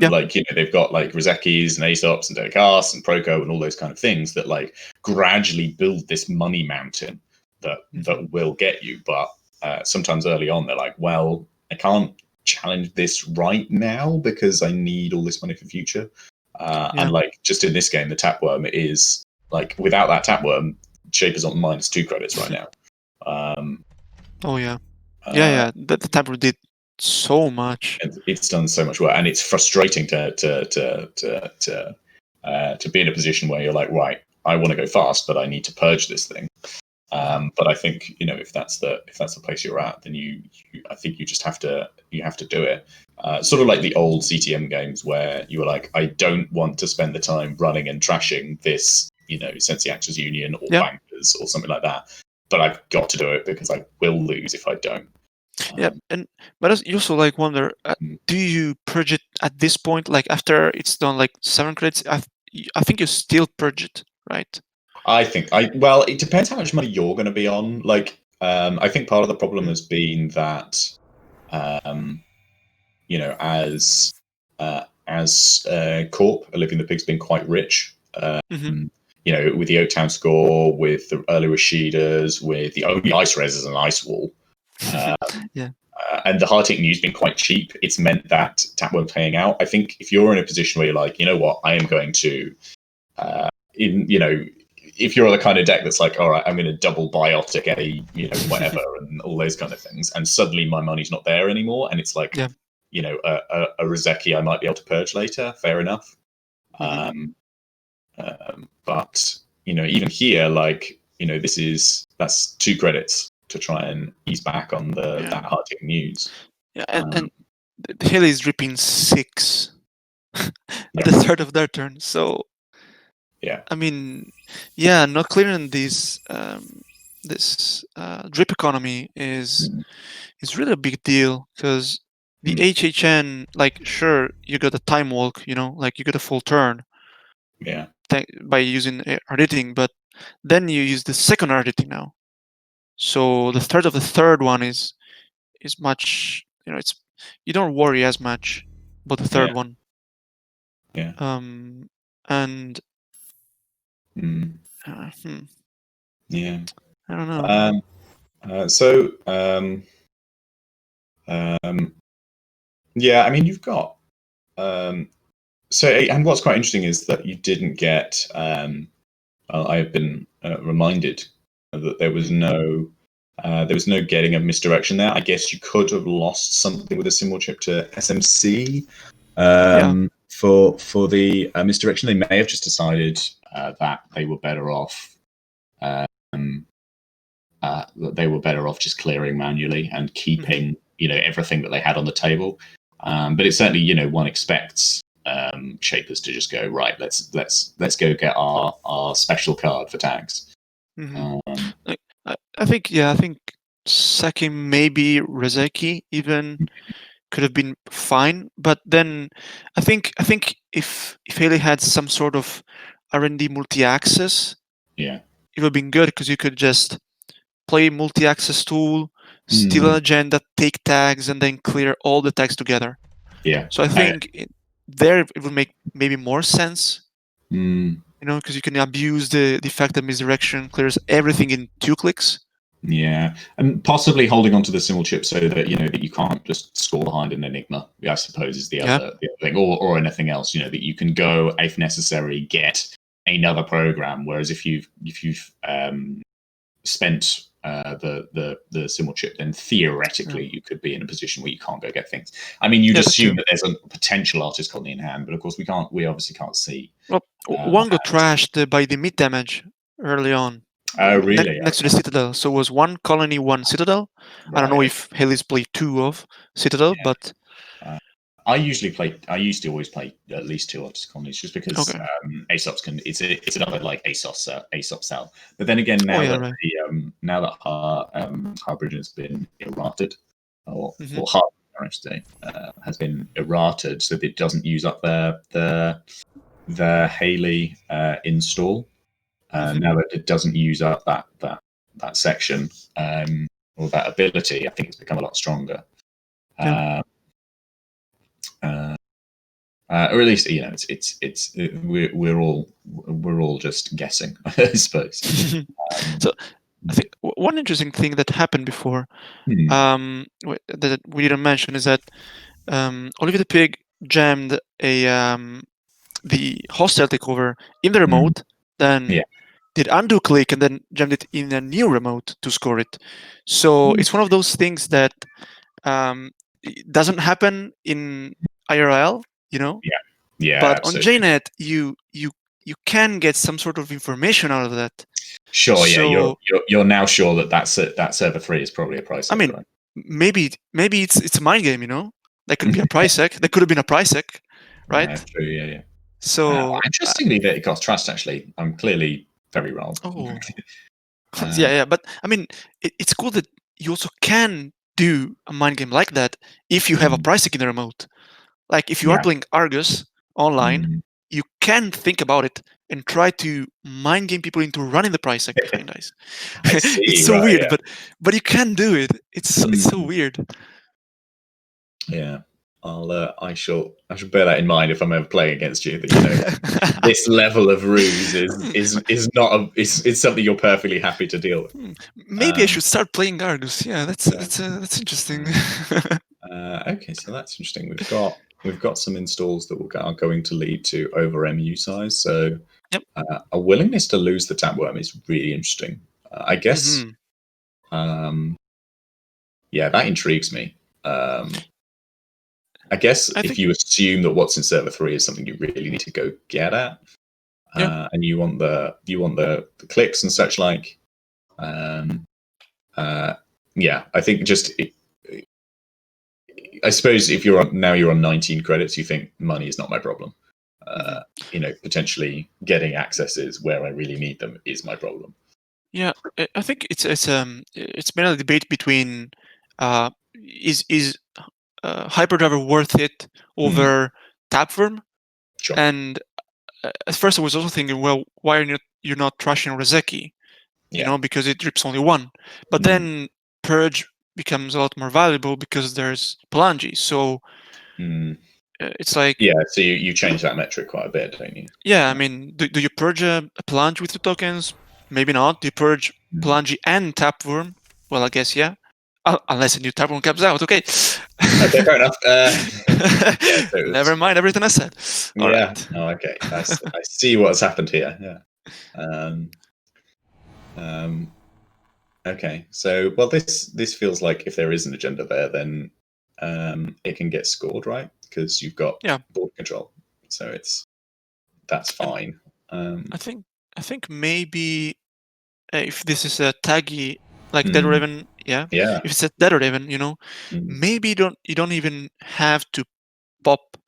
Like they've got like Rizekis and Aesops and Delicasts and Proco and all those kind of things that like gradually build this money mountain that will get you. But sometimes early on they're like, well, I can't challenge this right now because I need all this money for future. And like just in this game, the tapworm is like without that tapworm, Shaper's on -2 credits right now. Oh yeah, yeah. The tapworm did so much. It's done so much work, and it's frustrating to be in a position where you're like, right, I want to go fast, but I need to purge this thing. But I think if that's the place you're at, then I think you just have to do it. Sort of like the old CTM games where you were like, I don't want to spend the time running and trashing this, Sensi Actors Union or Bankers or something like that. But I've got to do it because I will lose if I don't. But you also like wonder, do you purge it at this point, like after it's done like 7 credits? I think you still purge it, right? I think well, it depends how much money you're going to be on. Like, I think part of the problem has been that, as Corp, Olivia the Pig's been quite rich. With the Oaktown score, with the early Rashidas, with the only ice res as an ice wall. And the hard-hitting news being quite cheap. It's meant that tapworm paying out. I think if you're in a position where you're like, you know what, I am going to, if you're the kind of deck that's like, all right, I'm going to double biotic whatever, and all those kind of things, and suddenly my money's not there anymore, and it's like, a Rizeki I might be able to purge later. Fair enough. But even here, like, that's 2 credits to try and ease back on that hard-hitting news. Yeah, and the Haley is dripping 6 at the start of their turn. So I mean, not clearing this drip economy is really a big deal, because the HHN, like, sure, you got a time walk, like you got a full turn. By using hard hitting, but then you use the second hard hitting now. So the start of the third one is much, it's, you don't worry as much about the third one. And I don't know. I mean, you've got and what's quite interesting is that you didn't get I have been reminded that there was no getting a misdirection there. I guess you could have lost something with a symbol chip to SMC for the misdirection. They may have just decided that they were better off just clearing manually and keeping everything that they had on the table. But it's certainly one expects shapers to just go, right, let's go get our special card for tags. I think sacking maybe Rizeki even could have been fine, but then I think if Haley had some sort of R&D multi-access, it would have been good, because you could just play multi-access tool, steal an agenda, take tags, and then clear all the tags together. Yeah. So I think there it would make maybe more sense, Mm, because you can abuse the fact that misdirection clears everything in 2 clicks. yeah, and possibly holding onto the symbol chip so that that you can't just score behind an Enigma. I suppose is the other thing, or anything else. That you can go if necessary get another program. Whereas if you've spent the symbol chip, then theoretically you could be in a position where you can't go get things. I mean, you'd assume that there's a potential artist colony in hand, but of course we obviously can't see. Well, one got trashed by the mid damage early on. Oh, really? Next to the Citadel. So it was 1 colony, 1 Citadel. Right. I don't know if Haley's played 2 of Citadel, but I used to always play at least 2 artist colonies, just because ASOPs can. It's another like ASOP cell. But then again, now that Harbridge has been errated, or Harbridge, I should say, has been errated, so that it doesn't use up their Haley install. Now that it doesn't use up that section or that ability, I think it's become a lot stronger. Or at least we're all just guessing, I suppose. So I think one interesting thing that happened before that we didn't mention is that Oliver the Pig jammed the hostile takeover in the remote, then did undo click, and then jammed it in a new remote to score it. So it's one of those things that it doesn't happen in IRL, Yeah. But absolutely. on JNet, you can get some sort of information out of that. Sure. So, yeah. You're now sure that server 3 is probably a price. I mean, right? maybe it's a mind game. That could be a price sec. That could have been a price sec, right? Yeah, true. Yeah. So interestingly, that it got trashed. Actually, I'm clearly very wrong. Oh. Yeah. But I mean, it's cool that you also can do a mind game like that if you have a price sec in the remote. Like if you are playing Argus online, you can think about it and try to mind game people into running the price sec behind ice. It's so weird, but you can do it. It's so weird. Yeah. I shall bear that in mind if I'm ever playing against you. That this level of ruse is not it's something you're perfectly happy to deal with. Maybe I should start playing Argus. Yeah, that's interesting. Okay, so that's interesting. We've got some installs that are going to lead to over MU size. So a willingness to lose the tapworm is really interesting. I guess. Yeah, that intrigues me. I guess if you assume that what's in server 3 is something you really need to go get at, and you want the clicks and such like, I think I suppose if you're on 19 credits, you think money is not my problem. Potentially getting accesses where I really need them is my problem. Yeah, I think it's been a debate between is Hyperdriver worth it over Tapworm? Sure. And at first I was also thinking, well, why are you're not trashing Rozeki? Because it drips only 1. But then Purge becomes a lot more valuable because there's Palangi. So it's like... Yeah, so you change that metric quite a bit, don't you? Yeah, I mean, do you purge a Palangi with 2 tokens? Maybe not. Do you purge Palangi and Tapworm? Well, I guess, yeah. Unless a new Tapworm comes out, okay. Okay, fair enough. Never mind everything I said. All right. Oh, okay. I see what's happened here. Yeah. Okay. So, well, this feels like if there is an agenda there, then it can get scored, right? Because you've got board control, so that's fine. I think maybe if this is a taggy like Dead Raven, if it's a Dead Raven, maybe you don't even have to pop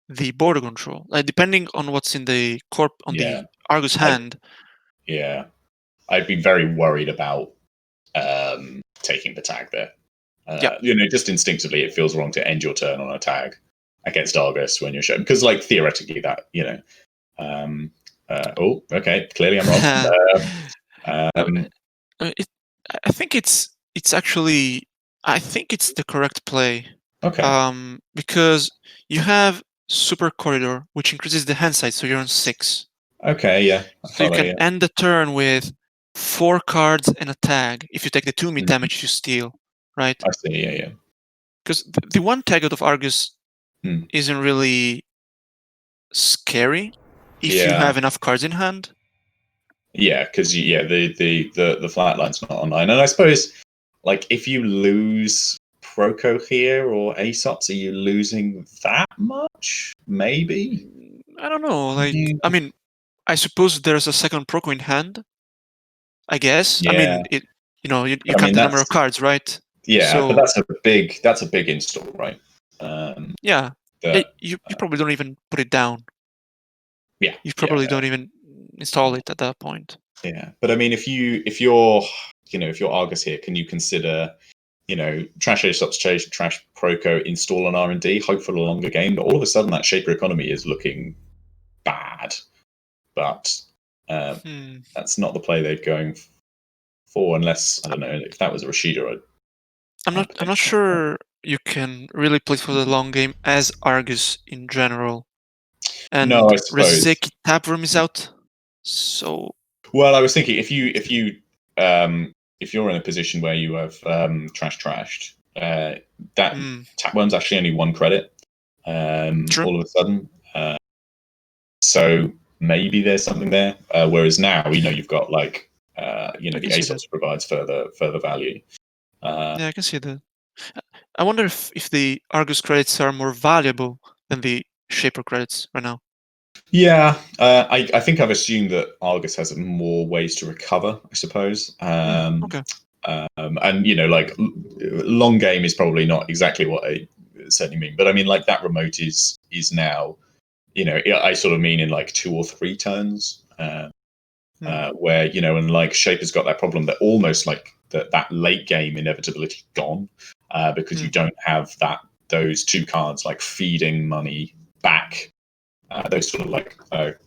the border control, like depending on what's in the the Argus hand. I'd be very worried about taking the tag there. Just instinctively, it feels wrong to end your turn on a tag against Argus when you're shown, because, like, theoretically, that okay, clearly I'm wrong. I think it's actually I think it's the correct play. Okay. Because you have Super Corridor, which increases the hand size, so you're on 6. Okay, yeah. I So you follow can you. end the turn with 4 cards and a tag if you take the 2 meat Mhm. damage you steal, right? I see, yeah. Because the one tag out of Argus Hmm. isn't really scary if you Yeah. have enough cards in hand. Yeah, because the flatline's not online. And I suppose, like, if you lose Proco here or Aesops, are you losing that much? Maybe? I don't know. Like, Yeah. I mean, I suppose there's a second Proco in hand. I guess. I Yeah. mean, you But I count mean, the number of that's cards, right? yeah, but So that's a big install, right? yeah, That you probably don't even put it down. yeah, You probably don't even install it at that point. yeah. But I mean, if you're if you're Argus here, can you consider trash Aesops, trash Proco, install an R&D, hope for a longer game? But all of a sudden, that Shaper economy is looking bad. But that's not the play they're going for, unless I don't know if that was a Rashida. I'm not sure you can really play for the long game as Argus in general. And No, I suppose. Rezeki Taproom is out, so Well, I was thinking if you're in a position where you have trashed, that Tapworm's actually only 1 credit. True. All of a sudden, so maybe there's something there. Whereas now, you've got like the Aesops provides further value. Yeah, I can see that. I wonder if the Argus credits are more valuable than the Shaper credits right now. Yeah, I think I've assumed that Argus has more ways to recover, I suppose. Okay. And like long game is probably not exactly what I certainly mean, but I mean like that remote is now, I sort of mean in like 2 or 3 turns, where and like Shaper's got that problem that almost like that late game inevitability gone, because you don't have those 2 cards like feeding money back. Those sort of like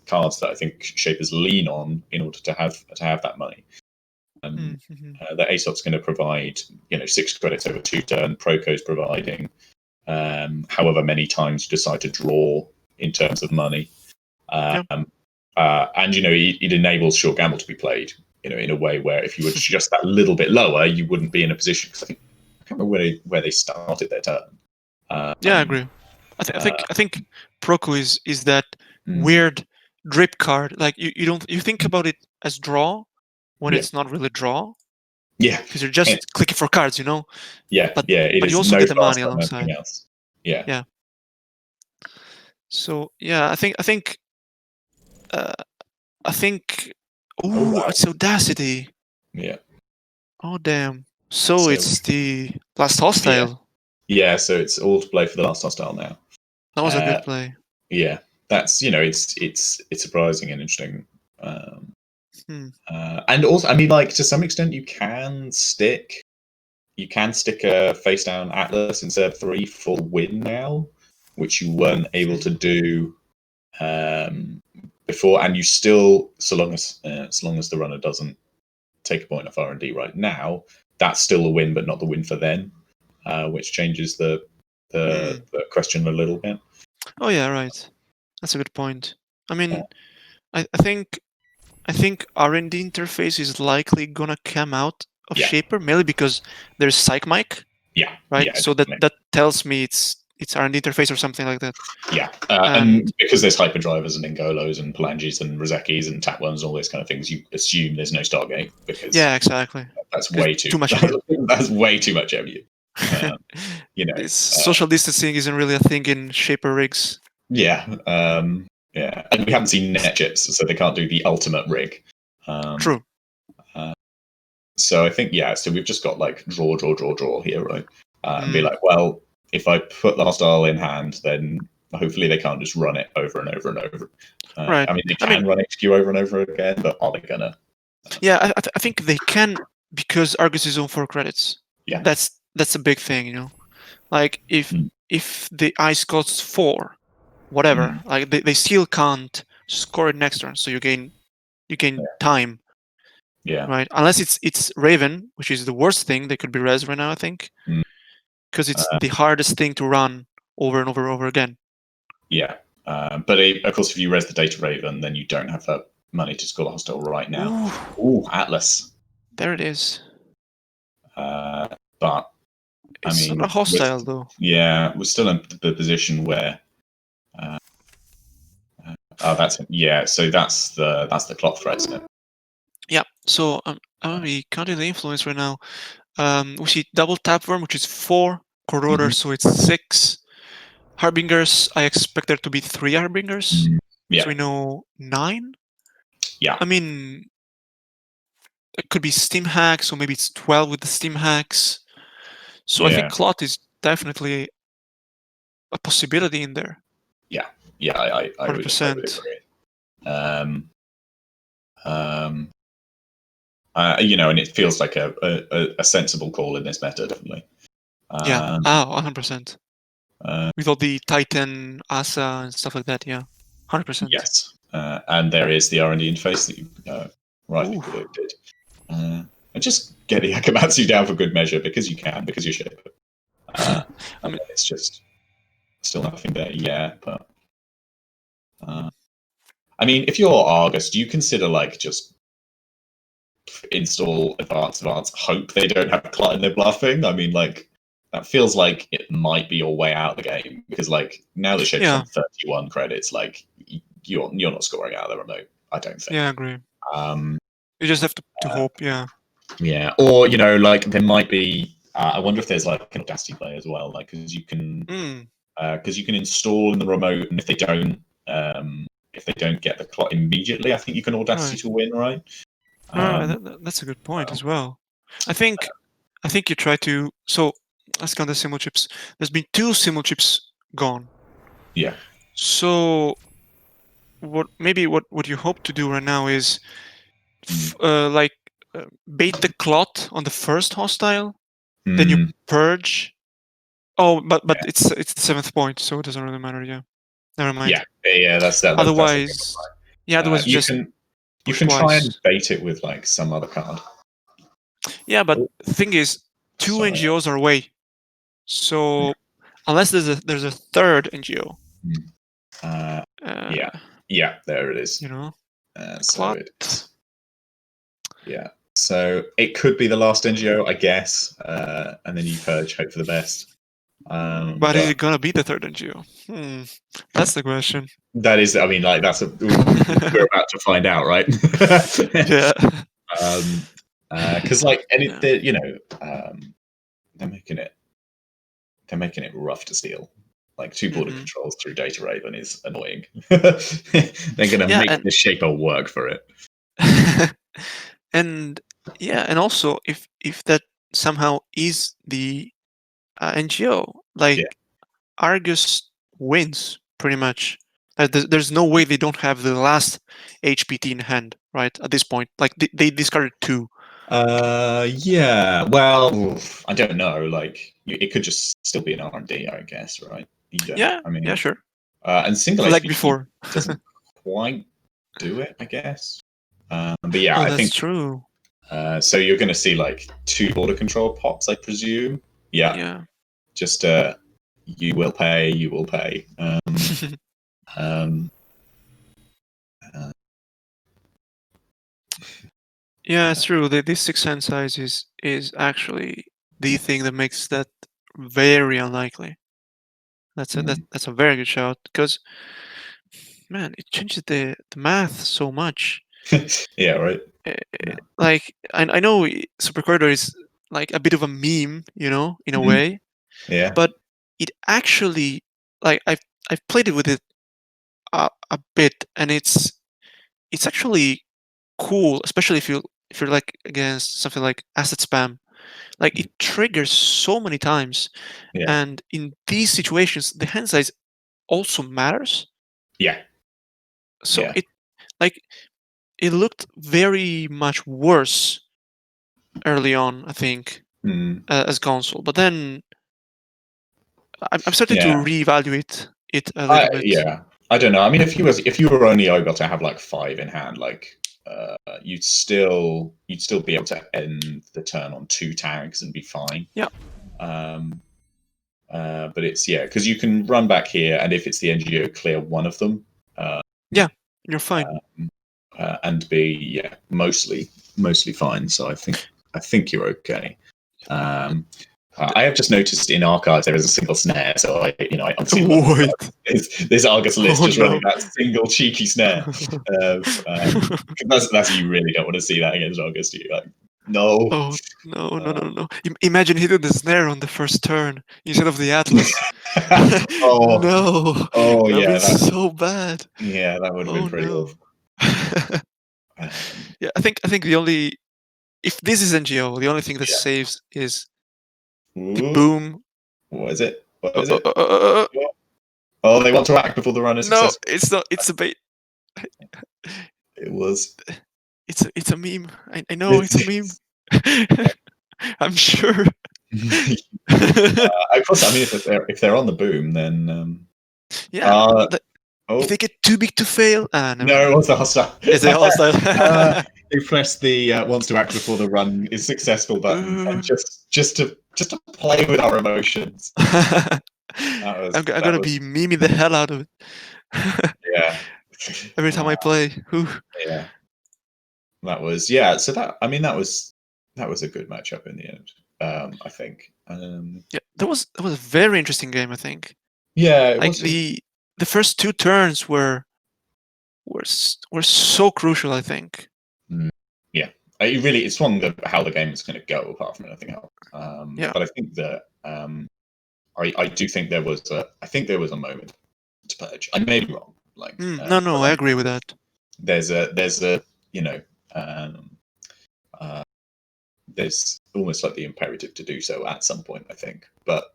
cards that I think Shapers lean on in order to have that money. The Aesop's going to provide 6 credits over 2 turn. Proco's providing however many times you decide to draw in terms of money. And it enables short gamble to be played in a way where if you were just that little bit lower, you wouldn't be in a position, because I can't remember where they started their turn. Yeah, I agree. I think Proco is that weird drip card. Like you think about it as draw when it's not really draw. Yeah, because you're just clicking for cards, Yeah, But it but is you also no get the money faster than alongside. anything else. Yeah. Yeah. So yeah, I think. Oh, wow. it's Audacity. Yeah. Oh damn. So it's the last hostile. Yeah, so it's all to play for the last hostile now. That was a good play. Yeah, that's it's surprising and interesting. And also, I mean, like to some extent, you can stick a face down Atlas in Serve 3 for win now, which you weren't able to do before, and you still, so long as the runner doesn't take a point of R&D right now, that's still a win, but not the win for then, which changes the question a little bit. Oh yeah, right. That's a good point. I mean, I think R&D interface is likely gonna come out of Shaper, mainly because there's Psych Mic. Yeah. Right. Yeah, so that tells me it's R&D interface or something like that. Yeah. And because there's hyperdrivers and Ngolos and Palangis and Rozekis and Tapworms and all those kind of things, you assume there's no Stargate, because exactly. That's way too much. That's way too much MU. Social distancing isn't really a thing in Shaper rigs. Yeah. Yeah. And we haven't seen net chips, so they can't do the ultimate rig. True. So I think, so we've just got like draw here, right? And be like, well, if I put the hostile in hand, then hopefully they can't just run it over and over and over. Right. I mean, they can run HQ over and over again, but are they gonna? Yeah, I think they can, because Argus is on 4 credits. Yeah. That's a big thing, Like if the ice costs 4, whatever, like they still can't score it next turn, so you gain time. Yeah. right? Unless it's Raven, which is the worst thing that could be res right now, I think, Mm. because it's the hardest thing to run over and over and over again. Yeah. But of course, if you res the Data Raven, then you don't have that money to score the hostile right now. Ooh, Atlas. There it is. But I It's mean, not a hostile though. Yeah, we're still in the position where. Oh, that's yeah. So that's the clock threat, isn't it? Yeah. So I'm gonna be counting the influence right now. We see double tap worm, which is 4 corrodor, so it's 6 harbingers. I expect there to be 3 harbingers, Yeah. so we know 9. Yeah. I mean, it could be steam hacks, or maybe it's 12 with the steam hacks. So I think clot is definitely a possibility in there. Yeah. I would 100%. agree. And it feels like a sensible call in this meta, definitely. Yeah. 100%. With all the Titan, Asa, and stuff like that, yeah. 100%. Yes. And there is the R&D interface that you rightly did. And just get the Akamatsu down for good measure because you can, because you're shit. I mean, it's just still nothing there, yeah. But I mean, if you're Argus, do you consider just install advanced, hope they don't have clot in their bluffing? I mean, that feels like it might be your way out of the game because now the ship's on 31 credits, you're not scoring out of the remote, I don't think. Yeah, I agree. You just have to hope, yeah. Yeah, or there might be. I wonder if there's an Audacity play as well, because you can install in the remote, and if they don't get the clock immediately, I think you can Audacity to win, right? That's a good point as well. I think you try to. So let's count the symbol chips. There's been 2 symbol chips gone. Yeah. So what you hope to do right now is bait the clot on the first hostile, then you purge. Oh, but it's the 7th point, so it doesn't really matter. Yeah, never mind. Yeah, that's that. Otherwise, otherwise you just you can try and bait it with some other card. Yeah, but the thing is, 2 NGOs are away, so unless there's a third NGO. Yeah, there it is. Clot. Yeah. So it could be the last NGO, I guess, and then you purge, hope for the best. But is it gonna be the third NGO? That's the question. That is, I mean, that's we're about to find out, right? Yeah. Because they're making it rough to steal. 2 border controls through Data Raven is annoying. They're gonna make the Shaper work for it. And also if that somehow is the NGO, Argus wins pretty much. There's no way they don't have the last HPT in hand, right? At this point, they discarded 2. Yeah. Well, I don't know. It could just still be an R&D, I guess, right? Yeah. I mean, sure. And single HPT before doesn't quite do it, I guess. But yeah, I think that's true. So you're going to see 2 border control pops, I presume. Yeah. Yeah. Just you will pay. Yeah, it's true. This 6 hand size is actually the thing that makes that very unlikely. That's a very good shout because, man, it changes the math so much. Yeah, right. I know Super Corridor is a bit of a meme, in a way. Yeah. But it actually, I've played it with it a bit, and it's actually cool, especially if you're against something like asset spam. It triggers so many times, and in these situations, the hand size also matters. Yeah. So it looked very much worse early on, I think, as console. But then I'm starting to reevaluate it a little bit. Yeah, I don't know. I mean, if you were only able to have 5 in hand, you'd still be able to end the turn on 2 tags and be fine. Yeah. But it's because you can run back here, and if it's the NGO, clear one of them. You're fine. And be mostly fine. So I think you're okay. I have just noticed in archives there is a single snare, so I'm seeing this Argus list just running that single cheeky snare. That's you really don't want to see that against Argus, do you? Like, no. Oh no! Imagine hitting the snare on the first turn instead of the Atlas. Oh no! Oh That'd yeah, be so bad. Yeah, that would have been pretty awful. Yeah, I think the only, if this is NGO, the only thing that saves is the boom. What is it? Oh, they want to act before the run is successful. No, it's not. It's a bait. It was. It's a meme. I know it's a meme. I'm sure. Of course, I mean, if they're on the boom, then if they get too big to fail, no, it was a hostile. Is it hostile? They press the wants to act before the run is successful button, and just to play with our emotions. I'm gonna be memeing the hell out of it. Yeah. Every time I play. Yeah. That was So that was a good matchup in the end. I think. Yeah, that was a very interesting game. I think. Yeah, like the first 2 turns were so crucial. I think. Yeah, it swung how the game was going to go. Apart from anything else. But I think that I do think there was a moment to purge. I may be wrong. Like no, I agree with that. There's a there's almost like the imperative to do so at some point, I think. But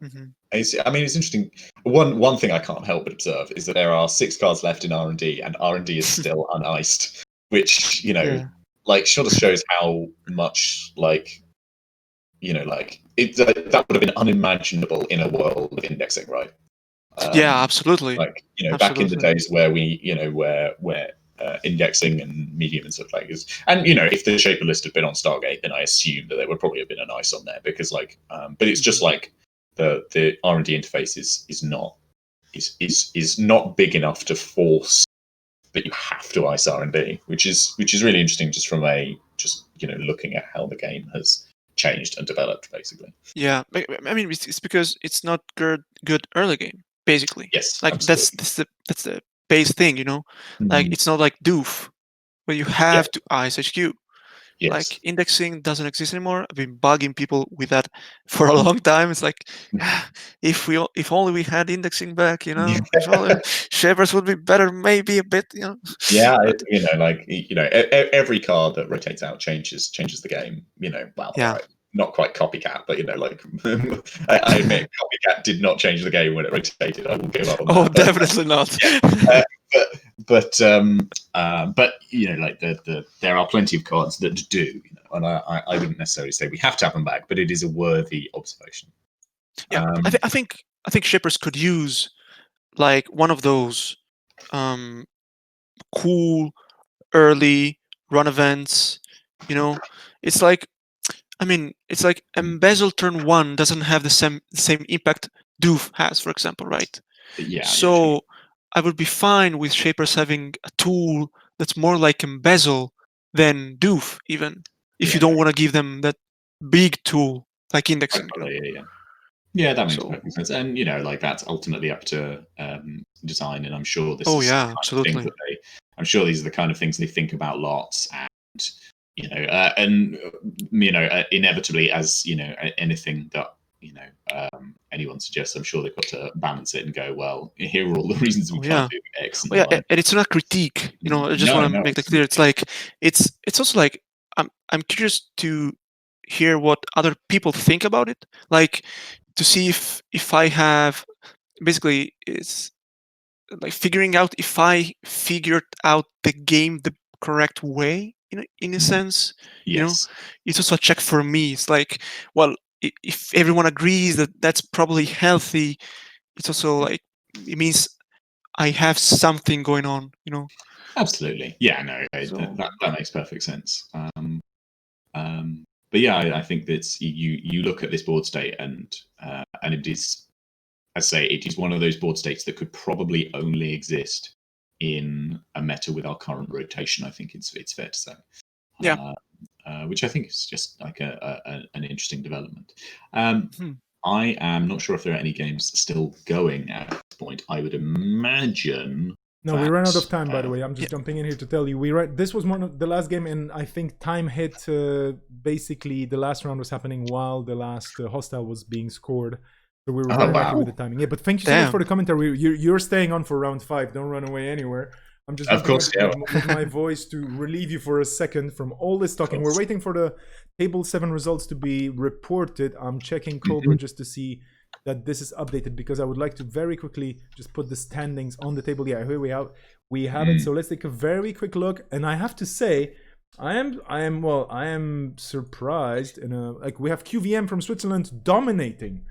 it's interesting. One thing I can't help but observe is that there are 6 cards left in R&D, and R&D is still uniced, which like sort of shows how much that would have been unimaginable in a world of indexing, right? Absolutely. Like back in the days where we where indexing and medium and stuff like this, and if the shaper list had been on Stargate, then I assume that there would probably have been an ice on there, because but it's just like the R&D interface is not big enough to force that you have to ice R&D, which is really interesting, just from looking at how the game has changed and developed, basically. Yeah, I mean, it's because it's not good early game, basically. Yes, like that's the base thing, like it's not like Doof where you have to ice HQ. Yes. Like indexing doesn't exist anymore. I've been bugging people with that for a long time. It's like, if only we had indexing back, if only shapers would be better, maybe a bit, Yeah, every card that rotates out changes the game. Right, not quite copycat, but I admit copycat did not change the game when it rotated. I will give up on that. Oh, definitely not. But there are plenty of cards that do, and I wouldn't necessarily say we have to have them back, but it is a worthy observation. Yeah, I think shippers could use like one of those cool early run events. It's like, it's like Embezzle turn 1 doesn't have the same impact Doof has, for example, right? Yeah. So I would be fine with shapers having a tool that's more like Embezzle than Doof, even if you don't want to give them that big tool like indexing. Yeah, that makes perfect sense. And that's ultimately up to design, and I'm sure this is absolutely. I'm sure these are the kind of things they think about lots, and inevitably, as anything that anyone suggests, I'm sure they've got to balance it and go, well, here are all the reasons we can't do X. And and it's not a critique. I just want to make that clear. It's like it's also like I'm curious to hear what other people think about it, like to see if I have, basically, it's like figuring out if I figured out the game the correct way, in a sense. Yes. It's also a check for me. It's like, well, if everyone agrees that that's probably healthy, it's also like, it means I have something going on. Absolutely. Yeah, no, So- that makes perfect sense. But yeah, I think that you look at this board state and it is, I say, it is one of those board states that could probably only exist in a meta with our current rotation. I think it's fair to say. Yeah. Which I think is just like an interesting development. Mhm. I am not sure if there are any games still going at this point. I would imagine. No, we ran out of that, time, by the way. I'm just jumping in here to tell you. This was one of the last game, and I think time hit. Basically, the last round was happening while the last hostile was being scored. So we were Oh, very lucky wow. with the timing. Yeah, but thank you so much Damn. for the commentary. You're staying on for round 5. Don't run away anywhere. I'm just Of jumping course, in yeah. with my voice to relieve you for a second from all this talking. We're waiting for the table 7 results to be reported. I'm checking Cobra just to see that this is updated, because I would like to very quickly just put the standings on the table. Yeah, here we have it. So let's take a very quick look. And I have to say, I am surprised. Like, we have QVM from Switzerland dominating,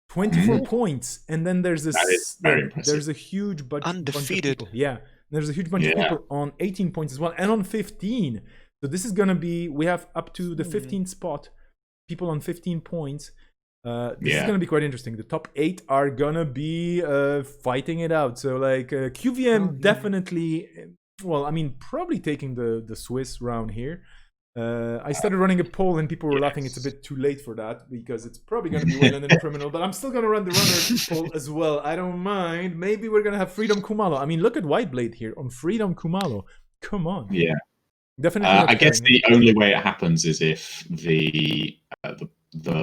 24 points, and then there's this. That is very impressive. There's a huge bunch of Undefeated. people. Yeah, there's a huge bunch of people on 18 points as well, and on 15. So this is gonna be. We have up to the 15th spot. People on 15 points. This is gonna be quite interesting. The top 8 are gonna be fighting it out. So like QVM definitely. Well, I mean, probably taking the Swiss round here. I started running a poll and people were laughing. It's a bit too late for that because it's probably going to be Wayland and Criminal, but I'm still going to run the runner poll as well. I don't mind. Maybe we're going to have Freedom Kumalo. I mean, look at Whiteblade here on Freedom Kumalo. Come on. Yeah. Definitely. I guess the only way it happens is if the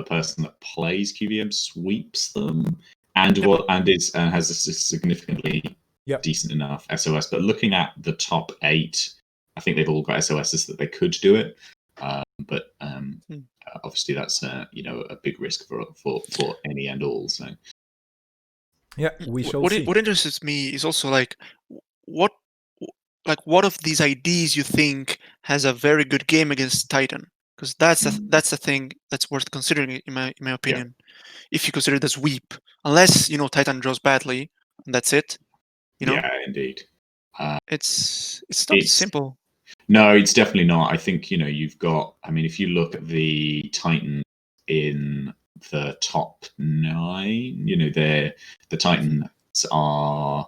person that plays QVM sweeps them and has a significantly decent enough SOS. But looking at the top 8, I think they've all got SOSs that they could do it, but obviously that's a big risk for any and all. So yeah, we shall see. What interests me is also like what of these IDs you think has a very good game against Titan? Because that's the thing that's worth considering in my opinion. If you consider it as weep, unless Titan draws badly, and that's it. Yeah, indeed. It's not simple. No, it's definitely not. I think, you've got, I mean, if you look at the Titan in the top 9, the Titans are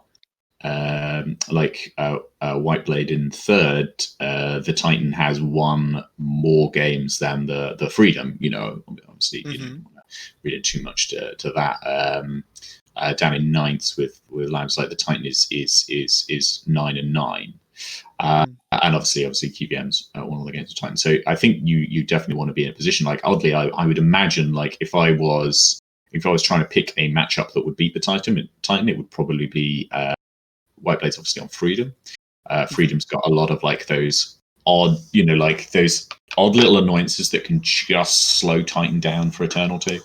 like Whiteblade in 3rd. The Titan has won more games than the Freedom. Obviously, you don't want to read it too much to that. Down in 9th with Lambs, like the Titan is 9-9. And obviously QVM's won all the games of Titan. So I think you definitely want to be in a position. Like, oddly, I would imagine, like, if I was trying to pick a matchup that would beat the Titan, it would probably be Whiteblade's obviously on Freedom. Freedom's got a lot of like those odd, those odd little annoyances that can just slow Titan down for a turn or two.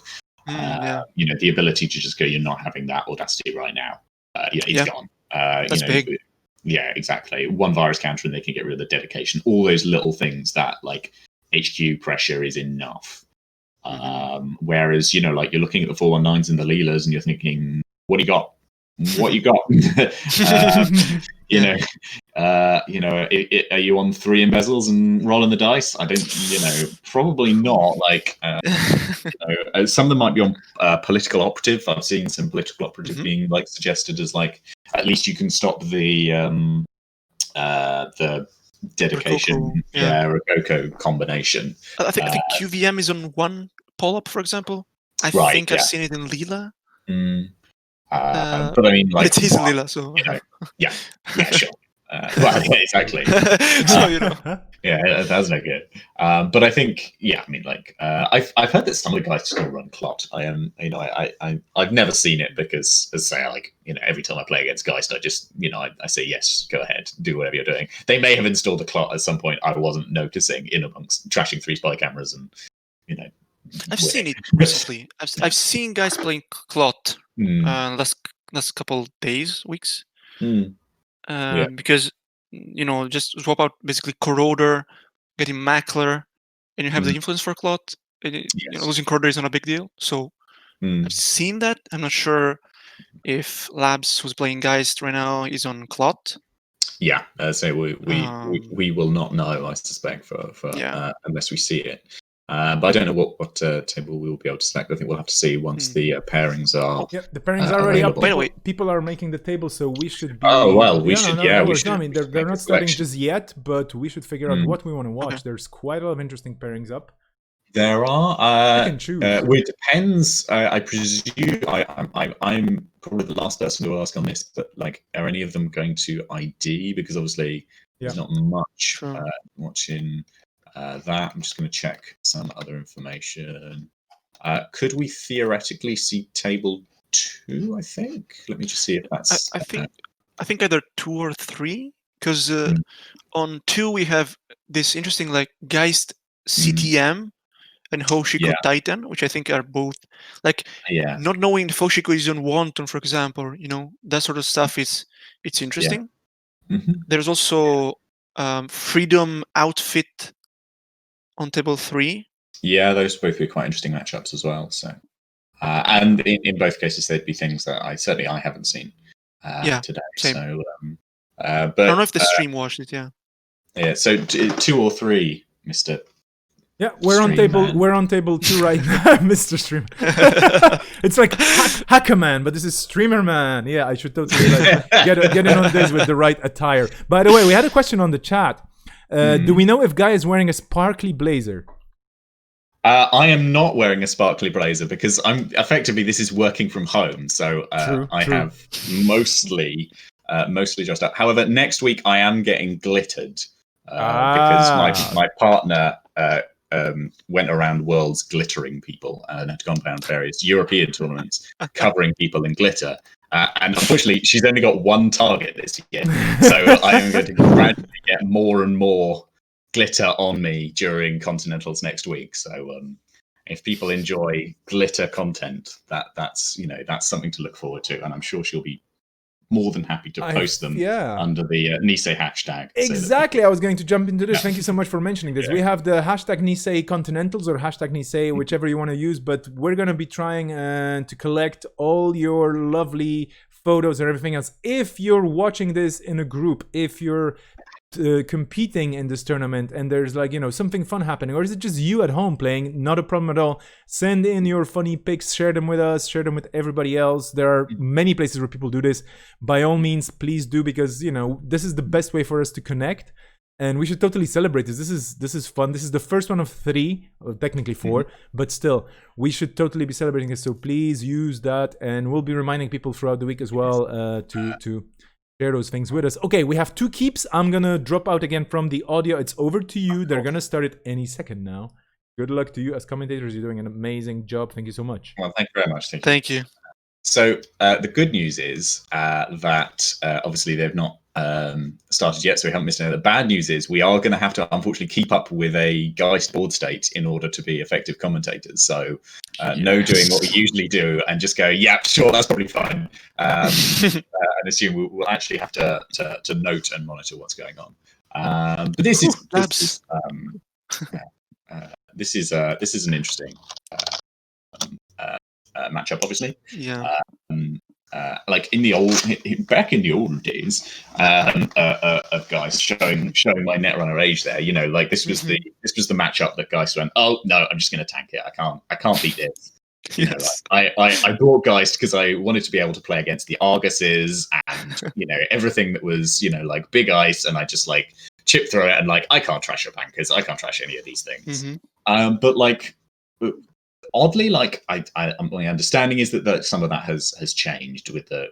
The ability to just go, you're not having that audacity right now. It's gone. That's big. Yeah, exactly. One virus counter and they can get rid of the dedication. All those little things that, like, HQ pressure is enough. Whereas, like, you're looking at the 419s and the Leelas and you're thinking, what do you got? What you got? Are you on 3 embezzles and rolling the dice? I don't, probably not. Like, some of them might be on political operative. I've seen some political operative being like suggested as like, at least you can stop the dedication, Rococo combination. I think QVM is on 1 pull-up, for example. I think I've seen it in Leela. But I mean, like, it's his Leela, so yeah, sure. Well, yeah, exactly. So that's no good. But I think, I mean, like, I've heard that some of the guys still run Clot. I've never seen it because, as I say, like, every time I play against Geist, I just, I say yes, go ahead, do whatever you're doing. They may have installed a Clot at some point. I wasn't noticing in amongst trashing 3 spy cameras and, I've seen it recently. I've seen guys playing Clot last couple weeks. Because just swap out basically Corroder, getting Mackler, and you have the influence for Clot. Losing Corroder is not a big deal. So I've seen that. I'm not sure if Labs, who's playing Geist right now, is on Clot. Yeah, so we will not know, I suspect, for Yeah. unless we see it. But I don't know what table we will be able to select. I think we'll have to see once the pairings are. Yep, the pairings are already up. available. By the way- People are making the table, so we should be. Oh well, we should. No, Yeah, no we worries. should. No, I mean, we should they're make a not starting selection. just yet, but we should figure out Mm. what we want to watch. Okay. There's quite a lot of interesting pairings up. There are. You can choose. Well, it depends. I presume I'm probably the last person to ask on this, but like, are any of them going to ID? Because obviously, there's not much Sure. watching that. I'm just going to check some other information. Could we theoretically see table 2? I think. Let me just see if that's. I think either 2 or 3, because Mm. on 2 we have this interesting like Geist CTM and Hoshiko Yeah. Titan, which I think are both like Yeah. not knowing if Hoshiko is on Wanton, for example, that sort of stuff it's interesting. Mhm. There's also Freedom Outfit on table 3. Yeah, those both be quite interesting matchups as well. So, and in both cases, they'd be things that I haven't seen today. Same. So, but I don't know if the stream watched it. Yeah. Yeah. So 2 or 3, Mister. Yeah, we're on Stream table. Man. We're on table 2 right now, Mr. Stream. It's like Hacker Man, but this is Streamer Man. Yeah, I should totally get in on this with the right attire. By the way, we had a question on the chat. Do we know if Guy is wearing a sparkly blazer? I am not wearing a sparkly blazer because I'm effectively this is working from home, so True. have mostly dressed up. However, next week I am getting glittered because my partner went around worlds glittering people and had gone down various European tournaments covering people in glitter. And unfortunately, she's only got one target this year, so I am going to gradually get more and more glitter on me during Continentals next week. So if people enjoy glitter content, that's something to look forward to, and I'm sure she'll be more than happy to post them under the Nisei hashtag. Exactly, I was going to jump into this. Thank you so much for mentioning this. We have the hashtag Nisei Continentals or hashtag Nisei, whichever you want to use, but we're going to be trying to collect all your lovely photos and everything else. If you're watching this in a group, if you're competing in this tournament and there's something fun happening, or is it just you at home playing, not a problem at all. Send in your funny pics, share them with us, share them with everybody else. There are many places where people do this. By all means, please do, because this is the best way for us to connect, and we should totally celebrate this. This is fun. This is the first one of 3, or technically 4, but still we should totally be celebrating this, so please use that, and we'll be reminding people throughout the week as well to share those things with us. Okay, we have 2 keeps. I'm gonna drop out again from the audio. It's over to you. They're gonna start it any second now. Good luck to you as commentators. You're doing an amazing job. Thank you so much. Well, thank you very much. Thank you. So the good news is that obviously they've not started yet, so we haven't missed any. The bad news is we are going to have to unfortunately keep up with a Geist board state in order to be effective commentators. So no doing what we usually do and just go, yeah, sure, that's probably fine, and assume we'll actually have to note and monitor what's going on. But this is an interesting matchup, obviously. Yeah. Like back in the old days of guys showing my Netrunner age there, like this was the matchup that guys went, oh no, I'm just going to tank it. I can't beat this. I brought Geist because I wanted to be able to play against the Arguses and everything that was like big ice, and I just like chip through it and like I can't trash your bankers, I can't trash any of these things. But like oddly, like my understanding is that some of that has changed with the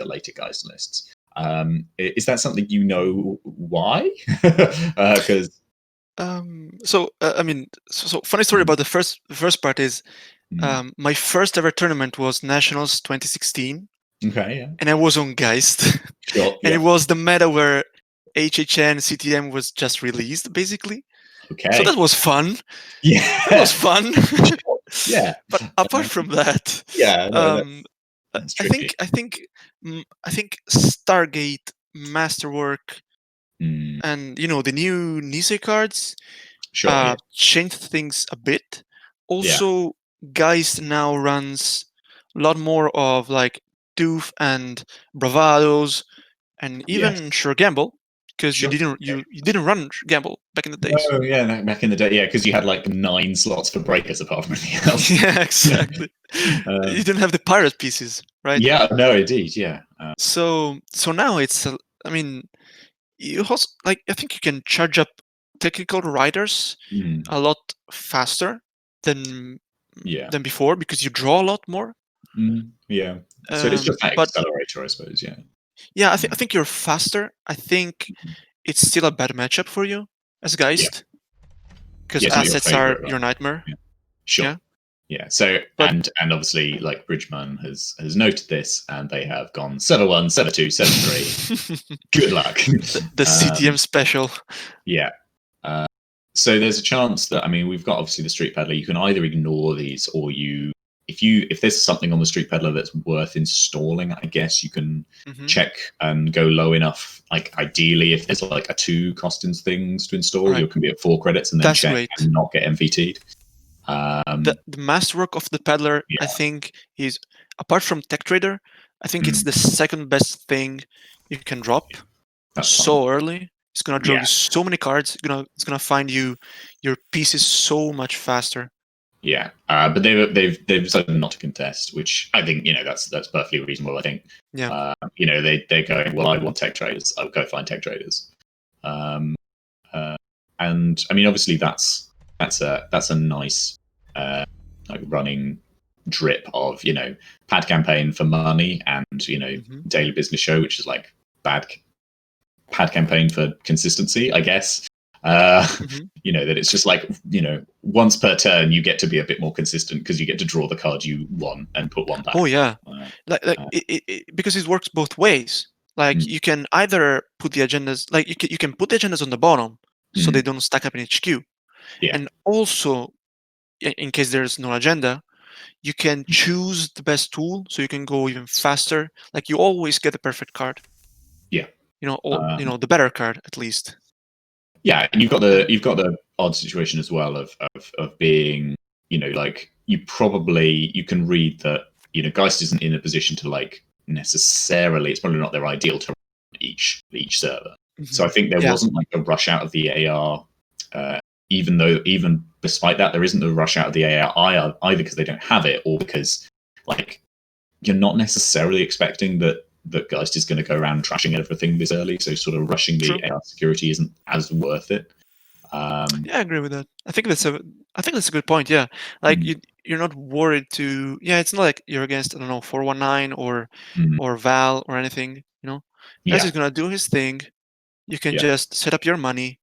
later Geist lists. Is that something why? Because so funny story about the first part is my first ever tournament was Nationals 2016. Okay, yeah. And I was on Geist. Sure, and it was the meta where HHN CTM was just released, basically. Okay. So that was fun. Yeah. That was fun. Yeah. But apart from that, that's I think Stargate, Masterwork, and the new Nisei cards changed things a bit. Also, Geist now runs a lot more of like Doof and Bravados, and even Sure Gamble, because Sure. you didn't run Gamble back in the days. Oh yeah, back in the day, yeah, because you had like 9 slots for breakers apart from anything else. Yeah, exactly. You didn't have the pirate pieces, right? Yeah, no, indeed, yeah. So now it's I mean, you also like I think you can charge up technical riders a lot faster than Yeah. than before because you draw a lot more. Yeah. So it's just that But accelerator, I suppose. Yeah. yeah, I think you're faster. I think it's still a bad matchup for you as Geist because Yeah, it's not your assets are favorite, your right? nightmare. Yeah. Sure. Yeah. Yeah. So But and obviously, like Bridgman has noted this, and they have gone Setter 1, Setter 2, Setter 3. Good luck. the CTM special. Yeah. So there's a chance that, I mean, we've got obviously the Street Peddler. You can either ignore these, or if there's something on the Street Peddler that's worth installing, I guess you can check and go low enough. Like ideally, if there's like a 2 costings things to install, you can be at 4 credits and then That's check great. and not get MVT'd. The masterwork of the Peddler, I think, is apart from Tech Trader, I think it's the second best thing you can drop early. It's gonna draw you so many cards. It's gonna find you your pieces so much faster. Yeah, but they've decided not to contest, which I think that's perfectly reasonable. I think they're going, well, I want tech traders. I'll go find tech traders, and I mean obviously that's a nice like running drip of pad campaign for money and daily business show, which is like bad pad campaign for consistency, I guess. That it's just like once per turn you get to be a bit more consistent because you get to draw the card you want and put one back. Oh yeah, because it works both ways. Like you can either put the agendas, like you can put the agendas on the bottom so they don't stack up in HQ, and also in case there's no agenda, you can choose the best tool so you can go even faster. Like you always get the perfect card. Yeah, the better card at least. Yeah, and you've got the odd situation as well of being, like you can read that Geist isn't in a position to like necessarily. It's probably not their ideal to run each server. So I think there wasn't like a rush out of the AR, even despite that, there isn't a rush out of the AR either because they don't have it or because like you're not necessarily expecting that Geist is going to go around trashing everything this early, so sort of rushing the AR security isn't as worth it. Yeah, I agree with that. I think that's a good point. Yeah, like you're not worried to. Yeah, it's not like you're against 419 or Val or anything. Geist is gonna do his thing. You can just set up your money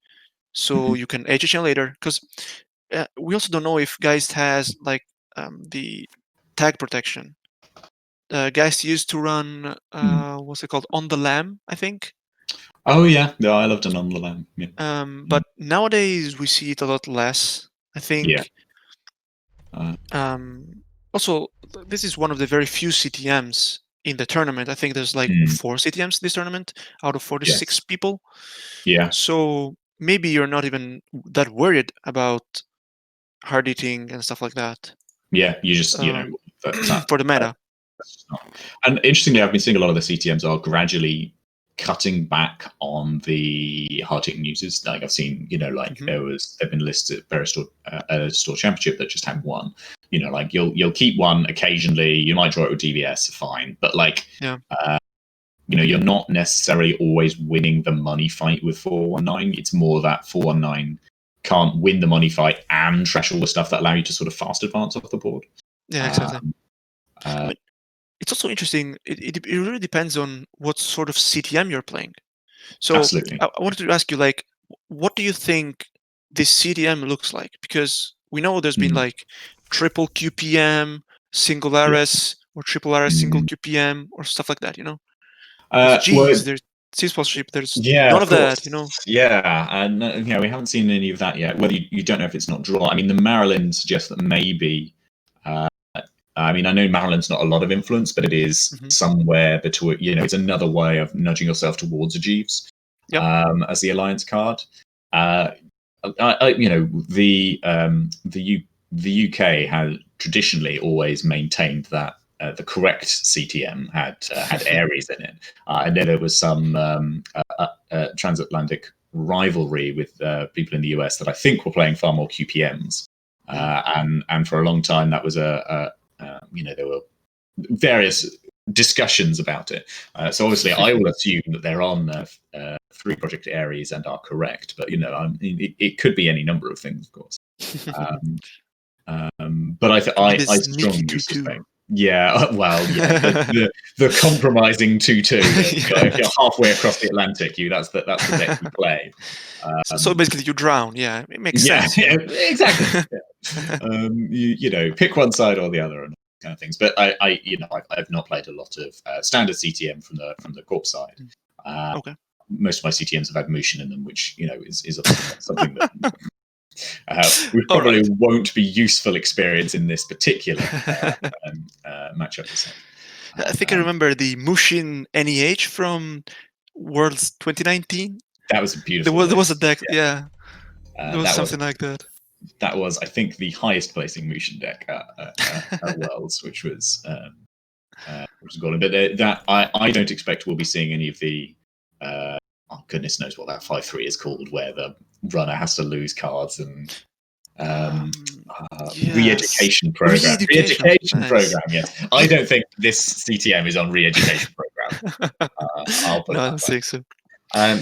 so you can HHN later. Because we also don't know if Geist has like the tag protection. Geist used to run what's it called, On the Lam, I think. Oh yeah, I loved an On the Lam. Yeah. But nowadays we see it a lot less, I think. Also, this is one of the very few CTMs in the tournament. I think there's like 4 CTMs this tournament out of 46 people. Yeah. So maybe you're not even that worried about hard hitting and stuff like that. Yeah, you just for the meta. And interestingly, I've been seeing a lot of the CTMs are gradually cutting back on the hard hitting uses. Like I've seen, they've been listed at various store championship that just had one. Like you'll keep one occasionally. You might draw it with DVS, fine, but like you're not necessarily always winning the money fight with 419. It's more that 419 can't win the money fight and trash all the stuff that allow you to sort of fast advance off the board. Yeah, exactly. It's also interesting. It really depends on what sort of CTM you're playing. So absolutely. I wanted to ask you, like, what do you think this CTM looks like? Because we know there's been like triple QPM, single RS, or triple RS, single QPM, or stuff like that. There's C sponsorship. There's none of that. Yeah, and we haven't seen any of that yet. Whether you don't know if it's not draw. I mean, the Maryland suggests that maybe. I mean, I know Maryland's not a lot of influence, but it is somewhere between. It's another way of nudging yourself towards a Jeeves as the alliance card. The UK has traditionally always maintained that the correct CTM had Ares in it, and then there was some transatlantic rivalry with people in the US that I think were playing far more QPMs, and for a long time that was there were various discussions about it. So obviously, I will assume that they're on 3 Project Ares and are correct, but it could be any number of things, of course. But I strongly suspect. Yeah, well, yeah, the compromising 2-2. If you're halfway across the Atlantic, that's the deck you play. So basically, you drown. Yeah, it makes sense. Yeah, exactly. Yeah. Pick one side or the other, and kind of things. But I've not played a lot of standard CTM from the corp side. Okay. Most of my CTMs have had motion in them, which is something that we probably won't be useful experience in this particular matchup. I think I remember the Mushin NEH from Worlds 2019. That was beautiful. There was a deck, yeah. There was something like that. That was, I think, the highest placing Mushin deck at Worlds, which was golden. But that I don't expect we'll be seeing any of the goodness knows what that 5-3 is called, where the runner has to lose cards and re-education program. Re-education program, yes. I don't think this CTM is on re-education program. I'll put no, I don't think so.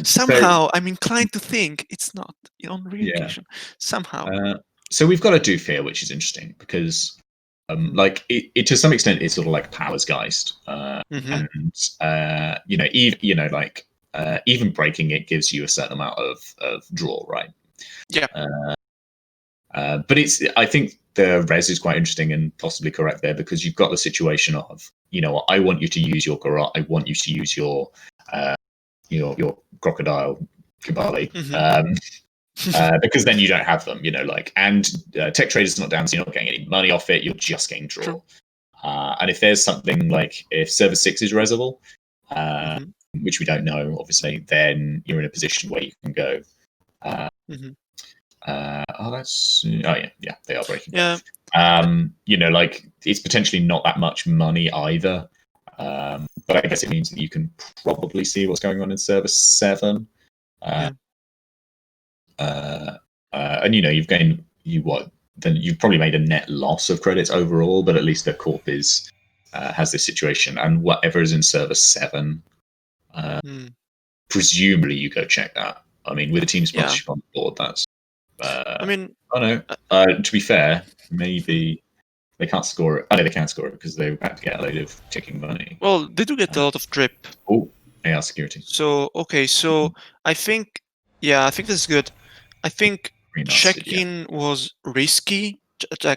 Somehow, I'm inclined to think it's not on re-education. Yeah. Somehow. So we've got a doof here, which is interesting because, it to some extent is sort of like Powers Geist, and even breaking it gives you a certain amount of draw, right? Yeah. But I think the res is quite interesting and possibly correct there, because you've got the situation of, I want you to use your garage, I want you to use your crocodile Kabali, because then you don't have them, and Tech Trader's not down, so you're not getting any money off it, you're just getting draw. True. And if there's something like, if Server 6 is resable, which we don't know, obviously, then you're in a position where you can go. They are breaking. Yeah. It's potentially not that much money either, but I guess it means that you can probably see what's going on in Server 7. And you've gained then you've probably made a net loss of credits overall, but at least the corp has this situation, and whatever is in Server 7. Presumably you go check that. I mean, with a team sponsorship on board, that's. To be fair, maybe they can't score it. I know they can score it because they're about to get a load of ticking money. Well, they do get a lot of drip. Oh, AR security. So I think this is good. I think checking was risky.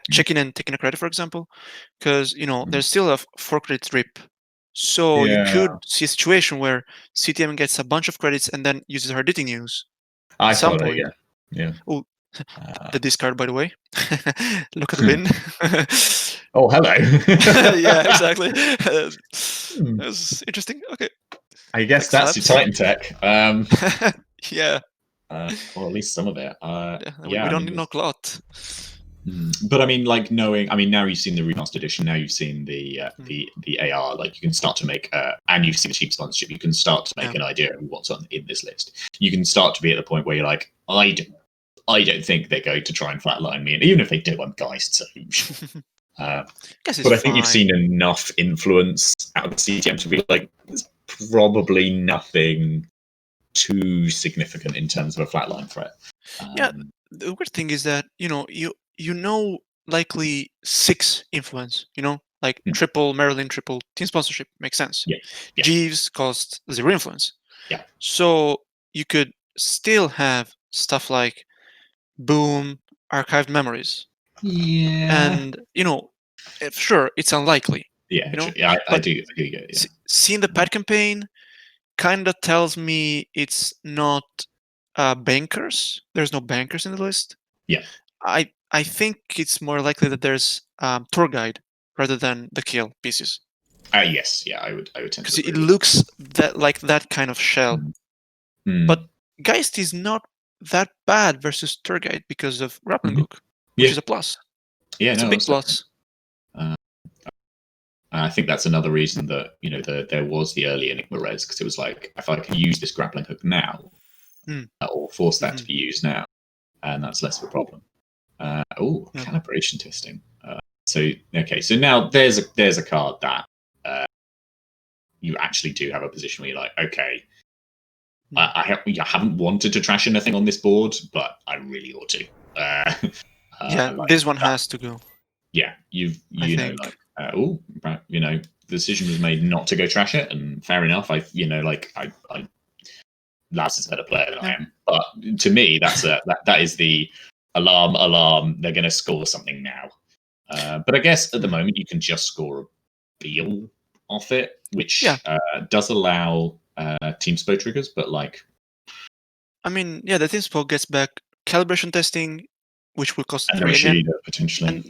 Checking and taking a credit, for example, because there's still a 4 credit drip. So you could see a situation where CTM gets a bunch of credits and then uses her editing news. I saw that, yeah. Oh, the discard, by the way. Look at the win. Oh, hello. Yeah, exactly. That was interesting. Okay. I guess that's your Titan tech. Yeah. Or at least some of it. We don't need no clot. But now you've seen the remastered edition. Now you've seen the AR. Like, you can start to make, and you've seen the cheap sponsorship. You can start to make an idea of what's in this list. You can start to be at the point where you're like, I don't think they're going to try and flatline me, and even if they do, I'm Geist. So, but I think you've seen enough influence out of the CTM to be like, there's probably nothing too significant in terms of a flatline threat. The weird thing is that likely 6 influence. Like triple Maryland, triple team sponsorship makes sense. Yeah. Jeeves cost 0 influence. Yeah. So you could still have stuff like Boom, archived memories. Yeah. And sure, it's unlikely. Yeah. I do get it. Yeah. Seeing the pad campaign kind of tells me it's not bankers. There's no bankers in the list. Yeah. I think it's more likely that there's tour guide rather than the kill pieces. Yes, yeah, I would tend to, because it looks like that kind of shell. But Geist is not that bad versus tour guide because of grappling hook, which is a plus. Yeah, it's a big plus. And I think that's another reason that there was the early Enigma res, because it was like, if I can use this grappling hook now, or force that to be used now, and that's less of a problem. Calibration testing. So now there's a card that you actually do have a position where you're like, okay, I haven't wanted to trash anything on this board, but I really ought to. This one has to go. Yeah, the decision was made not to go trash it, and fair enough. Labs is a better player than I am, but to me, that is the alarm. They're going to score something now. But I guess at the moment you can just score a Beal off it, which does allow team SPO triggers, but like, I mean, the team SPO gets back calibration testing, which will cost 3 Rashida, again. potentially. And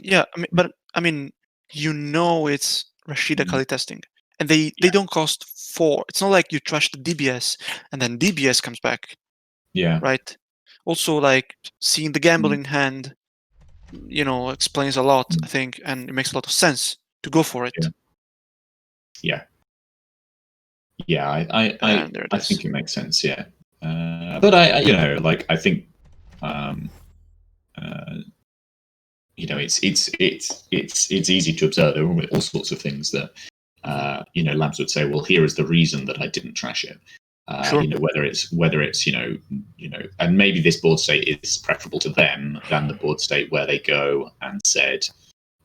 it's Rashida Kali testing, and they don't cost 4. It's not like you trash the DBS and then DBS comes back. Yeah. Right. Also, like seeing the gamble in hand, explains a lot, I think, and it makes a lot of sense to go for it. Yeah. I think it makes sense. Yeah. But I think, it's easy to observe. There are all sorts of things that Labs would say, well, here is the reason that I didn't trash it. Sure. Whether it's and maybe this board state is preferable to them than the board state where they go and said,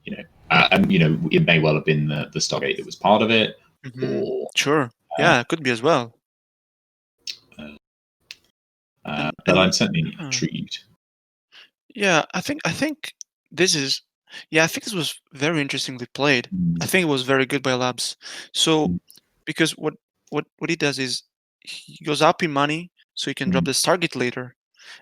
it may well have been the Stargate that was part of it, or sure, it could be as well. But I'm certainly intrigued. Yeah, I think this is. I think this was very interestingly played. I think it was very good by Labs. So, because what he does is he goes up in money so he can drop the Stargate later.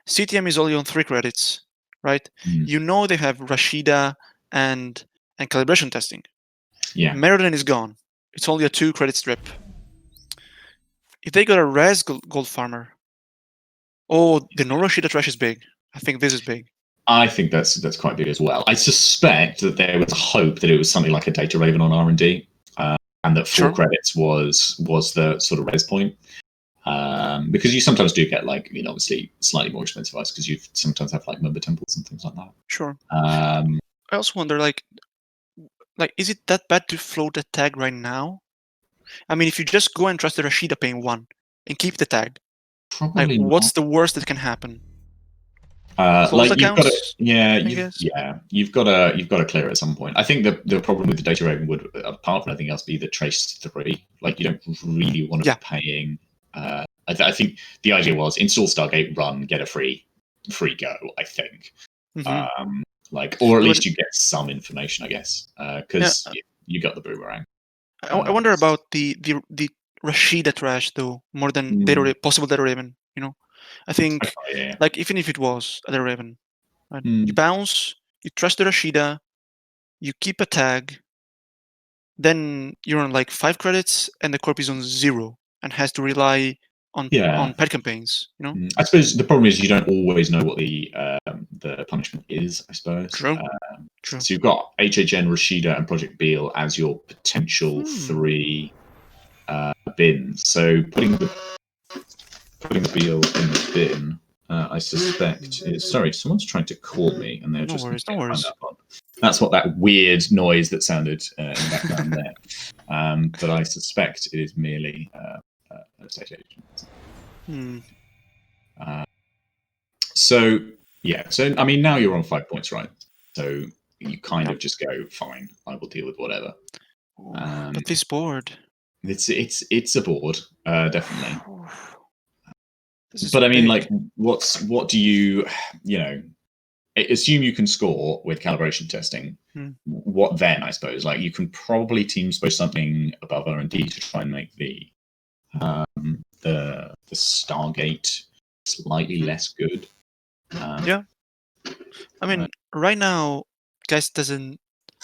CTM is only on 3 credits, right? They have Rashida and calibration testing. Yeah. Merlin is gone. It's only a 2 credit strip. If they got a res gold farmer, the no Rashida trash is big. I think this is big. I think that's quite big as well. I suspect that there was a hope that it was something like a Data Raven on R&D, and that 4 credits was the sort of res point. Because you sometimes do get obviously slightly more expensive ice because you sometimes have member temples and things like that. Sure. I also wonder is it that bad to float a tag right now? I mean, if you just go and trust the Rashida paying 1 and keep the tag, probably what's the worst that can happen? You've got to clear it at some point. I think the problem with the Data Raven would, apart from anything else, be the Trace 3. You don't really want to be paying. I think the idea was install Stargate, run, get a free go. I think, or at least you get some information, I guess, because you got the boomerang. I wonder about the Rashida trash though, more than possible Data Raven. I think even if it was a Data Raven, right? You bounce, you trust the Rashida, you keep a tag, then you're on 5 credits, and the corp is on 0 and has to rely on pet campaigns. I suppose the problem is you don't always know what the punishment is. I suppose. True. So you've got HHN, Rashida, and Project Beal as your potential 3 bins. So putting the Beal in the bin, I suspect is. Sorry, someone's trying to call me, and they're just no worries. That's what that weird noise that sounded in the background there. But I suspect it is merely a state agent. So I mean, now you're on 5 points, right? So you kind of just go, fine, I will deal with whatever. But this board, it's a board, definitely. This but I mean, what do you assume you can score with calibration testing? What then? I suppose you can probably team SPO something above R&D to try and make the Stargate slightly less good. I mean, right now, Geist doesn't.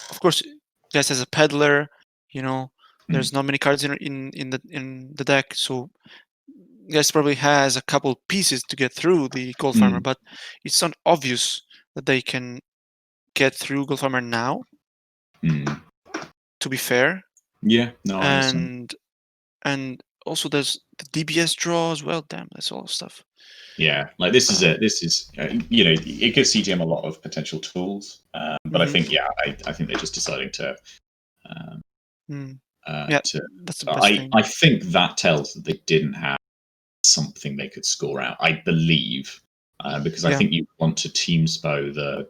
Of course, Geist has a peddler. There's not many cards in the deck, so Geist probably has a couple pieces to get through the Gold Farmer, but it's not obvious that they can get through Gold Farmer now. To be fair, Yeah, no, I understand. And also there's the DBS draw as well. Damn, that's all stuff. Yeah, like this is it gives CGM a lot of potential tools, but I Mhm. think I think they're just deciding to Yeah, to. that's the best thing. I think that tells that they didn't have something they could score out. I believe because I Yeah. think you want to team spo the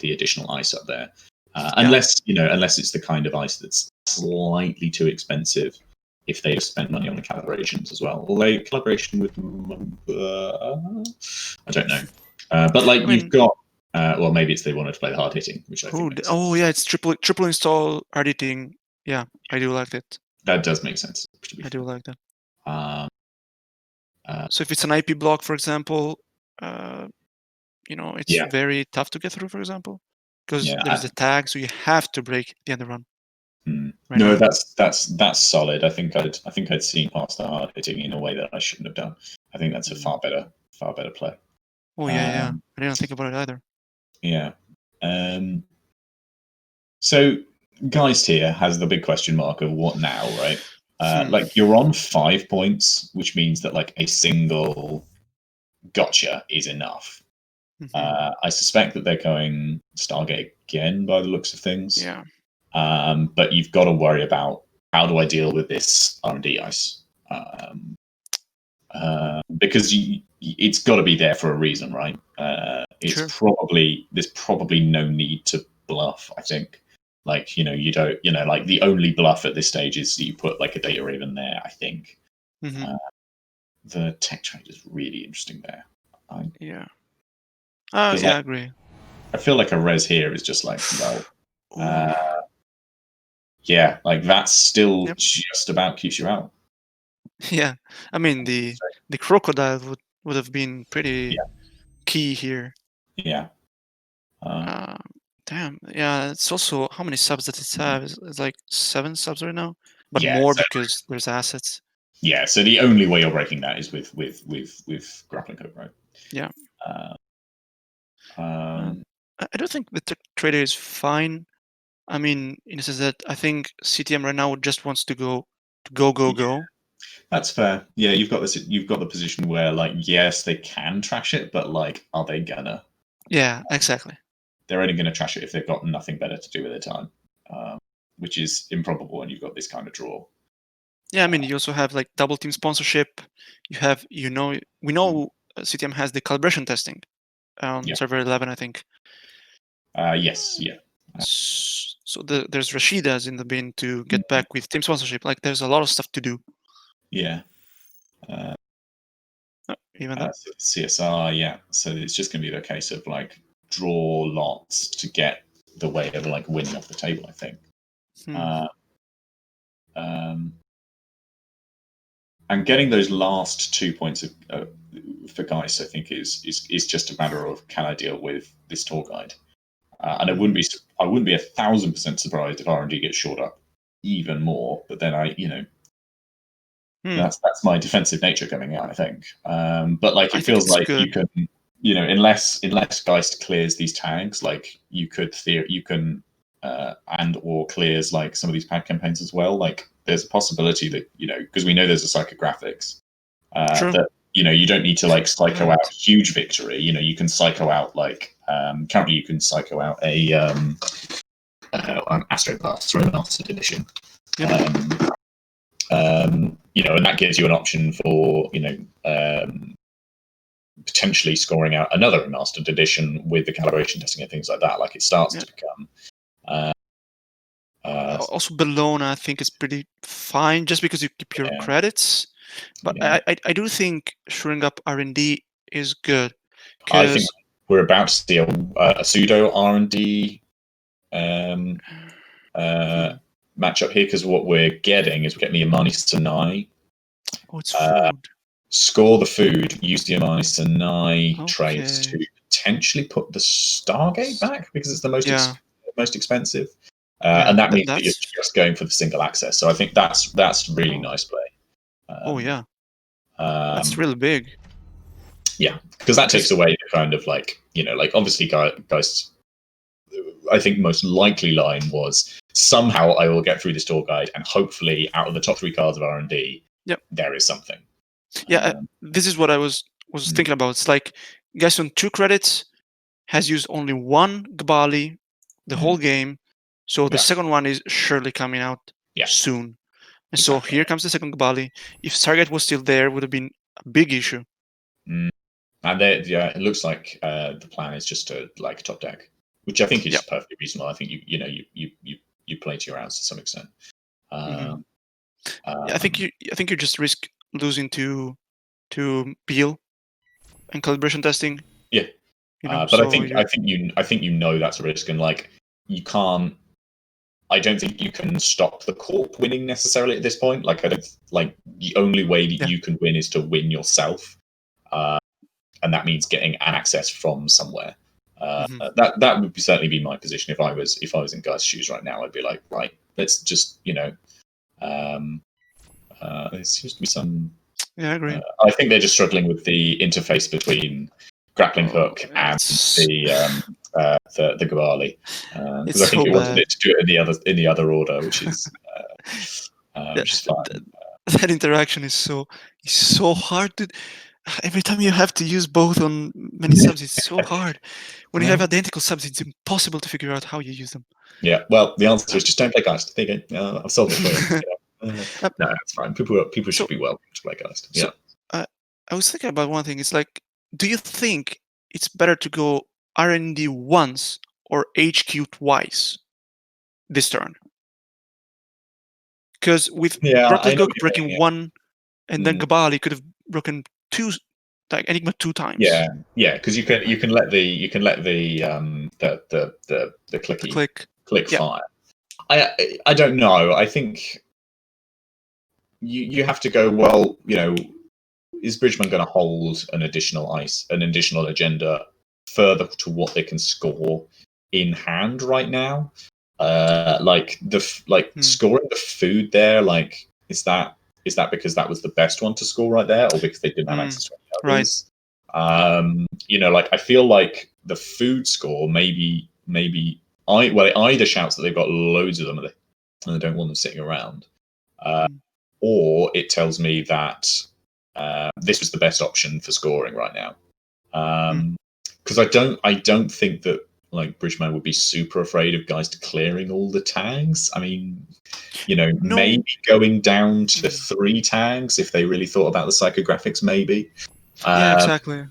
additional ice up there, Yeah. unless it's the kind of ice that's slightly too expensive. If they have spent money on the calibrations as well, although calibration with I don't know, but like you've got well, maybe it's they wanted to play the hard hitting, which I think makes sense. yeah, it's triple install editing. Yeah, I do like that. That does make sense. I do like that. Um, So if it's an IP block, for example, it's Yeah. very tough to get through, for example, because Yeah, there's a tag, so you have to break the end run. Right no, now. that's solid. I think I'd seen past the hard hitting in a way that I shouldn't have done. I think that's a far better play. Oh yeah. I didn't think about it either. Yeah. So Geist here has the big question mark of what now, right? Like you're on 5 points, which means that like a single gotcha is enough. I suspect that they're going Stargate again by the looks of things. Yeah. But you've got to worry about how do I deal with this R&D ice? Because it's got to be there for a reason, right? It's there's probably no need to bluff. I think, like you don't, like the only bluff at this stage is you put like a data raven there. I think the tech trade is really interesting there. Yeah. I agree. I feel like a res here is just like, well, yeah, like that still just about keeps you out. Yeah, I mean the crocodile would have been pretty key here. Yeah. Damn. Yeah, it's also how many subs does it have? It's like 7 subs right now, but Yeah, more so because there's assets. Yeah, so the only way you're breaking that is with grappling hook, right? Yeah. I don't think the trader is fine. I mean, in a sense that I think CTM right now just wants to go. That's fair. Yeah, you've got the position where like yes, they can trash it, but like are they gonna? Yeah, exactly. They're only gonna trash it if they've got nothing better to do with their time, which is improbable when you've got this kind of draw. Yeah, I mean, you also have like double team sponsorship. You have, we know CTM has the calibration testing on server 11, I think. Yes, yeah. So there's Rashida's in the bin to get back with team sponsorship. Like, there's a lot of stuff to do. Yeah. Even that. CSR, yeah. So it's just going to be the case of like draw lots to get the way of like winning off the table, I think. And getting those last 2 points for Geist, I think is just a matter of can I deal with this tour guide, and I wouldn't be 1,000% surprised if R&D gets shored up even more. But then that's my defensive nature coming out, I think. But like it feels like good. You can, unless Geist clears these tags, like you can and or clears like some of these pad campaigns as well. Like there's a possibility that because we know there's a psychographics that you don't need to like psycho out huge victory. You can psycho out like currently you can psycho out a Astropath through an Master Edition. And that gives you an option for potentially scoring out another remastered edition with the calibration testing and things like that. Like it starts to become. Also, Bellona, I think, is pretty fine just because you keep your credits. But I do think shoring up R&D is good. I think we're about to see a pseudo R&D matchup here, because what we're getting is we're getting the Amani Sanai. Oh, it's food. Score the food, use the Amani Sanai trades to potentially put the Stargate back because it's the most expensive. And that means that you're just going for the single access. So I think that's really nice play. That's really big. Yeah, because that takes away the kind of like like obviously guys. I think most likely line was somehow I will get through this tour guide, and hopefully, out of the top 3 cards of R&D, Yep. there is something. Yeah, this is what I was thinking about. It's like guys on 2 credits has used only 1 Gbali the whole game, so the Yeah. second one is surely coming out soon. And so Exactly. here comes the second Gbali. If Stargate was still there, it would have been a big issue. And it looks like the plan is just to like a top deck, which I think is perfectly reasonable. I think you play to your rounds to some extent. Yeah, I think you just risk losing to Peel and calibration testing. Yeah, but so I think you know that's a risk, and like you can't. I don't think you can stop the Corp winning necessarily at this point. Like I don't like the only way that you can win is to win yourself, and that means getting an access from somewhere. That would certainly be my position if I was in Guy's shoes right now. I'd be like, right, let's just there seems to be some. Yeah, I agree. I think they're just struggling with the interface between grappling hook and the Gabali, because I think it wanted it to do it in the other order, which is fine. That interaction is so hard to. Every time you have to use both on many subs, it's so hard. When you have identical subs, it's impossible to figure out how you use them. Yeah, well, the answer is just don't play Geist. There you go. I've solved it for you. No, that's fine. People should be welcome to play Geist. Yeah. I was thinking about one thing. It's like, do you think it's better to go R&D once or HQ twice this turn? Because with Grappling Hook breaking 1, and then Gabali could have broken 2, like Enigma 2 times. Yeah, because you can let the click fire. I don't know. I think you have to go, well, is Bridgman going to hold an additional agenda further to what they can score in hand right now? Scoring the food there, like is that because that was the best one to score right there, or because they didn't have access to any others? Right. I feel like the food score maybe it either shouts that they've got loads of them and they don't want them sitting around, or it tells me that this was the best option for scoring right now. Because I don't think that Bridgman would be super afraid of guys clearing all the tags. I mean, maybe going down to 3 tags if they really thought about the psychographics, maybe. Yeah, exactly.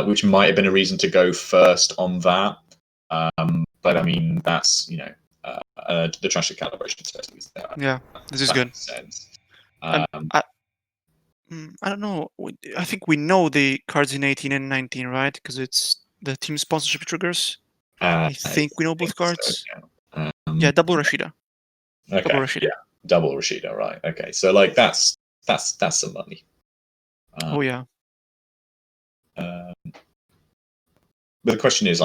Which might have been a reason to go first on that. But I mean, that's the trash calibration test is there. Yeah, this is good. Sense. I don't know. I think we know the cards in 18 and 19, right? Because it's the team sponsorship triggers. I think we know both cards. So, yeah, double Rashida. Okay. Double Rashida. Yeah, double Rashida. Right. Okay. So that's some money. Oh yeah. But the question is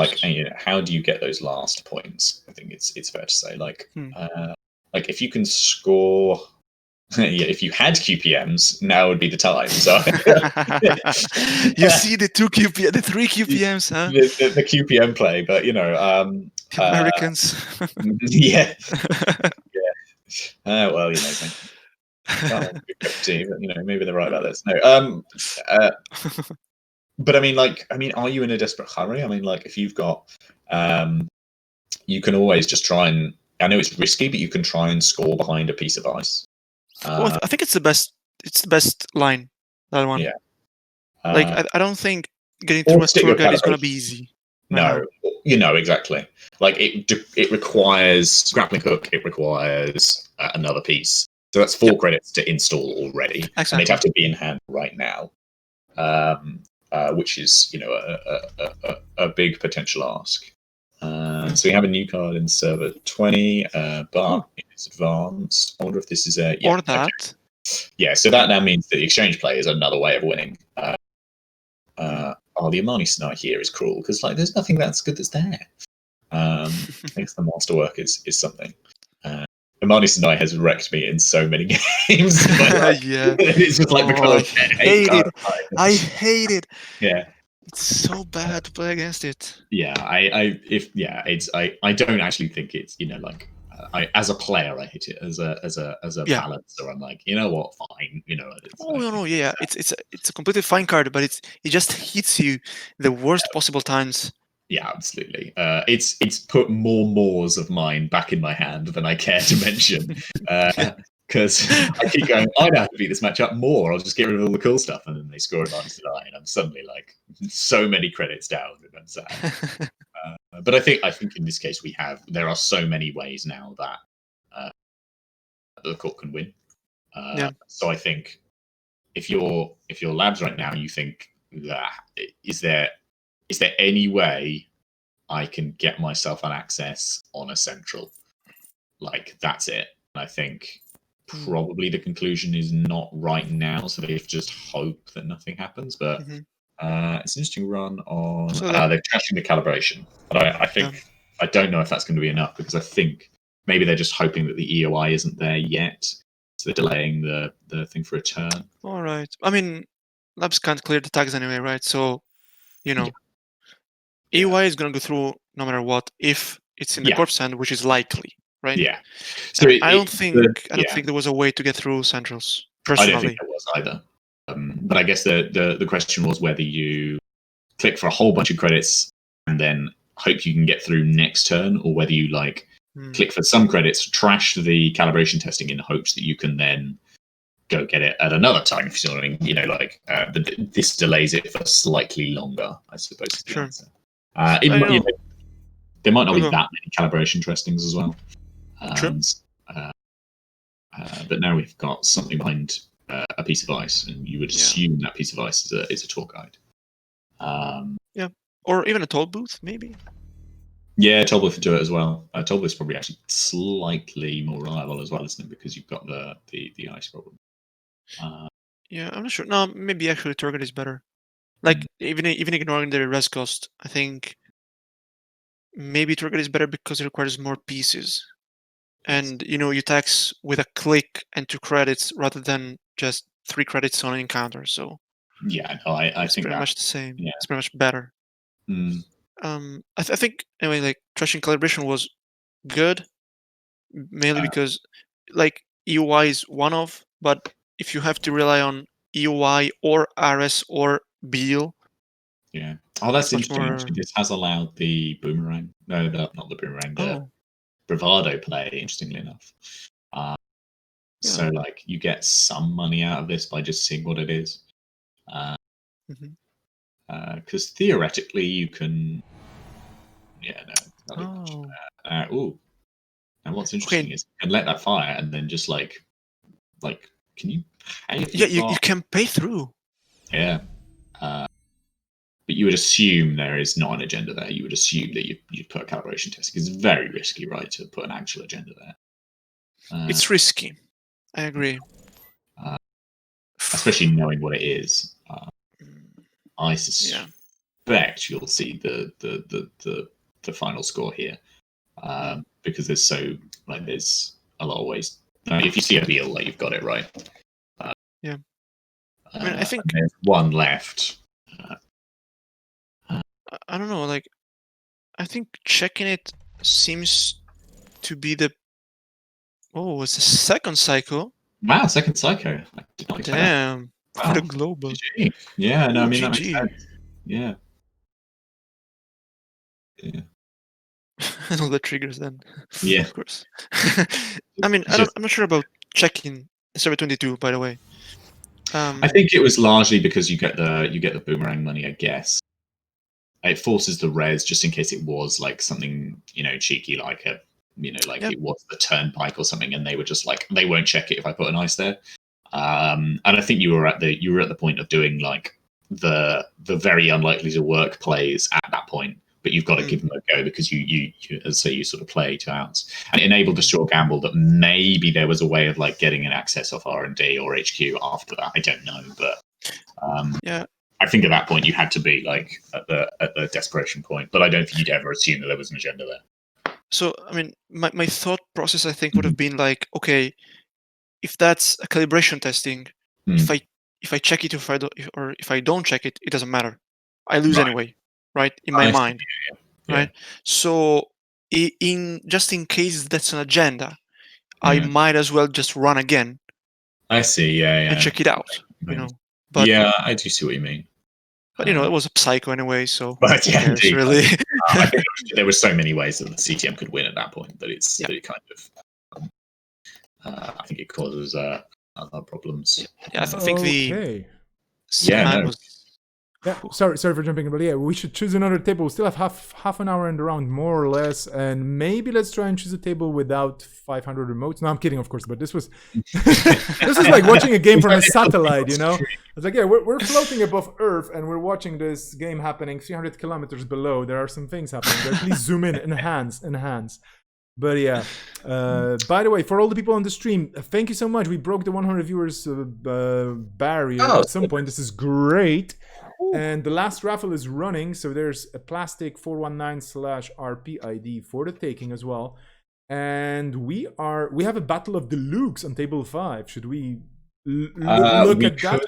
how do you get those last points? I think it's fair to say if you can score. Yeah, if you had QPMs, now would be the time. So you see the 3 QPMs, huh? The QPM play, but Americans. Yeah. Well, but maybe they're right about this. No. But I mean, are you in a desperate hurry? I mean, if you've got, you can always just try and. I know it's risky, but you can try and score behind a piece of ice. Well, I think it's the best. It's the best line. That one. Yeah. I don't think getting through a tour guide is going to be easy. No, exactly. It requires grappling hook. It requires another piece. So that's 4 credits to install already, exactly. And they'd have to be in hand right now, which is a big potential ask. So we have a new card in server 20, but it's advanced. I wonder if this is a or that. Okay. Yeah, so that now means that the exchange play is another way of winning. The Amani Snipe here is cruel because there's nothing that's good that's there. I guess the masterwork is something. Amani Snipe has wrecked me in so many games. But, yeah, it's just because I hate it. Yeah. It's so bad to play against it. Yeah, I don't actually think it's as a player, I hate it. As a Yeah. balancer, I'm like, you know what, fine. You know, it's Oh no, yeah, it's a completely fine card, but it just hits you the worst possible times. yeah, absolutely. It's put more Moors of mine back in my hand than I care to mention. Because I keep going, I know how to beat this matchup more. I'll just get rid of all the cool stuff, and then they score advantage to die, and I'm suddenly like so many credits down, and I'm sad. But I think in this case there are so many ways now that the court can win. Yeah. So I think if you're labs right now, you think that is there any way I can get myself an access on a central? Like that's it. I think probably the conclusion is not right now, so they just hope that nothing happens. But it's an interesting run on. So then- they're trashing the calibration, but I think I don't know if that's going to be enough because I think maybe they're just hoping that the EOI isn't there yet, so they're delaying the thing for a turn. All right. I mean, labs can't clear the tags anyway, right? So, you know, EY is going to go through no matter what if it's in the corpse hand, which is likely, right? Yeah. So I don't think there was a way to get through centrals personally. I don't think there was either. But I guess the question was whether you click for a whole bunch of credits and then hope you can get through next turn, or whether you click for some credits, trash the calibration testing in hopes that you can then go get it at another time. If you see what I mean, you know, this delays it for slightly longer, I suppose. Is the answer. There might not be that many calibration testings as well. But now we've got something behind a piece of ice, and you would assume that piece of ice is a tour guide. Or even a toll booth, maybe. Yeah, toll booth would do it as well. Toll booth is probably actually slightly more reliable as well, isn't it? Because you've got the ice problem. Yeah, I'm not sure. No, maybe actually tour guide is better. Like even ignoring the res cost, I think maybe tour guide is better because it requires more pieces. And you tax with a click and 2 credits rather than just 3 credits on an encounter. So yeah, no, I it's think pretty much the same. Yeah. It's pretty much better. I think anyway, like trashing calibration was good, mainly because like EUI is one of, but if you have to rely on EUI or RS or BEAL. Yeah. Oh, that's interesting. Actually, this has allowed the boomerang. No, not the boomerang. The bravado play. Interestingly enough. So you get some money out of this by just seeing what it is. Because theoretically you can. Yeah. No. And what's interesting is you can let that fire and then just can you pay? You can pay through. Yeah. But you would assume there is not an agenda there. You would assume that you'd put a calibration test. It's very risky, right, to put an actual agenda there. It's risky. I agree. Especially knowing what it is. I suspect you'll see the final score here. Because there's there's a lot of ways. If you see a deal, you've got it right. I mean, I think there's one left. I don't know. Like, I think checking it seems to be the. Oh, it's a second psycho. Wow, second psycho. I did not expect Damn, what a global. GG. Yeah, no, I mean that makes sense. Yeah. And all the triggers then. Yeah, of course. I mean, I'm not sure about checking server 22. By the way, I think it was largely because you get the boomerang money. I guess it forces the res just in case it was something cheeky it was the turnpike or something, and they were just they won't check it if I put an ice there. And I think you were at the point of doing the very unlikely to work plays at that point. But you've got to give them a go because you sort of play 2 outs, and it enabled the straw gamble that maybe there was a way of getting an access off R&D or HQ after that. I don't know, but I think at that point you had to be at the desperation point. But I don't think you'd ever assume that there was an agenda there. So I mean, my thought process I think would have been okay, if that's a calibration testing, if I check it or if I don't check it, it doesn't matter. I lose anyway. Right, in my mind, right? So just in case that's an agenda, I Yeah. might as well just run again I see. Yeah. and check it out. Maybe. But Yeah, I do see what you mean. But it was a psycho anyway, so But who yeah, cares, indeed. really? I think there were so many ways that the CTM could win at that point that that it kind of. I think it causes other problems. Yeah, I think the Okay. Seaman was. Yeah, sorry for jumping in, but yeah, we should choose another table. We still have half an hour in the round, more or less, and maybe let's try and choose a table without 500 remotes. No, I'm kidding, of course, but this was this is like watching a game from a satellite, you know? It's like, yeah, we're floating above Earth and we're watching this game happening 300 kilometers below. There are some things happening there. Please zoom in, enhance. But yeah, by the way, for all the people on the stream, thank you so much. We broke the 100 viewers barrier at some point. This is great. And the last raffle is running, so there's a plastic 419/RP ID for the taking as well. And we have a battle of the Lukes on table 5. Should we look at that?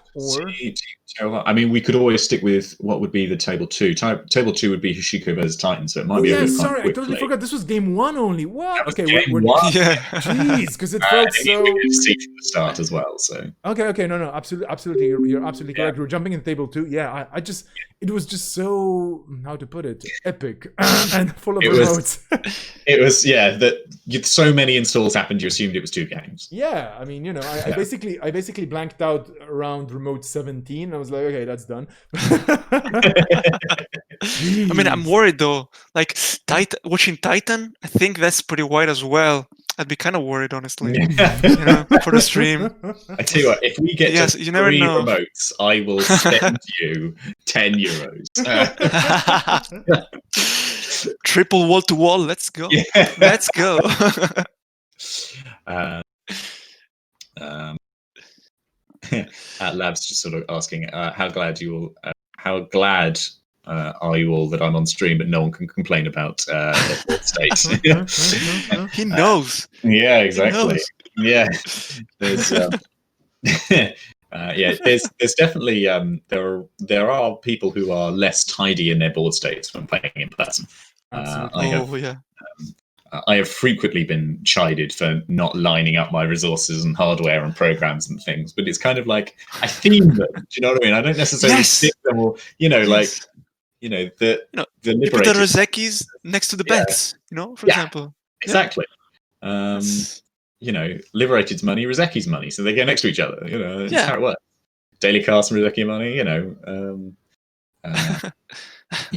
Or I mean, we could always stick with what would be the table 2. Table 2 would be Hashiko versus Titan, so it might be a good sorry, I totally forgot. This was game 1 only. What? Okay, game 1. Yeah. Jeez, because it felt so. We could see from the start as well. So okay, no, absolutely, you're absolutely correct. We're jumping in table 2. Yeah, it was just so, how to put it, epic and full of remotes. It was that so many installs happened. You assumed it was 2 games. Yeah, I mean, I basically blanked out around remote 17. I was like, okay, that's done. I mean, I'm worried though. Like watching Titan, I think that's pretty wide as well. I'd be kind of worried, honestly, for the stream. I tell you what, if we get to you never 3 know. remotes, I will send you 10 euros. Triple wall to wall. Let's go. Yeah. Let's go. Labs just sort of asking, how glad are you all that I'm on stream, but no one can complain about states? He knows. Yeah, exactly. Yeah, there's there's definitely there are people who are less tidy in their board states when playing in person. I have frequently been chided for not lining up my resources and hardware and programs and things, but it's kind of like I theme them. Do you know what I mean? I don't necessarily stick them, or the you put the Rozekis next to the bets, for example. Exactly. Liberated's money, Rozeki's money, so they go next to each other. That's how it works. Daily Cast and Rozeki money.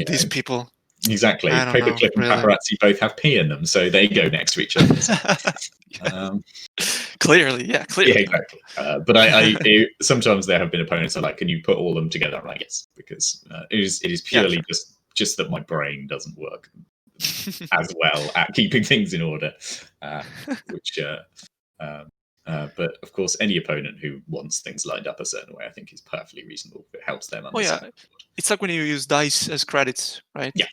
These people. Exactly. Paperclip and Paparazzi both have P in them, so they go next to each other. Clearly. Yeah, exactly. But I sometimes there have been opponents that are like, can you put all of them together? I'm like, yes, because it is purely just that my brain doesn't work as well at keeping things in order. But of course, any opponent who wants things lined up a certain way, I think is perfectly reasonable. It helps them understand. It's like when you use dice as credits, right? Yeah.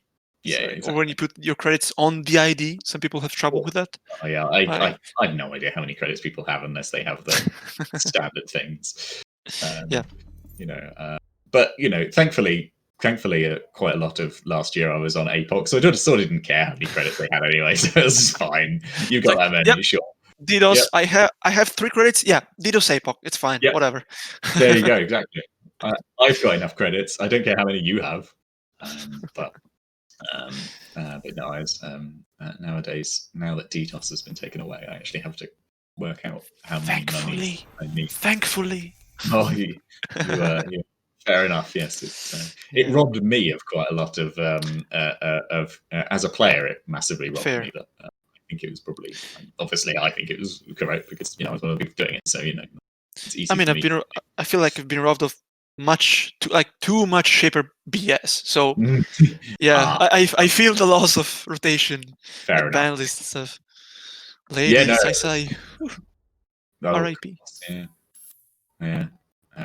Yeah, exactly. Or when you put your credits on the ID, some people have trouble with that. Oh, yeah, I have no idea how many credits people have unless they have the standard things. But thankfully, quite a lot of last year I was on APOC, so I just sort of didn't care how many credits they had anyway. So it was fine. You got that many, sure. DDoS. Yep. I have 3 credits. Yeah, DDoS APOC. It's fine. Yep. Whatever. There you go. Exactly. I've got enough credits. I don't care how many you have, but no, nowadays, now that DDoS has been taken away, I actually have to work out how many money I need. Thankfully. Oh, you fair enough. Yes, it robbed me of quite a lot of as a player. It massively robbed me. But I think it was probably obviously I think it was correct because I was one of the people doing it. So it's easy. I mean, I feel like I've been robbed of too much shaper BS. So I feel the loss of rotation. Fair enough. Ban list stuff. Ladies, I say R.I.P. Yeah.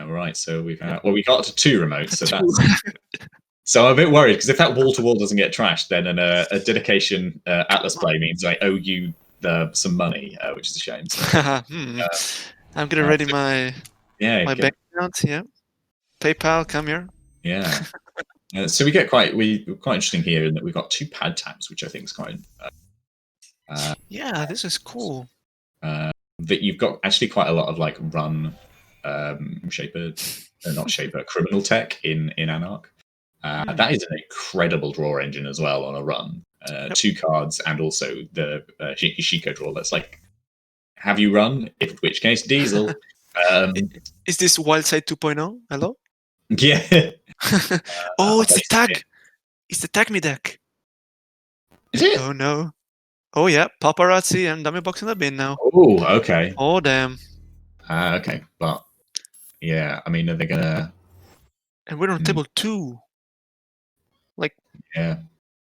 Right. So we got to 2 remotes. So so I'm a bit worried because if that wall to wall doesn't get trashed, then a dedication Atlas play means I owe you some money, which is a shame. So, I'm gonna ready my bank account. Yeah. PayPal, come here. Yeah. So we get quite interesting here in that we've got 2 pad tabs, which I think is quite Yeah, this is cool. That you've got actually quite a lot of like run criminal tech in Anarch. That is an incredible draw engine as well on a run. Yep. 2 cards and also the Shiko draw. That's like, have you run? In which case, Diesel. Is this Wildside 2.0? Hello? Yeah. Oh, it's the tag. It's the tag me deck. Is it? Oh no. Oh yeah, paparazzi and dummy box in the bin now. Oh, okay. Oh damn. Okay, but yeah, I mean, are they gonna? And we're on table 2. Like, Yeah,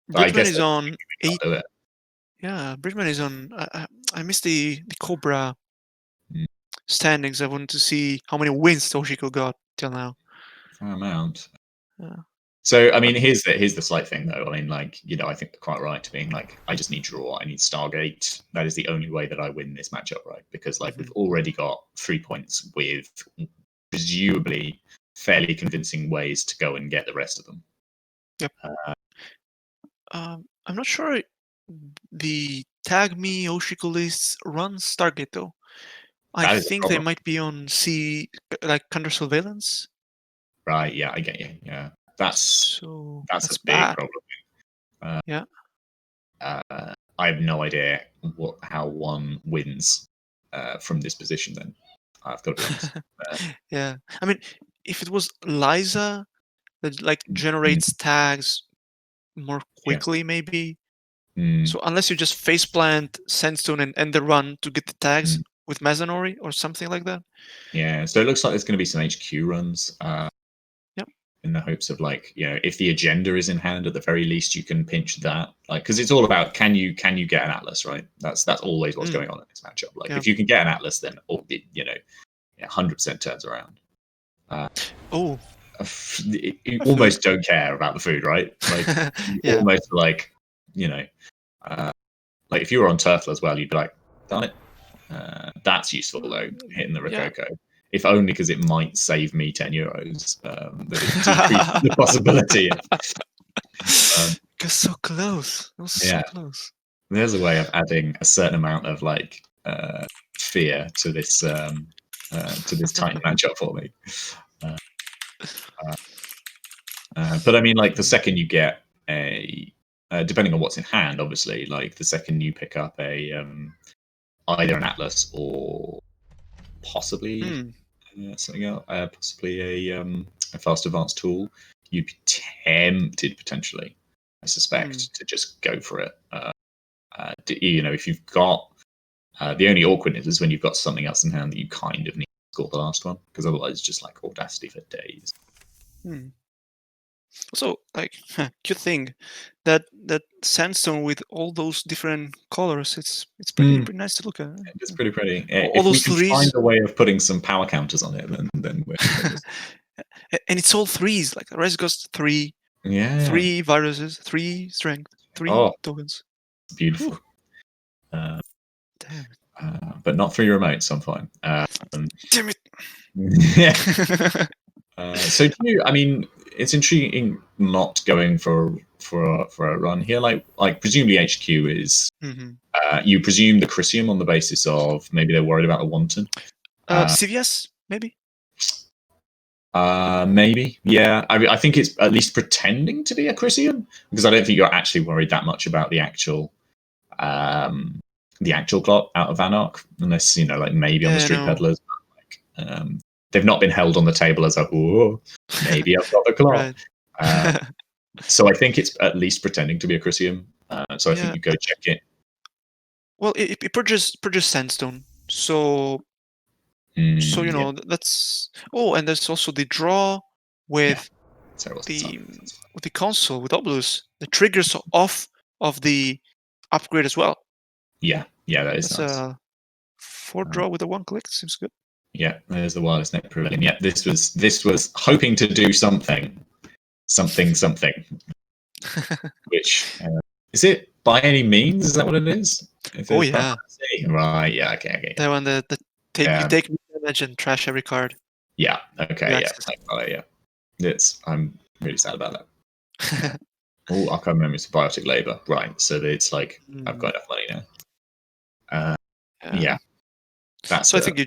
Bridgman is on 8. do it. Yeah, Bridgman is on. I missed the Cobra standings. I wanted to see how many wins Toshiko got till now. Fair amount. Yeah. So, I mean, here's the slight thing, though. I mean, like, you know, I think they're quite right to being like, I just need draw. I need Stargate. That is the only way that I win this matchup, right? Because, like, we've already got 3 points with presumably fairly convincing ways to go and get the rest of them. Yep. I'm not sure the Tag Me Oshiko lists run Stargate, though. I think they might be on C, like counter surveillance. Right, yeah, I get you. Yeah. That's a big bad. problem. Yeah. I have no idea how one wins from this position. Then I've got to be honest. Yeah, I mean, if it was Liza that like generates tags more quickly, maybe. So unless you just faceplant Sandstone and end the run to get the tags with Mazanori or something like that. Yeah, so it looks like there's going to be some HQ runs. Yep. In the hopes of, like, you know, if the agenda is in hand, at the very least you can pinch that, like, because it's all about can you get an Atlas, right? That's always what's going on in this matchup. Like, if you can get an Atlas, then you know, 100% turns around. You almost don't care about the food, right? Like, you almost, like, you know, like if you were on Turtle as well, you'd be like, darn it. That's useful though, hitting the Rococo. If only because it might save me €10. But it decreases the possibility. Got so close. So close. There's a way of adding a certain amount of like fear to this Titan matchup for me. But I mean, like, the second you get a, depending on what's in hand, obviously, like the second you pick up a either an Atlas or possibly something else, possibly a fast advanced tool, you'd be tempted potentially, I suspect, to just go for it. You know, if you've got the only awkwardness is when you've got something else in hand that you kind of need to score the last one, because otherwise it's just like audacity for days. Also, like, cute thing that sandstone with all those different colors. It's pretty nice to look at. It's pretty pretty. All if those we can threes. find a way of putting some power counters on it, then we're and it's all threes. Like Res Ghost 3, 3 viruses, 3 strength, 3 tokens. Beautiful. Damn it. But not 3 remotes. I'm fine. Damn it. So do you? I mean, it's intriguing not going for a run here. Like presumably HQ is. You presume the Chrysium on the basis of maybe they're worried about the Wanton. CVS maybe. Maybe, yeah. I think it's at least pretending to be a Chrysium, because I don't think you're actually worried that much about the actual clock out of Anarch, unless, you know, like maybe on the Street Peddlers. Like, they've not been held on the table as a, oh, maybe I've got the clock. So I think it's at least pretending to be a Chrysium. So I think you go check it. Well, it purges sandstone, so you know that's. Oh, and there's also the draw with the console with Obolus. The triggers off of the upgrade as well. Yeah, that is that's nice. 4 draw with a 1 click. Seems good. Yeah, there's the wireless net prevailing. Yeah, this was hoping to do something. Which is it by any means? Is that what it is? Oh yeah. Right. Yeah. Okay. That one, you take damage and trash every card. Yeah. Okay. Yeah. I'm really sad about that. Oh, Archive Memory Symbiotic Labor. Right. So it's like I've got enough money now. Yeah, that's. So I think you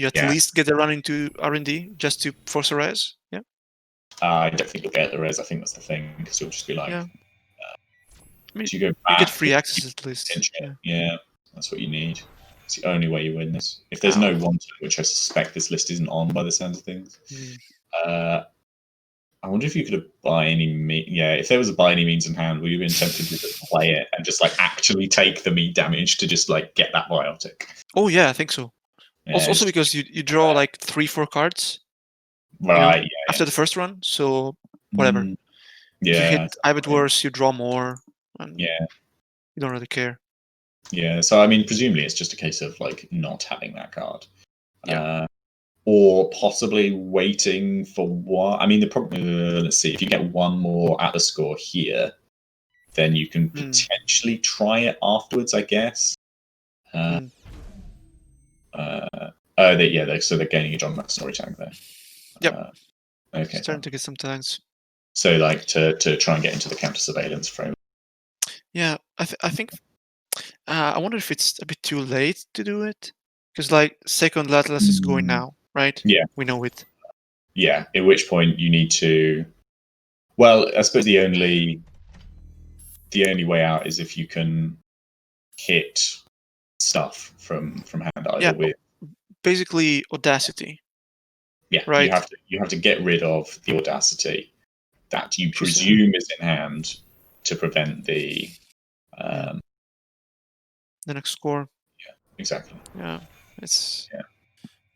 at Yeah. least get a run into R&D just to force a res. Yeah. I don't think you'll get the res. I think that's the thing, because you'll just be like, Yeah. I mean, you go you back, get free access at least. Yeah, that's what you need. It's the only way you win this. If there's no wanted, which I suspect this list isn't on by the sounds of things. I wonder if you could have by any means. Yeah, if there was a by any means in hand, would you have been tempted to just play it and just like actually take the meat damage to just like get that biotic? Oh yeah, I think so. Yeah, also because you draw like 3-4 cards. Right. After the first run, so whatever. Mm, If you yeah. hit Ibid worse, you draw more. And Yeah. You don't really care. Yeah. So I mean, presumably it's just a case of like not having that card. Yeah. Or possibly waiting for one. I mean, the problem. Let's see. If you get one more at the score here, then you can potentially try it afterwards, I guess. So they're gaining a John McSorley tank there. Yep. Okay. Starting to get some tanks. So, like, to try and get into the counter surveillance frame. Yeah, I think. I wonder if it's a bit too late to do it, because like second Atlas is going now, right? Yeah, we know it. Yeah. At which point you need to. Well, I suppose the only way out is if you can hit stuff from hand either with. Basically, Audacity. Yeah, right. You have to get rid of the Audacity that you presume is in hand to prevent the next score. Yeah, exactly. Yeah, it's. Yeah.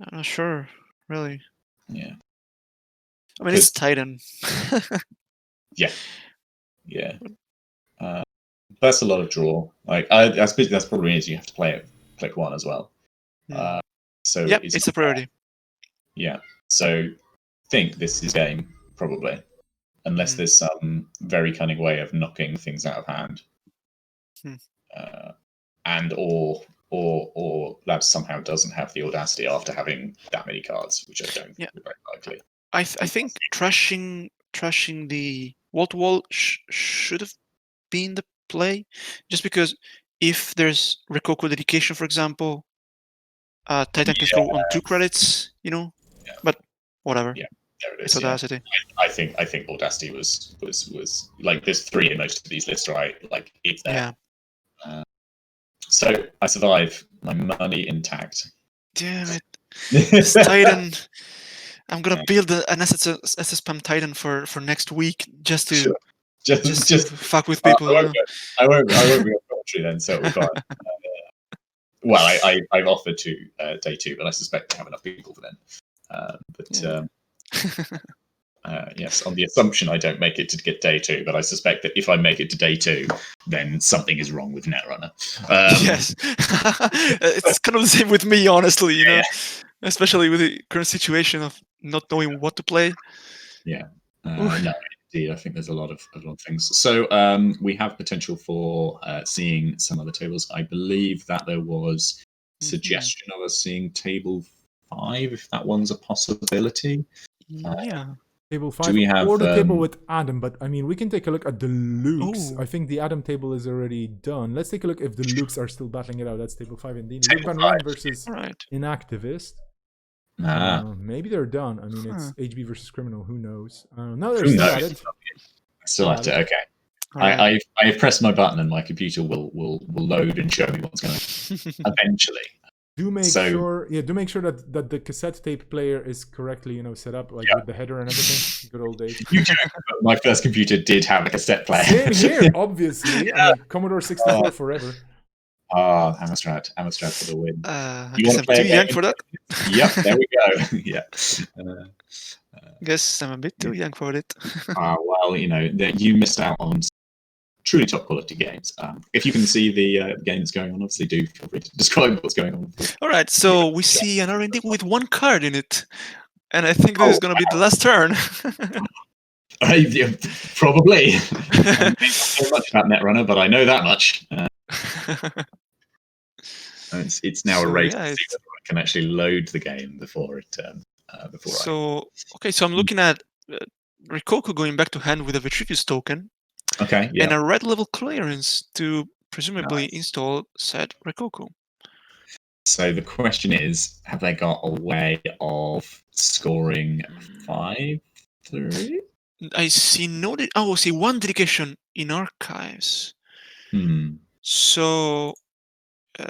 I'm not sure, really. Yeah. I mean, it's Titan. Yeah. That's a lot of draw. Like I suppose that's probably is you have to play it click one as well. So yeah, it's a priority. Yeah. So think this is game probably, unless there's some very cunning way of knocking things out of hand, and or Labs somehow doesn't have the Audacity after having that many cards, which I don't think is very likely. I think trashing the wall-to-wall should have been the play, just because if there's Rokoko dedication, for example, Titan can throw on 2 credits, but whatever. Yeah, there it is. It's Audacity. I think Audacity was like there's 3 in most of these lists, right? Like it's there. Yeah. So I survive, my money intact. Damn it! This Titan. I'm gonna build an SS Spam Titan for next week just to just fuck with people. I won't be on commentary then, so it'll be fine. Well, I've offered to day 2, but I suspect I have enough people for then. Yes, on the assumption I don't make it to get day 2, but I suspect that if I make it to day 2, then something is wrong with Netrunner. Yes, it's kind of the same with me, honestly. Especially with the current situation of not knowing what to play. Yeah, no, indeed, I think there's a lot of things. So we have potential for seeing some other tables. I believe that there was suggestion of us seeing table 5, if that one's a possibility. Yeah. Table 5 or the table with Adam, but I mean, we can take a look at the Lukes. I think the Adam table is already done. Let's take a look if the Lukes are still battling it out. That's table 5 indeed. Luke Van Ryn versus Inactivist. Maybe they're done. I mean, it's HB versus Criminal. Who knows? No, they're still at it. Still at it. Okay. I've pressed my button and my computer will load and show me what's going on eventually. Do make sure that the cassette tape player is correctly, set up, like with the header and everything. Good old days. You do. My first computer did have a cassette player. Same here, obviously. I mean, Commodore 64 forever. Amstrad for the win. You want to play too young for that? Yep, there we go. Yeah. Guess I'm a bit too young for it. Well, you missed out on truly top quality games. If you can see the games going on, obviously do feel free to describe what's going on. All right, so we see an R&D with 1 card in it, and I think this is going to be the last turn. Probably. I don't know so much about Netrunner, but I know that much. It's now a race to see whether I can actually load the game before it. So I'm looking at Rokoko going back to hand with a Vitruvius token. Okay. Yeah. And a red level clearance to presumably install said Rococo. So the question is, have they got a way of scoring 5-3? I see see one dedication in archives. So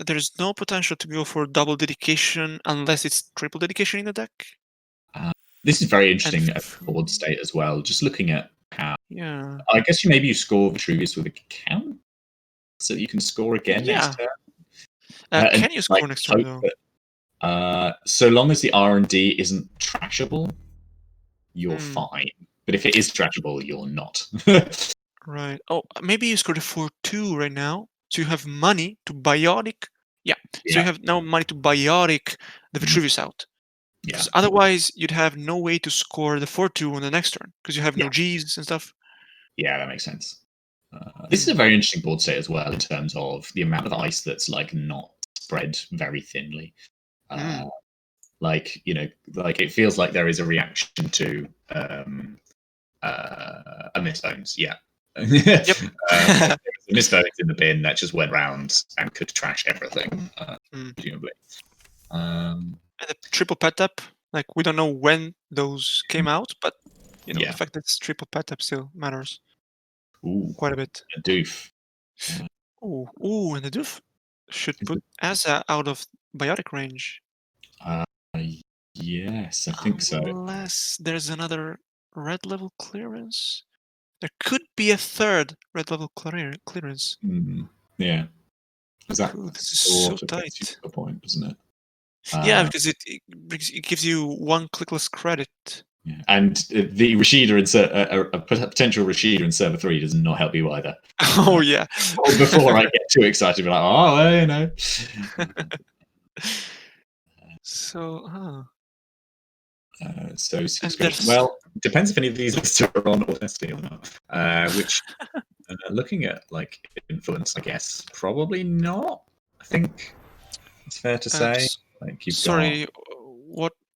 there's no potential to go for double dedication unless it's triple dedication in the deck. This is very interesting at board state as well. Just looking at how, Yeah. I guess maybe you score Vitruvius with a count, so that you can score again next turn. Can you score next turn though? So long as the R&D isn't trashable, you're fine. But if it is trashable, you're not. Right. Oh, maybe you scored a 4-2 right now, so you have money to biotic. Yeah. So you have now money to biotic the Vitruvius out. Because otherwise, you'd have no way to score the 4-2 on the next turn because you have no Gs and stuff. Yeah, that makes sense. This is a very interesting board state as well in terms of the amount of ice that's like not spread very thinly. Like, you know, like it feels like there is a reaction to a misbones. Yeah. Yep. Misbones in the bin that just went round and could trash everything, presumably. And the triple pet up, like we don't know when those came out, but you know the fact that it's triple pet up still matters. Quite a bit. A doof. Ooh, and the doof should put Asa out of biotic range. Yes, I think so. Unless there's another red level clearance. There could be a third red level clearance. Yeah. This is so tight. A point, doesn't it? Yeah, because it gives you one clickless credit. Yeah. And the Rashida a potential Rashida in server 3 does not help you either. Oh yeah. Before I get too excited, be like, oh, well, you know. So, So well, depends if any of these lists are on Audacity or not. Which, looking at like influence, I guess probably not. I think it's fair to say. Like you've got...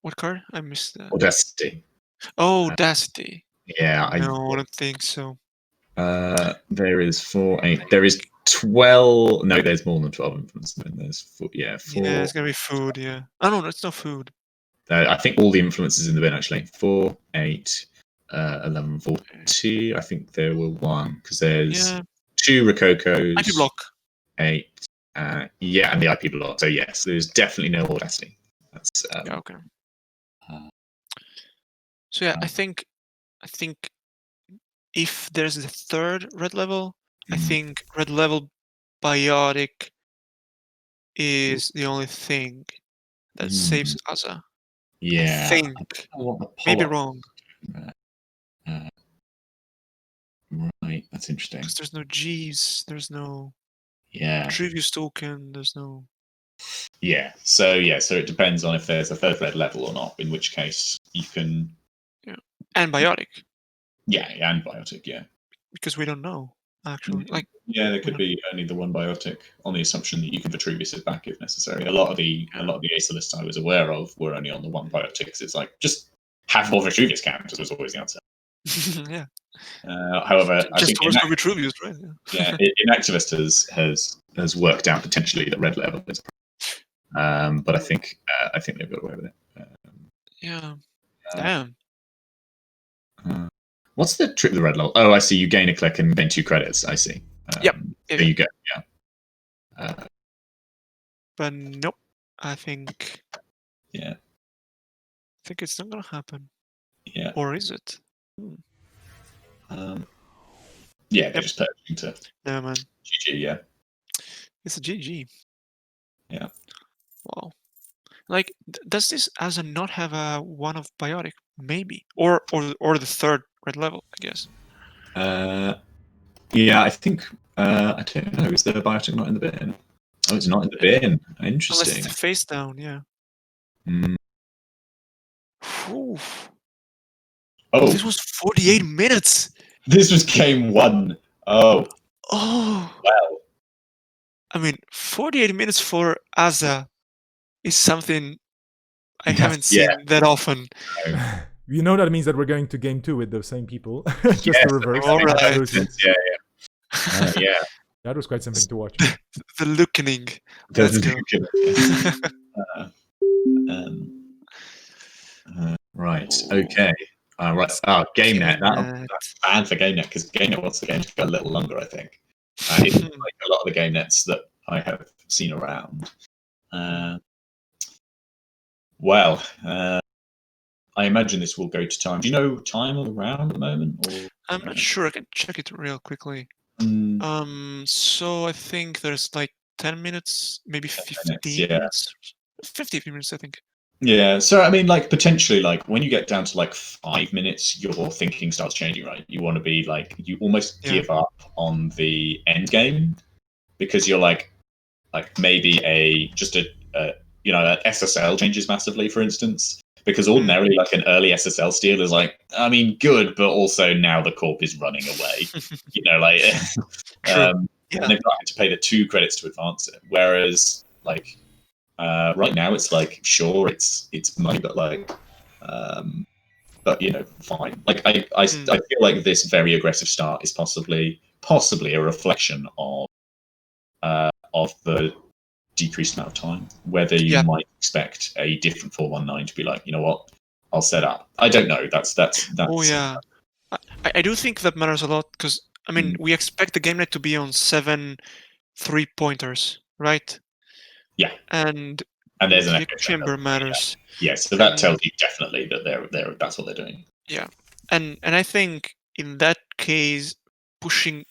what card? I missed that. Audacity. Oh, Audacity. Yeah, I don't think so. There is 4, 8. There is 12. No, there's more than 12 influence. There's 4. Yeah, 4. Yeah, it's gonna be food. Yeah. Oh no, it's not food. I think all the influences in the bin actually. 4, 8, 11, 42. I think there were 1 because there's 2 Rococos. IP block. 8. And the IP block. So yes, there's definitely no Audacity. That's okay. So yeah, I think if there's the third red level, I think red level biotic is the only thing that saves Asa. Yeah. I think. Maybe wrong. Right, that's interesting. Because there's no Gs, there's no Vitruvius token, there's no. Yeah. So it depends on if there's a third red level or not. In which case you can. Yeah, and biotic. Yeah, and biotic. Yeah. Because we don't know actually. Like. Yeah, there could be only the one biotic on the assumption that you can Vitruvius it back if necessary. A lot of the Acer lists I was aware of were only on the one biotic. It's like just have more Vitruvius counters was always the answer. Yeah. However, I think Vitruvius, right? Yeah, Inactivist has worked out potentially that red level is, but I think they've got away with it. Yeah. Damn. What's the trick with the red level? Oh, I see. You gain a click and gain 2 credits. I see. Yep. There you go. Yeah. But nope. I think. Yeah. I think it's not gonna happen. Yeah. Or is it? Yeah, they're just purging to. No, man. GG. Yeah. It's a GG. Yeah. Wow. Like, does this Asa not have a 1 of biotic? Maybe, or the third red level, I guess. Yeah, I think I don't know. Is the biotic not in the bin? Oh, it's not in the bin. Interesting. Unless it's face down, yeah. Oh, this was 48 minutes. This was game 1. Oh. Oh. Wow. I mean, 48 minutes for Asa is something I haven't seen that often. You know that means that we're going to game 2 with the same people. Just the reverse. All right. Yeah. That was quite something to watch. The lookening. Let's go. Right. Okay. Right. GameNet. That's bad for GameNet because GameNet wants the game to go a little longer. I think. It's like a lot of the GameNets that I have seen around. Well, I imagine this will go to time. Do you know time on the round at the moment? Or, I'm not sure. I can check it real quickly. So I think there's like 10 minutes, maybe 15 minutes. 15 minutes, I think. Yeah, so I mean, like potentially, like when you get down to like 5 minutes, your thinking starts changing, right? You want to be like, you almost give up on the end game because you're like maybe an SSL changes massively, for instance, because ordinarily like an early SSL steal is like, I mean, good, but also now the corp is running away, and they've got to pay the 2 credits to advance it, whereas like. Right now, it's like sure, it's money, but like, fine. Like I feel like this very aggressive start is possibly a reflection of the decreased amount of time. Whether you might expect a different 419 to be like, you know what, I'll set up. I don't know. That's. Oh yeah, I do think that matters a lot because I mean we expect the GameNet to be on 7 3-pointers, right? Yeah, and there's an echo chamber matters. Yeah, so that tells you definitely that they're that's what they're doing. Yeah, and I think in that case, pushing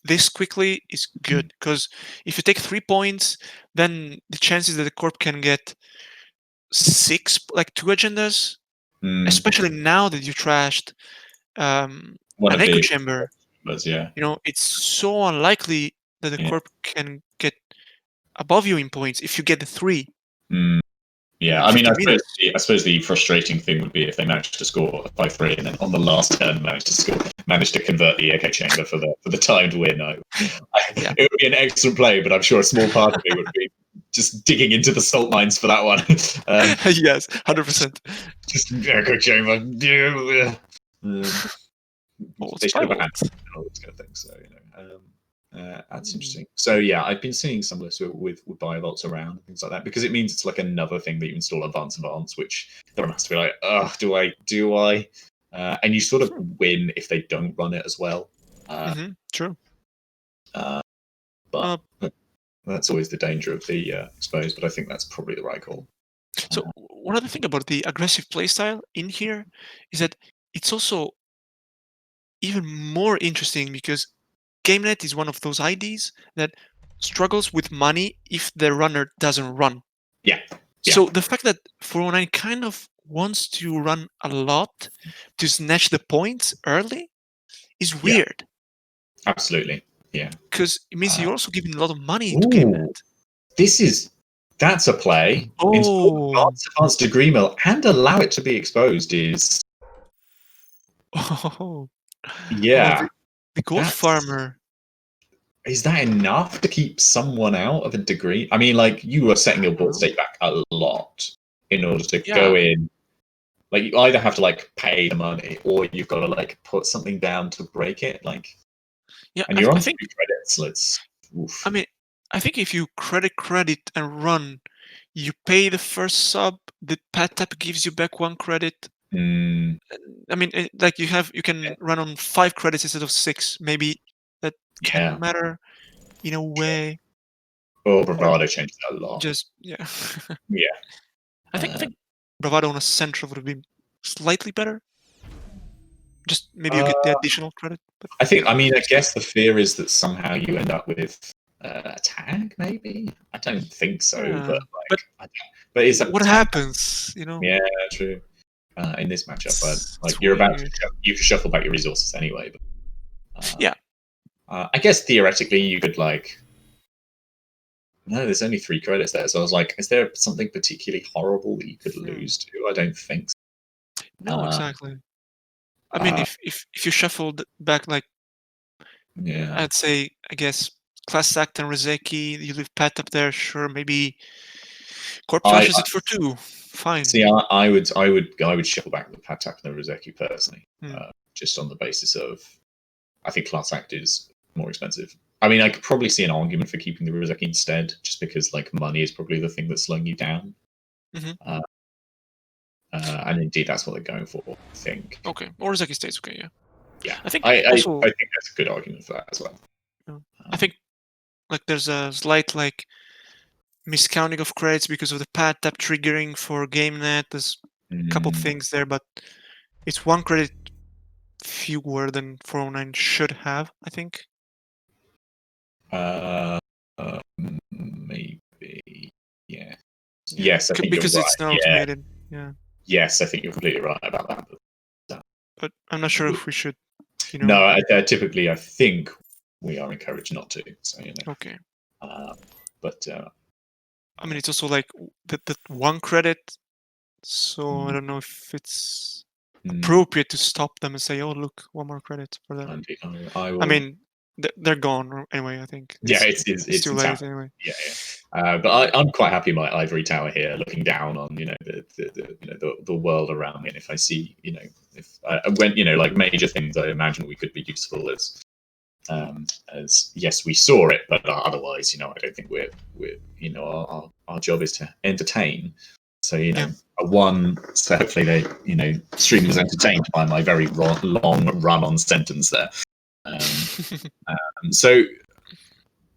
this quickly is good because if you take 3 points, then the chances that the corp can get 6, like 2 agendas, especially now that you trashed an echo chamber. Yeah, it's so unlikely that the corp can get above you in points if you get the 3. Yeah, I mean, I suppose the frustrating thing would be if they managed to score a 5-3 and then on the last turn managed to convert the echo chamber for the timed win. It would be an excellent play, but I'm sure a small part of me would be just digging into the salt mines for that one. Yes, 100%. Just echo chamber. They should have had all those kind of things. So that's interesting. So yeah, I've been seeing some of this with biovaults around and things like that because it means it's like another thing that you install advance, which everyone has to be like, oh, do I? And you sort of win if they don't run it as well. True. But that's always the danger of the expose. But I think that's probably the right call. So one other thing about the aggressive playstyle in here is that it's also even more interesting because GameNet is one of those IDs that struggles with money if the runner doesn't run. Yeah. So the fact that 409 kind of wants to run a lot to snatch the points early is weird. Absolutely. Yeah. Because it means you're also giving a lot of money into GameNet. That's a play. Install advanced degree mill and allow it to be exposed is. Yeah. The gold farmer. Is that enough to keep someone out of a degree? I mean, like you are setting your board state back a lot in order to go in. Like you either have to like pay the money or you've got to like put something down to break it. Like, and you're on 3 credits. I mean, I think if you credit and run, you pay the first sub. The pad tap gives you back 1 credit. I mean, like you can run on 5 credits instead of 6. Maybe that can matter in a way. Well, Bravado changes a lot. I think Bravado on a Central would be slightly better. Just maybe you get the additional credit. But I think. I mean, I guess the fear is that somehow you end up with a tag. Maybe I don't think so, but is that what happens? Yeah, true. In this matchup, but like you're about to, you can shuffle back your resources anyway. But, I guess theoretically you could like. No, there's only 3 credits there, so I was like, is there something particularly horrible that you could lose to? I don't think so. No, exactly. I mean, if you shuffled back like, I'd say, I guess Class Act and Rezeki, you leave Pat up there, sure, maybe Corp flashes it for 2. Fine. See, I would shuffle back the Pat Tap and the Rezeki personally, just on the basis of I think Class Act is more expensive. I mean, I could probably see an argument for keeping the Rizeki instead, just because like money is probably the thing that's slowing you down. Mhm. And indeed, that's what they're going for. I think. Okay, or Zeki stays. Okay, yeah. Yeah, I think I also, think that's a good argument for that as well. I think like there's a slight like miscounting of credits because of the pad tap triggering for GameNet. There's a couple things there, but it's 1 credit fewer than 409 should have, I think. Maybe. Yeah. Yes, I think because you're it's right. not automated. Yeah, Yes, I think you're completely right about that. but I'm not sure if we should. No, typically I think we are encouraged not to. So Okay. but I mean, it's also like that 1 credit, so I don't know if it's appropriate to stop them and say, "Oh, look, 1 more credit for that." I will. I mean, they're gone anyway. I think. Yeah, it's too late tower. anyway. Yeah. But I'm quite happy in my ivory tower here, looking down on the world around me. And if I see if when like major things, I imagine we could be useful as yes, we saw it, but otherwise, I don't think we're our job is to entertain. So a 1. So hopefully they stream was entertained by my very long run-on sentence there. So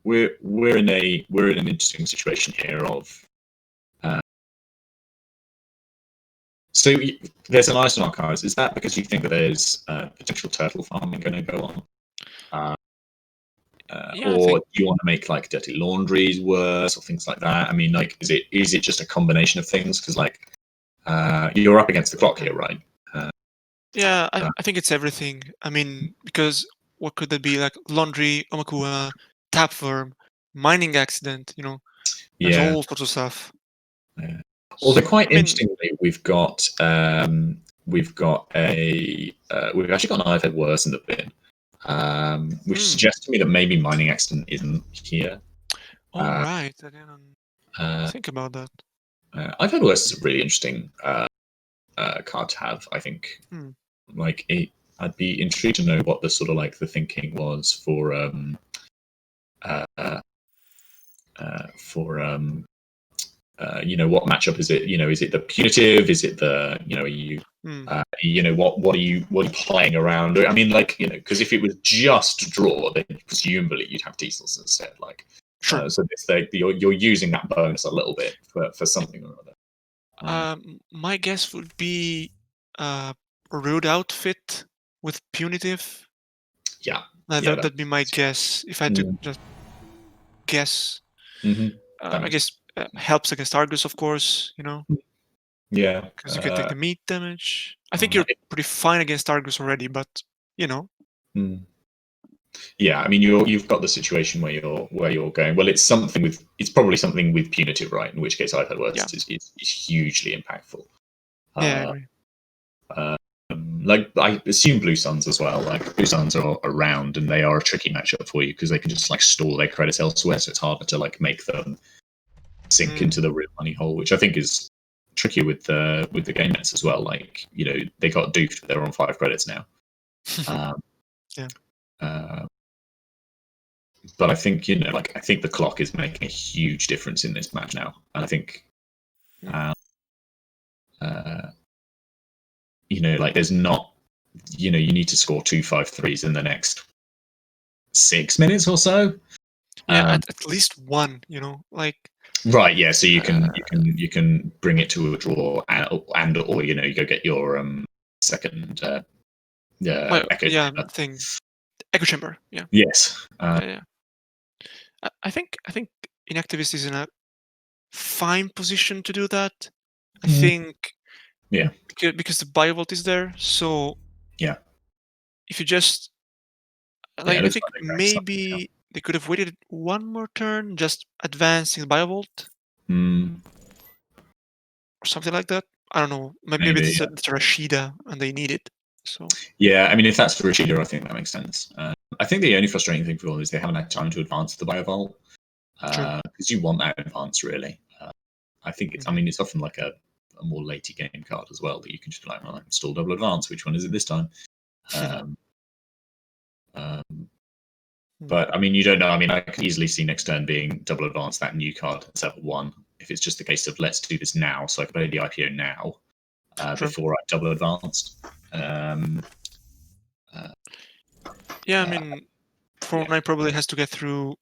we're in an interesting situation here of. So there's an ice on archives. Is that because you think that there's potential turtle farming going to go on? Or do you want to make like dirty laundries worse or things like that? I mean, like, is it just a combination of things? Because like, you're up against the clock here, right? Yeah, I think it's everything. I mean, because what could that be? Like laundry, Omakua, tapworm, mining accident. There's all sorts of stuff. Yeah. Although quite I mean, interestingly, we've actually got an I've had worse in the bin. Which suggests to me that maybe mining accident isn't here. Oh, right. I didn't think about that. I've had worse is a really interesting card to have. I think, like, I'd be intrigued to know what the sort of like the thinking was for what matchup is it? Is it the punitive? Is it the are you what are you playing around? I mean, like, because if it was just draw, then presumably you'd have diesels instead. Like, sure. So it's like you're using that bonus a little bit for something or other. My guess would be a rude outfit with punitive. Yeah, that'd be my guess if I had to just guess. I guess helps against Argus, of course. Yeah, because you can take the meat damage. I think you're pretty fine against Argus already, but Yeah, I mean you've got the situation where you're going. Well, it's probably something with punitive, right? In which case, I've had worse is hugely impactful. Yeah, I agree. Like I assume Blue Suns as well. Like Blue Suns are around, and they are a tricky matchup for you because they can just like store their credits elsewhere, so it's harder to like make them sink into the real money hole, which I think is tricky with the game nets as well. Like they got duped; they're on 5 credits now. But I think I think the clock is making a huge difference in this match now, and I think like there's not you need to score 2 5-3s in the next 6 minutes or so. Yeah, at least one. Like right. Yeah. So you can bring it to a draw and or you go get your second echo chamber. Yeah. Yes. Yeah. I think Inactivist is in a fine position to do that. I think. Yeah. Because the Biovolt is there, so yeah. If you just I think maybe they could have waited 1 more turn, just advancing the Biovolt, or something like that. I don't know. Maybe it's a Rashida and they need it. So yeah, I mean, if that's for Rashida, I think that makes sense. I think the only frustrating thing for them is they haven't had time to advance the Biovolt because you want that advance really. I think it's. I mean, it's often like a more latey game card as well that you can just be like, well, I'm still double advance. Which one is it this time? But I mean, you don't know. I mean, I could easily see next turn being double advance that new card at server 1 if it's just a case of let's do this now, so I can play the IPO now before I double advanced. Yeah, I mean, 419 probably has to get through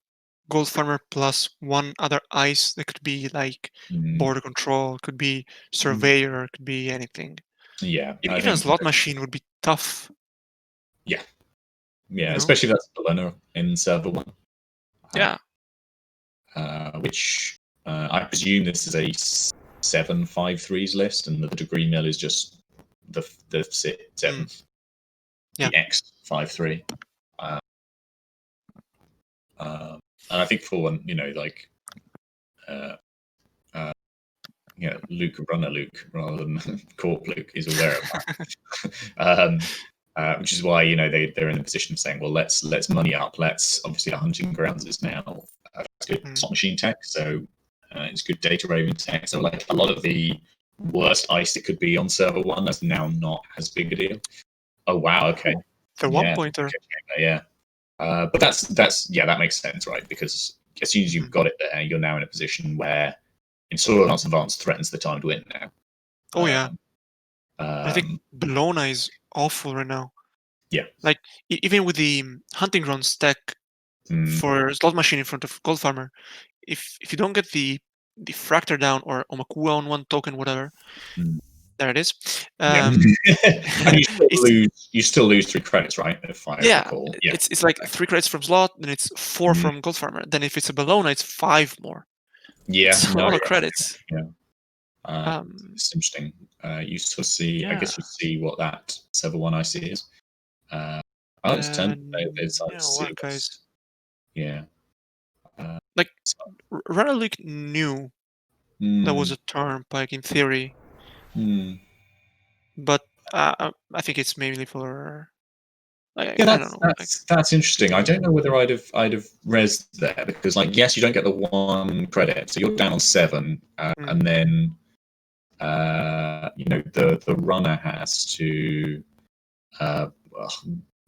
Gold Farmer plus one other ice. That could be like Border Control, could be Surveyor, could be anything. Yeah, Even a Slot Machine would be tough. Yeah, You know? especially if that's Bologna in server 1. Yeah. Which I presume this is a 7-5-3s list, and the degree mill is just the 7th. Yeah. The X 5-3. And I think for one, like, Luke Runner Luke rather than Corp Luke is aware of that. Which is why they're in a position of saying, well, let's money up. Let's obviously our hunting grounds is now good slot machine tech, so it's good data raving tech. So like a lot of the worst ice it could be on server 1 that's now not as big a deal. Oh wow, okay. The 1 pointer. Okay, yeah. But that makes sense, right? Because as soon as you've got it there, you're now in a position where Insolence Advance threatens the timed win now. Oh yeah. I think Bologna is awful right now. Yeah. Like even with the hunting grounds tech for Slot Machine in front of Gold Farmer, if you don't get the Fractor down or Omakua on 1 token, whatever, there it is. You still lose 3 credits, right? If I recall. Yeah. It's like 3 credits from Slot, then it's 4 from Gold Farmer. Then if it's a Bologna, it's 5 more. Yeah, it's a lot of credits. Yeah. It's interesting. You sort of see. I guess you see what that server 1 IC is. It's 10. Guys. Yeah. Like Renalik knew that was a turn pike in theory, but I think it's mainly for. I don't know. That's interesting. I don't know whether I'd have resed there because, like, yes, you don't get the 1 credit, so you're down on 7, and then the runner has to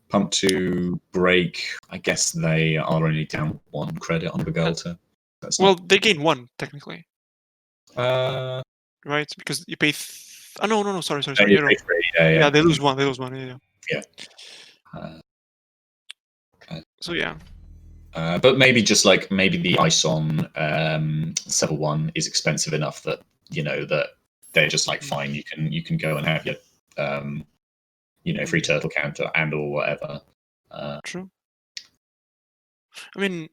pump to break. I guess they are only down 1 credit on Vigalta. They gain 1 technically. Right, because you pay. No. Sorry. Yeah, they lose 1. Yeah. So yeah. But maybe just like the ice on server 1 is expensive enough that that they're just like fine. You can go and have your free turtle counter and or whatever. True. I mean,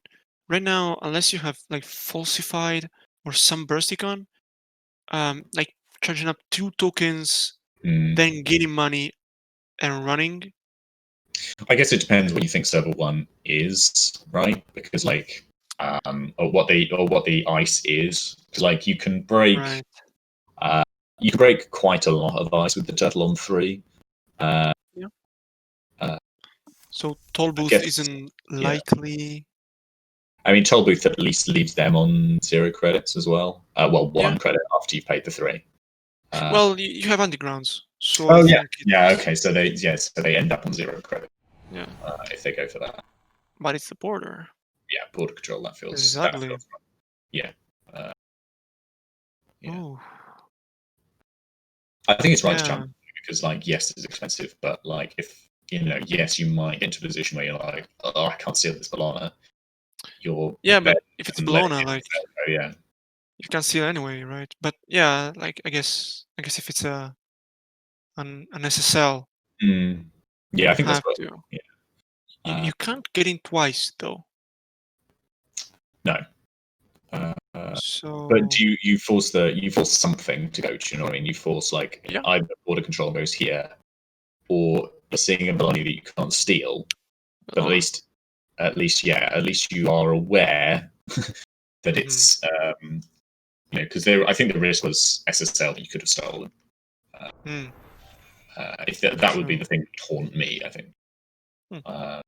right now, unless you have like falsified or some bursticon, like charging up 2 tokens, then getting money and running. I guess it depends what you think server 1 is, right? Because like, or what the ice is. Because like you can break, you can break quite a lot of ice with the turtle on 3. So Toll Booth isn't likely. I mean, Toll Booth at least leaves them on 0 credits as well. 1 credit after you've paid the 3. Well, you have undergrounds. So okay. So they end up on 0 credit. Yeah. If they go for that. But it's the border. Yeah, border control. That feels exactly. Right. Yeah. Oh. I think it's right to jump because, like, yes, it's expensive, but like, if yes, you might get into a position where you're like, oh, I can't seal this Bologna. But if it's Bologna, like, you can't seal anyway, right? But yeah, like I guess if it's an SSL, I think that's right. Yeah. You can't get in twice though. No. So, but do you force something to go? Do you know what I mean? You force like either border control goes here, or you're seeing a Bologna that you can't steal. But at least you are aware that it's because I think the risk was SSL that you could have stolen. If that would be the thing that would haunt me, I think.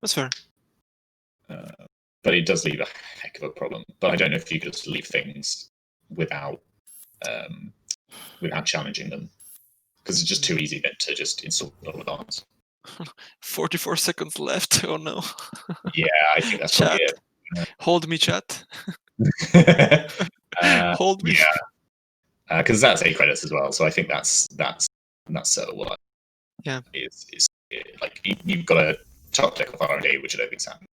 That's fair. But it does leave a heck of a problem. But I don't know if you could just leave things without challenging them, because it's just too easy then to just install advance. 44 seconds left. Oh no. Yeah, I think that's probably Chat. it. Hold me, chat. uh, Hold me. yeah, because that's 8 credits as well. So I think that's sort of what. Yeah. Is like you've got a top deck of R&D, which I don't think's happening.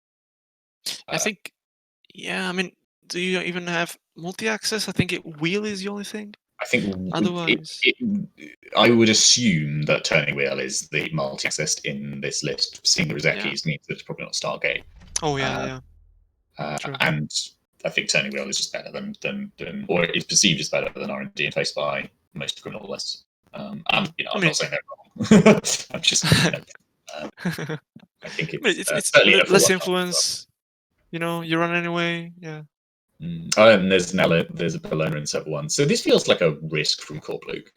I think, yeah, I mean, do you even have multi-access? I think wheel is the only thing. I think Otherwise, I would assume that Turning Wheel is the multi-access in this list. Seeing the Rozekis means that it's probably not Stargate. oh yeah, True. And I think Turning Wheel is just better than or is perceived as better than R&D and faced by most criminal lists. I'm not saying they're wrong. I'm just, I think it's certainly less influence. You run anyway. Yeah. Oh, and there's a Bologna in Server 1. So this feels like a risk from Corp Luke.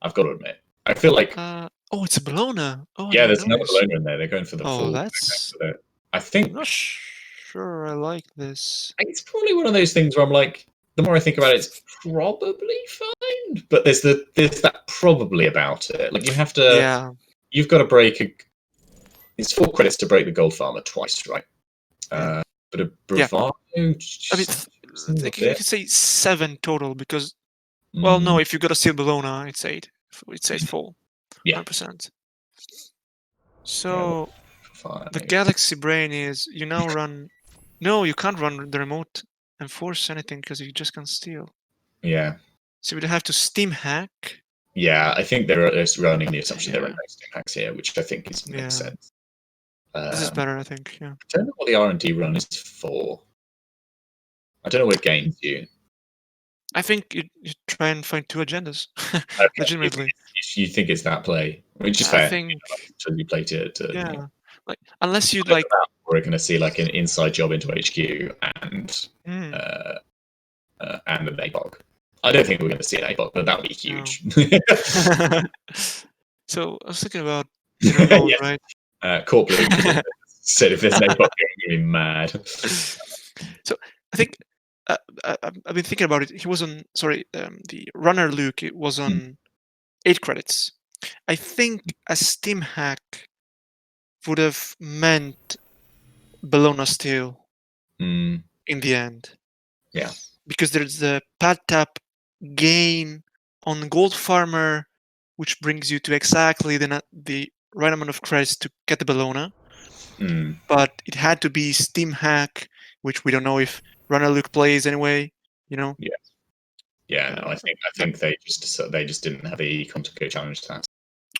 I've got to admit. I feel like oh, it's a Bologna. Oh, yeah, there's another Bologna in there. They're going for the full. That's. I think. I'm not sure. I like this. It's probably one of those things where I'm like, the more I think about it, it's probably fine. But there's that probably about it. Like you have to. Yeah. You've got to break. It's 4 credits to break the Gold Farmer twice, right? But a Bravado. I mean, you could say 7 total because. Well, no, if you got a Steel Bologna, it's 8. It's 8 full. Yeah. 100%. So the Galaxy Brain is you now run. No, you can't run the remote and force anything because you just can't steal. Yeah. So we'd have to Steam hack. Yeah, I think they're just running the assumption they're running Steam hacks here, which I think makes sense. This is better, I think. Yeah. I don't know what the R&D run is for. I don't know what it gains you. I think you try and find 2 agendas. Okay. Legitimately. If you think it's that play, which is fair. I think until you play to yeah. Like unless you'd like we're going to see like an inside job into HQ and an APOC. I don't think we're going to see an APOC, but that would be huge. No. So I was thinking about dinner mode, yes. right? Corp Luke said if there's an APOC, you're going to be mad. So I think I've been thinking about it. He was on the runner Luke. It was on 8 credits. I think a Steam hack would have meant Bologna Steel in the end. Yeah. Because there's the pad tap gain on Gold Farmer, which brings you to exactly the right amount of credits to get the Bologna. But it had to be Steam hack, which we don't know if Runner Luke plays anyway. Yeah. Yeah. No, I think they just didn't have the econ to go challenge that.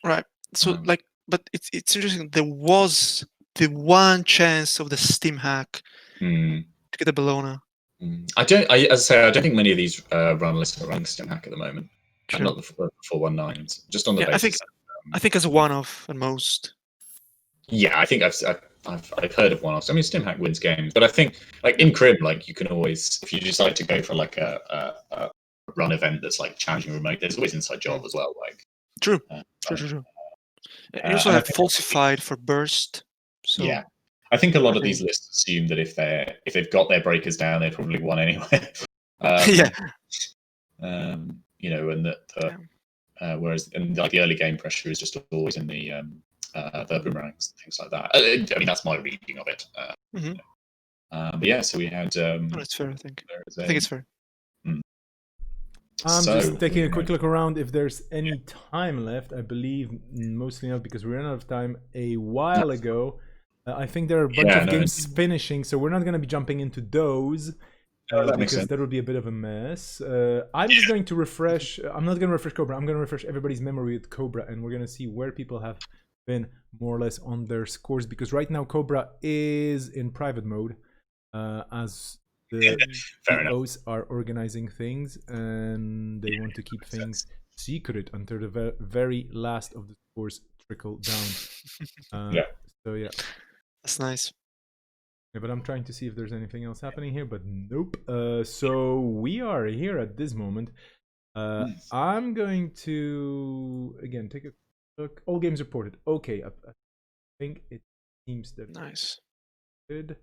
Right. So but it's interesting. There was the one chance of the Steam hack to get the Bologna. As I say, I don't think many of these run lists are running Steam hack at the moment. True. Not the 419s. Just on the basis. I think as a one-off at most. Yeah, I think I've heard of one-offs. I mean, Steam hack wins games, but I think like in Crim, like you can always, if you decide to go for like a run event that's like challenging remote, there's always inside job as well. Like true. You also have falsified for burst. So yeah, I think a lot of these lists assume that if they've got their breakers down, they've probably won anyway. And that whereas like the early game pressure is just always in the boomerangs and things like that. I mean, that's my reading of it. But yeah, so we had. That's fair. I think it's fair. I'm just taking a quick look around if there's any time left. I believe mostly not because we ran out of time a while ago. I think there are a bunch of games finishing, so we're not going to be jumping into those because that would be a bit of a mess. I'm just going to refresh. I'm not going to refresh Cobra. I'm going to refresh everybody's memory with Cobra, and we're going to see where people have been more or less on their scores, because right now Cobra is in private mode as the CEOs are organizing things and they want to keep things secret until the very last of the scores trickle down. So yeah, that's nice. Yeah, but I'm trying to see if there's anything else happening here, but nope. So we are here at this moment. I'm going to again take a look. All games reported. Okay, I think it seems that nice. Good.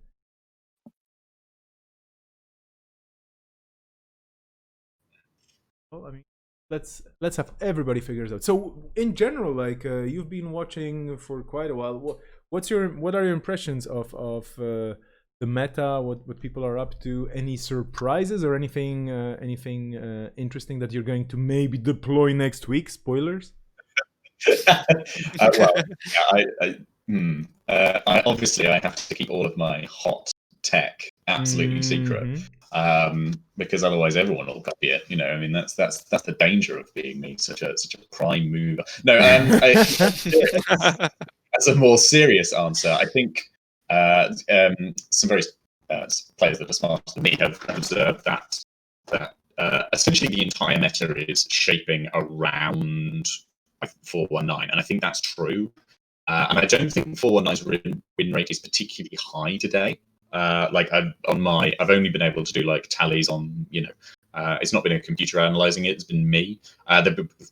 Well, I mean, let's have everybody figure it out. So in general, like you've been watching for quite a while. What are your impressions of the meta? What people are up to? Any surprises or anything interesting that you're going to maybe deploy next week? Spoilers. Well, I obviously I have to keep all of my hot tech absolutely secret, because otherwise everyone will copy it. You know, I mean that's the danger of being me, such a prime mover. No, as a more serious answer, I think some very players that are smarter than me have observed that essentially the entire meta is shaping around 419, and I think that's true. And I don't think 419's win rate is particularly high today. Like I've only been able to do like tallies on, it's not been a computer analyzing it; it's been me.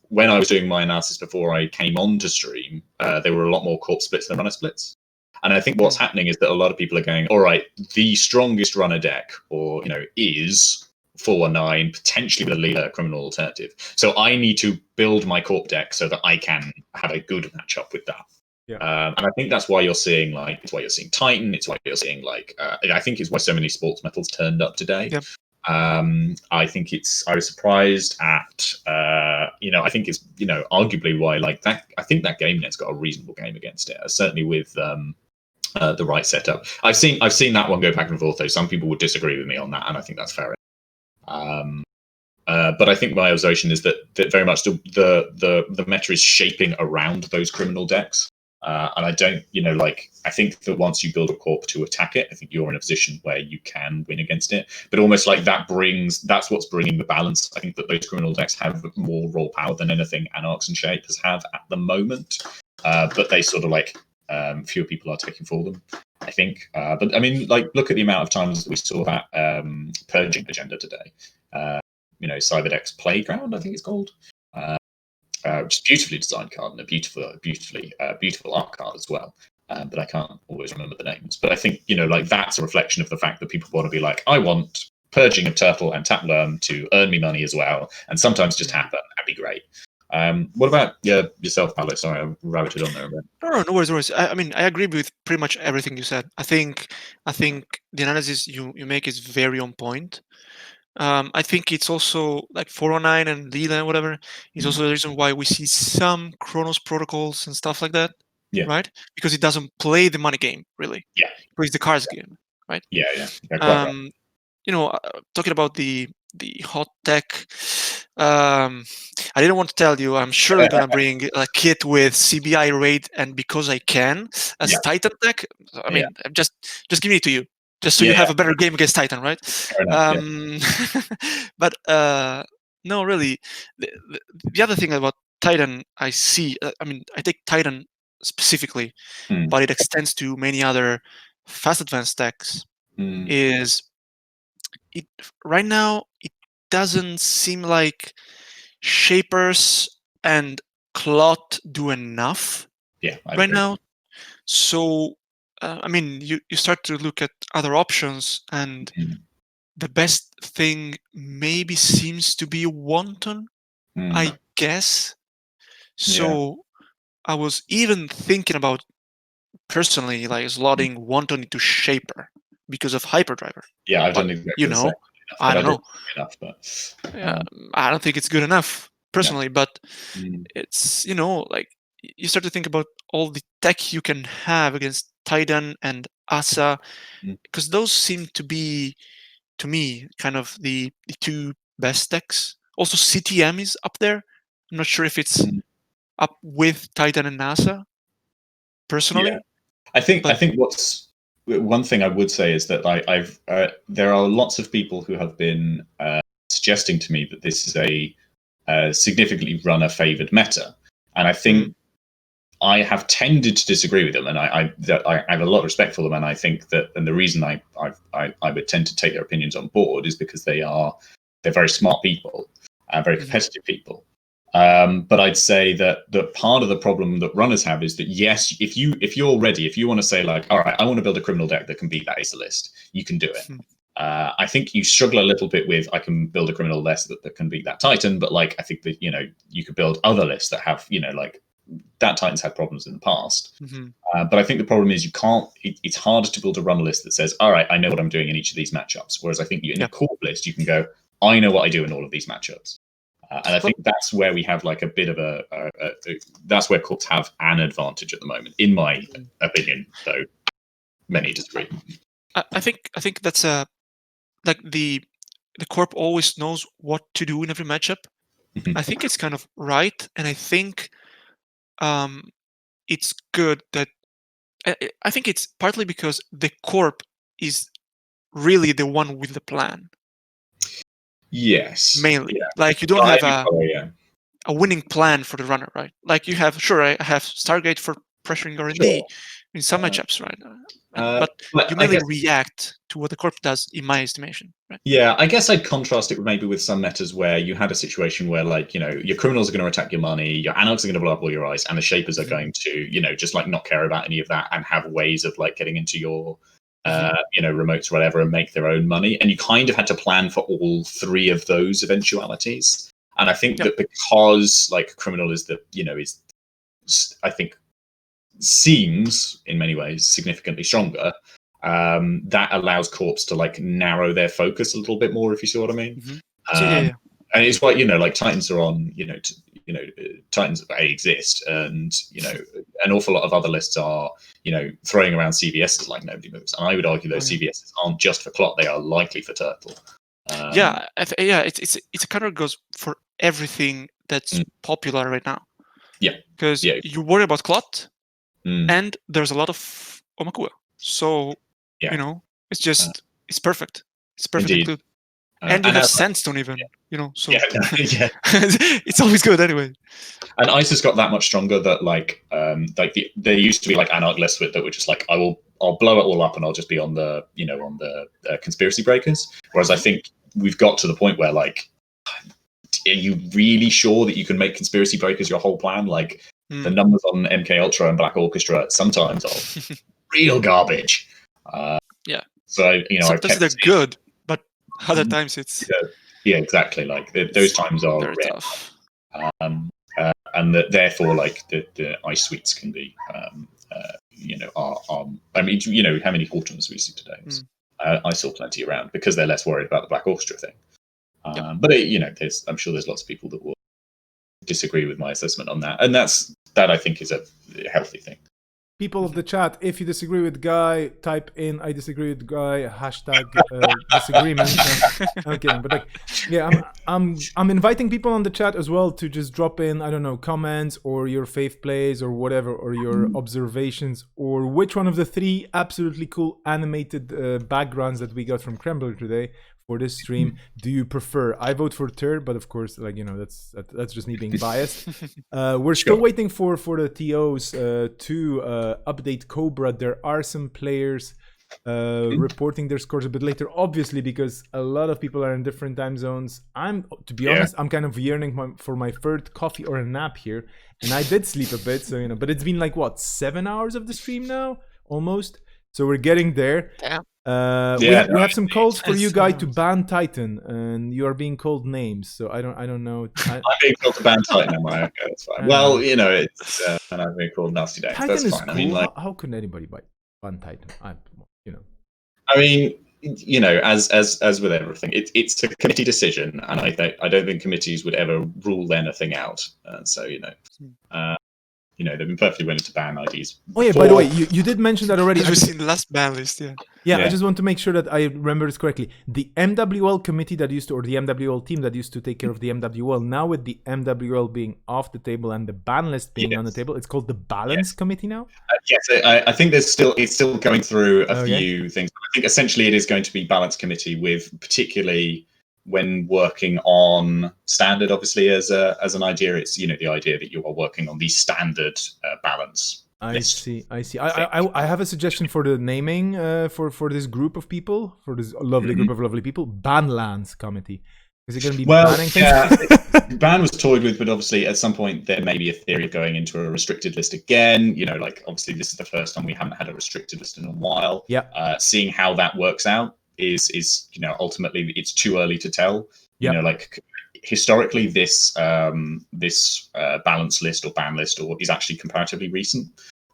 When I was doing my analysis before I came on to stream, there were a lot more corp splits than runner splits. And I think what's happening is that a lot of people are going, all right, the strongest runner deck, or is 419, potentially the leader criminal alternative. So I need to build my corp deck so that I can have a good matchup with that. Yeah. And I think that's why you're seeing Titan. It's why you're seeing I think it's why so many sports metals turned up today. Yep. I think I was surprised at, I think it's, arguably why that. I think that game net's got a reasonable game against it. Certainly with the right setup. I've seen that one go back and forth though. Some people would disagree with me on that, and I think that's fair. But I think my observation is that very much the meta is shaping around those criminal decks. And I don't, I think that once you build a corp to attack it, I think you're in a position where you can win against it. But almost like that's what's bringing the balance. I think that those criminal decks have more raw power than anything Anarchs and Shapers have at the moment. But they sort of fewer people are taking for them, I think. But I mean, look at the amount of times that we saw that purging agenda today. Cyberdeck's Playground, I think it's called. Which is a beautifully designed card and a beautiful art card as well. But I can't always remember the names. But I think, that's a reflection of the fact that people want to be like, I want purging of Turtle and Tap Lerm to earn me money as well, and sometimes just happen. That'd be great. What about yourself, Paolo? Sorry, I rabbited on there a bit. No worries. I mean, I agree with pretty much everything you said. I think the analysis you make is very on point. I think it's also like 409 and Lila and whatever is also the reason why we see some Chronos protocols and stuff like that, right? Because it doesn't play the money game, really. Yeah. It plays the cards game, right? Yeah. Right. Talking about the hot tech, I didn't want to tell you, I'm surely going to bring a kit with CBI rate and because I can as Titan tech. I mean, just give it to you. Just so you have a better game against Titan, right? But no, really, the other thing about Titan I see, I take Titan specifically, but it extends to many other fast advanced decks, is right now it doesn't seem like Shapers and Clot do enough right now. So you start to look at other options, and the best thing maybe seems to be Wanton, I guess. So I was even thinking about personally slotting Wanton into Shaper because of Hyperdriver. Yeah, I don't think I don't know. Enough, but I don't think it's good enough personally, but it's you start to think about all the tech you can have against Titan and Asa, because those seem to be, to me, kind of the two best decks. Also, CTM is up there. I'm not sure if it's up with Titan and Asa, personally. Yeah. I think what's one thing I would say is that there are lots of people who have been suggesting to me that this is a significantly runner-favored meta, and I think I have tended to disagree with them, and I have a lot of respect for them, and I think that, and the reason I would tend to take their opinions on board is because they're very smart people, very competitive people. But I'd say that part of the problem that runners have is that yes, if you're ready, if you want to say all right, I want to build a criminal deck that can beat that Acer list, you can do it. I think you struggle a little bit with I can build a criminal list that can beat that Titan, but like I think that you could build other lists that have like that Titan's had problems in the past. But I think the problem is you can't. It's harder to build a run list that says, all right, I know what I'm doing in each of these matchups. Whereas I think in a corp list you can go, I know what I do in all of these matchups. And I think that's where we have like a bit of that's where corps have an advantage at the moment, in my opinion. Though many disagree. I think that's like the corp always knows what to do in every matchup. I think it's kind of right, and I think it's good that I think it's partly because the corp is really the one with the plan. Yes, mainly. Like you don't have a winning plan for the runner, right? Like you have, sure, I have Stargate for pressuring R&D in some matchups, right? But you mainly react to what the corp does, in my estimation, right? Yeah, I guess I'd contrast it maybe with some metas where you had a situation where, like, your criminals are going to attack your money, your anarchs are going to blow up all your eyes, and the shapers are going to, just like not care about any of that and have ways of like getting into your, remotes or whatever and make their own money. And you kind of had to plan for all three of those eventualities. And I think that because like criminal is I think seems in many ways significantly stronger, that allows corps to like narrow their focus a little bit more, if you see what I mean. And it's why like Titans are on Titans exist, and an awful lot of other lists are throwing around CVSs like nobody moves, and I would argue those CVSs aren't just for Clot, they are likely for Turtle. It's kind of goes for everything that's popular right now, because you worry about Clot and there's a lot of Omakua, so it's just it's perfect. It's perfect include. And you have Sandstone even, so it's always good anyway. And Ice has got that much stronger that there used to be like Anarch lists that were just like I'll blow it all up and I'll just be on the conspiracy breakers. Whereas I think we've got to the point where like, are you really sure that you can make conspiracy breakers your whole plan? Like the numbers on MK Ultra and Black Orchestra sometimes are real garbage. So sometimes they're good. Other times it's exactly, like those times are very rare. tough. And that therefore like the ice suites can be are I mean how many autumns we see today. I saw plenty around because they're less worried about the Black Orchestra thing. But I'm sure there's lots of people that will disagree with my assessment on that, and that I think is a healthy thing. People of the chat, if you disagree with Guy, type in "I disagree with Guy" hashtag disagreement. I'm kidding, but like, I'm inviting people on the chat as well to just drop in, I don't know, comments or your faith plays or whatever, or your observations, or which one of the three absolutely cool animated backgrounds that we got from Krembler today for this stream do you prefer? I vote for Tur, but of course, like that's just me being biased. We're still waiting for the TOs to update Cobra. There are some players reporting their scores a bit later, obviously because a lot of people are in different time zones. To be honest, I'm kind of yearning for my third coffee or a nap here, and I did sleep a bit, so but it's been like what, 7 hours of the stream now, almost. So we're getting there. Damn. We have some calls for you guys to ban Titan, and you are being called names. So I don't know. I'm being called to ban Titan, am I? Okay, that's fine. Well, it's and I'm being called nasty names. Titan That's is fine. cool. I mean, like, how can anybody ban Titan? I mean, as with everything, it's a committee decision, and I don't think committees would ever rule anything out. So they've been perfectly willing to ban IDs. Oh yeah, by the way, you did mention that already. As we've seen the last ban list, Yeah, I just want to make sure that I remember this correctly. The MWL committee or the MWL team that used to take care of the MWL, now with the MWL being off the table and the ban list being on the table, it's called the Balance Committee now? Yes, I think it's still going through a few things. I think essentially it is going to be Balance Committee, with particularly when working on standard, obviously as an idea, it's the idea that you are working on the standard balance. I see. I have a suggestion for the naming for this group of people, for this lovely group of lovely people. Banlands Committee. Is it going to be banning things? Ban was toyed with, but obviously at some point there may be a theory of going into a restricted list again. Like obviously this is the first time we haven't had a restricted list in a while. Yeah. Seeing how that works out. is ultimately it's too early to tell. Yep. Like historically, this balance list or ban list is actually comparatively recent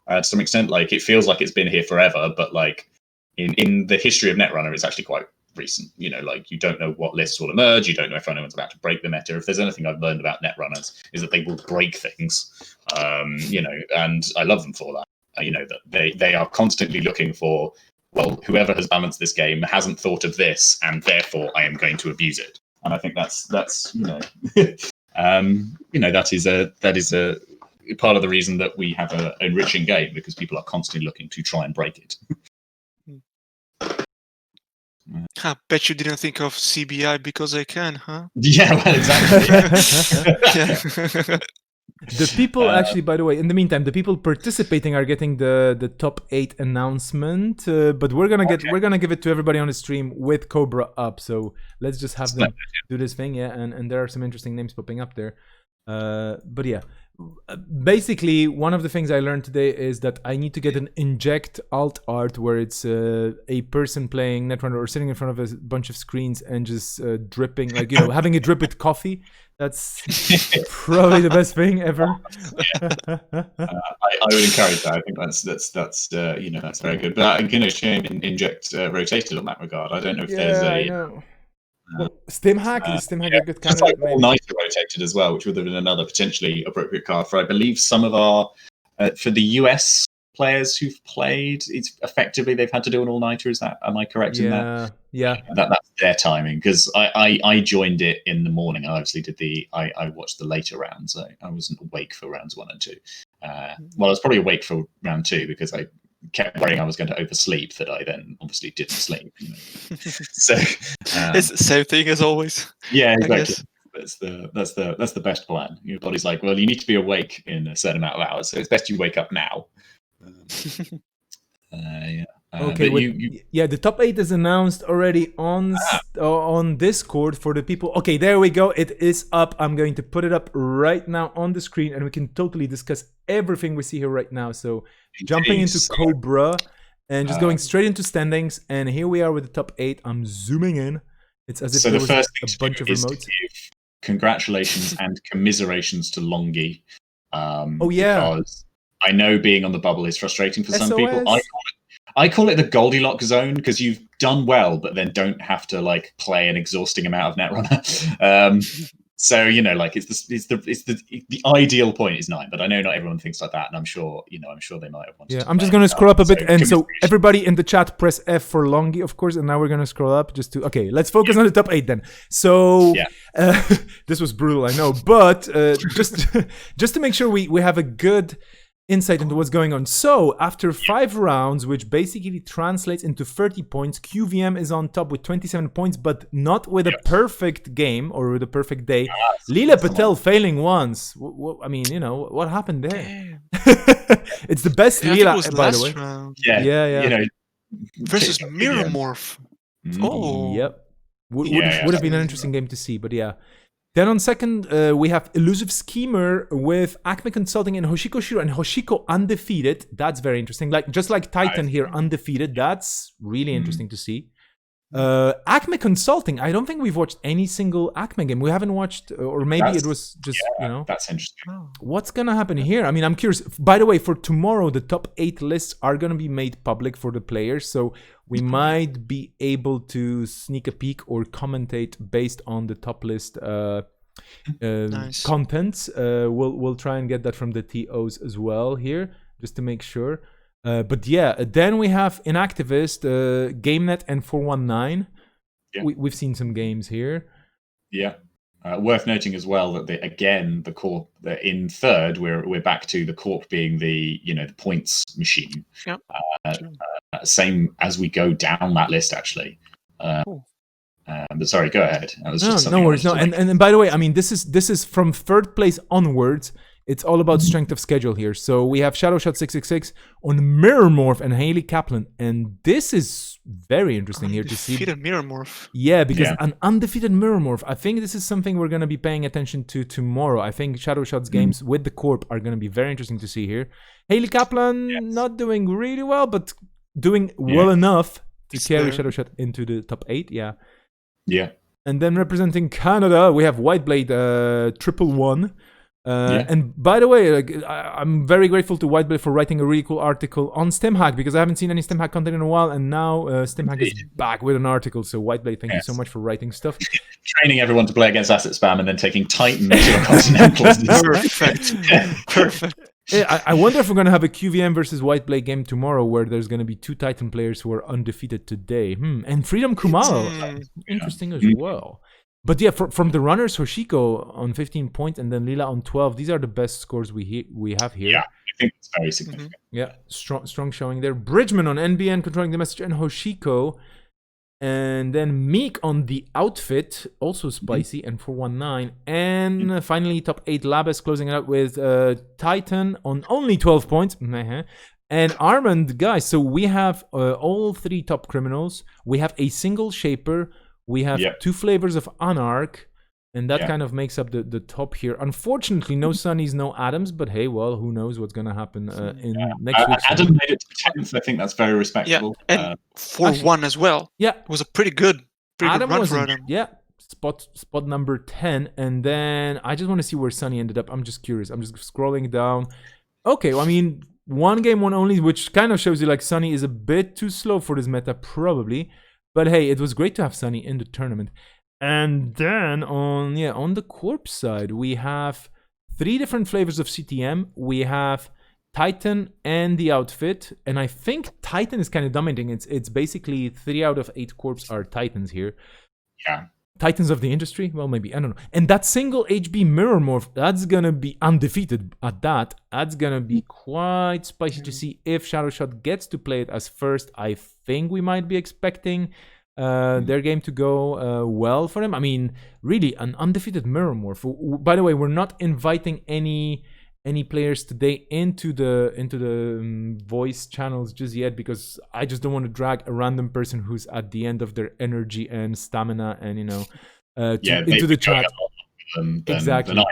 to some extent. Like it feels like it's been here forever, but like in the history of Netrunner, it's actually quite recent. Like you don't know what lists will emerge. You don't know if anyone's about to break the meta. If there's anything I've learned about Netrunners, is that they will break things. And I love them for that. That they are constantly looking for, well, whoever has balanced this game hasn't thought of this, and therefore I am going to abuse it. And I think that's that is a part of the reason that we have an enriching game, because people are constantly looking to try and break it. I bet you didn't think of CBI because I can, huh? Yeah, well, exactly. Yeah. The people actually, by the way, in the meantime, the people participating are getting the top 8 announcement, but we're gonna give it to everybody on the stream with Cobra up. So let's just have them do this thing, yeah. And there are some interesting names popping up there. But yeah, basically one of the things I learned today is that I need to get an inject alt art where it's a person playing Netrunner or sitting in front of a bunch of screens and just dripping, like having a drip with coffee. That's probably the best thing ever. I would encourage that. I think that's very good. But shame Inject rotated on that regard. I don't know if there's a. I know. Well, Stimhack is a good just candidate. like All-Nighter rotated as well, which would have been another potentially appropriate card for, I believe, some of our for the US players who've played. It's effectively they've had to do an All-Nighter. Am I correct in that? Yeah. That's their timing, because I joined it in the morning. I obviously did I watched the later rounds. I wasn't awake for rounds 1 and 2. I was probably awake for round 2 because I kept worrying I was going to oversleep, that I then obviously didn't sleep. So it's the same thing as always. Yeah, exactly. That's the best plan. Your body's like, well, you need to be awake in a certain amount of hours, so it's best you wake up now. Okay. The top 8 is announced already on Discord for the people. Okay, there we go. It is up. I'm going to put it up right now on the screen, and we can totally discuss everything we see here right now. So jumping into Cobra and just going straight into standings, and here we are with the top 8. I'm zooming in. It's as if there was a bunch of remotes. Congratulations and commiserations to Longy. Because I know being on the bubble is frustrating for some people. I call it the Goldilocks zone, because you've done well, but then don't have to like play an exhausting amount of Netrunner. So it's the ideal point is 9, but I know not everyone thinks like that, and I'm sure they might have wanted. Yeah, I'm just gonna scroll up a bit, and so everybody in the chat press F for Longy, of course, and now we're gonna scroll up just to. Okay, let's focus on the top 8 then. So this was brutal, I know, but just to make sure we have a good insight into what's going on. So after 5 rounds, which basically translates into 30 points, QVM is on top with 27 points, but not with a perfect game or with a perfect day. Leela Patel failing once. I mean, what happened there? It's the best Leela, by the way. Round. Yeah. Versus Mirror Morph. Oh. Yep. Would have been an interesting game to see, but yeah. Then on second, we have Elusive Schemer with Acme Consulting and Hoshiko Shiro, and Hoshiko undefeated. That's very interesting. Just like Titan here, undefeated. That's really interesting to see. Acme Consulting. I don't think we've watched any single Acme game. We haven't watched, or maybe it was just, That's interesting. What's going to happen here? I mean, I'm curious. By the way, for tomorrow, the top 8 lists are going to be made public for the players. So we might be able to sneak a peek or commentate based on the top list contents. We'll try and get that from the TOs as well here, just to make sure. But yeah, then we have Inactivist, GameNet, and 419. Yeah. We've seen some games here. Yeah. Worth noting as well that the Corp in third, we're back to the Corp being the points machine. Yep. Same as we go down that list, actually. But sorry, go ahead. No worries. No, and by the way, I mean this is from third place onwards. It's all about strength of schedule here. So we have Shadowshot 666 on Mirror Morph and Haley Kaplan, and this is very interesting here to see. Undefeated Mirror Morph. Yeah, because an undefeated Mirror Morph. I think this is something we're going to be paying attention to tomorrow. I think Shadowshot's games with the Corp are going to be very interesting to see here. Haley Kaplan not doing really well, but doing well enough to carry there. Shadowshot into the top 8. Yeah. Yeah. And then representing Canada, we have Whiteblade 111. And by the way, I'm very grateful to Whiteblade for writing a really cool article on StemHack, because I haven't seen any StemHack content in a while, and now StemHack is back with an article. So Whiteblade, thank you so much for writing stuff. Training everyone to play against asset spam and then taking Titan to a Continental. Perfect. I wonder if we're going to have a QVM versus Whiteblade game tomorrow where there's going to be 2 Titan players who are undefeated today. And Freedom Kumalo, interesting as well. But yeah, from the runners, Hoshiko on 15 points and then Lila on 12. These are the best scores we have here. Yeah, I think it's very significant. Yeah, strong showing there. Bridgman on NBN controlling the message, and Hoshiko. And then Meek on the outfit, also spicy, and 419. And finally, top 8 Labes closing it out with Titan on only 12 points. And Armand, guys, so we have all 3 top criminals. We have a single Shaper. We have 2 flavors of Anarch. And that kind of makes up the top here. Unfortunately, no Sunnies, no Adams. But hey, well, who knows what's going to happen in next week's Adam made it to 10th. I think that's very respectable. Yeah, and 4-1 as well. Yeah. It was a pretty good Adam run was for Adam. Yeah, spot number 10. And then I just want to see where Sunny ended up. I'm just curious. I'm just scrolling down. Okay, well, I mean, 1 game, 1 only, which kind of shows you like Sunny is a bit too slow for this meta, probably. But hey, it was great to have Sunny in the tournament. And then on the corpse side, we have 3 different flavors of CTM. We have Titan and the outfit, and I think Titan is kind of dominating. It's basically 3 out of 8 corpse are Titans here. Yeah. Titans of the industry? Well, maybe, I don't know. And that single HB mirror morph, that's gonna be undefeated at that. That's gonna be quite spicy to see if Shadowshot gets to play it as first. I think we might be expecting their game to go well for them. I mean, really, an undefeated mirror morph. By the way, we're not inviting any players today into the voice channels just yet, because I just don't want to drag a random person who's at the end of their energy and stamina and into the chat. Exactly. Than I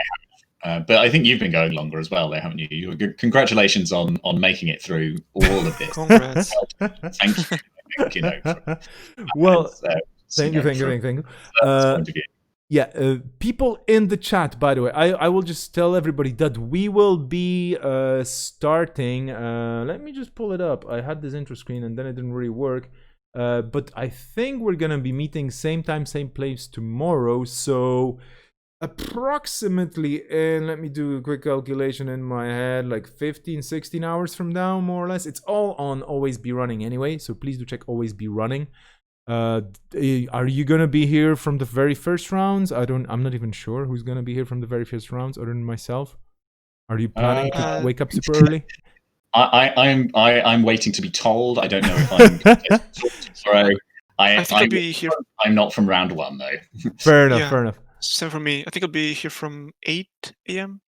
have. But I think you've been going longer as well, though, haven't you? Congratulations on making it through all of this. Congrats. Thank you. Well, thank you. People in the chat, by the way, I will just tell everybody that we will be starting. Let me just pull it up. I had this intro screen and then it didn't really work. But I think we're going to be meeting same time, same place tomorrow. So approximately, and let me do a quick calculation in my head, like 15, 16 hours from now, more or less. It's all on Always Be Running anyway. So please do check Always Be Running. Are you gonna be here from the very first rounds? I'm not even sure who's gonna be here from the very first rounds other than myself. Are you planning to wake up super early? I'm waiting to be told. I don't know if I'm tomorrow. I think I'll be here. I'm not from round 1 though. Fair enough. Same for me. I think I'll be here from 8 a.m.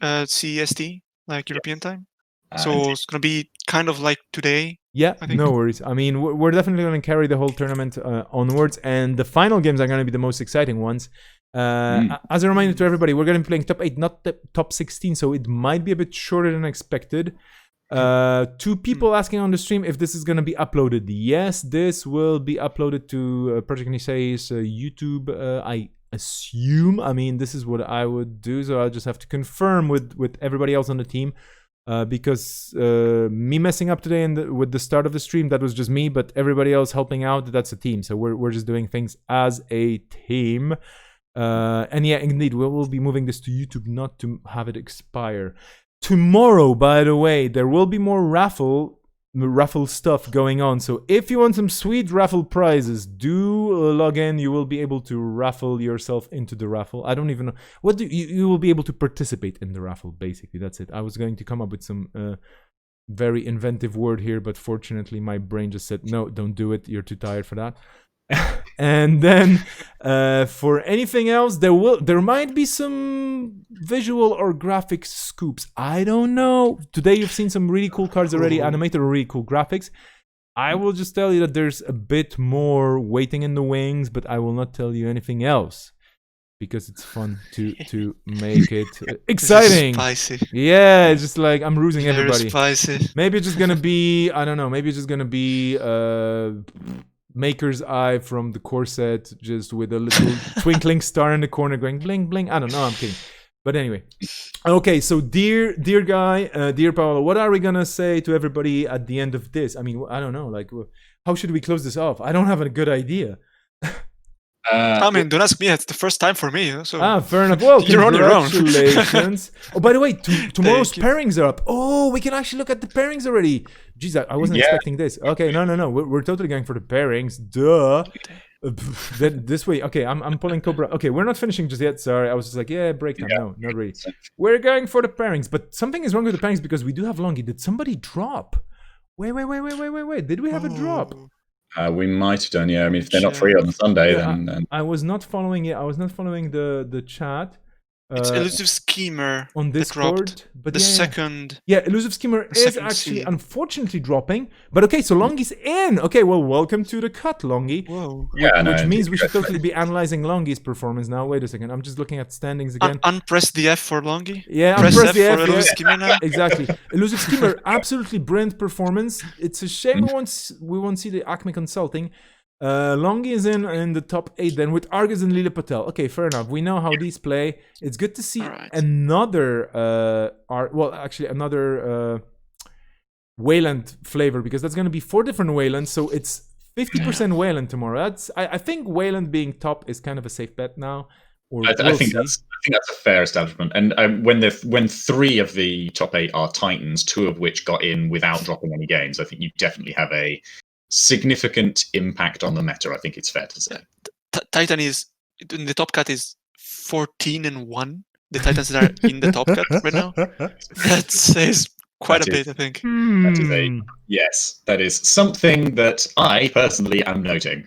CST, like European time. So it's gonna be kind of like today. Yeah, no worries. I mean, we're definitely going to carry the whole tournament onwards, and the final games are going to be the most exciting ones. As a reminder to everybody, we're going to be playing top 8, not the top 16, so it might be a bit shorter than expected. 2 people asking on the stream if this is going to be uploaded. Yes, this will be uploaded to Project Nisei's YouTube, I assume. I mean, this is what I would do, so I'll just have to confirm with everybody else on the team. Because me messing up today with the start of the stream, that was just me, but everybody else helping out, that's a team. So we're just doing things as a team. And yeah, indeed, we will be moving this to YouTube, not to have it expire. Tomorrow, by the way, there will be more raffle stuff going on. So if you want some sweet raffle prizes, do log in. You will be able to raffle yourself into the raffle. I don't even know what you will be able to participate in the raffle. Basically, that's it. I was going to come up with some very inventive word here, but fortunately my brain just said no, don't do it. You're too tired for that. And then for anything else, there might be some visual or graphic scoops. I don't know. Today you've seen some really cool cards already animated or really cool graphics. I will just tell you that there's a bit more waiting in the wings, but I will not tell you anything else because it's fun to make it exciting. Spicy. Yeah, it's just like I'm losing everybody. Spicy. Maybe it's just gonna be, I don't know, maybe it's just gonna be maker's eye from the corset, just with a little twinkling star in the corner going bling bling. I don't know, I'm kidding. But anyway, okay, so dear guy, dear Paolo, what are we gonna say to everybody at the end of this? I mean, I don't know, like, how should we close this off? I don't have a good idea. I mean, don't ask me. It's the first time for me. So Fair enough. Well, You're on your own. congratulations. Oh, by the way, tomorrow's Thank you. pairings are up. Oh, we can actually look at the pairings already. Jeez, I wasn't Yeah. expecting this. Okay, no. We're totally going for the pairings. Duh. Then this way. Okay, I'm pulling Cobra. Okay, we're not finishing just yet. Sorry, I was just like, yeah, breakdown. Yeah. No, not really. We're going for the pairings, but something is wrong with the pairings because we do have Longy. Did somebody drop? Wait. Did we have a drop? We might have done, yeah. I mean, if they're not free on Sunday, Yeah, then I was not following it. I was not following the chat. It's Elusive Schemer on that Discord, dropped. but The yeah. second. Yeah, Elusive Schemer The is second actually seed. unfortunately dropping. But okay, so Longy's in. Okay, well, welcome to the cut, Longy. Whoa. yeah, no, Which means we should definitely. totally be analyzing Longy's performance now. Wait a second, I'm just looking at standings again. Unpress the F for Longy. Yeah, Press unpress F the for F, Elusive yeah. Schemer now. Exactly. Elusive Schemer, absolutely brilliant performance. It's a shame we won't see the Acme Consulting. Longy is in the top 8 then with Argus and Lila Patel. Okay, fair enough. We know how these play. It's good to see Alright. another another Wayland flavor, because that's going to be 4 different Waylands. So it's 50% Wayland tomorrow. I think Wayland being top is kind of a safe bet now. Or I we'll think see. that's a fair establishment. And when 3 of the top 8 are Titans, 2 of which got in without dropping any games, I think you definitely have a significant impact on the meta. I think it's fair to say. Titan is in the top cut is 14-1. The Titans that are in the top cut right now. That says quite That a is- bit, I think. That is a yes. That is something that I personally am noting.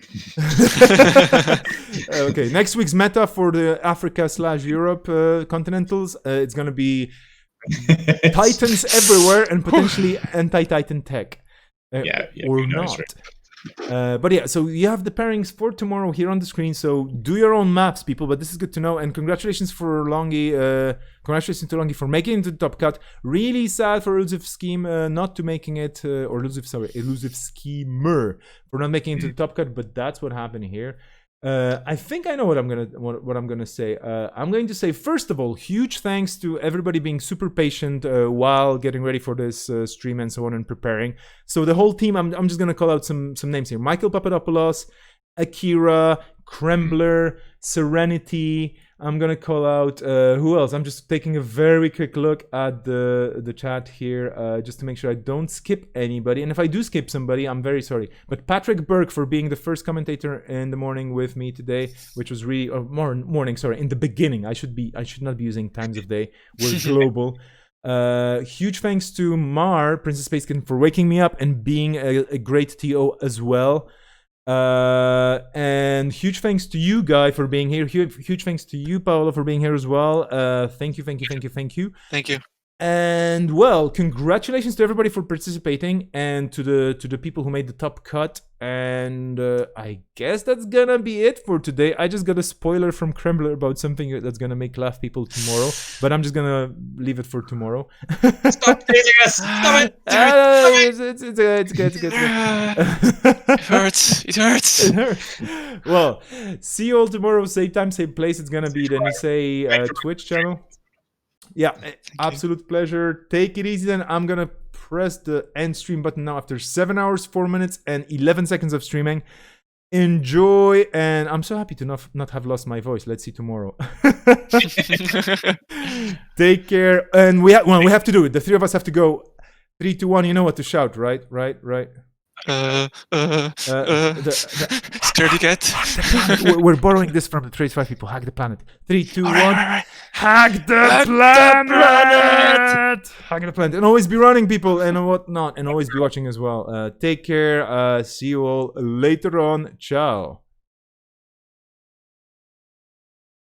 Okay, next week's meta for the Africa/Europe continentals, it's going to be Titans everywhere and potentially anti-Titan tech. Yeah, Or who knows, not. But yeah, so you have the pairings for tomorrow here on the screen. So do your own maps, people. But this is good to know. And congratulations for Longy. Congratulations to Longy for making it to the top cut. Really sad for Elusive Scheme not to making it, or Elusive Schemer for not making it to the top cut. But that's what happened here. I think I know what I'm gonna say. I'm going to say, first of all, huge thanks to everybody being super patient while getting ready for this stream and so on and preparing. So the whole team, I'm just gonna call out some names here: Michael Papadopoulos, Akira, Krembler, Serenity. I'm gonna call out who else? I'm just taking a very quick look at the chat here just to make sure I don't skip anybody. And if I do skip somebody, I'm very sorry. But Patrick Burke for being the first commentator in the morning with me today, which was really morning. Sorry, in the beginning. I should not be using times of day. We're global. Huge thanks to Mar, Princess Spaceken, for waking me up and being a great TO as well. And huge thanks to you, Guy, for being here. Huge thanks to you, Paolo, for being here as well. Thank you. Thank you. And well, congratulations to everybody for participating, and to the people who made the top cut. And I guess that's gonna be it for today. I just got a spoiler from Krembler about something that's gonna make laugh people tomorrow, but I'm just gonna leave it for tomorrow. Stop teasing us! Stop it! It's good. It hurts. It hurts. It hurts. Well, see you all tomorrow, same time, same place. It's gonna be the Nisei Twitch channel. Yeah, absolute pleasure. Take it easy then. I'm gonna press the end stream button now after 7 hours, 4 minutes, and 11 seconds of streaming. Enjoy, and I'm so happy to not have lost my voice. Let's see tomorrow. Take care, and we have to do it. The 3 of us have to go. 3, 2, 1. You know what to shout, right? Scaredy cat. We're borrowing this from the Trace 5 people. Hack the planet. 3, 2, 1. Alright. Hack the planet! Hack the planet. And always be running, people, and whatnot. And always be watching as well. Take care. See you all later on. Ciao.